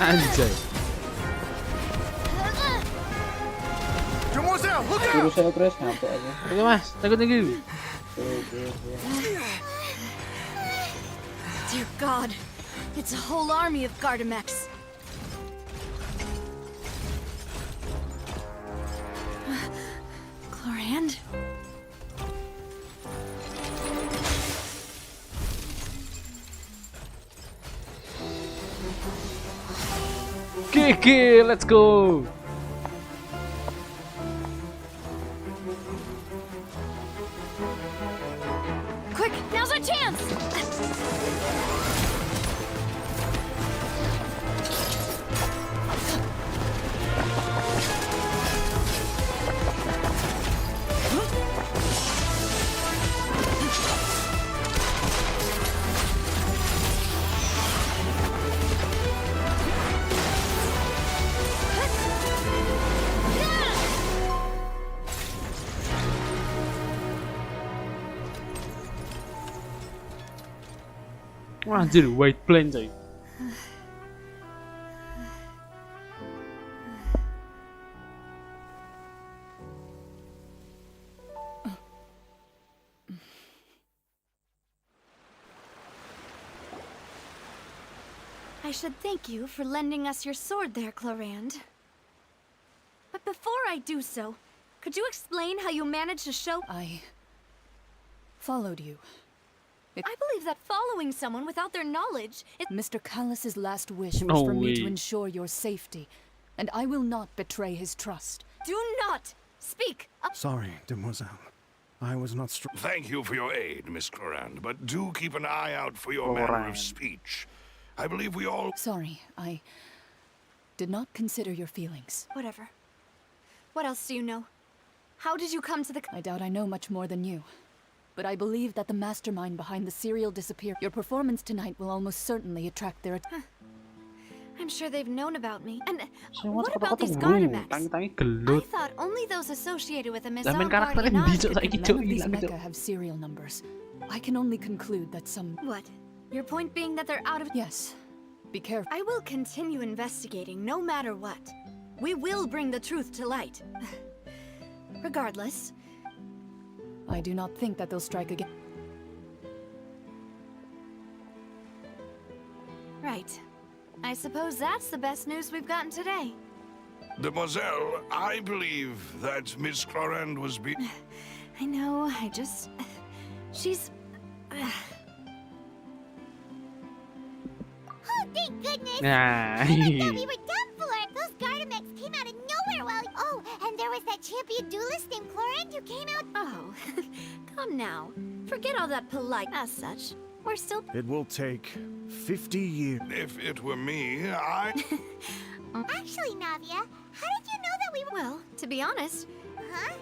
Anjay. Terus saya terus ngapain aja. Oke, Mas. Tunggu. Dear God, it's a whole army of Gardamex. Chlorand? Kiki, let's go. Quick, now's our chance! Wah, anjir, white plain coy. I should thank you for lending us your sword there, Clorand. But before I do so, could you explain how you managed to show— I followed you. I believe that following someone without their knowledge is— Mr. Callus's last wish was No for me to way. ensure your safety, and I will not betray his trust. Do not speak! Sorry, demoiselle. I was not strong. Thank you for your aid, Miss Clorand, but do keep an eye out for your manner of speech. I believe we all— Sorry, I did not consider your feelings. Whatever. What else do you know? How did you come to the— I doubt I know much more than you, but I believe that the mastermind behind the serial disappear. Your performance tonight will almost certainly attract their attention. I'm sure they've known about me. And Semua what about these kata-kata Gardamex? tangi-tangi I gelut. thought only those associated with a Lah Mizar men karakternya Guardian bijak saiki None cuk of these ilang cuk. mecha have serial numbers. I can only conclude that some— What? Your point being that they're out of— Yes. Be careful. I will continue investigating no matter what. We will bring the truth to light. Regardless. I do not think that they'll strike again. Right. I suppose that's the best news we've gotten today. Demoiselle, I believe that Miss Clorand was I know, I just... She's... Oh, thank goodness! Nah. I thought we were done for. Those Gardamex came out of nowhere while— Oh, and there was that champion duelist named Clorand who came out— Oh, come now. Forget all that polite— As such, we're still— It will take 50 years. If it were me, I— Actually, Navia, how did you know that we were— Well, to be honest— Huh?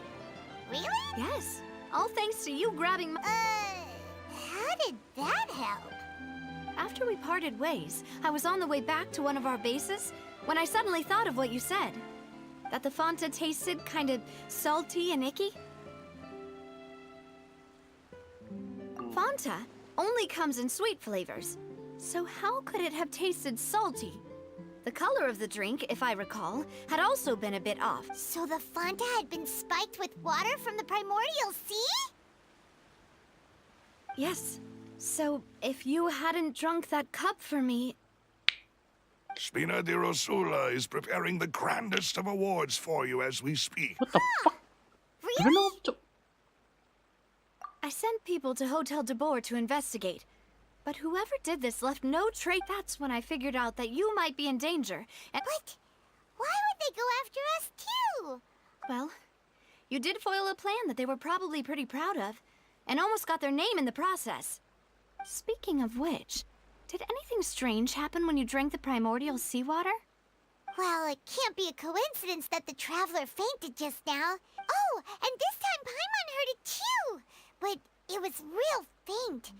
Really? Yes. All thanks to you grabbing my— How did that help? After we parted ways, I was on the way back to one of our bases when I suddenly thought of what you said. That the Fanta tasted kind of salty and icky. Fanta only comes in sweet flavors, so how could it have tasted salty? The color of the drink, if I recall, had also been a bit off. So the Fanta had been spiked with water from the primordial sea? Yes. So, if you hadn't drunk that cup for me... Spina di Rosula is preparing the grandest of awards for you as we speak. What the fuck? Really? I sent people to Hotel de Boer to investigate. But whoever did this left no trace. That's when I figured out that you might be in danger. And What? Why would they go after us, too? well, you did foil a plan that they were probably pretty proud of, and almost got their name in the process. Speaking of which, did anything strange happen when you drank the primordial seawater? Well, it can't be a coincidence that the traveler fainted just now. Oh, and this time Paimon heard it too. But it was real faint.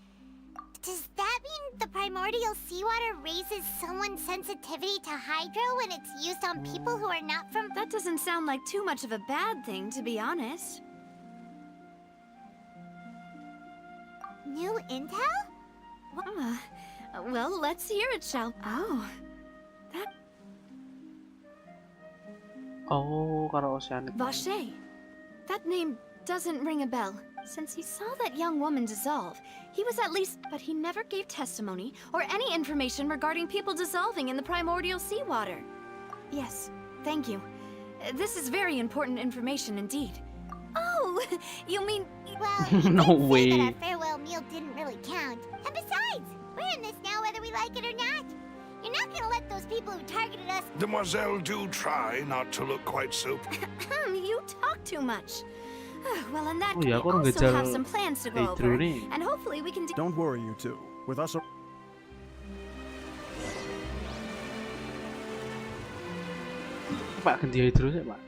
Does that mean the primordial seawater raises someone's sensitivity to hydro when it's used on people who are not from— That doesn't sound like too much of a bad thing, to be honest. New intel? Well, let's hear it, shall— Oh, that— Oh, karo Oceanic. Vache. That name doesn't ring a bell. Since he saw that young woman dissolve, he was at least— But he never gave testimony or any information regarding people dissolving in the primordial seawater. Yes, thank you. This is very important information indeed. Oh, you mean— Well, No Say way. that our farewell meal didn't really count. And besides, we're in this now whether we like it or not. You're not gonna let those people who targeted us— Demoiselle, do try not to look quite so... You talk too much. Well, in that Oh, case, ya, we aku orang also ngejar have some plans to go Hydro over. nih. And hopefully we can do— Don't worry, you two. With us... Pak ganti hydro sih, Pak.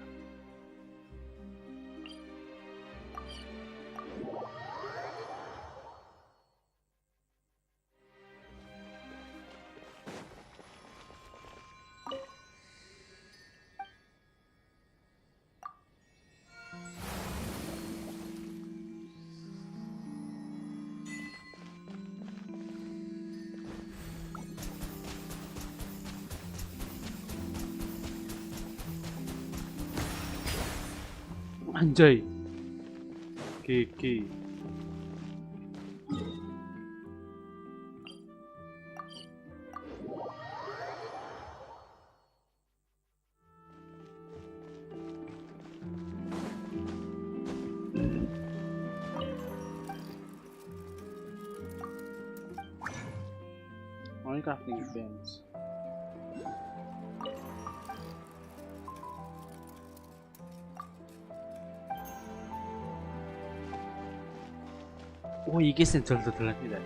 Anjay. GG. Only crafting events. Oh, iki sing dol-dolan iki ta.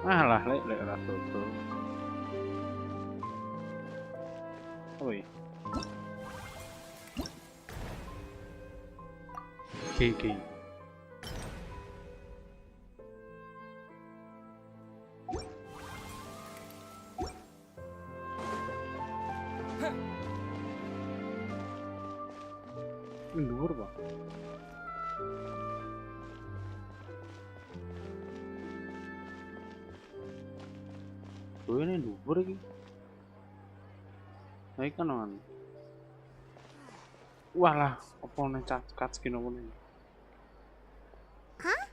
Alah, lek ora dodol. Oh iya. GG. Dhuwur, Pak. Oh, ini dhuwur iki. Naik kanan. Walah, apa nih cat skin apa nih? Huh?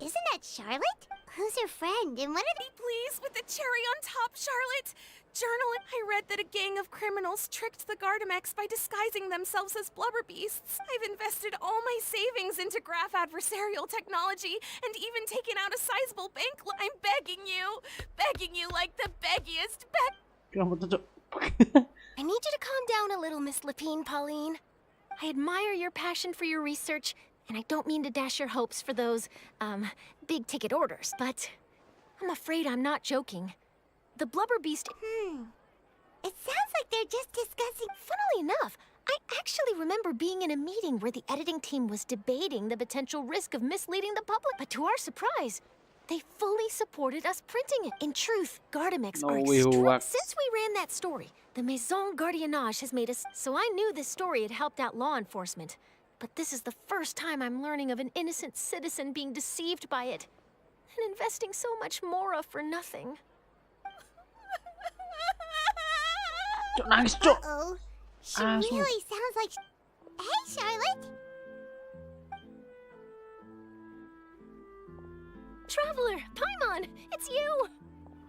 Isn't that Charlotte? Who's her friend and what are they? Please, with the cherry on top, Charlotte! Journal, I read that a gang of criminals tricked the Gardamex by disguising themselves as blubber beasts. I've invested all my savings into graph adversarial technology and even taken out a sizable bank loan. I'm begging you like the beggiest I need you to calm down a little, Miss Lapine, Pauline. I admire your passion for your research, and I don't mean to dash your hopes for those, big-ticket orders, but I'm afraid I'm not joking. The blubber beast... It sounds like they're just discussing... Funnily enough, I actually remember being in a meeting where the editing team was debating the potential risk of misleading the public, but to our surprise, they fully supported us printing it. In truth, Gardamex are extreme. Since we ran that story, the Maison Gardiennage has made us... So I knew this story had helped out law enforcement, but this is the first time I'm learning of an innocent citizen being deceived by it, and investing so much mora for nothing. Uh-oh. She really sounds like... Hey, Charlotte! Traveler, Paimon, it's you!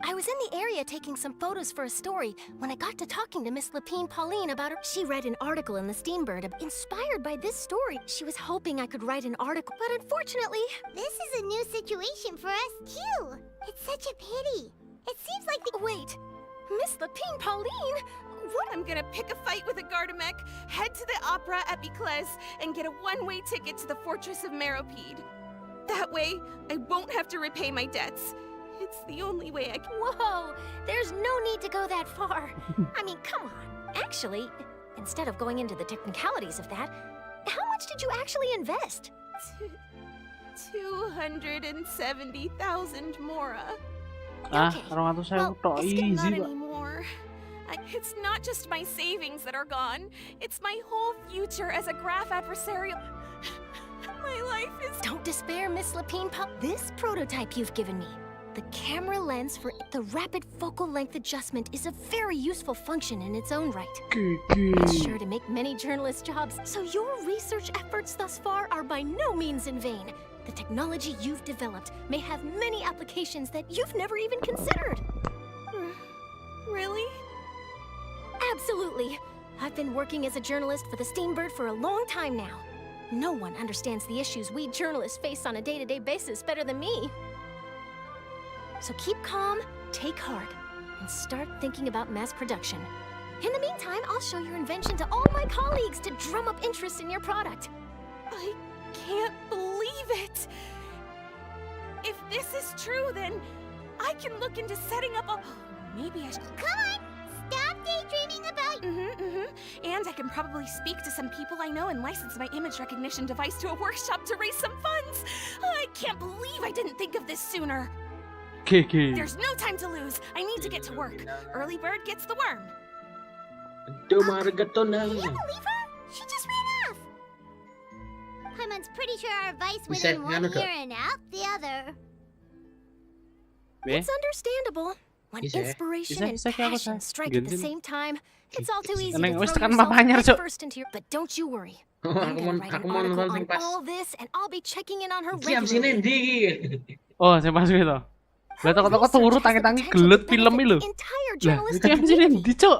I was in the area taking some photos for a story when I got to talking to Miss Lapine Pauline about her. She read an article in the Steambird inspired by this story. She was hoping I could write an article, but unfortunately... This is a new situation for us, too. It's such a pity. It seems like the... Wait, Miss Lapine Pauline? What? I'm gonna pick a fight with a Gardamek, head to the opera at Biclez, and get a one-way ticket to the Fortress of Meropide. That way, I won't have to repay my debts. It's the only way I can... Whoa! There's no need to go that far. I mean, come on. Actually, instead of going into the technicalities of that, how much did you actually invest? 270,000 mora. Okay. Well, it's not anymore. It's not just my savings that are gone. It's my whole future as a graph adversarial. My life is... Don't despair, Miss Lapine. This prototype you've given me, the camera lens for the rapid focal length adjustment, is a very useful function in its own right. It's sure to make many journalists' jobs, so your research efforts thus far are by no means in vain. The technology you've developed may have many applications that you've never even considered. Really? Absolutely. I've been working as a journalist for the Steambird for a long time now. No one understands the issues we journalists face on a day-to-day basis better than me. So keep calm, take heart, and start thinking about mass production. In the meantime, I'll show your invention to all my colleagues to drum up interest in your product. I can't believe it! If this is true, then I can look into setting up a... Maybe I should... Come on! Stop daydreaming about... And I can probably speak to some people I know and license my image recognition device to a workshop to raise some funds. I can't believe I didn't think of this sooner. There's no time to lose. I need to get to work. Early bird gets the worm. Can you believe her? She just ran off. Paimon's pretty sure our advice went in one ear and out the other. It's understandable. When inspiration and passion strike at the same time, it's all too easy to Neng, throw wis tekan yourself papanyar, head Cuk. first into your... But don't you worry. I'm gonna write an article on all this, and I'll be checking in on her regularly. Oh, saya pas gitu. Lah toko-toko turu tangi-tangi gelut film iki lho. Lah, iki am sini ndi, Cuk?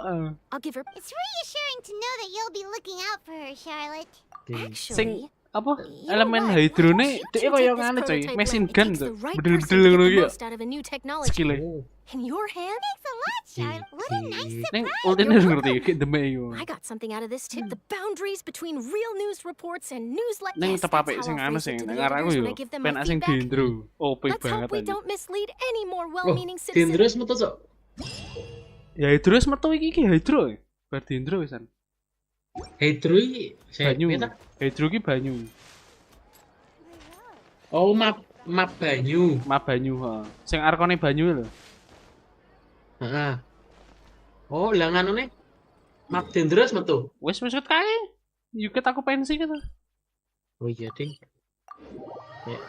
I'll give her... It's reassuring to know that you'll be looking out for her, Charlotte. Sing apa elemen hydrone dhek koyo ngene coy, machine gun tuh. Bedel-bedel ngono iki. Skill-e. In your hand? Thanks a lot, Charlotte. What a nice Neng surprise. ultine ngerti iki demek iku. I got something out of this tip. The boundaries between real news reports and newsletters. Neng tepapek sing anu sing nang arahku yo. Penak sing dendro. OP Let's banget hope we aja. don't mislead any more well-meaning citizens. Dendros metu, Cuk. Ya hydro wis metu iki hydro. Bar dendro wisan. Hydro iki Banyu. Hydro ki banyu. Oh, map banyu. Map banyu, heeh. Sing arkone banyu lho. Heeh. Oh, lah nganune map dendros metu. Wis ket kae. Yuket aku pensi gitu. Oh iya, Ding. Ya.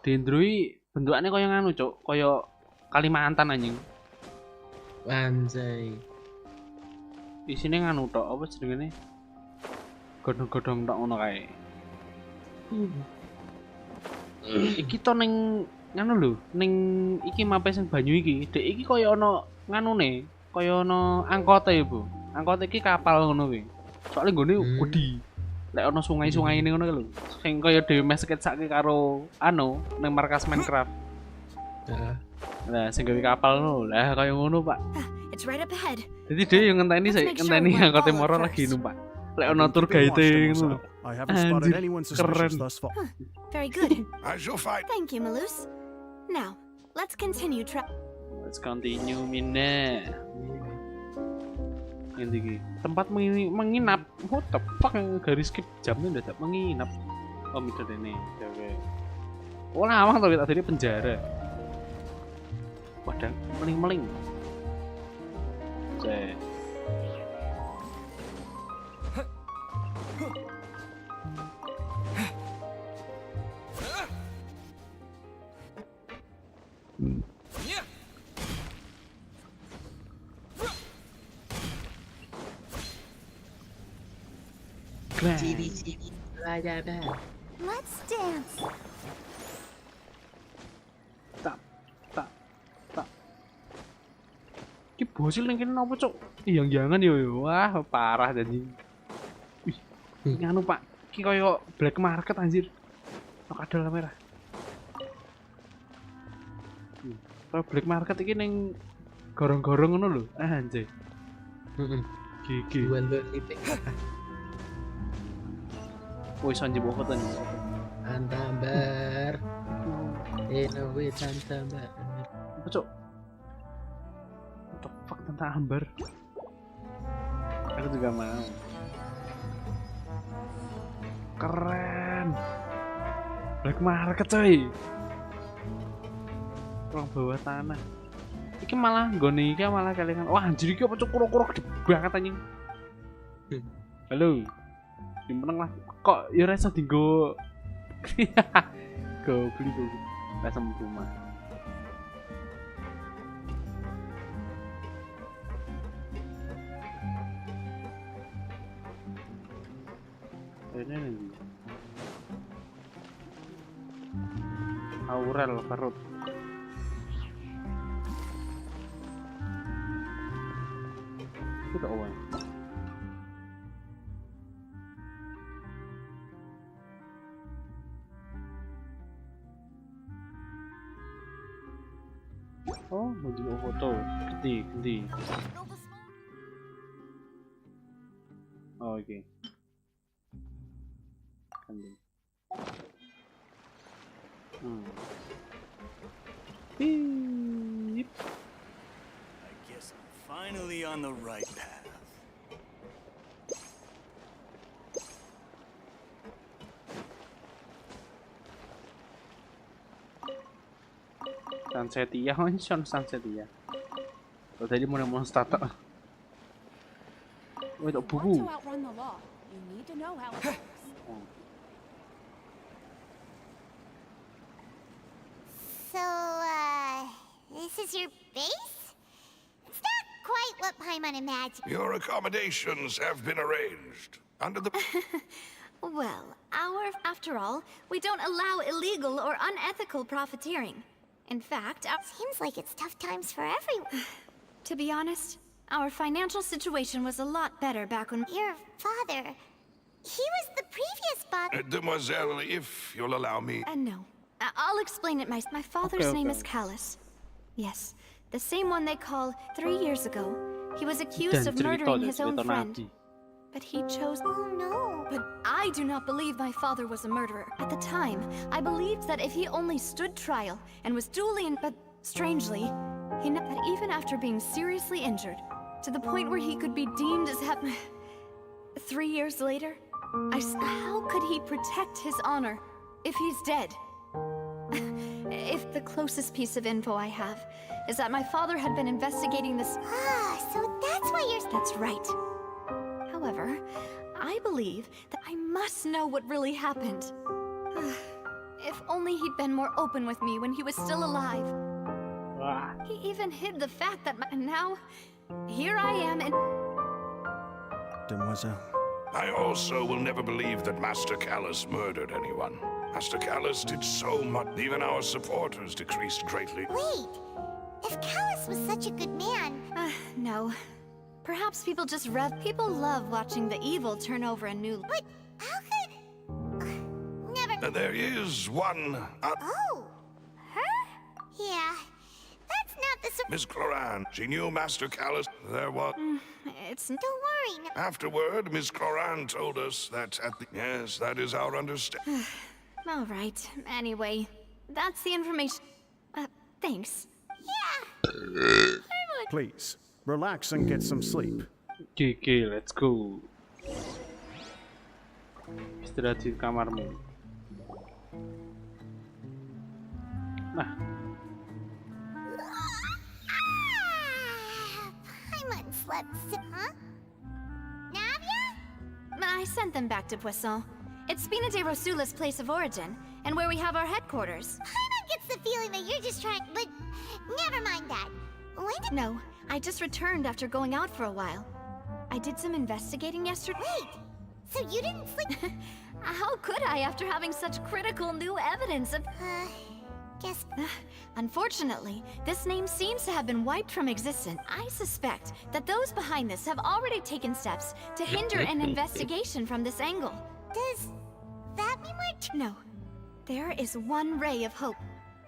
Dendro iki bentukane koyo nganu, Cuk. Koyo Kalimantan anjing. Anjay. Isine nganu tok, apa jenenge? Godhong-godhong tok ngono kae. Iki to ning nganu lho, ning iki mape sing banyu iki. Dek iki koyo ana nganune, koyo ana angkote ya, Bu. Angkote iki kapal ngono kuwi. Soale nggone gedhi. Lek ana sungai-sungai ini ngono lho. Sing koyo dhewe mes sketsake karo anu ning markas Minecraft. Heeh. Lah sing gawe kapal ngono. Lah koyo ngono, Pak. It's right up ahead. Jadi dia yang ngenteni sih, ngenteni angkote moro lagi numpak. Lek ono tour guide ngono. I haven't spotted anyone suspicious thus far. Very good. As you fight. Thank you, Loosss. Now, let's continue Let's continue Mina. Ini tempat menginap. What the fuck, garis skip jamnya udah menginap. Oh middle ini. Oke. Oh lawang tuh tadi penjara. Wadah meling-meling. Cek. Ciri-ciri pelajaran. Let's dance. Tak. Ki bocil ning kene napa, Cuk? Iyang-iyangan yo. Wah, parah jadi. Wih, nganu, Pak. Ki koyo black market anjir. Kok ada kamera. Kalau black market iki ning gorong-gorong ngono lho. Anjir. Heeh. Gigi. Jual beli. Wis anjir foto nih. Antambar. Wis antambar. Apa, Cuk? What the fuck tentang ambar? Aku juga mau. Keren. Black market coy. Ruang bawah tanah. Iki malah nggone iki malah kelingan. Wah anjir iki apa Cuk kuro-kuro gede banget anjing. Halo. Dimeneng lah. Kok ya rasa dienggo. Go beli go. Rasa rumah. Ini Aurel perut. Itu tak uang. Oh, mau di foto. Ganti. Oh, oke. Ganti. Beep. I guess I'm finally on the right path. Sunsetia, Sunsetia. Oh, tadi mau start. Oh, itu buku. So, this is is your base? It's not quite what Paimon imagined. Your accommodations have been arranged. Under the... Well, after all, we don't allow illegal or unethical profiteering. In fact, seems like it's tough times for everyone. To be honest, our financial situation was a lot better back when... Your father... He was the previous boss. Demoiselle, if you'll allow me... No. I'll explain it myself. My father's name is Callus. Yes, the same one they call 3 years ago. He was accused of murdering his own friend. But he chose... Oh no. But I do not believe my father was a murderer. At the time, I believed that if he only stood trial and was duly but strangely, he knew that even after being seriously injured, to the point where he could be deemed as 3 years later, how could he protect his honor if he's dead? If the closest piece of info I have is that my father had been investigating this... so that's why you're... That's right. However, I believe that I must know what really happened. If only he'd been more open with me when he was still alive. He even hid the fact that and now, here I am and... Demoiselle. I also will never believe that Master Callus murdered anyone. Master Callus did so much, even our supporters decreased greatly. Wait, if Callus was such a good man... No. Perhaps people just People love watching the evil turn over a new... But how could... Never... There is one... Oh! Her? Yeah. That's not the... Miss Cloran, she knew Master Callus. There was... It's... Don't worry. No. Afterward, Miss Cloran told us that at the... Yes, that is our understanding. All right. Anyway, that's the information. Thanks. Yeah. Please, relax and get some sleep. Okay, let's go. Istirahat di kamarmu. Nah. Paimon slept, huh? Navia? I sent them back to Poisson. It's Spina de Rosula's place of origin, and where we have our headquarters. Paimon gets the feeling that you're just trying, but never mind that. When did... No, I just returned after going out for a while. I did some investigating yesterday. Wait, so you didn't sleep? How could I after having such critical new evidence of... Guess... Unfortunately, this name seems to have been wiped from existence. I suspect that those behind this have already taken steps to hinder an investigation from this angle. Does that mean we're... No. There is one ray of hope.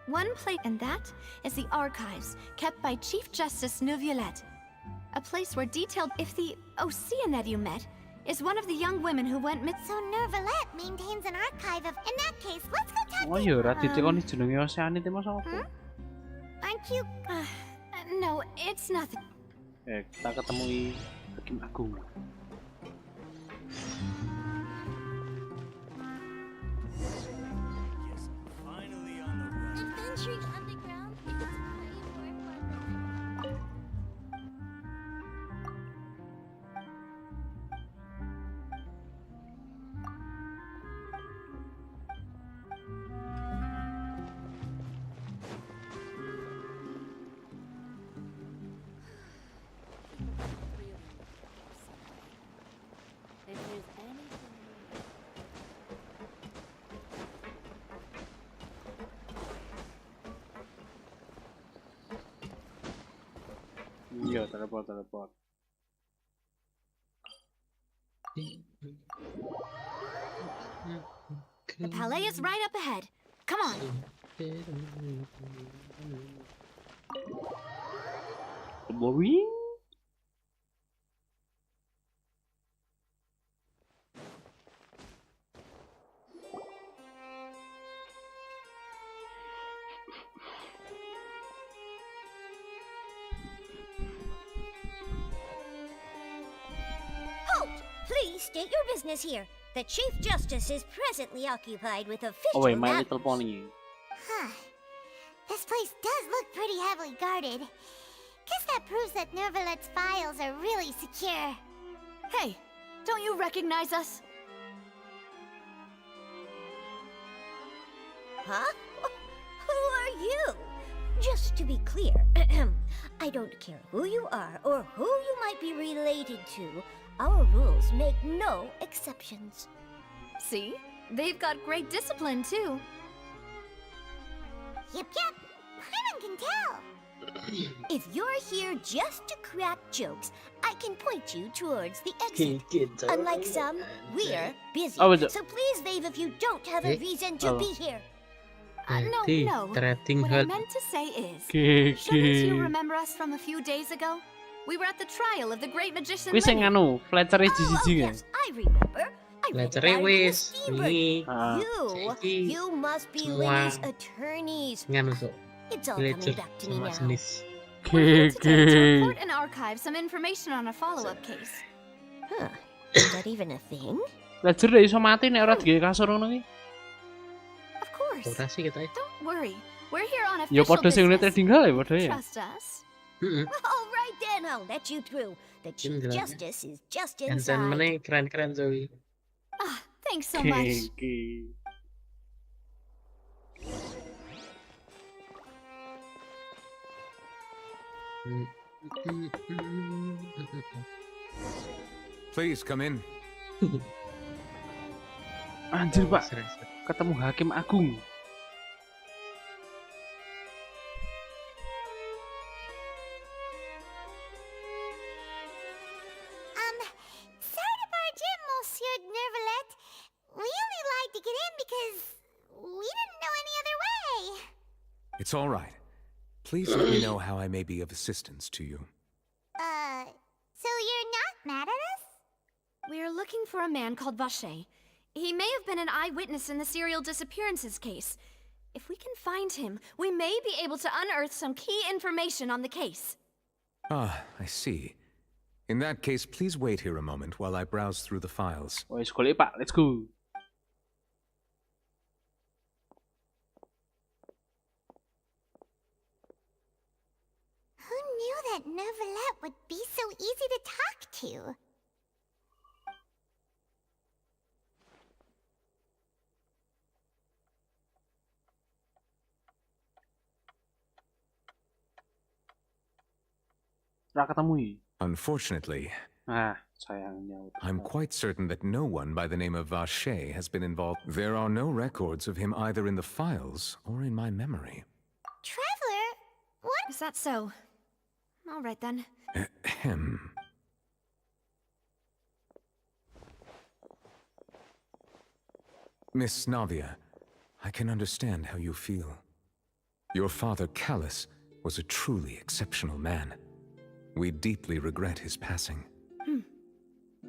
One place, and that is the archives kept by Chief Justice Neuvillette. A place where detailed... If the Oceanette you met is one of the young women who went missing... So Neuvillette maintains an archive of... In that case, let's go talk to... Oh iya, Raditya kok jenenge Oceanette mas apa? Aren't you... No, it's nothing. Kita ketemui Hakim Agung. Adventuring underground is way more fun. Iya, teleport. The palais is right up ahead. Come on. Boring? Please state your business here. The Chief Justice is presently occupied with official... Oh wait, My Little Pony. Huh. This place does look pretty heavily guarded. Guess that proves that Neuvillette's files are really secure. Hey, don't you recognize us? Huh? Who are you? Just To be clear, I don't care who you are or who you might be related to. Our rules make no exceptions. See? They've got great discipline, too. Yep. Paimon can tell. If you're here just to crack jokes, I can point you towards the exit. Unlike some, we're busy. So please leave if you don't have a reason to be here. No. What I meant to say is, shouldn't you remember us from a few days ago? We were at the trial of the great magician Kuwi sing anu, Fletcher siji Yes, I remember. Fletcher wis wingi. You must be Lily's attorneys. Nganu tuh. It's all coming back to me sama now. jenis. We're here today to report and archive some information on a follow-up case. Huh. Is that even a thing? Fletcher iso mati nek ora digawe kasur ngono ki. Of course. Ora sih kita. Don't worry. We're here on Ya official padha sing business. trading hal ya padha ya. Trust us. All right then, I'll let you through. The Chief Justice is just Dan inside. meneh keren-keren Zoe. Thanks so much. Please come in. Anjir, Pak. Ketemu Hakim Agung. Sorry to barge in, Monsieur Nervalet. We only lied to get in because we didn't know any other way. It's all right. Please let me know how I may be of assistance to you. So you're not mad at us? We're looking for a man called Vache. He may have been an eyewitness in the serial disappearances case. If we can find him, we may be able to unearth some key information on the case. Ah, I see. In that case, please wait here a moment while I browse through the files. Wes golek, Pak. Let's go. Who knew that Nervalet would be so easy to talk to? Ora ketemu iki. Unfortunately, sayangnya. I'm quite certain that no one by the name of Vache has been involved. There are no records of him either in the files or in my memory. Traveler, what? Is that so? All right then. Ahem. Miss Navia, I can understand how you feel. Your father, Callus, was a truly exceptional man. We deeply regret his passing.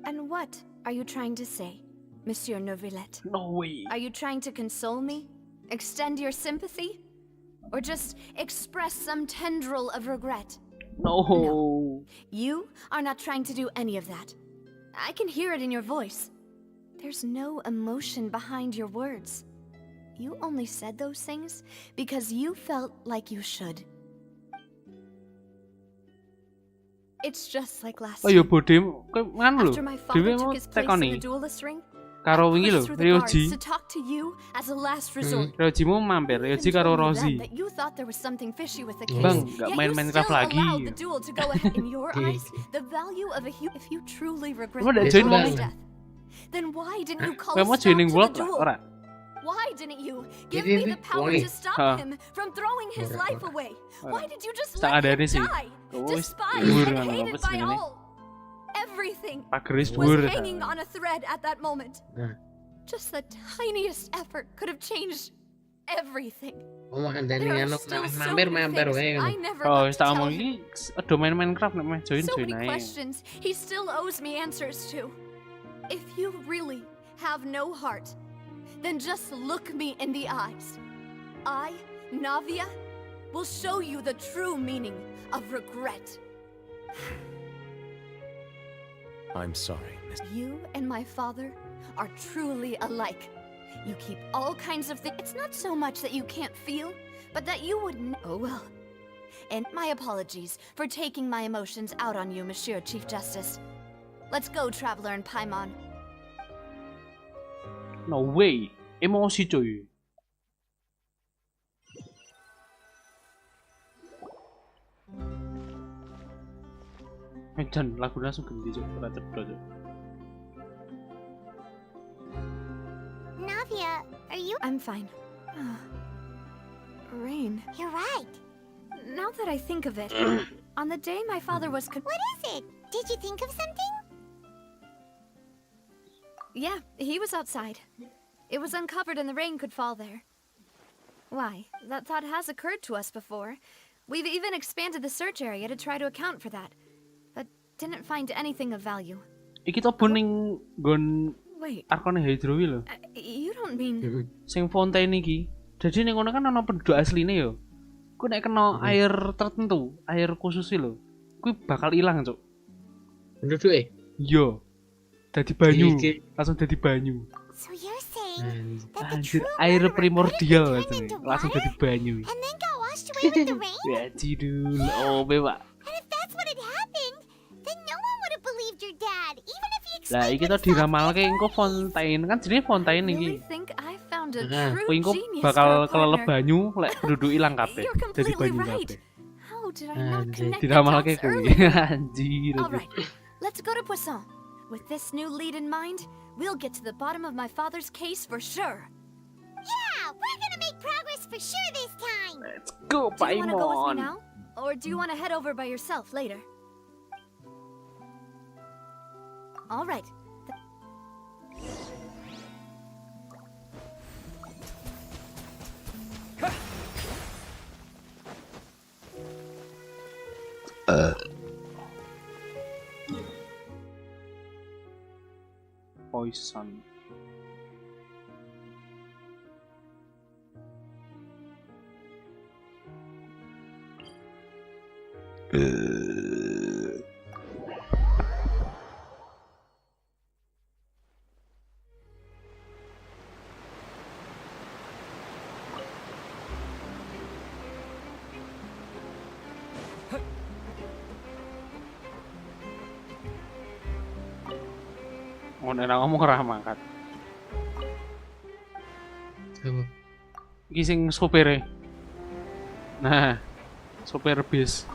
And what are you trying to say, Monsieur Nervalet? No way. Are you trying to console me? Extend your sympathy? Or just express some tendril of regret? No. You are not trying to do any of that. I can hear it in your voice. There's no emotion behind your words. You only said those things because you felt like you should. It's just like last Oh ya time. bodemu, nganu lho. After my Dhewe father mau took his place in tekoni the duelist ring, karo I wingi lho, pushed through the guards Ryoji. to talk to you as a last resort. Ryoji mau mampir, You Ryoji even karo told me then Rosie. that you thought there was something fishy with the case. Bang, yet gak you main Minecraft still lagi. allowed the duel to go ahead. In your eyes, the value of a if you truly regret Emang udah my join father's lagi? death, then why didn't you call Kamu a mau stop joining to world the lah, duel? ora? Why didn't you give Ini me the power boleh. to stop Hah. him from throwing his Ora, life ora. away? Why did you just Tak let ada him ini sih. die? Wis Despised dhuwur and ngono hated apa by jenenge? all. Everything Pageris was dhuwur. hanging on a thread at that moment. Just the tiniest effort could have changed everything. Oh, makandani There are anu still so mampir many wae things I ngono. never Oh, got wis to tak tell omong him. iki ado main Minecraft nek meh join So join many ae. questions he still owes me answers to. If you really have no heart, then just look me in the eyes. I, Navia, will show you the true meaning of regret. I'm sorry, Miss. You and my father are truly alike. You keep all kinds of things. It's not so much that you can't feel, but that you wouldn't. Oh well. And my apologies for taking my emotions out on you, Monsieur Chief Justice. Let's go, Traveler and Paimon. No way. Emosi cuy. Jan lagu langsung ganti cuk, ora cedhak cuk. Navia, are you? I'm fine. Rain. You're right. Now that I think of it, on the day my father was What is it? Did you think of something? Yeah, he was outside. It was uncovered and the rain could fall there. Why, that thought has occurred to us before. We've even expanded the search area to try to account for that, but didn't find anything of value. Iki to ning nggon Wait, arkone hydro iki lho. you don't mean... Sing fontaine iki. Jadi ning ngono kan ana penduduk asline yo. Ku nek kena air tertentu, air khusus iki lho. Kuwi bakal ilang, Cuk. Penduduke? Iya. Dadi banyu, langsung dadi banyu. So you're saying that the Anjir, true air murderer primordial turned katanya. into Langsung water dadi banyu. and then got washed away with the rain? Ya jidul, oh Pak. And if that's what had happened, then no one would have believed your dad, even if he Lah iki to diramalke engko fontaine kan jenenge fontaine iki. think I found a Nah, true kuwi engko genius bakal for a kelelep partner. banyu lek penduduk ilang kabeh. You're Dadi completely banyu right. kabeh. How did I not connect the Diramalke dots kuwi. earlier? Anjir. All right, let's go to Poisson. With this new lead in mind, we'll get to the bottom of my father's case for sure. Yeah, we're gonna make progress for sure this time. Let's go, Do you want to go with Paimon. me now? Or do you want to head over by yourself later? All right. Poison. Oh, nek ngomong ora mangkat. Iki sing sopire. Nah, sopir bis.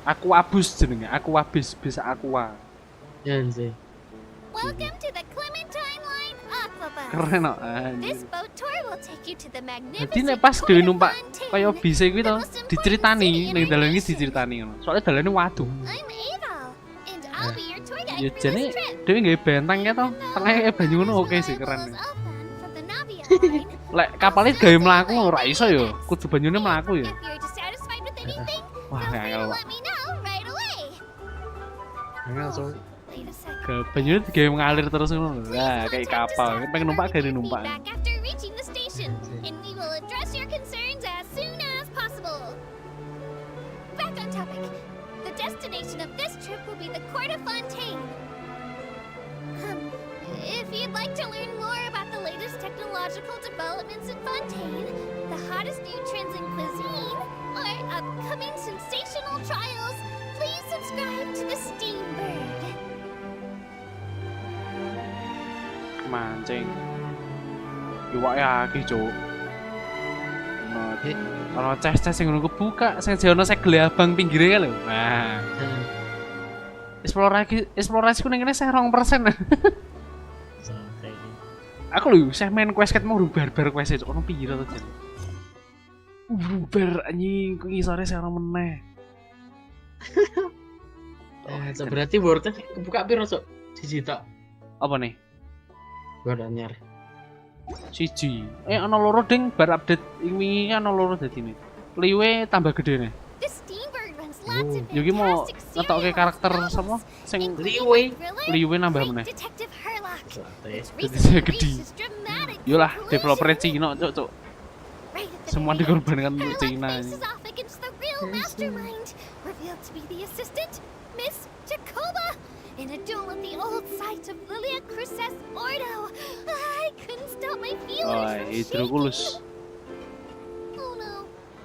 Aquabus jenenge, Aquabus, bis Aqua. Ya sih. Welcome to the Clementine Line Aquabus. Keren kok. This boat tour will take you to the Jadi magnificent nek pas dhewe numpak Fontaine. kaya bise kuwi to, diceritani ning dalan iki diceritani ngono. Soale dalane wadu. I'm Ava, and I'll be your tour guide Ya for jane this trip. dhewe nggawe benteng ya to, tengahnya banyu ngono oke sih keren. From the Navia line, Lek kapalnya gawe mlaku ora iso ya, kudu banyune mlaku ya. if you're dissatisfied with anything, Wah, ngel. let me know right away. Langsung. Wait a second. Ke banyune digawe ngalir terus ngono. Lah, kayak kapal. Pengen numpak gak numpak. Back after reaching the station, and we will address your concerns as soon as possible. Back on topic. The destination of this trip will be the Court of Fontaine. If you'd like to learn more about the latest technological developments in Fontaine, the hottest new trends in cuisine, or upcoming sensational trials, please subscribe to the Steambird. Mancing. Iwake akeh, Cuk. Ono ces-ces sing ngono kebuka, sing jono segel abang pinggire lho. Nah. Eksplorasi ku ning kene 2%. Aku lho, saya main quest ket mau barbar quest itu ono piro to jan. Bar anjing, ku ngisore sekarang meneh. Berarti worth kebuka piro, Cuk? Siji tok. Apa nih? Gua anyar. Siji. Ana loro ding bar update wingi ana loro dadine. Liwe tambah gede nih. The Steambird runs lots of Yo ki mau fantastic ngetokke serial karakter sapa sing Liwe. Liwe nambah meneh. Detective Herlock. Jadi saya gede. Yolah, developer Cina, Cuk. Semua dikorbankan untuk Cina. Faces off against the real mastermind, revealed to be the assistant, Miss Jacoba, in a duel at the old site of Lilia Cruces Ordo. I couldn't stop my feelings Oh, from Hidroculus. shaking. Oh no,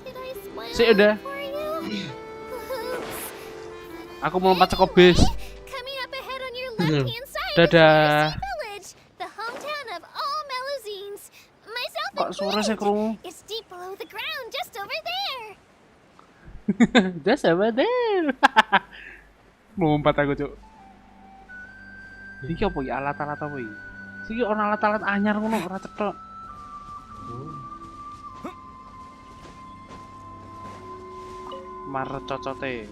did I spoil Sik udah. it for you? Oops. Aku mau lompat ke bis. Coming up ahead on your left-hand side is Dadah. Mercy Village, the hometown of all Melusines. Myself Kok suara saya krungu? It's deep below the ground, just over there. That's over there. Lompat aku, Cuk. Iki apa ya alat-alat apa iki? Iki ana alat-alat anyar ngono ora cetok. Mar cocote.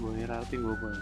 Boy rati nggo boy.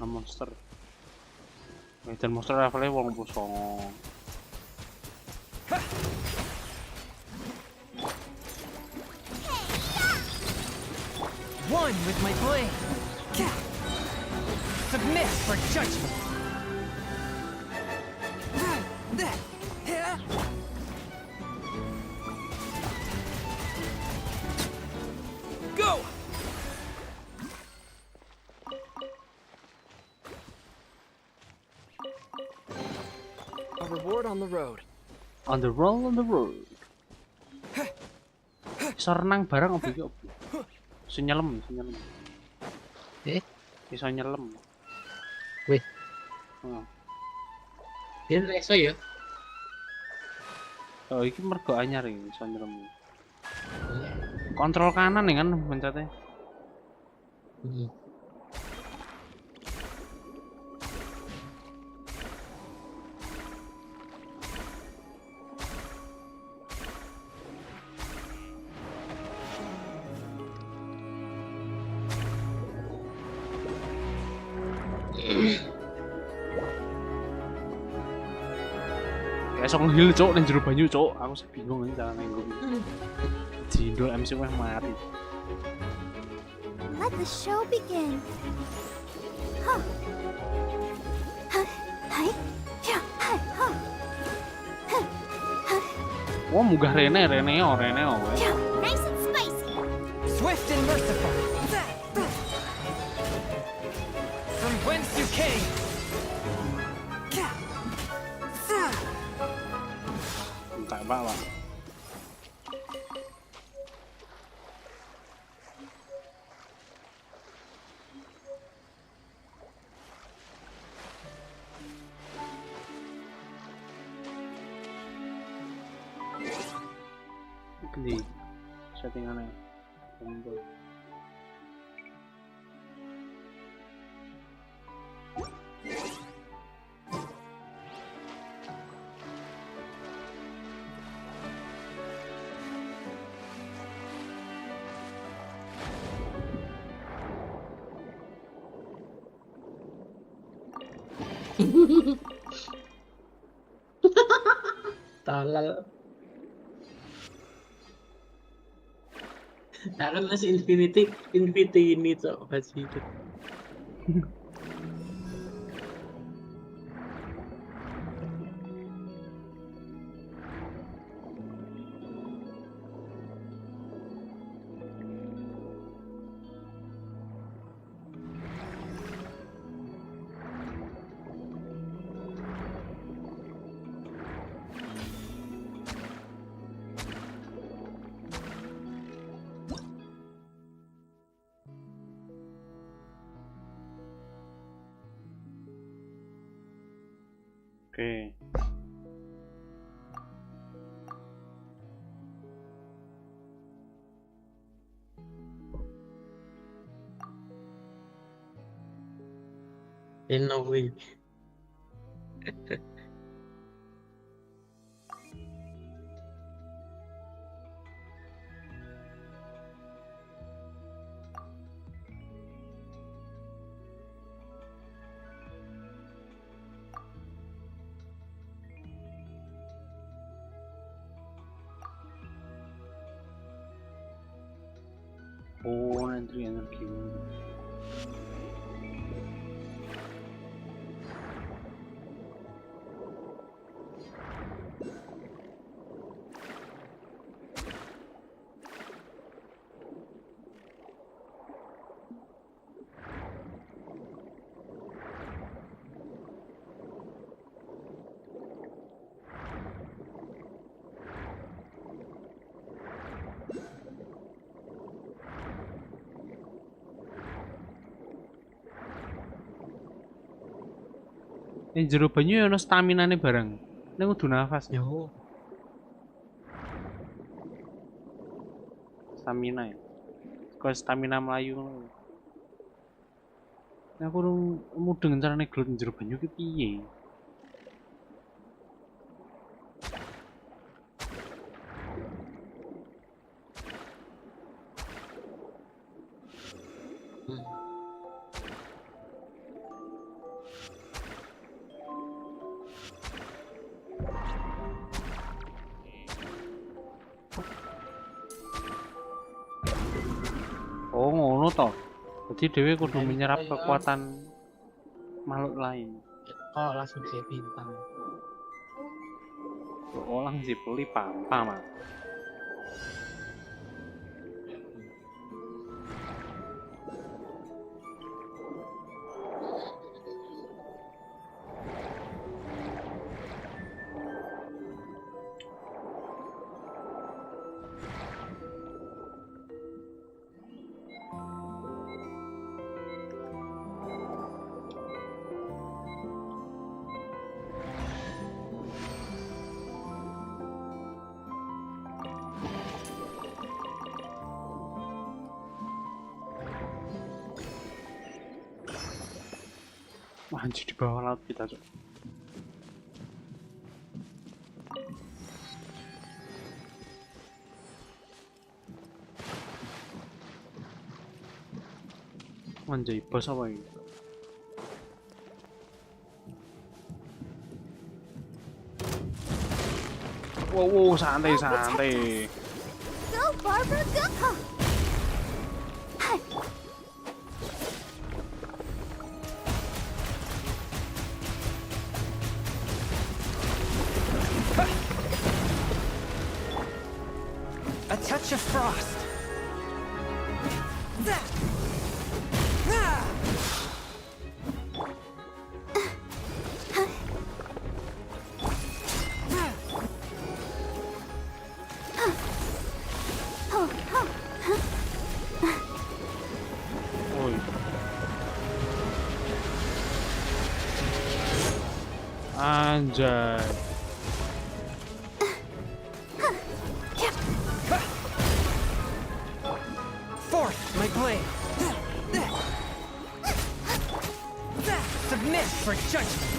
Monster. Dan monster levelnya 89. One with my blade. Submit for judgment. Go. A reward on the road. On the road. Iso renang bareng opo iki? Iso nyelem. Iso nyelem. Wih. Heeh. Dia iso ya? Oh, iki mergo anyar iki iso nyelem. Kontrol kanan nih kan pencetnya. Kayak sok ngehil cok ning jero banyu cok. Aku sih bingung iki carane nggo. Jindol MC weh mati. Let the show begin. Huh. Hi. Yeah. Hi. Huh. Wah, munggah Rene weh. Yeah. Nice and spicy. Swift and merciful. From whence you came. Tak bawa. Gede settingannya tombol. Talal. Nah kan masih Infinity ini cok masih itu. Oke. No way. Oh, energi. Ning jero banyu ya ono staminane bareng. Ning kudu nafas. Yo. Stamina ya. Kok stamina melayu ngono. Nek aku mudeng carane gelut ning jero banyu ki piye? Oh ngono toh. Jadi dhewe kudu menyerap kekuatan makhluk lain. Oh langsung kayak bintang. Orang si puli pampa mah. Wah, anjir di bawah laut kita, Cok. Anjay, bos apa ini? Wow, santai. Go, Barbara, go! A touch of frost. Anjay. Forth my blade. Submit for judgment.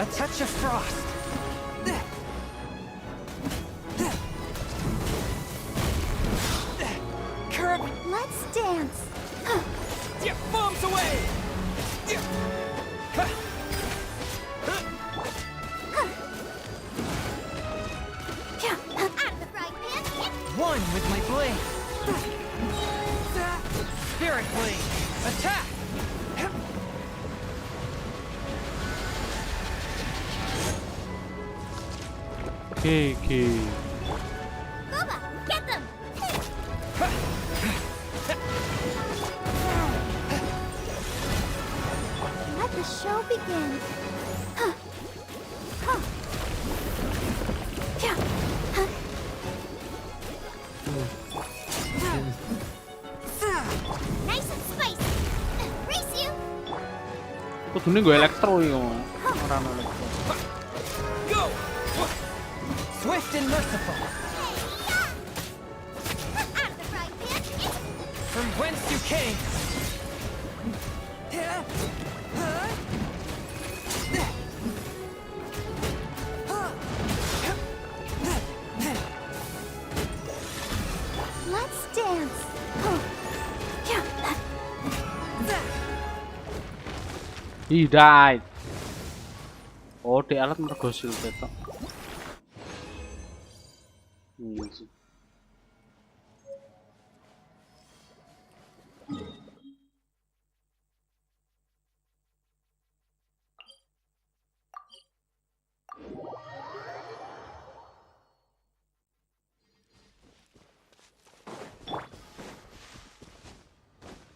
A touch of frost. Let's dance. Bombs away. Out of the frying pan. One with my blade. Spirit blade. Attack. Okay. Booba, get them. Let the show begin. Nice and spicy. Race you. Kudune gue elektro iki, ora ono elektro. Go! Swift and merciful. From whence you came. Let's dance. He died. Oh, di alat mergo shield tok.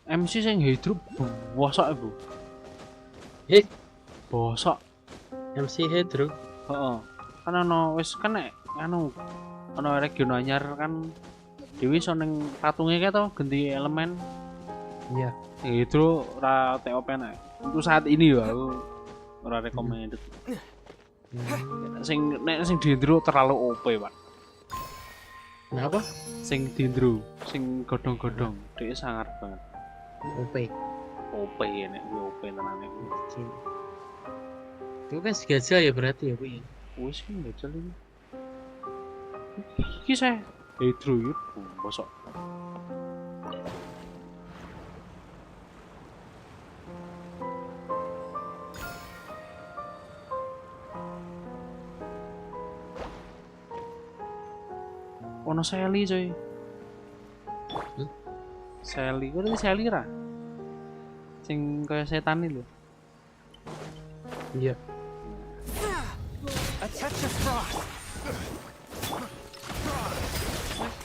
MC sing hidro bosok Bu. Bosok. MC hidro. Heeh. Kan ono wis kan nek anu ono region anyar kan dewi iso ning patunge kae to ganti elemen. Iya. Hidro ora TOP nek. Untuk saat ini ya aku ora recommended. Sing nek sing dihidro terlalu OP, Pak. Kenapa? Sing dihidro, sing godhong-godhong, dhek sangar banget. OP nek OP tenan iku. Itu kan segajah ya berarti ya, Bu ya. Wis ki gajal iki. Iki saya hidro iki bosok. Ono Shirley coy. Shirley, kok Shirley ra? Sing kaya setan iki lho. Iya. A touch of frost.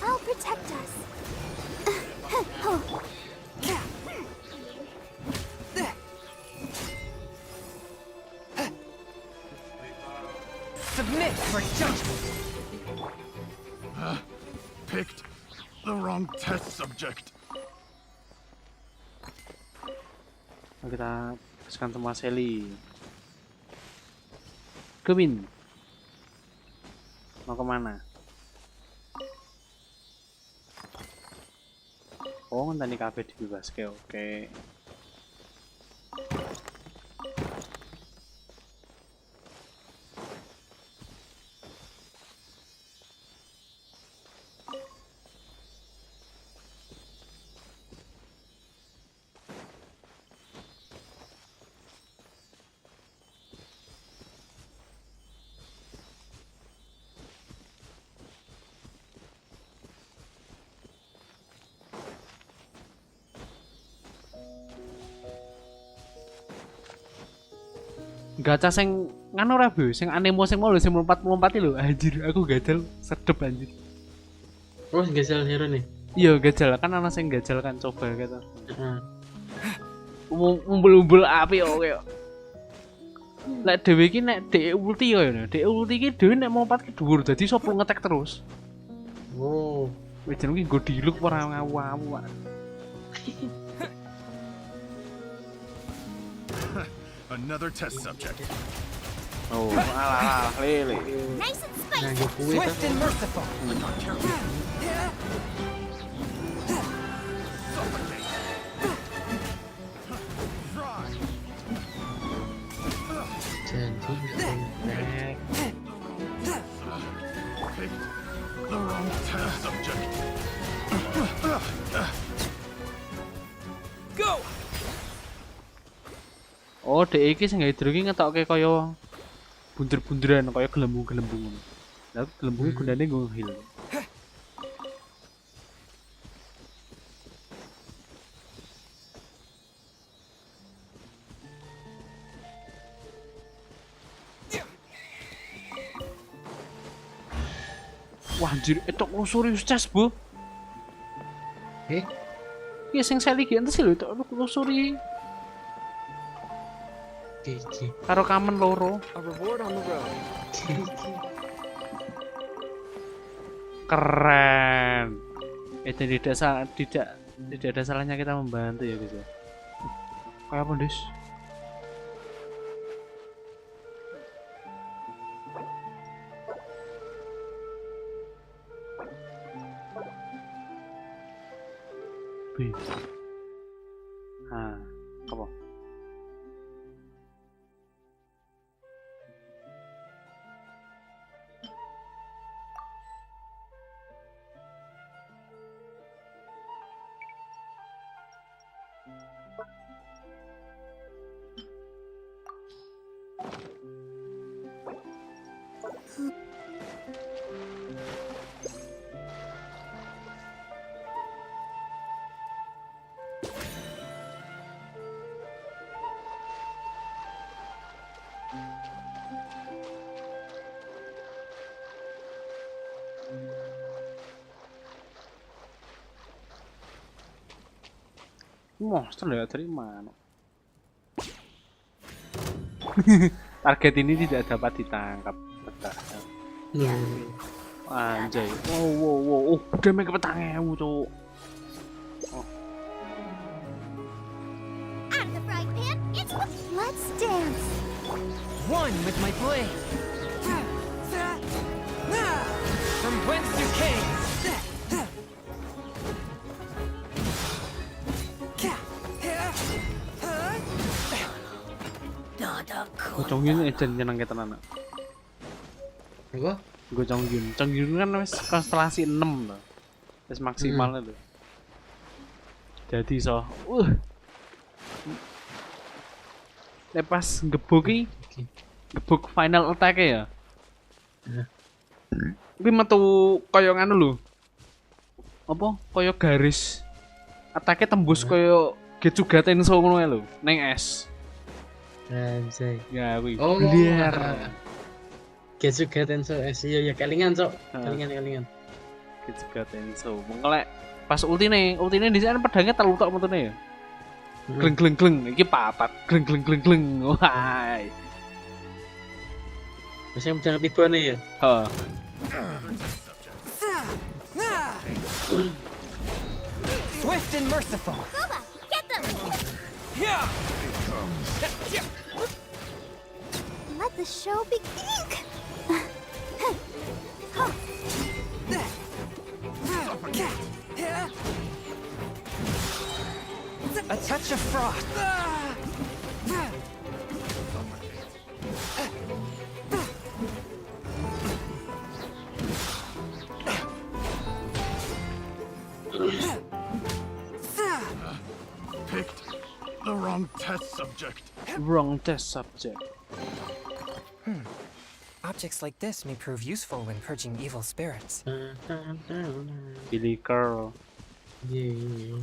I'll protect us. Submit for judgment. Picked the wrong test subject. Kita kasihkan sama Shirley. Kevin. Mau kemana? Oh, ngenteni kabeh dibebaske, oke. Gacha sing nganu ora Bu, sing anemo sing mau lho sing melompat-melompat lho. Anjir, aku gagal sedep anjir. Oh, gajal hero nih. Iya, gajal kan ana sing gajal kan coba gitu. Heeh. Umbul-umbul api kok koyo. Lek dhewe iki nek dhek ulti yo ya. Dhek ulti iki dhewe nek melompat ke dhuwur dadi sapa ngetek terus. Oh, wis jenenge nggo diluk ora ngawu-awu, Pak. Another test subject. Oh, alah, lele. Nice and spicy. Swift and merciful. The wrong test subject. Go. Oh, dhek iki sing hidro iki ngetokke kaya bunder-bunderan kaya gelembung-gelembung ngono. Lah gelembunge gunane nggo heal. Wah anjir, etok lusuri cas, Bu. Iya sing Shirley ki entes lho etok lusuri. Karo kamen loro. A reward on the road. Keren. Tidak ada salahnya kita membantu ya guys ya. Kayak apa, Des? kabeh. Apa? Monster ya dari mana? Target ini tidak dapat ditangkap. Anjay. Wow. Udah make petangnya cuk. Let's dance. One with my blade. From whence you came. Gocong Yun nyenang kita anak. Apa? Gocong Yun kan wis konstelasi 6 loh. Wis maksimal lho. Jadi lepas gebuk final attack ya. Tapi metu koyo nganu lho. Apa? Koyo garis attack-nya tembus koyo juga tenso ngono lho, neng es. Anjay. Ya kuwi. Liar. Juga tenso es ya kelingan, Cok. Kelingan. Juga tenso. Mengkelek pas ultine di sana pedangnya terlalu tok metune ya. Gleng iki papat. Gleng. Wah. Wis yang jangan tiba nih ya. Heeh. Swift and merciful. Get them. Let the show begin. A touch of frost. Picked the wrong test subject. Objects like this may prove useful when purging evil spirits. Billy Girl. Yeah.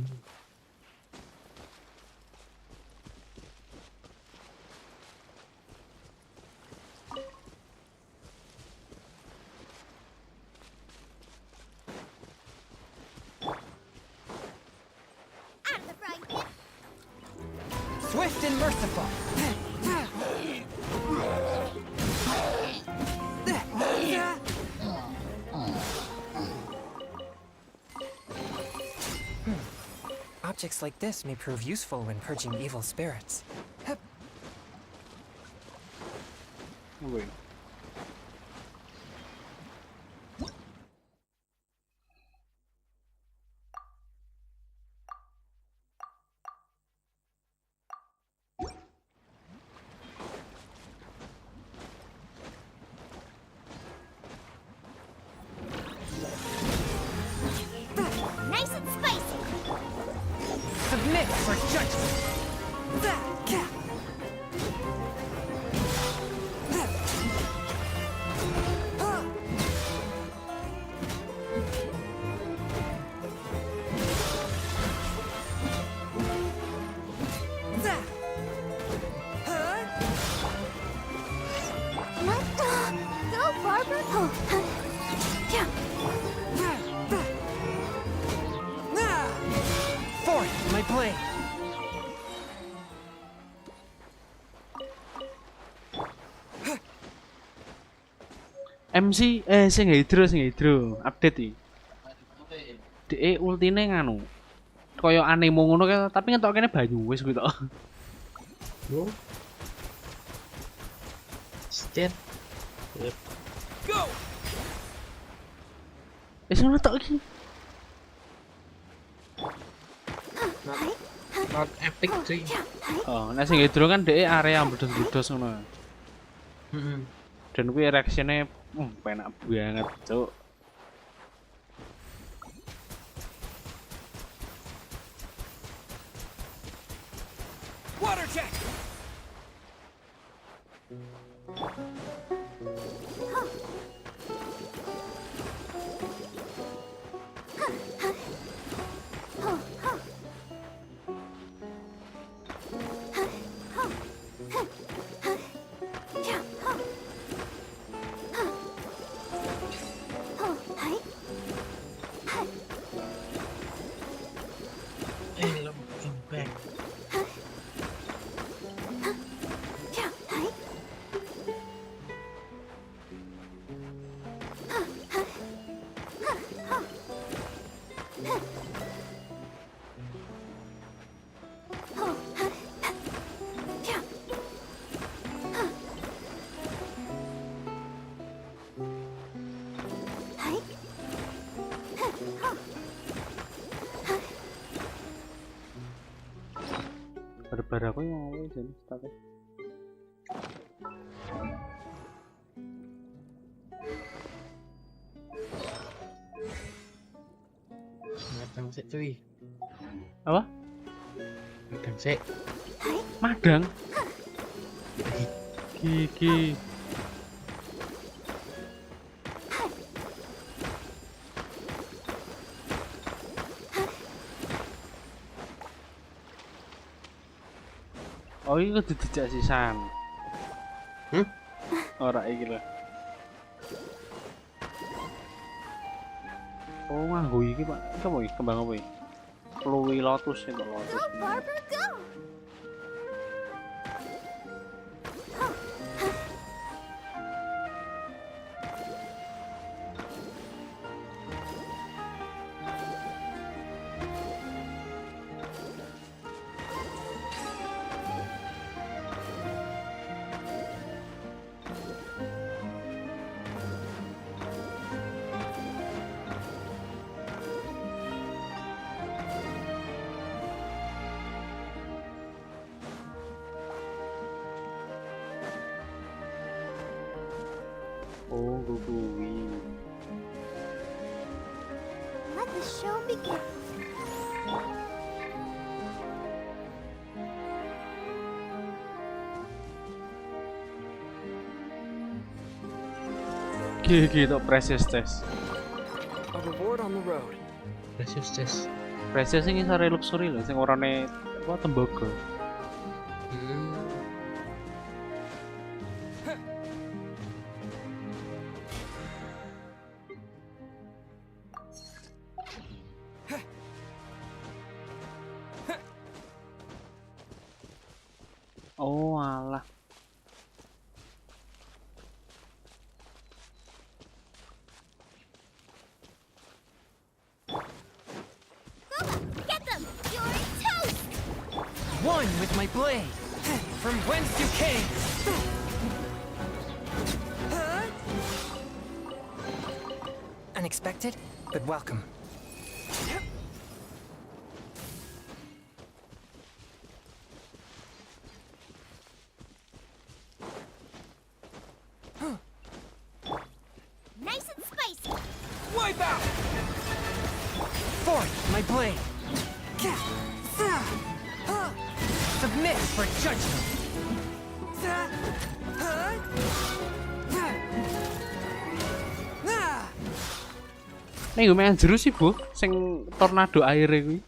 Swift and merciful. Objects like this may prove useful when purging evil spirits. Wait. Nice and spicy. Submit for judgment. Go, Barbara. Forth my blade. MC sing hydro update iki. Dek ultine nganu. Kaya anime ngono tapi ngetok kene banyu wis kuwi tok. Yo. Step. Go. Wis ngono tok iki. not epic cuy. Oh, nek sing hidro kan dhek area bledos-bledos ngono. Dan kuwi reaksinya penak banget, Cuk. Water jet! Barbar aku yang ngomong jadi status. Madang sik cuy. Apa? Madang sik. Madang? Gigi. Oh, ini kudu dijak sisan. Ora iki lho. Oh, nganggo iki, Pak. Iki apa iki? Kembang apa iki? Pluwi lotus itu lotus. Oh, kuwi. Let the show begin. Gitu, precious test. A reward on the road. Precious test. Precious sing isore luxury lho, sing orane apa tembaga. Oh, alah. Get them! You're toast! One with my blade. From whence you came. Unexpected, but welcome. Nice and spicy! Wipe out! Forth, my blade. Submit for judgment. Nih gue main jeru sih bu, sing tornado air kuwi.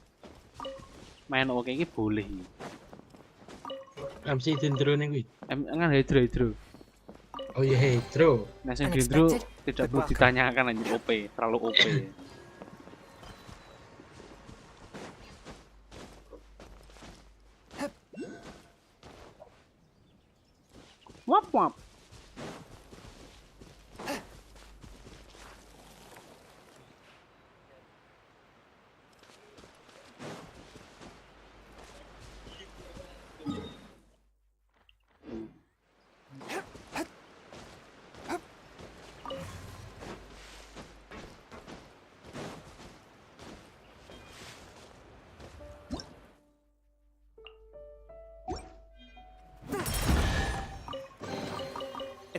Main oke iki boleh. MC dendro ning kuwi. Enggak hydro. Oh iya hydro. Nah sing hydro tidak perlu ditanyakan anjir OP, terlalu OP. Wap wap.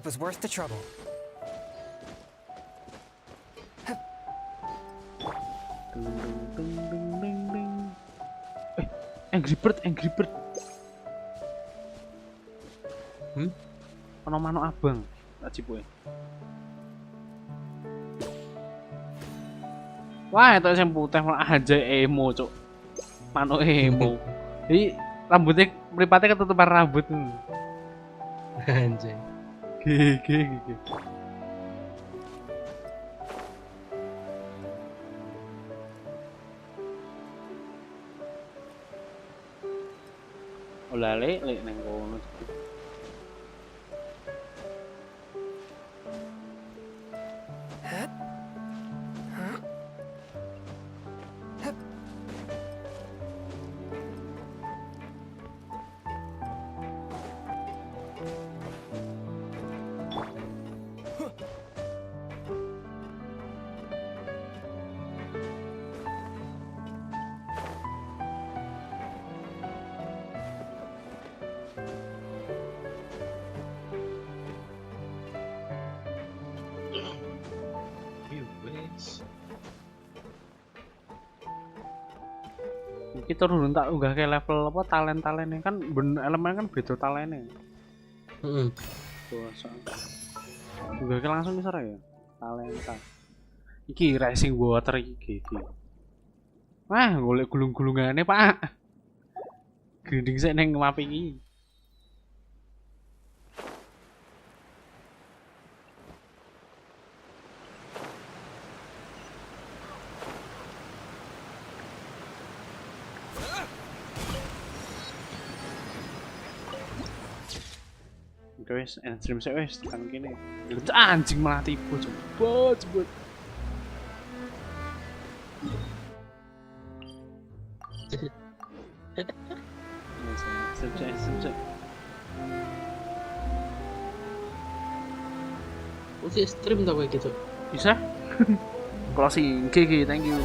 It was worth the trouble. Angry Bird. Ono manuk abang. Tak cipuke. Wah, itu yang putih malah aja emo, cuk. Manuk emo. Jadi rambutnya mripate ketutupan rambut. Anjay. Gege. Olah lek nang kono. Kita turun tak unggah ke level apa talent-talentnya kan elemen kan beda talentnya. Tuh, unggah ke langsung bisa ya talenta. Iki racing water iki. Wah, golek gulung-gulungane, Pak. Grinding sik ning map iki. Guys, stream saya wes tekan gini. Anjing malah tipu cepet. Stream. Oh, sih stream tau kayak gitu. Bisa? Closing, GG, thank you.